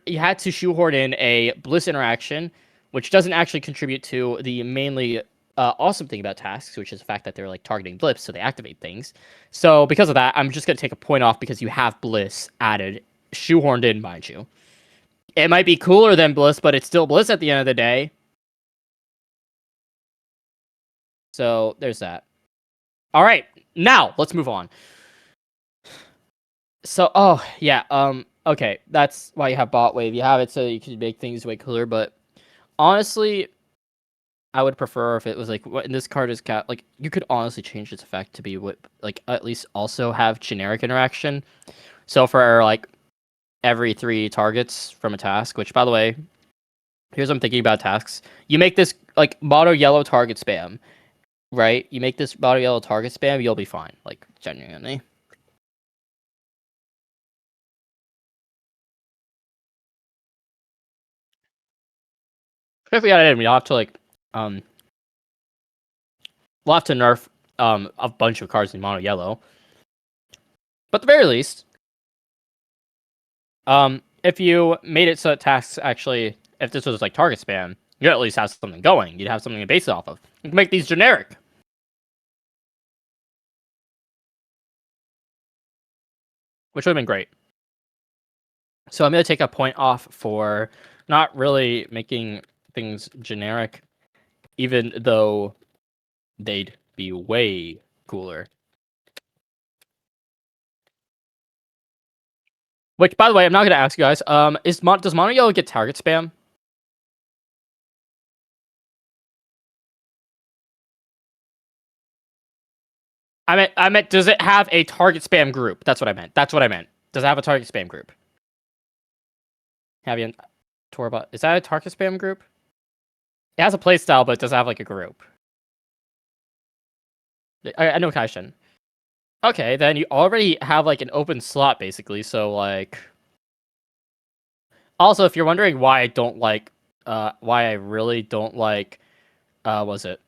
you had to shoehorn in a bliss interaction, which doesn't actually contribute to the mainly awesome thing about tasks, which is the fact that they're like targeting blips, so they activate things. So because of that, I'm just gonna take a point off because you have bliss added, shoehorned in, mind you. It might be cooler than bliss, but it's still bliss at the end of the day. So there's that. All right, now let's move on. So, oh yeah, okay, that's why you have bot wave. You have it so you can make things way cooler. But honestly, I would prefer if it was like what in this card is like you could honestly change its effect to be what like at least also have generic interaction. So for like every 3 targets from a task, which by the way, here's what I'm thinking about tasks. You make this like mono yellow target spam. Right? You make this mono yellow target spam, you'll be fine. Like, genuinely. If we got it in, we'll have to, like, we'll have to nerf, a bunch of cards in mono yellow. But at the very least, if you made it so that tasks actually, if this was, like, target spam, you'd at least have something going. You'd have something to base it off of. You can make these generic. Which would have been great. So I'm going to take a point off for not really making things generic, even though they'd be way cooler. Which, by the way, I'm not going to ask you guys. Does mono yellow get target spam? I meant, does it have a target spam group? That's what I meant. Does it have a target spam group? Have you Torbot? Is that a target spam group? It has a playstyle, but it doesn't have like a group. I know Kaishin. Okay, then you already have like an open slot basically, so like also if you're wondering why I don't like why I really don't like was it?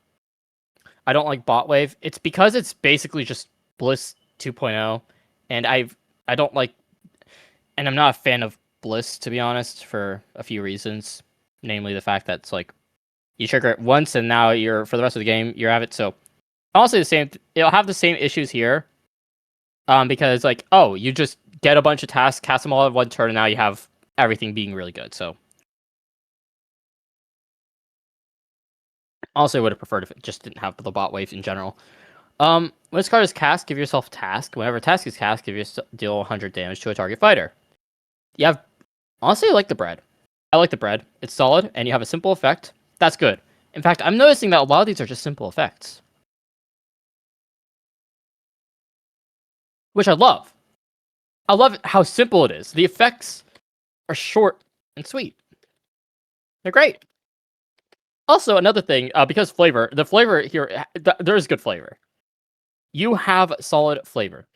I don't like bot wave. It's because it's basically just Bliss 2.0 and I don't like and I'm not a fan of Bliss to be honest for a few reasons, namely the fact that it's like you trigger it once and now you're for the rest of the game you have it. So honestly it'll have the same issues here. Because like, oh, you just get a bunch of tasks, cast them all in one turn, and now you have everything being really good. So, also, I would have preferred if it just didn't have the bot waves in general. When this card is cast, give yourself a task. Whenever a task is cast, deal 100 damage to a target fighter. You have, honestly, I like the bread. I like the bread. It's solid, and you have a simple effect. That's good. In fact, I'm noticing that a lot of these are just simple effects. Which I love. I love how simple it is. The effects are short and sweet. They're great. Also, another thing, because the flavor here, there is good flavor. You have solid flavor.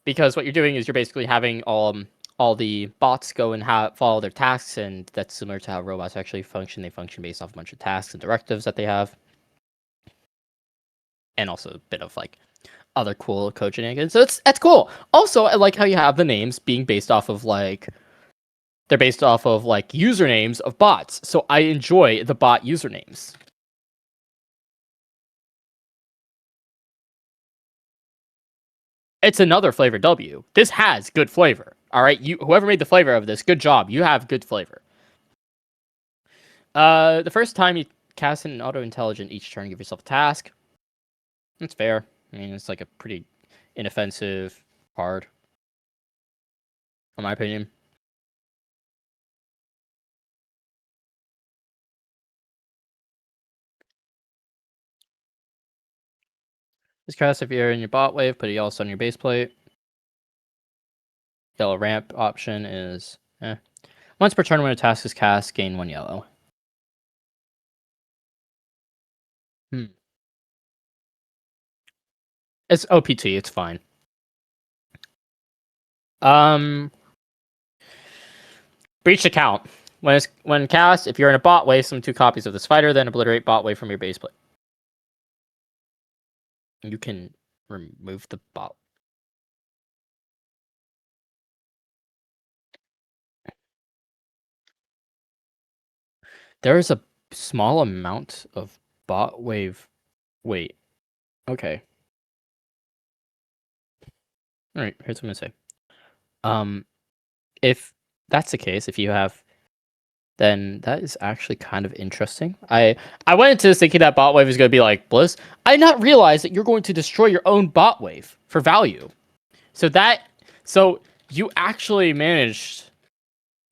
Because what you're doing is you're basically having all the bots go and follow their tasks, and that's similar to how robots actually function. They function based off a bunch of tasks and directives that they have. And also a bit of like other cool code shenanigans. So that's cool. Also, I like how you have the names being based off of they're based off of usernames of bots. So I enjoy the bot usernames. It's another flavor W. This has good flavor. All right, whoever made the flavor of this, good job. You have good flavor. The first time you cast an auto-intelligent each turn, give yourself a task. That's fair. I mean, it's like a pretty inoffensive card, in my opinion. This cast if you're in your bot wave, put a yellow sun on your base plate. Yellow ramp option is once per turn when a task is cast, gain 1 yellow. It's OPT, it's fine. Breach account. When cast, if you're in a bot wave, summon 2 copies of this fighter, then obliterate bot wave from your base plate. You can remove the bot. There is a small amount of bot wave. Wait. Okay. All right. Here's what I'm gonna say. If that's the case, if you have, then that is actually kind of interesting. I went into this thinking that bot wave is going to be like Bliss. I did not realize that you're going to destroy your own bot wave for value. So you actually managed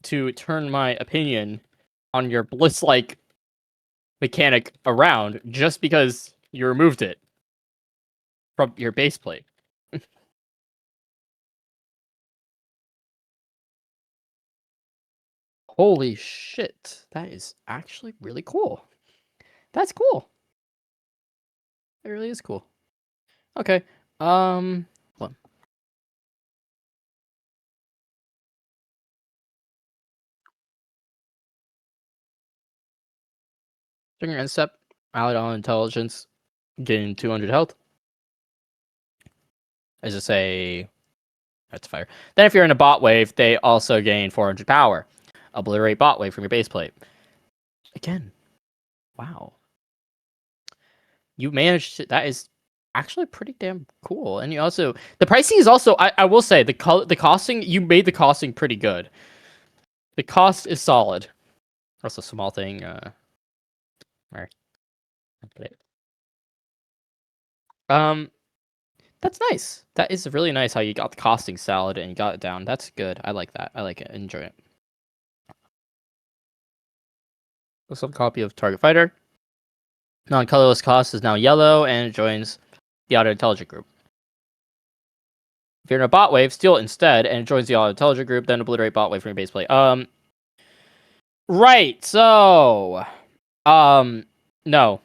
to turn my opinion on your Bliss-like mechanic around just because you removed it from your base plate. Holy shit. That is actually really cool. That's cool. It really is cool. Okay. Hold on. During your end step, allied on intelligence, gain 200 health. As I say, that's fire. Then if you're in a bot wave, they also gain 400 power. Obliterate bot wave from your base plate. Again, wow. You managed to, that is actually pretty damn cool. And you also, the pricing is also, I will say, the costing, you made the costing pretty good. The cost is solid. That's a small thing. Where? That's nice. That is really nice how you got the costing solid and you got it down. That's good. I like that. I like it. I enjoy it. Some copy of Target Fighter. Non-colorless cost is now yellow and joins the Auto Intelligent group. If you're in a bot wave, steal it instead and it joins the Auto Intelligent group, then obliterate bot wave from your base plate. Right, so no.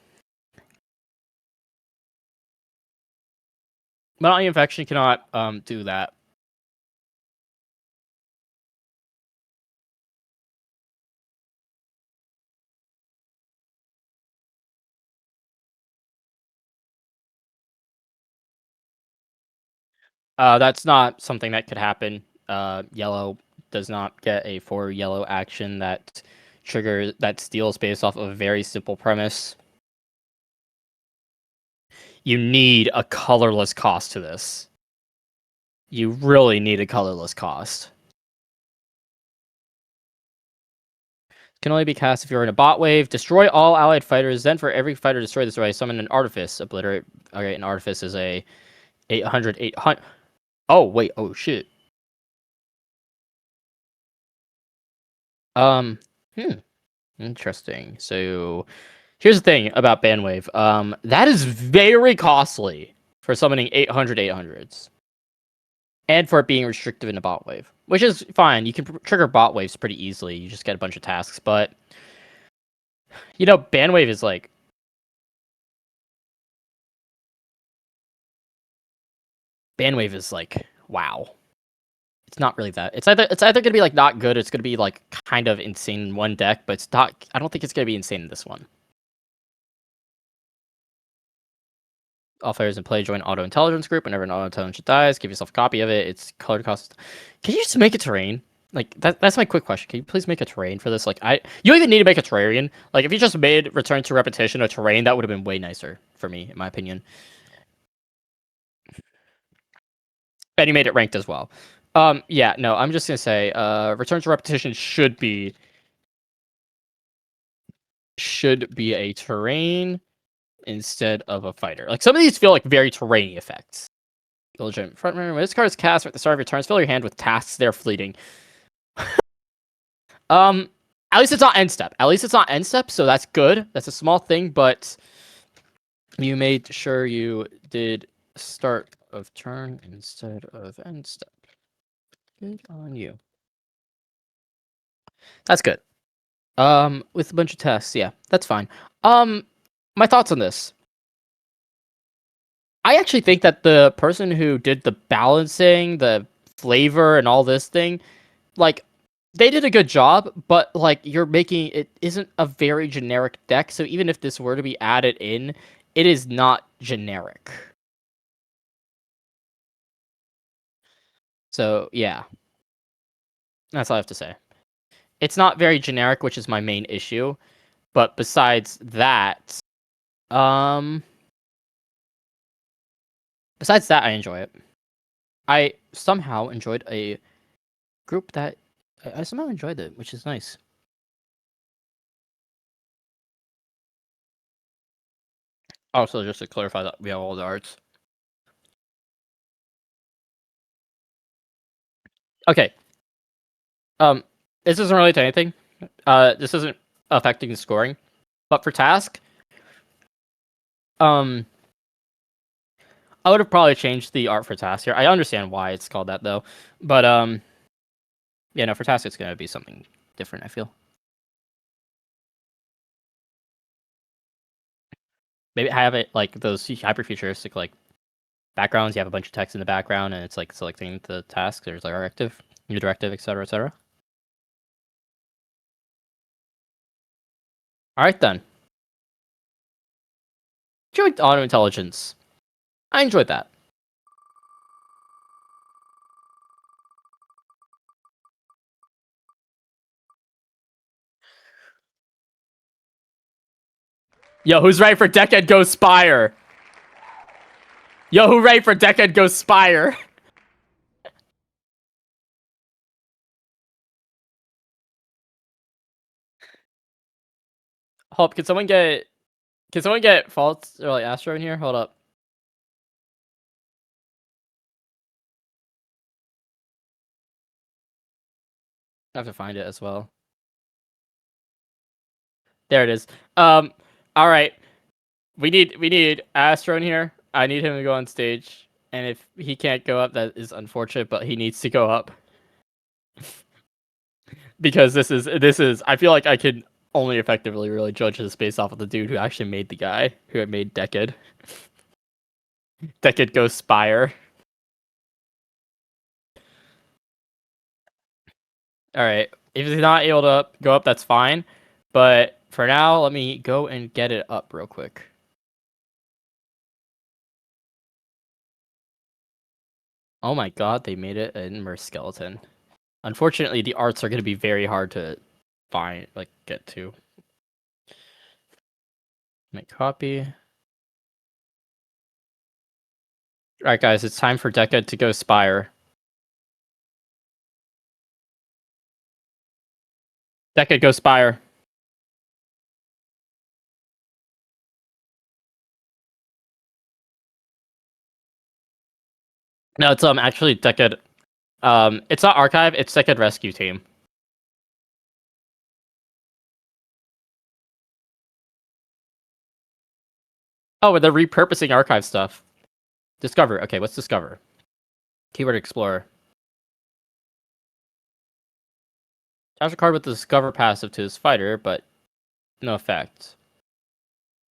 Monotony Infection cannot do that. That's not something that could happen. Yellow does not get a 4 yellow action that steals based off of a very simple premise. You need a colorless cost to this. You really need a colorless cost. Can only be cast if you're in a bot wave. Destroy all allied fighters. Then for every fighter destroyed this way, summon an artifice. Obliterate. Okay, an artifice is a 800. Oh wait. Oh shit. Interesting. So here's the thing about Bandwave. That is very costly for summoning 800 800s. And for it being restrictive in a bot wave. Which is fine. You can trigger bot waves pretty easily. You just get a bunch of tasks. But, you know, Bandwave is like... Bandwave is like, wow. It's not really that. It's either going to be like not good, or it's going to be like kind of insane in one deck, but it's not... I don't think it's going to be insane in this one. All players in play join Auto-Intelligence group. Whenever an Auto-Intelligence dies, give yourself a copy of it. It's color cost. Can you just make a terrain? Like that's my quick question. Can you please make a terrain for this? Like you don't even need to make a terrain. Like if you just made Return to Repetition a terrain, that would have been way nicer for me, in my opinion. And you made it ranked as well. Yeah, no, I'm just gonna say, Return to Repetition should be a terrain instead of a fighter. Like some of these feel like very terrainy effects. Legitimate front runner. When this card is cast at the start of your turns, fill your hand with tasks that are fleeting. At least it's not end step. So that's good. That's a small thing, but you made sure you did start of turn instead of end step. Good on you. That's good. With a bunch of tests, yeah, that's fine. My thoughts on this. I actually think that the person who did the balancing, the flavor, and all this thing, like, they did a good job, but like you're making it isn't a very generic deck, so even if this were to be added in, it is not generic. So yeah. That's all I have to say. It's not very generic, which is my main issue. But besides that, I enjoy it. I somehow enjoyed a group that I somehow enjoyed it, which is nice. Also, just to clarify that we have all the arts. Okay. This isn't related to anything. This isn't affecting the scoring. But for task, I would have probably changed the art for task here. I understand why it's called that though. But yeah, no, for task it's gonna be something different, I feel. Maybe have it like those hyper futuristic like backgrounds. You have a bunch of text in the background, and it's like selecting the task. There's like directive, new directive, etc., etc. All right then. Enjoyed Auto Intelligence. I enjoyed that. Yo, who's right for Dekkad Go Spire? Yo, who right for Dekkad Go Spire? Hold up, can someone get Faults or like Astro in here? Hold up. I have to find it as well. There it is. All right. We need Astro in here. I need him to go on stage, and if he can't go up, that is unfortunate. But he needs to go up because this is. I feel like I could only effectively really judge this based off of the dude who actually made the guy who had made Dekkad. Dekkad Go Spire. All right. If he's not able to go up, that's fine. But for now, let me go and get it up real quick. Oh my god, they made it an Immer skeleton. Unfortunately, the arts are going to be very hard to find, like, get to. Make copy. Alright, guys, it's time for Dekkad to go Spire. Dekkad go Spire. No, it's actually Dekkad. It's not Archive, it's Dekkad Rescue Team. Oh, they're repurposing Archive stuff. Discover. Okay, what's Discover? Keyword Explorer. Attach a card with the Discover passive to his fighter, but no effect.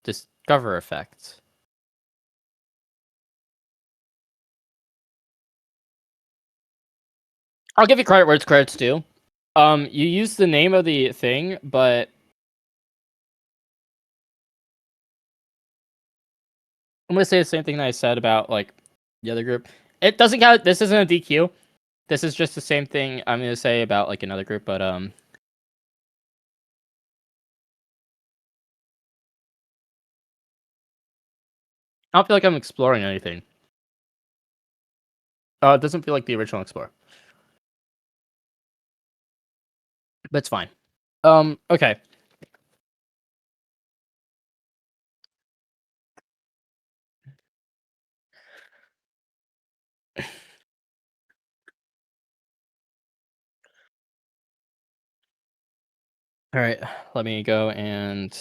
Discover effect. I'll give you credit where it's credit's due. You use the name of the thing, but I'm gonna say the same thing that I said about like the other group. It doesn't count. This isn't a DQ. This is just the same thing I'm gonna say about like another group, but I don't feel like I'm exploring anything. It doesn't feel like the original Explorer. But it's fine. Okay. All right, let me go and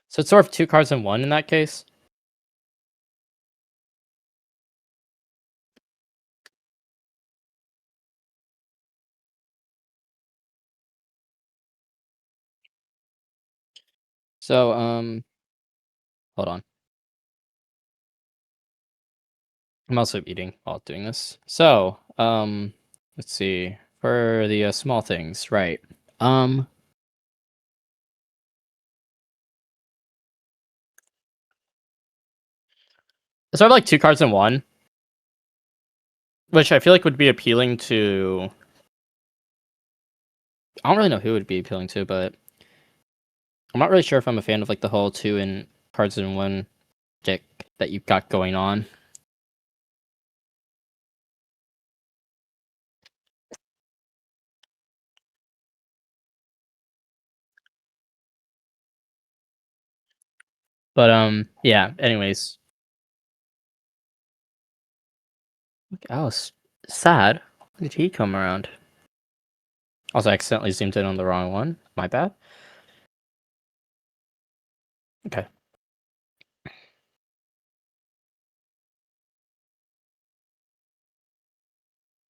so it's sort of 2 cards in 1 in that case. So hold on. I'm also eating while doing this. So, let's see. For the small things, right. It's sort of like 2 cards in 1, which I feel like would be appealing to I don't really know who it would be appealing to, but I'm not really sure if I'm a fan of like the whole 2 in cards in 1 deck that you've got going on. But yeah, anyways. Look, Alice. Sad. When did he come around? Also, I accidentally zoomed in on the wrong one. My bad. Okay.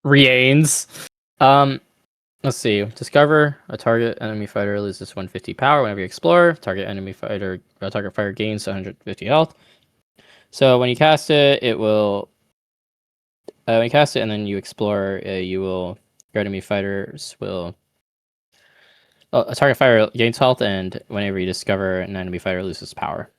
Reigns. Let's see. Discover a target enemy fighter loses 150 power whenever you explore. Target fighter gains 150 health. So when you cast it, it will. When you cast it and then you explore, your enemy fighters will. A target fighter gains health, and whenever you discover an enemy fighter loses power.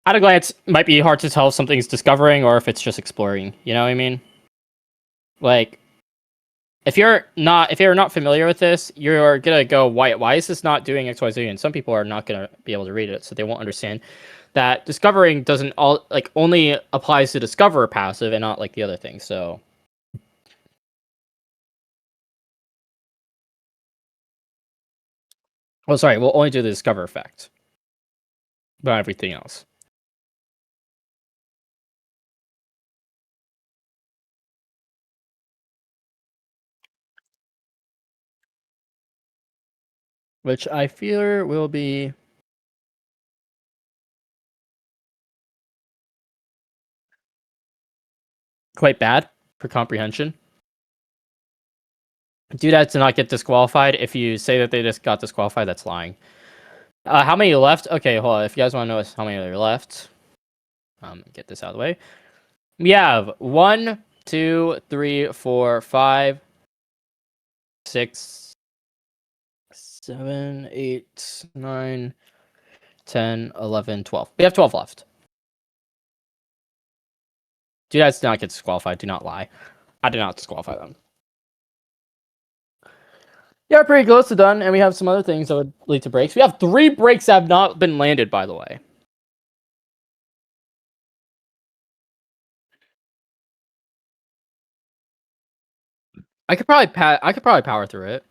At a glance, it might be hard to tell if something's discovering or if it's just exploring. You know what I mean? Like, if you're not familiar with this, you're gonna go, why is this not doing XYZ? And some people are not gonna be able to read it, so they won't understand that discovering doesn't only applies to discover passive and not like the other thing. So sorry, we'll only do the discover effect, but not everything else. Which I fear will be quite bad for comprehension. Doodads do not get disqualified. If you say that they just got disqualified, that's lying. How many left? Okay, hold on. If you guys want to know how many are left, get this out of the way. We have 1, 2, 3, 4, 5, 6, 7, 8, 9, 10, 11, 12. We have 12 left. Doodads do not get disqualified. Do not lie. I did not disqualify them. Yeah, we're pretty close to done, and we have some other things that would lead to breaks. We have 3 breaks that have not been landed, by the way. I could probably power through it.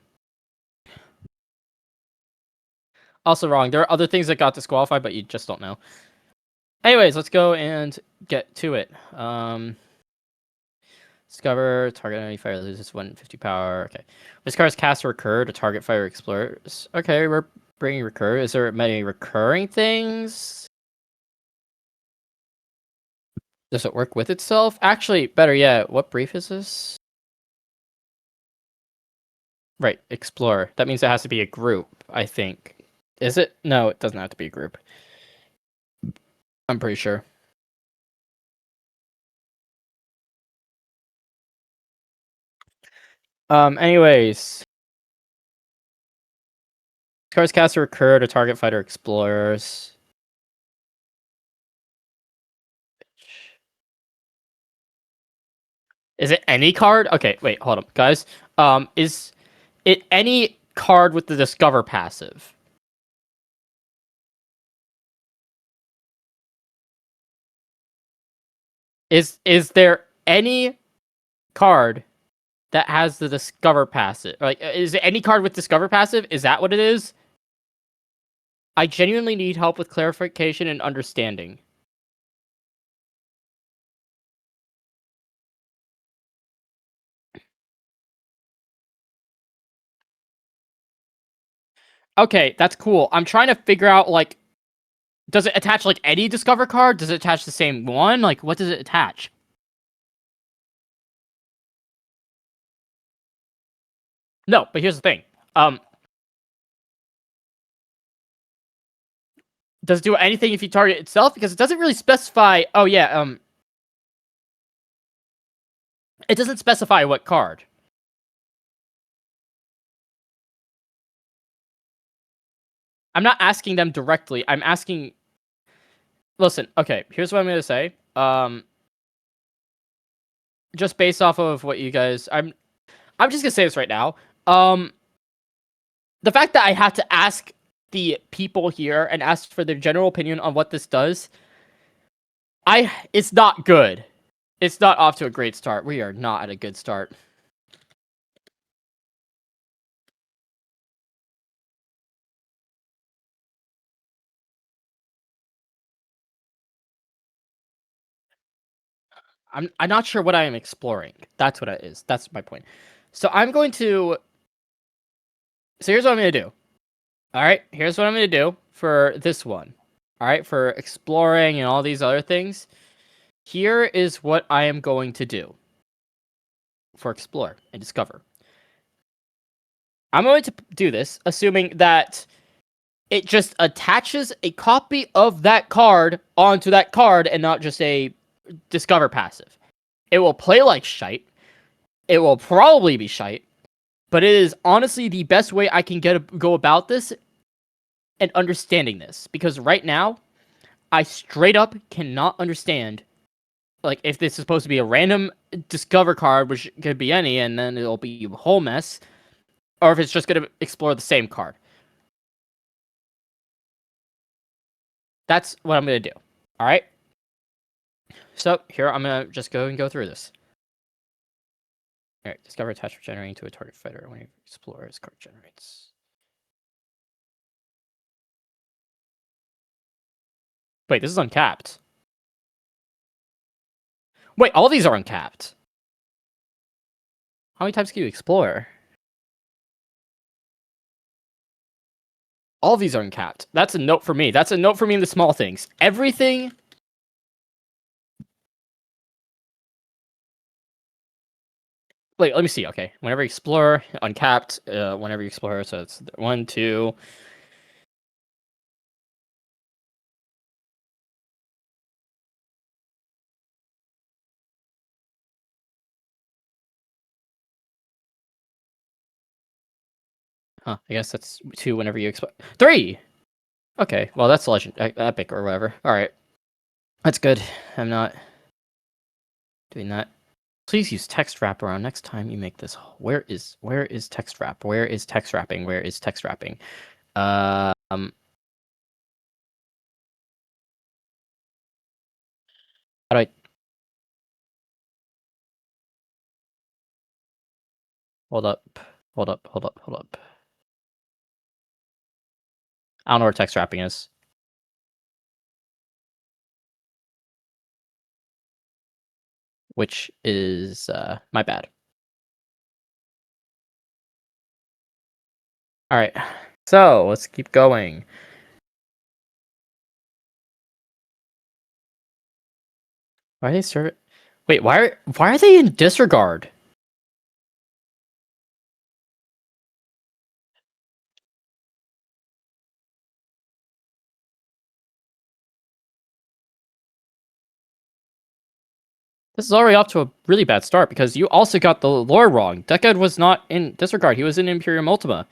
Also wrong. There are other things that got disqualified, but you just don't know. Anyways, let's go and get to it. Discover target enemy fighter loses 150 power. Okay. This card's cast recur to target fighter explorers. Okay, we're bringing recur. Is there many recurring things? Does it work with itself? Actually, better yet, what brief is this? Right, explorer. That means it has to be a group, I think. Is it? No, it doesn't have to be a group. I'm pretty sure. Anyways. Cards cast to recur to target fighter explorers. Is it any card? Okay, wait, hold up, guys. Is it any card with the discover passive? Is there any card that has the discover passive? Like, is it any card with discover passive? Is that what it is? I genuinely need help with clarification and understanding. Okay, that's cool. I'm trying to figure out, like, does it attach, like, any discover card? Does it attach the same one? Like, what does it attach? No, but here's the thing. Does it do anything if you target itself? Because it doesn't really specify. Oh yeah, it doesn't specify what card. I'm not asking them directly. I'm asking. Listen, okay. Here's what I'm gonna say. Just based off of what you guys, I'm just gonna say this right now. The fact that I have to ask the people here and ask for their general opinion on what this does, it's not good. It's not off to a great start. We are not at a good start. I'm not sure what I am exploring. That's what it is. That's my point. So I'm going to. So here's what I'm going to do. All right. Here's what I'm going to do for this one. All right. For exploring and all these other things. Here is what I am going to do for explore and discover. I'm going to do this assuming that it just attaches a copy of that card onto that card and not just a discover passive. It will play like shite. It will probably be shite, but it is honestly the best way I can go about this and understanding this. Because right now, I straight up cannot understand, like, if this is supposed to be a random discover card, which could be any, and then it'll be a whole mess, or if it's just going to explore the same card. That's what I'm going to do. All right? So here, I'm going to just go through this. All right, discover attachment generating to a target fighter when you explore as card generates. Wait, this is uncapped. Wait, all these are uncapped. How many times can you explore? All these are uncapped. That's a note for me. That's a note for me in the small things. Everything. Wait, let me see. Okay, whenever you explore, uncapped. Whenever you explore, so it's 1, 2. Huh, I guess that's 2 whenever you explore. 3! Okay, well, that's legend, epic or whatever. Alright. That's good. I'm not doing that. Please use text wrap around next time you make this. Where is text wrap? Where is text wrapping? Where is text wrapping? How do I... Hold up. I don't know where text wrapping is. Which is my bad. All right, so let's keep going. Why are they serve? Wait, why are they in disregard? This is already off to a really bad start because you also got the lore wrong. Dekkad was not in disregard; he was in Imperium Ultima.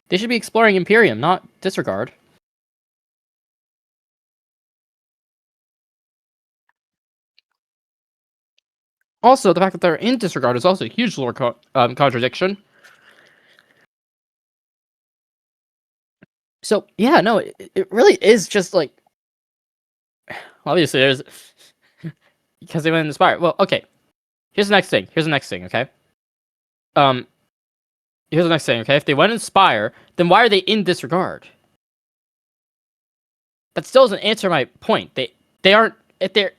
They should be exploring Imperium, not disregard. Also, the fact that they're in disregard is also a huge lore contradiction. So yeah, no, it really is just like obviously there's because they went inspired. Well, okay. Here's the next thing. Okay. Here's the next thing. Okay, if they went inspire, then why are they in disregard? That still doesn't answer my point. They aren't if they're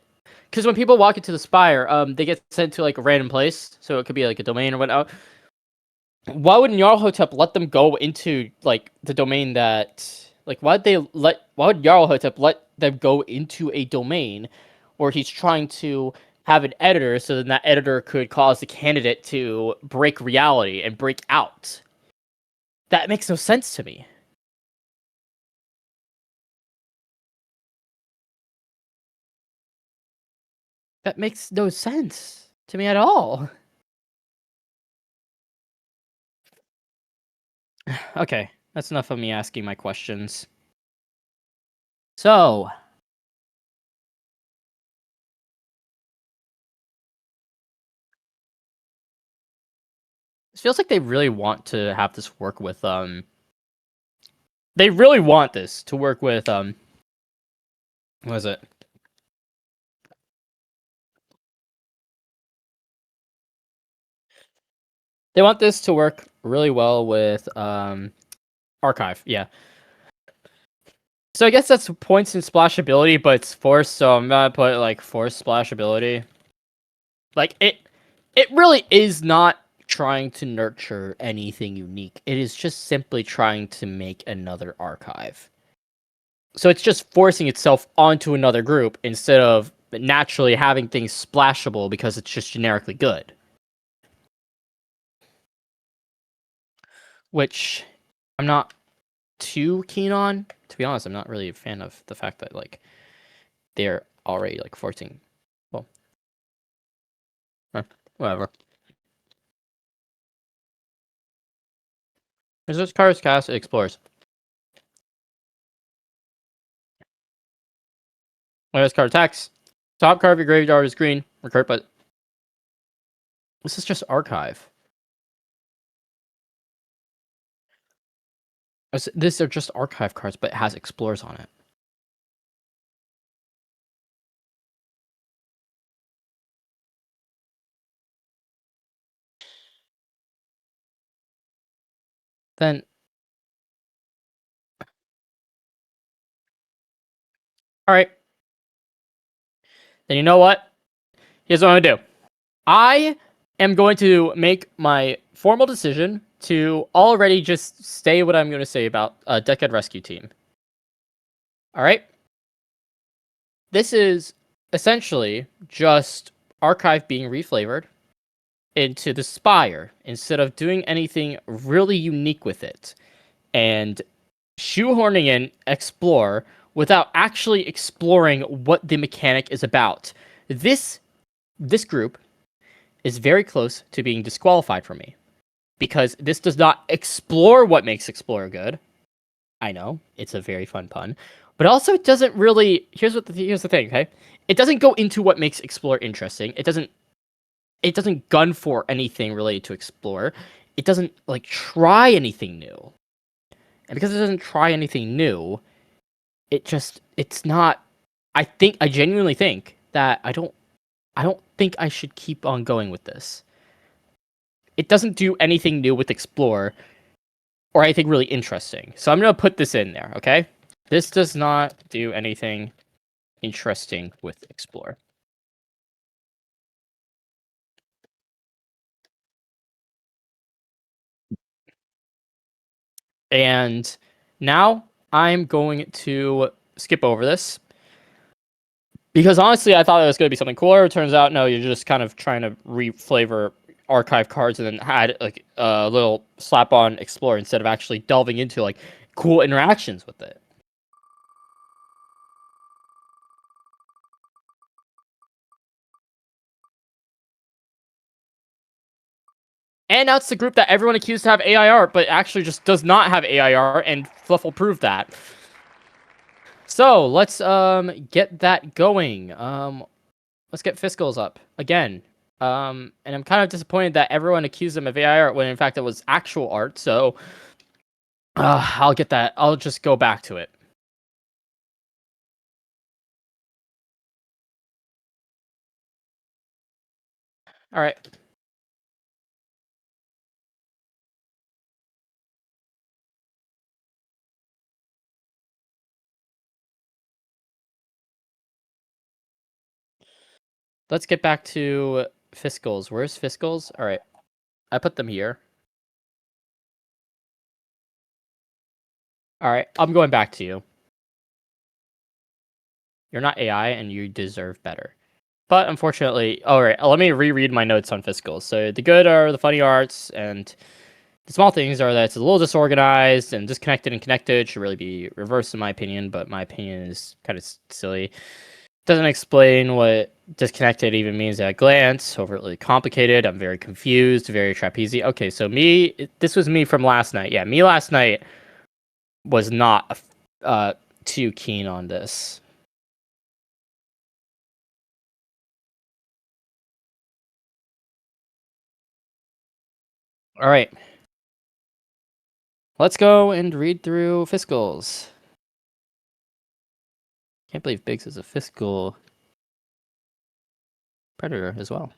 because when people walk into the spire, they get sent to like a random place, so it could be like a domain or whatnot. Why would Nyarlathotep let them go into like the domain that like why would Nyarlathotep let them go into a domain where he's trying to have an editor so then that editor could cause the candidate to break reality and break out? That makes no sense to me. That makes no sense to me at all. Okay, that's enough of me asking my questions. So, it feels like they really want to have this work with they really want this to work with what is it? They want this to work really well with archive, yeah. So I guess that's points in splashability, but it's forced, so I'm gonna put like forced splashability. Like it really is not trying to nurture anything unique. It is just simply trying to make another archive. So it's just forcing itself onto another group instead of naturally having things splashable because it's just generically good. Which I'm not too keen on. To be honest, I'm not really a fan of the fact that like they're already like forcing. Well, whatever. There's this card's cast, it explores. When this card attacks, top card of your graveyard is green, recur, but this is just archive. These are just archive cards, but it has explores on it. Then, all right. Then you know what? Here's what I'm gonna do. I am going to make my formal decision to already just say what I'm going to say about a Dekkad Rescue Team. All right. This is essentially just Archive being reflavored into the Spire instead of doing anything really unique with it and shoehorning in Explore without actually exploring what the mechanic is about. This group is very close to being disqualified for me because this does not explore what makes Explorer good. I know it's a very fun pun, but also it doesn't really. Here's the thing, okay? It doesn't go into what makes Explorer interesting. It doesn't gun for anything related to Explorer. It doesn't like try anything new, and because it doesn't try anything new, it's not. I genuinely think that I don't think I should keep on going with this. It doesn't do anything new with Explore. or anything really interesting. So I'm gonna put this in there, okay? This does not do anything interesting with explore. And now I'm going to skip over this. Because honestly, I thought it was going to be something cooler. It turns out, no, you're just kind of trying to re-flavor archive cards and then add like a little slap on explore instead of actually delving into like cool interactions with it. And now it's the group that everyone accused to have AIR, but actually just does not have AIR, and Fluffle proved that. So let's get that going. Let's get Fiscals up again. And I'm kind of disappointed that everyone accused them of AI art when in fact it was actual art. So I'll get that. I'll just go back to it. All right. Let's get back to Fiscals. Where's Fiscals? All right. I put them here. All right. I'm going back to you. You're not AI and you deserve better. But unfortunately, all right, let me reread my notes on Fiscals. So the good are the funny arts, and the small things are that it's a little disorganized and disconnected and connected. Should really be reversed in my opinion, but my opinion is kind of silly. Doesn't explain what disconnected even means at a glance. Overly complicated. I'm very confused, very trapezy. Okay, so this was me from last night. Yeah, me last night was not too keen on this. All right. Let's go and read through Fiscals. Can't believe Biggs is a Fiscal predator as well.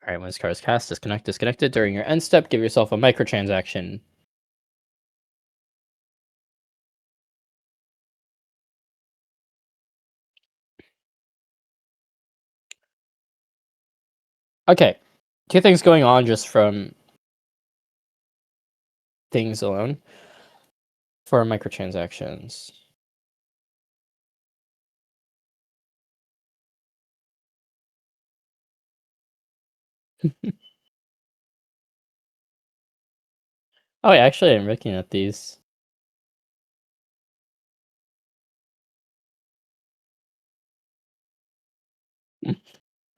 All right, when this card is cast, disconnected. During your end step, give yourself a microtransaction. Okay, two things going on just from things alone for microtransactions. Oh, yeah, actually, I'm looking at these.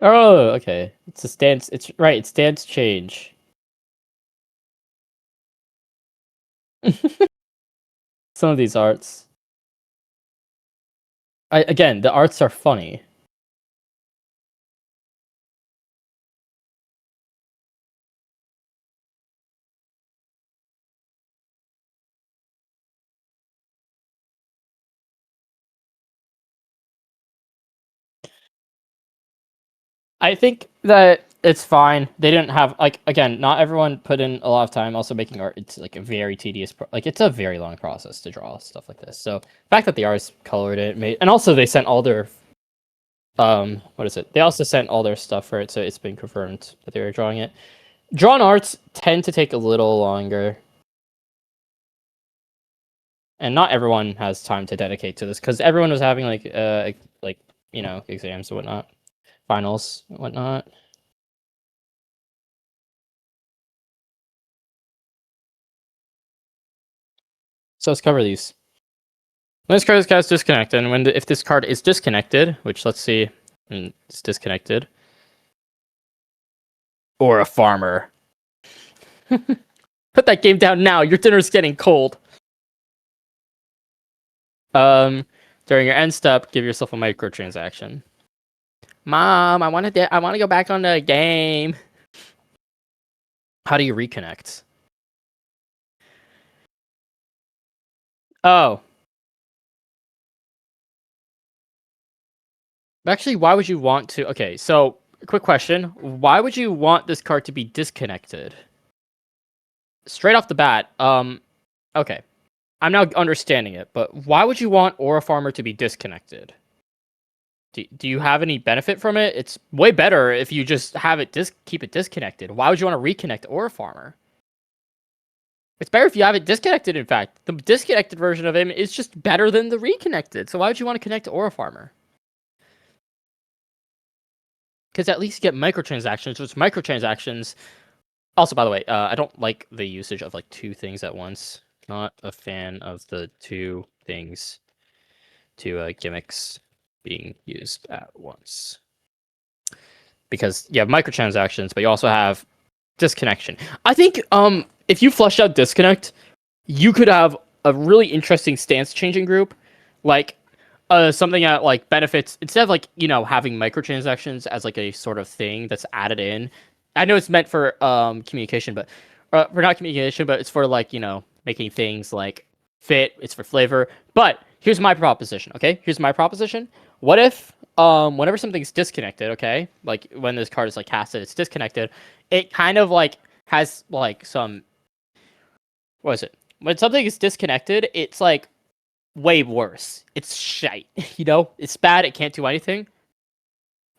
Oh, okay. It's a stance. It's right. It's stance change. Some of these arts. Again, the arts are funny. I think that it's fine. They didn't have like again, not everyone put in a lot of time also making art. It's like a very tedious like it's a very long process to draw stuff like this. So the fact that the artists colored it made and also they sent all their what is it? They also sent all their stuff for it, so it's been confirmed that they were drawing it. Drawn arts tend to take a little longer. And not everyone has time to dedicate to this because everyone was having like you know, exams and whatnot, finals and whatnot. So let's cover these. When this card is cast, disconnected, and if this card is disconnected, which let's see, it's disconnected. or a farmer. Put that game down now. Your dinner's getting cold. During your end step, give yourself a microtransaction. Mom, I want to go back on the game. How do you reconnect? Oh. Actually, why would you want to? Okay, so quick question. Why would you want this card to be disconnected? Straight off the bat, okay. I'm now understanding it, but why would you want Aura Farmer to be disconnected? Do you have any benefit from it? It's way better if you just have it keep it disconnected. Why would you want to reconnect Aura Farmer? It's better if you have it disconnected, in fact. The disconnected version of him is just better than the reconnected. So why would you want to connect to Aura Farmer? Because at least you get microtransactions, which microtransactions... Also, by the way, I don't like the usage of like two things at once. Not a fan of the two things, two gimmicks being used at once. Because you have microtransactions, but you also have disconnection. I think if you flush out disconnect, you could have a really interesting stance changing group, like something that like benefits instead of like having microtransactions as like a sort of thing that's added in. I know it's meant for communication, but for not communication, but it's for like making things like fit. It's for flavor. But here's my proposition. Okay, here's my proposition. What if whenever something's disconnected, okay, like when this card is like casted, it's disconnected. It kind of like has like some. What is it? When something is disconnected, it's like way worse. It's shite. It's bad. It can't do anything.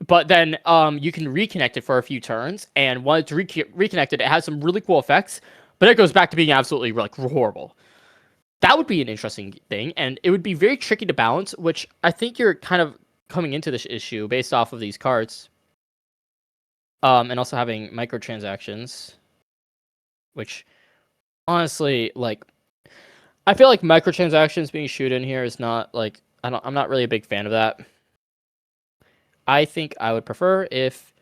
But then you can reconnect it for a few turns, and once it's reconnected, it has some really cool effects, but it goes back to being absolutely like horrible. That would be an interesting thing, and it would be very tricky to balance, which I think you're kind of coming into this issue based off of these cards. And also having microtransactions, which honestly, like, I feel like microtransactions being shoot in here is not like I'm not really a big fan of that. I think I would prefer if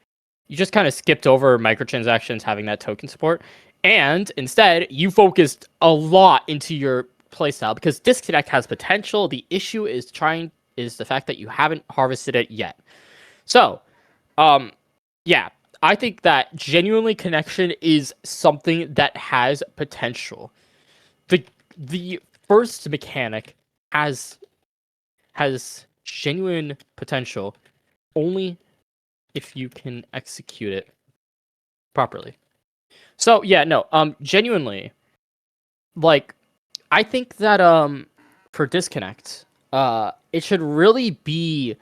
you just kind of skipped over microtransactions having that token support, and instead you focused a lot into your playstyle because disconnect has potential. The issue is the fact that you haven't harvested it yet. So, yeah, I think that genuinely connection is something that has potential. The first mechanic has genuine potential only if you can execute it properly. So yeah, no, genuinely, like, I think that for disconnect, it should really be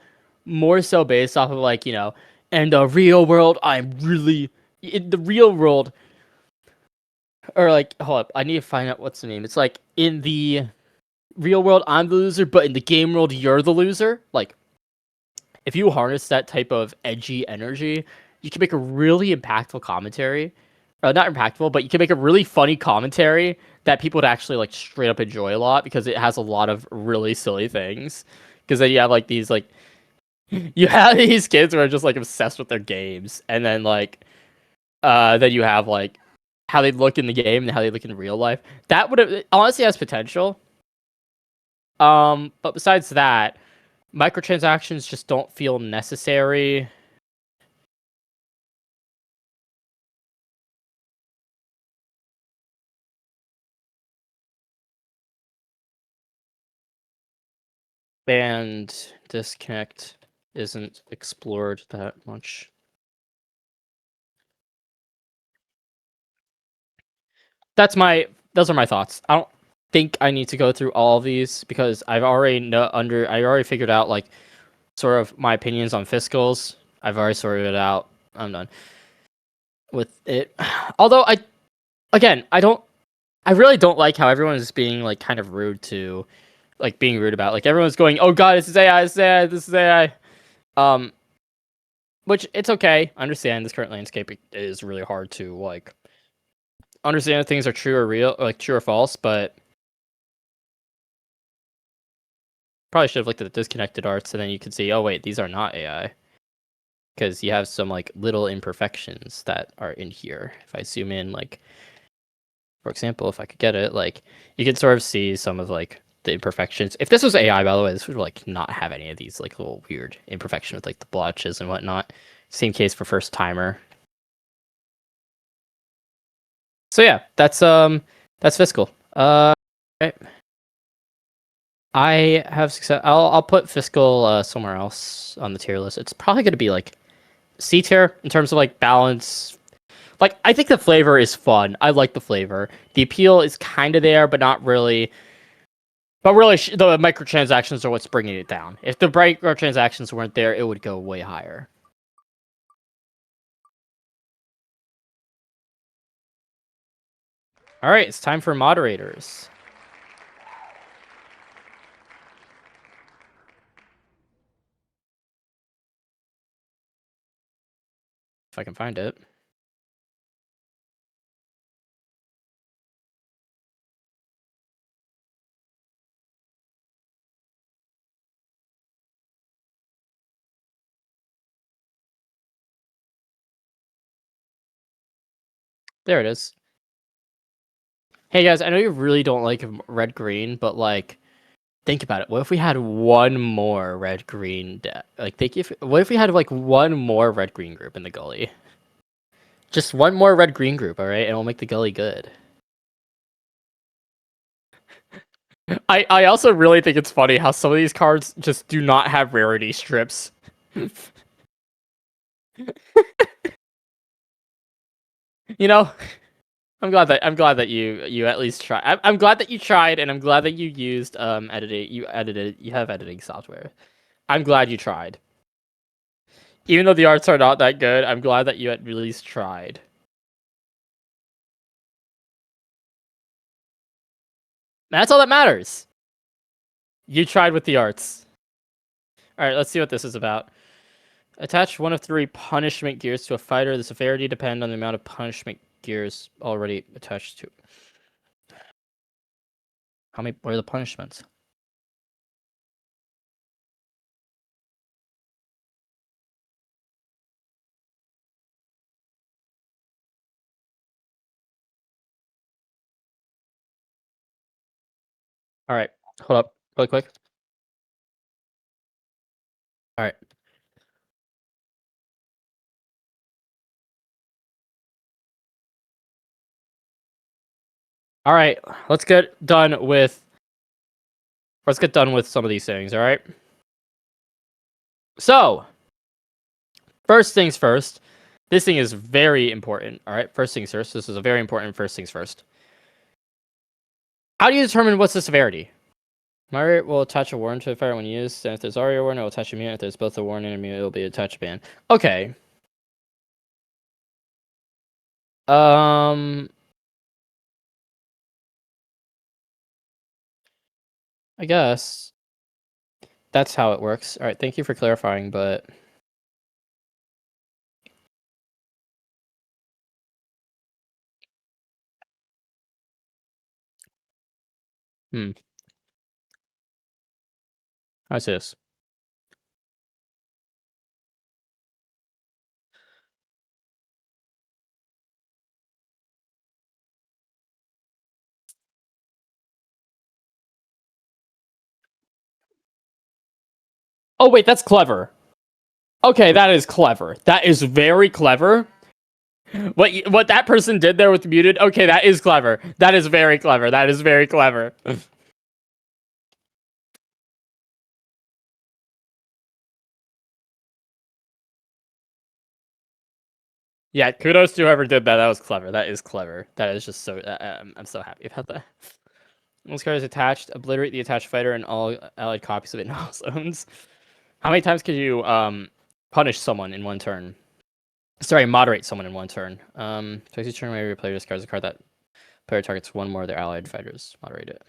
more so based off of like, in the real world, in the real world, or like, hold up, I need to find out what's the name. It's like in the real world, I'm the loser, but in the game world, you're the loser. Like, if you harness that type of edgy energy, you can make a really impactful commentary. Not impactful, but you can make a really funny commentary that people would actually like straight up enjoy a lot because it has a lot of really silly things. Because then you have like these like you have these kids who are just like obsessed with their games, and then like then you have like how they look in the game and how they look in real life. That would honestly has potential. But besides that, microtransactions just don't feel necessary. And disconnect isn't explored that much. Those are my thoughts. I don't think I need to go through all of these because I've already I already figured out like sort of my opinions on fiscals. I've already sorted it out. I'm done with it. Although I really don't like how everyone is being like kind of rude to like being rude about like everyone's going, oh god, this is AI, this is AI, this is AI. Which it's okay. I understand this current landscape is really hard to like understand if things are true or real, or like true or false, but probably should have looked at the disconnected arts and then you could see, oh wait, these are not AI. because you have some like little imperfections that are in here. If I zoom in, like for example, if I could get it, like you can sort of see some of like the imperfections. If this was AI, by the way, this would like not have any of these like little weird imperfections with like the blotches and whatnot. Same case for first timer. So yeah, that's Fiscal. Right. I have success. I'll put Fiscal somewhere else on the tier list. It's probably going to be like C tier in terms of like balance. Like I think the flavor is fun. I like the flavor. The appeal is kind of there, but not really. But really, the microtransactions are what's bringing it down. If the microtransactions weren't there, it would go way higher. All right, it's time for moderators. If I can find it. There it is. Hey guys, I know you really don't like red green, but like, think about it. What if we had one more red green? Like, what if we had like one more red green group in the gully? Just one more red green group, all right, and it'll make the gully good. I also really think it's funny how some of these cards just do not have rarity strips. You know, I'm glad that you at least tried. I'm glad that you tried, and I'm glad that you used editing. You have editing software. I'm glad you tried. Even though the arts are not that good, I'm glad that you at least tried. That's all that matters. You tried with the arts. All right, let's see what this is about. Attach 1 of 3 punishment gears to a fighter. The severity depends on the amount of punishment gears already attached to. How many? What are the punishments? All right, hold up, really quick. All right. All right, let's get done with some of these things, all right? So, first things first. This thing is very important, all right? First things first. This is a very important first things first. How do you determine what's the severity? Moderate will attach a warning to a fighter when used, and if there's already a warning, it will attach a mute. If there's both a warning and a mute, it will be a touch ban. Okay. I guess that's how it works. All right, thank you for clarifying, but I see this. Oh wait, that's clever. Okay, that is clever. That is very clever. What that person did there with muted? Okay, that is clever. That is very clever. That is very clever. Yeah, kudos to whoever did that. That was clever. That is clever. That is just so. I'm so happy about that. Once card is attached, obliterate the attached fighter and all allied copies of it in all zones. How many times could you punish someone in one turn? Sorry, moderate someone in one turn. Twice each turn, whenever your player discards a card that player targets one more of their allied fighters. Moderate it.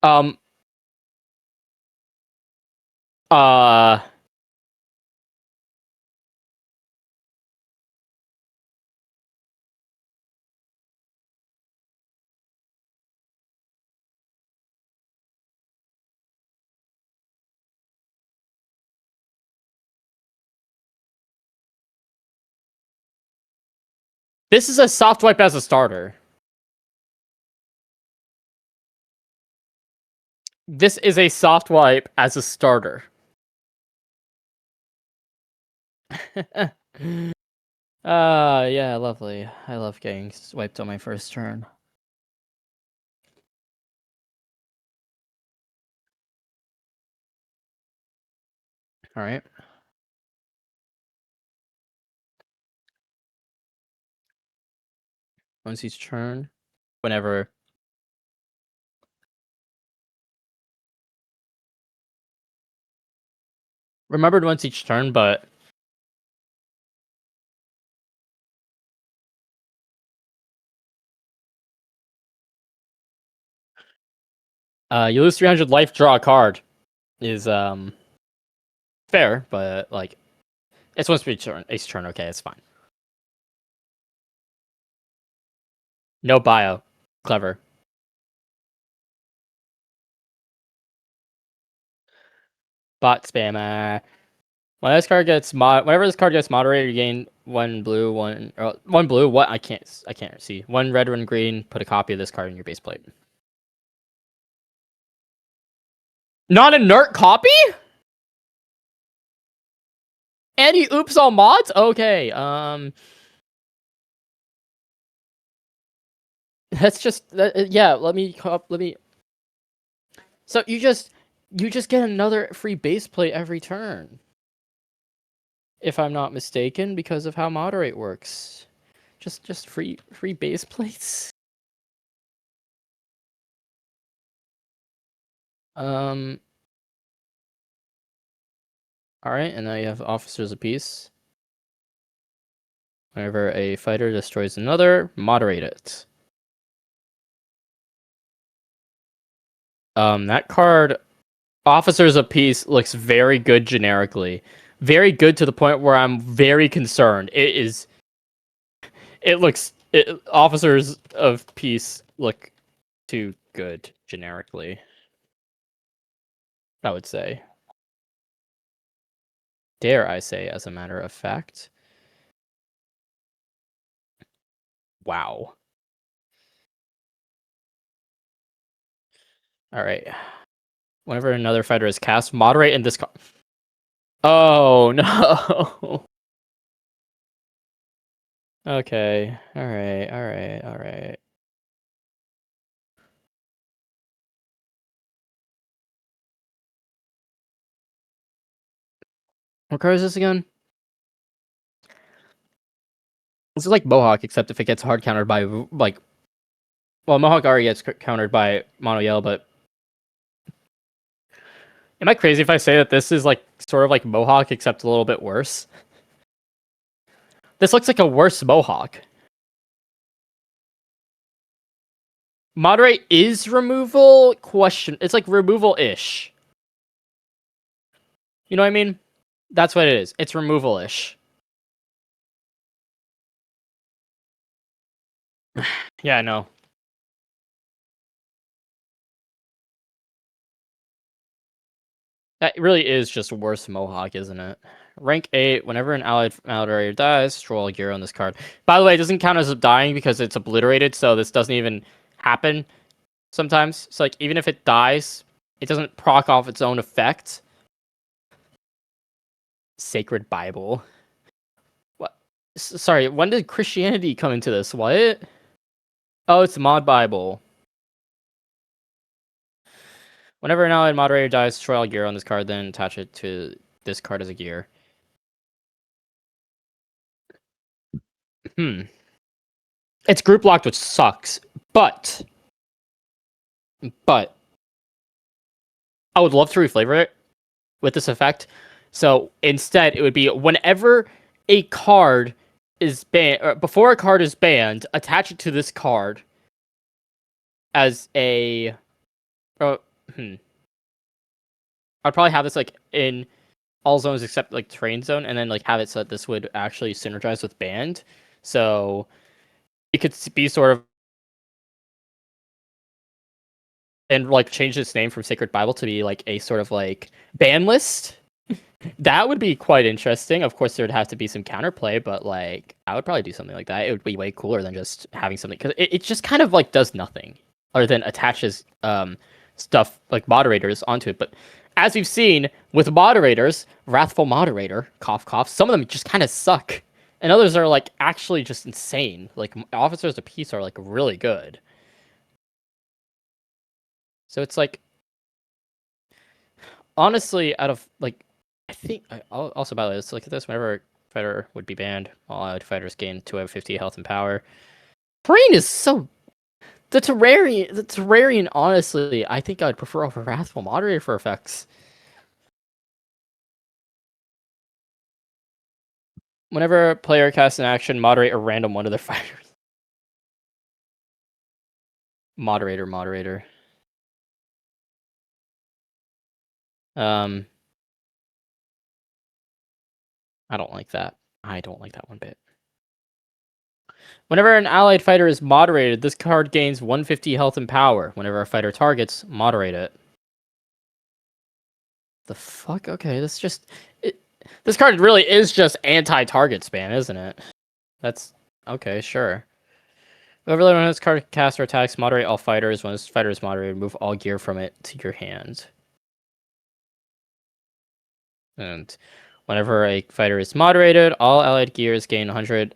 Um. Uh. This is a soft wipe as a starter. This is a soft wipe as a starter. Yeah, lovely. I love getting wiped on my first turn. Alright. Once each turn, whenever. Remembered once each turn, but you lose 300 life, draw a card. Is fair, but like it's once each turn. Okay, it's fine. No bio, clever. Bot spammer. When this card gets whenever this card gets moderated, you gain one blue, one blue. What I can't see. One red, one green. Put a copy of this card in your base plate. Not a nerd copy. And he oops all mods. Okay. That's just yeah. Let me. So you just get another free base plate every turn. If I'm not mistaken, because of how moderate works. Just free base plates. Alright, and now you have officers apiece. Whenever a fighter destroys another, moderate it. That card, officers apiece, looks very good generically. Very good to the point where I'm very concerned. Officers of peace look too good generically, I would say. Dare I say, as a matter of fact. Wow. Alright. Whenever another fighter is cast, moderate in this card. Oh, no. Okay. Alright. What card is this again? This is like Mohawk, except if it gets hard countered by, like... Well, Mohawk already gets countered by Mono Yellow, but... Am I crazy if I say that this is like sort of like Mohawk, except a little bit worse? This looks like a worse Mohawk. Moderate is removal? It's like removal-ish. You know what I mean? That's what it is. It's removal-ish. Yeah, I know. That really is just worse Mohawk, isn't it? Rank 8, whenever an allied moderator dies, draw a gear on this card. By the way, it doesn't count as dying because it's obliterated, so this doesn't even happen sometimes. So, like, even if it dies, it doesn't proc off its own effect. Sacred Bible. What? Sorry, when did Christianity come into this? What? Oh, it's the Mod Bible. Whenever an allied moderator dies, destroy all gear on this card, then attach it to this card as a gear. It's group locked, which sucks. But I would love to reflavor it with this effect. So instead, it would be whenever a card is banned, or before a card is banned, attach it to this card as a. I'd probably have this like in all zones except like terrain zone, and then like have it so that this would actually synergize with banned. So it could be sort of. And like change its name from Sacred Bible to be like a sort of like ban list That would be quite interesting. Of course, there would have to be some counterplay, but like I would probably do something like that. It would be way cooler than just having something because it just kind of like does nothing other than attaches stuff like moderators onto it. But as we've seen with moderators, wrathful moderator, cough cough, some of them just kind of suck, and others are like actually just insane. Like officers of peace are like really good. So it's like honestly, out of like, I think also by the way, let's look at this. Whenever a fighter would be banned, all allied fighters gain 2 out of 50 health and power. Terrain is so the Terrarian. The Terrarian, honestly, I think I'd prefer over Wrathful Moderator for effects. Whenever a player casts an action, moderate a random one of their fighters. Moderator. I don't like that. I don't like that one bit. Whenever an allied fighter is moderated, this card gains 150 health and power. Whenever a fighter targets, moderate it. The fuck? Okay, this card really is just anti-target spam, isn't it? That's okay, sure. Overlay when this card casts or attacks, moderate all fighters. When this fighter is moderated, move all gear from it to your hand. And whenever a fighter is moderated, all allied gears gain 100.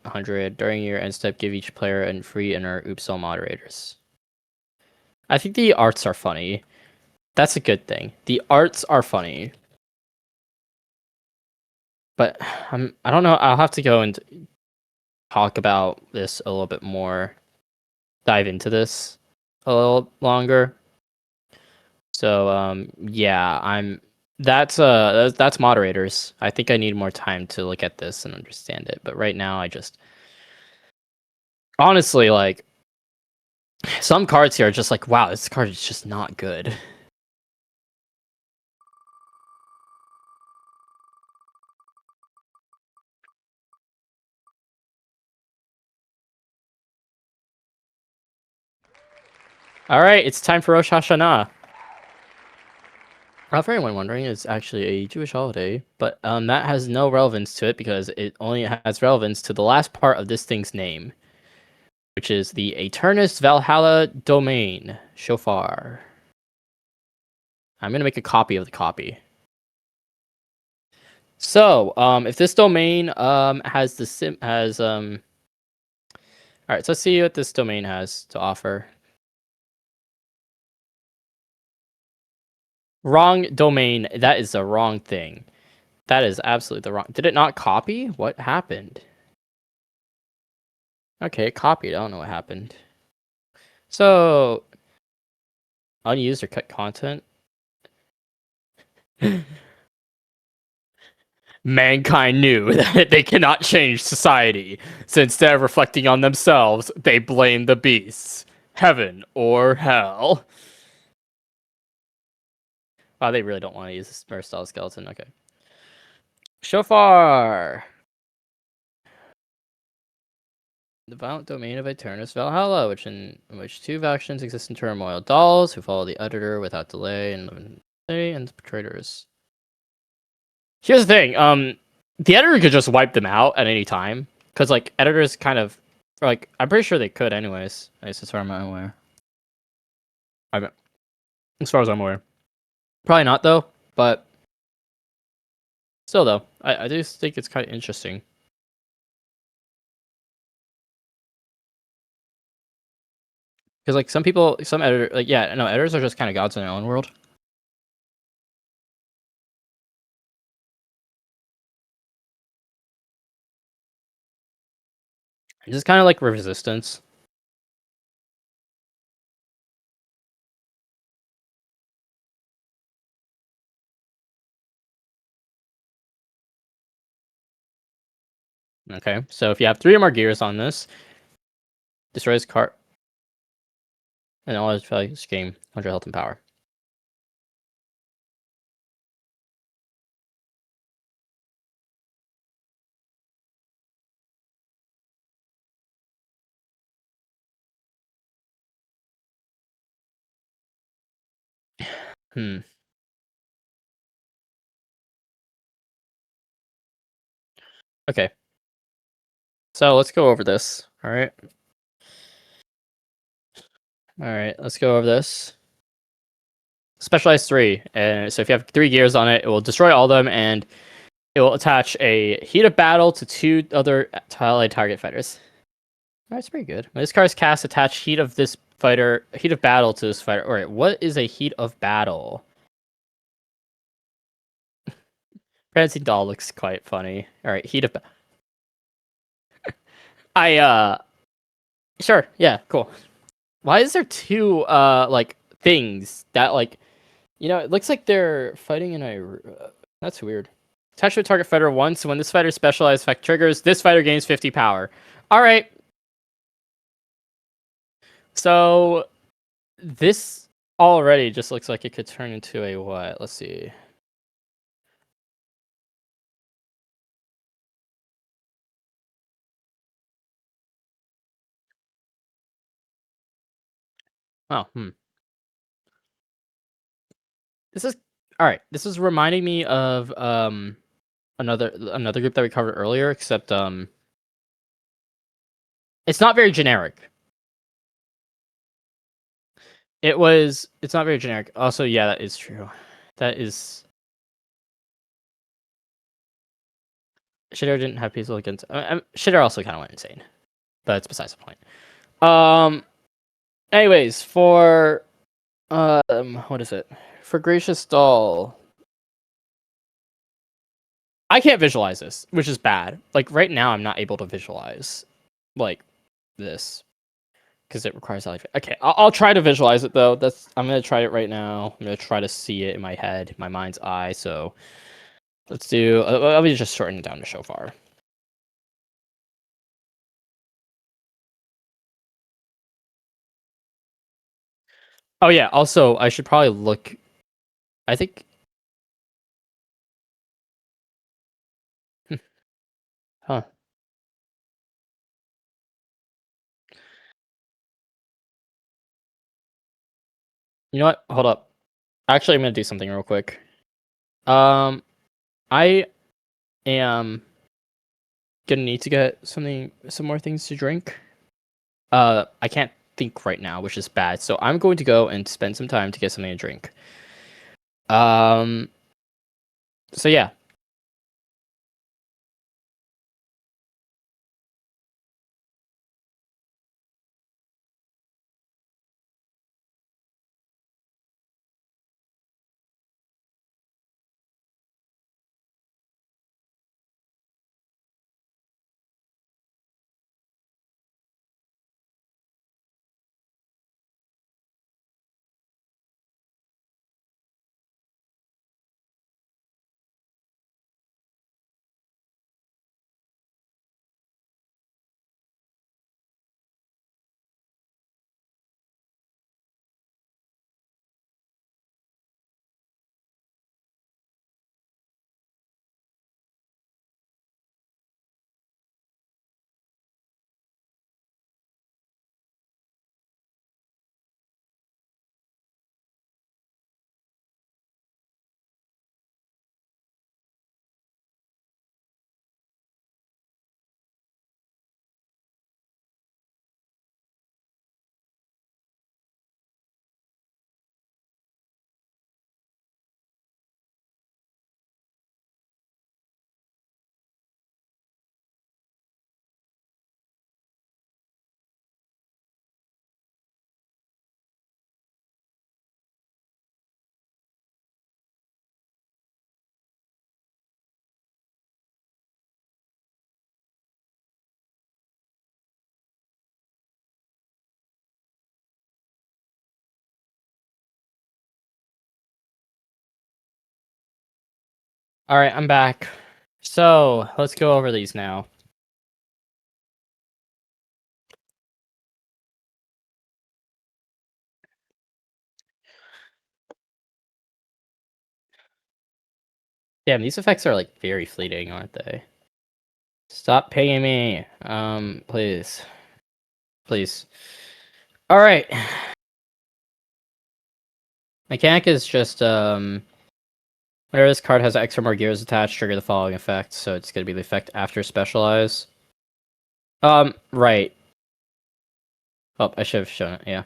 During your end step, give each player a free inner oops all moderators. I think the arts are funny. That's a good thing. The arts are funny. But I don't know. I'll have to go and talk about this a little bit more. Dive into this a little longer. So yeah, that's moderators. I think I need more time to look at this and understand it. But right now I just honestly like some cards here are just like, wow, this card is just not good. All right, it's time for Rosh Hashanah. For anyone wondering, it's actually a Jewish holiday, but that has no relevance to it because it only has relevance to the last part of this thing's name, which is the Aeternus Valhalla domain, Shofar. I'm gonna make a copy of the copy. So, if this domain has the all right, so let's see what this domain has to offer. Wrong domain. That is the wrong thing. That is absolutely the wrong. Did it not copy? What happened? Okay, it copied. I don't know what happened. So, unused or cut content. Mankind knew that they cannot change society, so instead of reflecting on themselves, they blame the beasts. Heaven or hell. Wow, they really don't want to use this Style skeleton. Okay. Shofar! The violent domain of Aeternus Valhalla, in which two factions exist in turmoil. Dolls, who follow the editor without delay and live in and traitors. Here's the thing, the editor could just wipe them out at any time. Because, like, editors kind of... Like, I'm pretty sure they could anyways. At least as far as I'm aware. As far as I'm aware. Probably not, though. But... Still, though. I do think it's kind of interesting. Because, like, some people... Some editor... Like, yeah, no, editors are just kind of gods in their own world. It's just kind of like resistance. Okay, so if you have 3 or more gears on this, destroys card, and all its values gain 100 health and power. Hmm. Okay. So let's go over this. All right. All right. Let's go over this. Specialized 3, and so if you have 3 gears on it, it will destroy all of them, and it will attach a heat of battle to 2 other allied target fighters. That's pretty good. When this card is cast, attach heat of battle to this fighter. All right, what is a heat of battle? Fancy doll looks quite funny. All right, heat of. Sure, yeah, cool. Why is there 2 like things that like, it looks like they're fighting in a. That's weird. Attach to a target fighter once. When this fighter's specialized effect triggers, this fighter gains 50 power. All right. So this already just looks like it could turn into a what? Let's see. Oh, This is all right. This is reminding me of another group that we covered earlier, except it's not very generic. It's not very generic. Also, yeah, that is true. That is Shitter didn't have peaceful against. Shitter also kind of went insane, but it's besides the point. Anyways, for what is it? For Gracious Doll, I can't visualize this, which is bad. Like right now, I'm not able to visualize like this because it requires okay, I'll try to visualize it though. I'm gonna try it right now. I'm gonna try to see it in my head, my mind's eye. So let's do. I'll be just shortening it down to Shofar. Oh yeah. Also, I should probably look. I think. Huh. You know what? Hold up. Actually, I'm gonna do something real quick. I am gonna need to get some more things to drink. I can't think right now, which is bad. So I'm going to go and spend some time to get something to drink. So yeah. All right, I'm back. So let's go over these now. Damn, these effects are like very fleeting, aren't they? Stop paying me. Please. Please. All right. Mechanic is just Whenever this card has X or more gears attached, trigger the following effect. So it's going to be the effect after Specialize. Right. Oh, I should have shown it, yeah.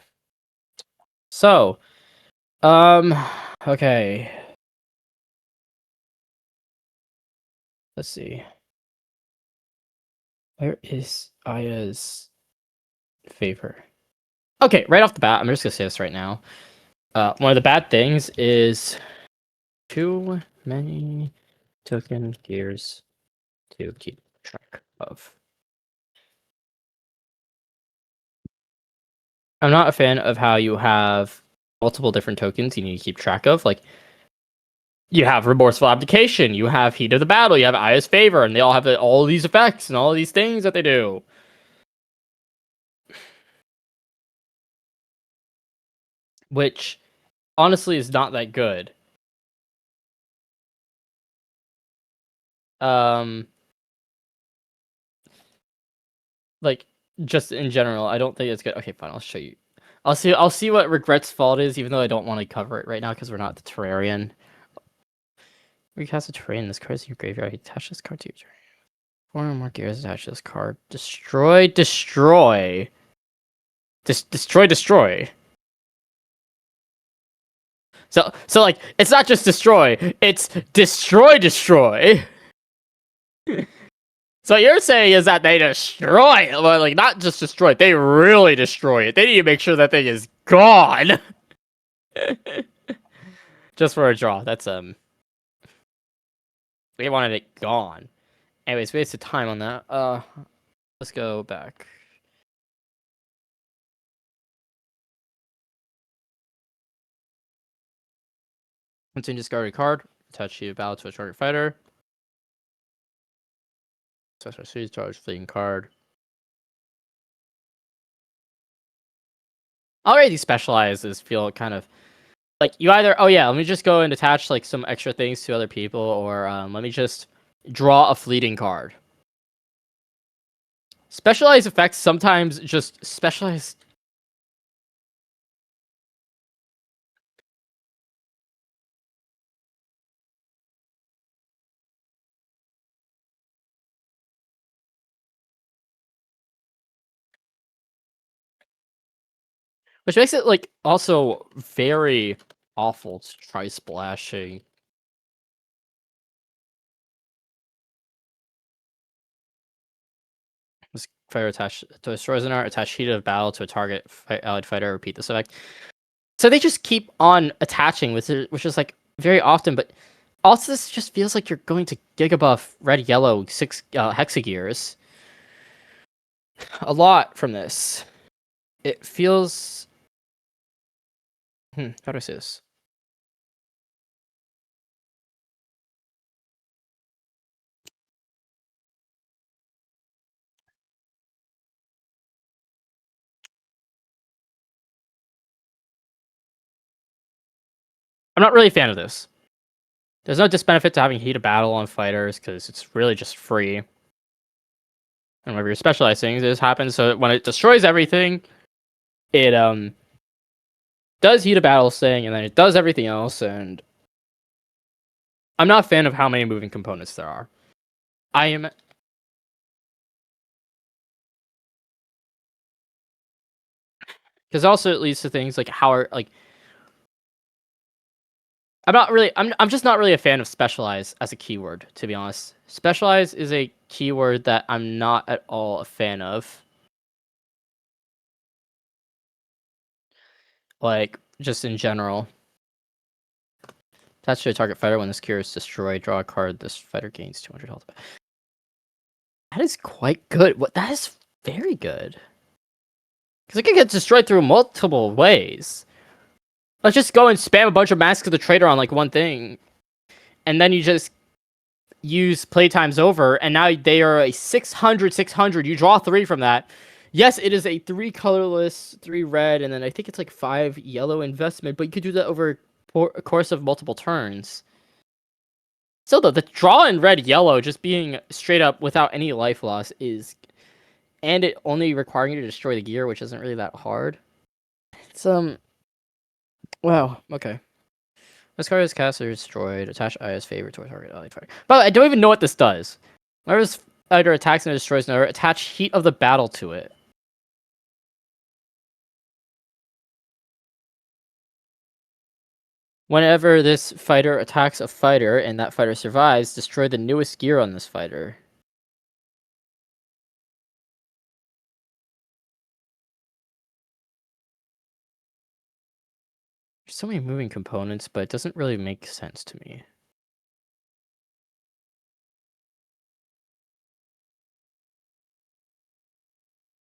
So, okay. Let's see. Where is Aya's favor? Okay, right off the bat, I'm just gonna say this right now. One of the bad things is too many token gears to keep track of. I'm not a fan of how you have multiple different tokens you need to keep track of. Like, you have Remorseful Abdication, you have Heat of the Battle, you have Aya's Favor, and they all have all these effects and all these things that they do. Which, honestly, is not that good. Like, just in general, I don't think it's good. Okay, fine, I'll show you. I'll see what Regret's fault is, even though I don't want to cover it right now because we're not the Terrarian. Recast a terrain. This card is in your graveyard. Attach this card to your terrain. 4 or more gears attached to this card. Destroy. Destroy. So like, it's not just destroy. It's destroy. So what you're saying is that they destroy it. Well, like, not just destroy it. They really destroy it. They need to make sure that thing is gone. Just for a draw. That's, they wanted it gone. Anyways, we wasted time on that. Let's go back. Once you discard a card, attach Sheet of Battle to a target fighter. Special series charge fleeting card. Already these specializes feel kind of like you either, oh yeah, let me just go and attach like some extra things to other people, or let me just draw a fleeting card. Specialized effects sometimes just specialize. Which makes it like also very awful to try splashing. This fighter attach to destroys an art, attach Heat of Battle to a target allied fighter, repeat this effect. So they just keep on attaching with it, which is like very often, but also this just feels like you're going to Gigabuff red yellow 6 hexagears a lot from this. It feels how do I say this? I'm not really a fan of this. There's no disbenefit to having Heat of Battle on fighters because it's really just free. And whenever you're specializing, this happens. So when it destroys everything, it does Heat of Battle thing, and then it does everything else. And I'm not a fan of how many moving components there are. I am. Because also it leads to things like how are like. I'm just not really a fan of specialize as a keyword, to be honest. Specialize is a keyword that I'm not at all a fan of. Like, just in general. Attach to a target fighter when this cure is destroyed. Draw a card. This fighter gains 200 health. That is quite good. That is very good. Because it can get destroyed through multiple ways. Let's just go and spam a bunch of Masks of the Traitor on like one thing. And then you just use playtimes over, and now they are a 600. You draw 3 from that. Yes, it is a 3 colorless, 3 red, and then I think it's like 5 yellow investment, but you could do that over a course of multiple turns. Still though, the draw in red yellow just being straight up without any life loss is, and it only requiring you to destroy the gear, which isn't really that hard. It's wow, okay. This card is cast or destroyed. Attach eye as favor to a target allied fighter. By the way, I don't even know what this does. Whenever this fighter attacks and destroys another, attach heat of the battle to it. Whenever this fighter attacks a fighter and that fighter survives, destroy the newest gear on this fighter. There's so many moving components, but it doesn't really make sense to me.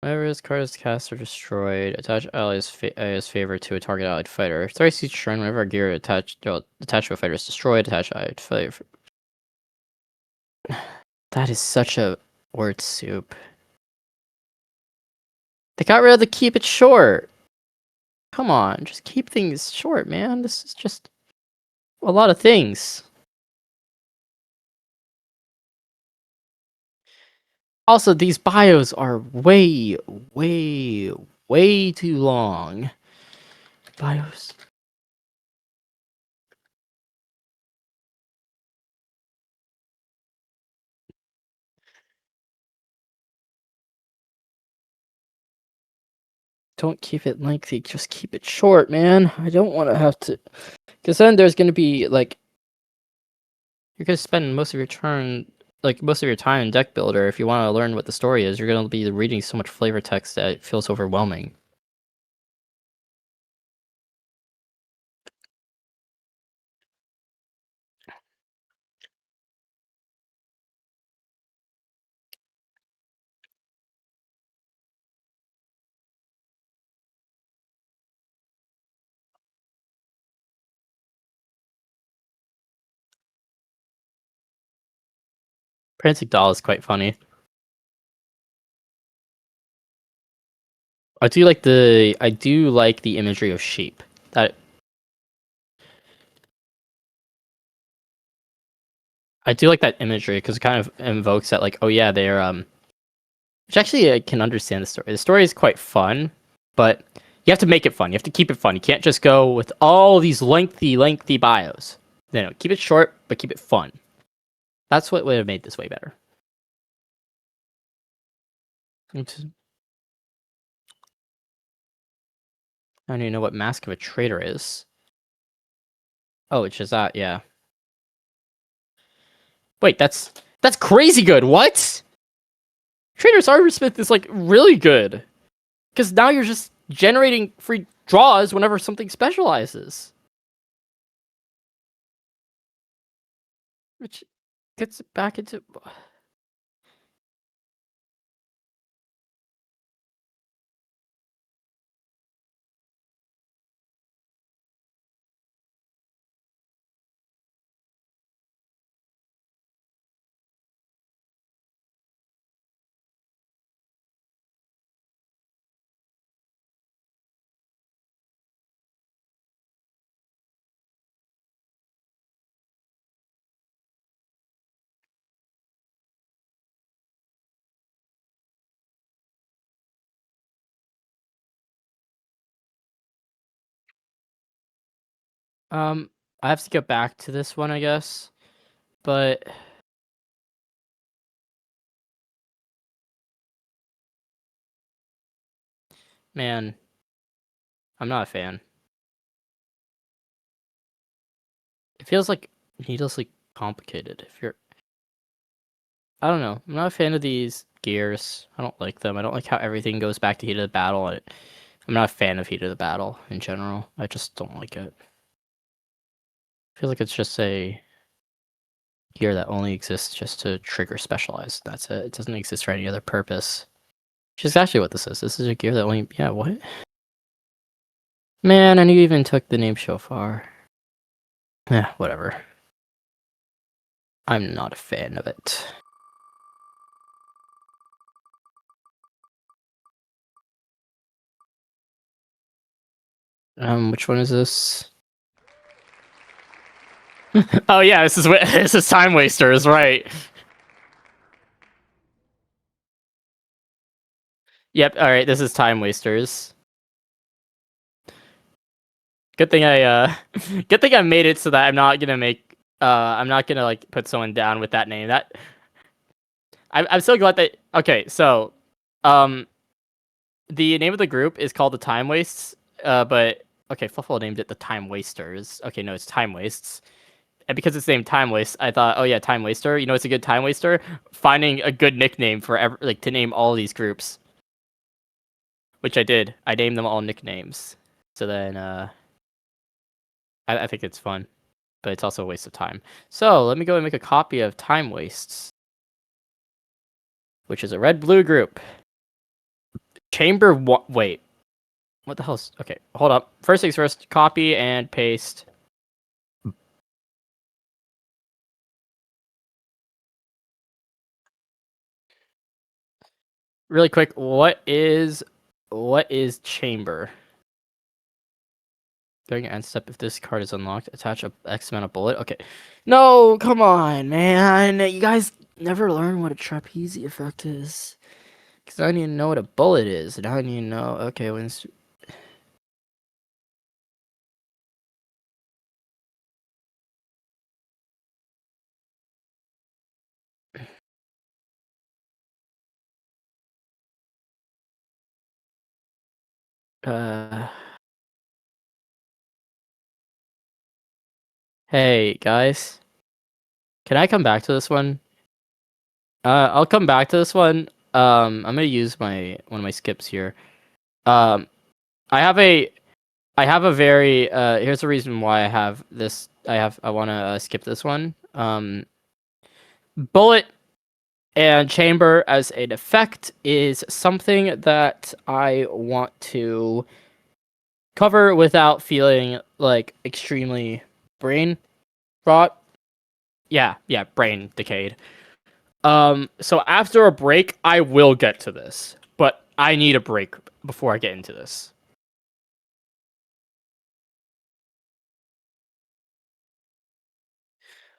Whenever this card is cast or destroyed, attach ally's favor to a target allied fighter. Thrice each turn, whenever a gear attached to a fighter is destroyed, attach allied fighter. That is such a word soup. They got rid of the keep it short. Come on, just keep things short, man. This is just a lot of things. Also, these bios are way, way, way too long. Bios. Don't keep it lengthy, just keep it short, man. I don't want to have to... Because then there's going to be, like... You're going to spend most of your turn... Like, most of your time in Deck Builder, if you want to learn what the story is, you're going to be reading so much flavor text that it feels overwhelming. Prancing Doll is quite funny. I do like the imagery of sheep. I do like that imagery because it kind of invokes that, like, oh yeah, they're which actually I can understand the story. The story is quite fun, but you have to make it fun. You have to keep it fun. You can't just go with all these lengthy bios. No, keep it short, but keep it fun. That's what would have made this way better. Oops. I don't even know what Mask of a Traitor is. Oh, it's just that, yeah. Wait, that's crazy good. What? Traitor's Armorsmith is like really good. Because now you're just generating free draws whenever something specializes. Which gets it back into... I have to get back to this one, I guess. But... Man, I'm not a fan. It feels like needlessly complicated. If you're... I don't know. I'm not a fan of these gears. I don't like them. I don't like how everything goes back to Heat of the Battle. I'm not a fan of Heat of the Battle in general. I just don't like it. I feel like it's just a gear that only exists just to trigger specialized. That's it. It doesn't exist for any other purpose. Which is actually what this is. This is a gear that only... Yeah, what? Man, and you even took the name Shofar. Yeah, whatever. I'm not a fan of it. Which one is this? Oh yeah, this is Timewasters, right? Yep. All right, this is Timewasters. Good thing good thing I made it so that I'm not gonna like put someone down with that name. I'm so glad that. Okay, so, um, the name of the group is called the Timewastes. But okay, Fluffle named it the Time Wasters. Okay, no, it's Time Wastes. And because it's named Time Waste, I thought, oh yeah, Time Waster. You know, it's a good Time Waster. Finding a good nickname for like to name all these groups, which I did. I named them all nicknames. So then, I think it's fun, but it's also a waste of time. So let me go and make a copy of Time Wastes, which is a red-blue group. Wait, what the hell's... Okay, hold up. First things first, copy and paste. Really quick, what is chamber? During end step, if this card is unlocked, attach a X amount of bullet. Okay. No, come on, man. You guys never learn what a trapeze effect is. Because I need to know what a bullet is. Now I need to know... Okay, when... Hey, guys. Can I come back to this one? I'll come back to this one. I'm gonna use one of my skips here. Um, I have a very here's the reason why I have this. I want to skip this one. Bullet and chamber as an effect is something that I want to cover without feeling like extremely brain rot. Yeah, brain decayed. So after a break, I will get to this, but I need a break before I get into this.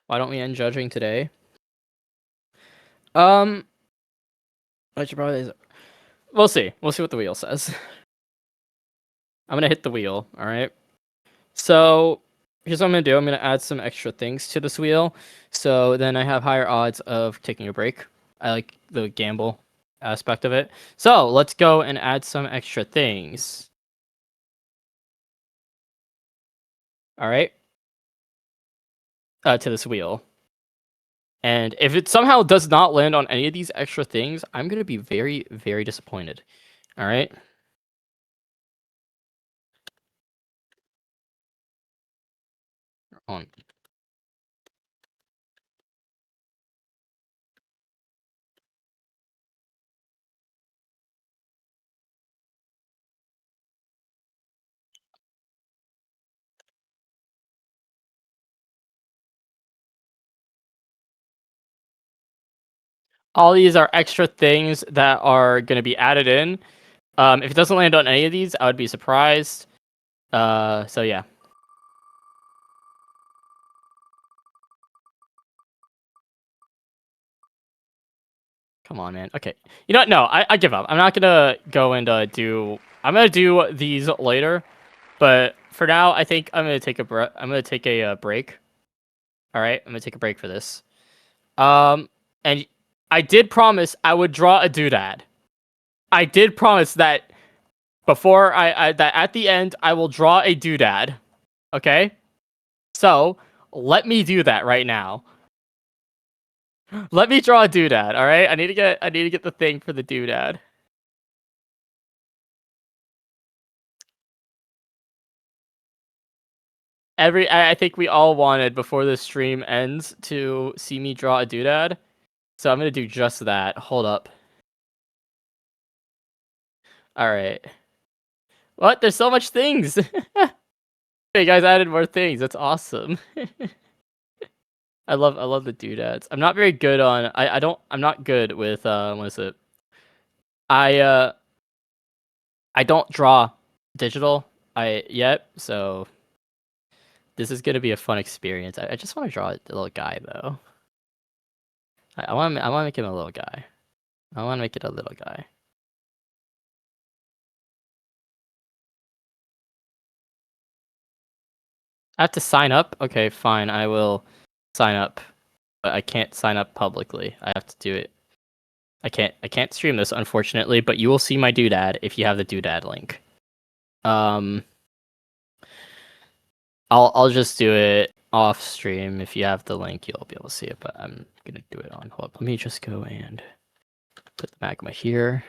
Why don't we end judging today? I should probably... We'll see. We'll see what the wheel says. I'm gonna hit the wheel, alright? So, here's what I'm gonna do. I'm gonna add some extra things to this wheel, so then I have higher odds of taking a break. I like the gamble aspect of it. So, let's go and add some extra things. Alright? To this wheel. And if it somehow does not land on any of these extra things, I'm gonna be very, very disappointed. Alright? On. All these are extra things that are going to be added in. If it doesn't land on any of these, I would be surprised. So yeah. Come on, man. Okay. You know what? No, I give up. I'm not gonna go and do... I'm gonna do these later. But for now, I think I'm gonna take a break. Alright, I'm gonna take a break for this. And I did promise I would draw a doodad. I did promise that before that at the end I will draw a doodad. Okay? So, let me do that right now. Let me draw a doodad, alright? I need to get the thing for the doodad. I think we all wanted before the stream ends to see me draw a doodad. So I'm gonna do just that. Hold up. Alright. What? There's so much things! Hey guys added more things. That's awesome. I love the doodads. I'm not very good on... I'm not good with what is it? I don't draw digital yet, so this is gonna be a fun experience. I just want to draw the little guy though. I want to make him a little guy. I want to make it a little guy. I have to sign up? Okay, fine. I will sign up. But I can't sign up publicly. I have to do it. I can't stream this, unfortunately, but you will see my doodad if you have the doodad link. I'll just do it off stream. If you have the link, you'll be able to see it, but I'm gonna do it on. Hold up, let me just go and put the magma here.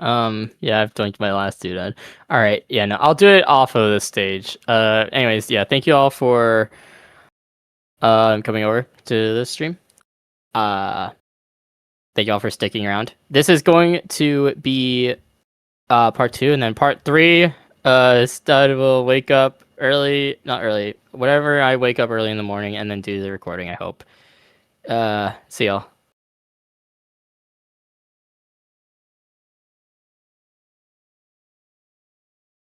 Yeah, I've doinked my last doodad. All right, yeah, no, I'll do it off of this stage. Anyways, yeah, thank you all for coming over to this stream. Thank you all for sticking around. This is going to be part 2, and then part 3. Stud will wake up early, not early, whatever. I wake up early in the morning and then do the recording. I hope. See y'all.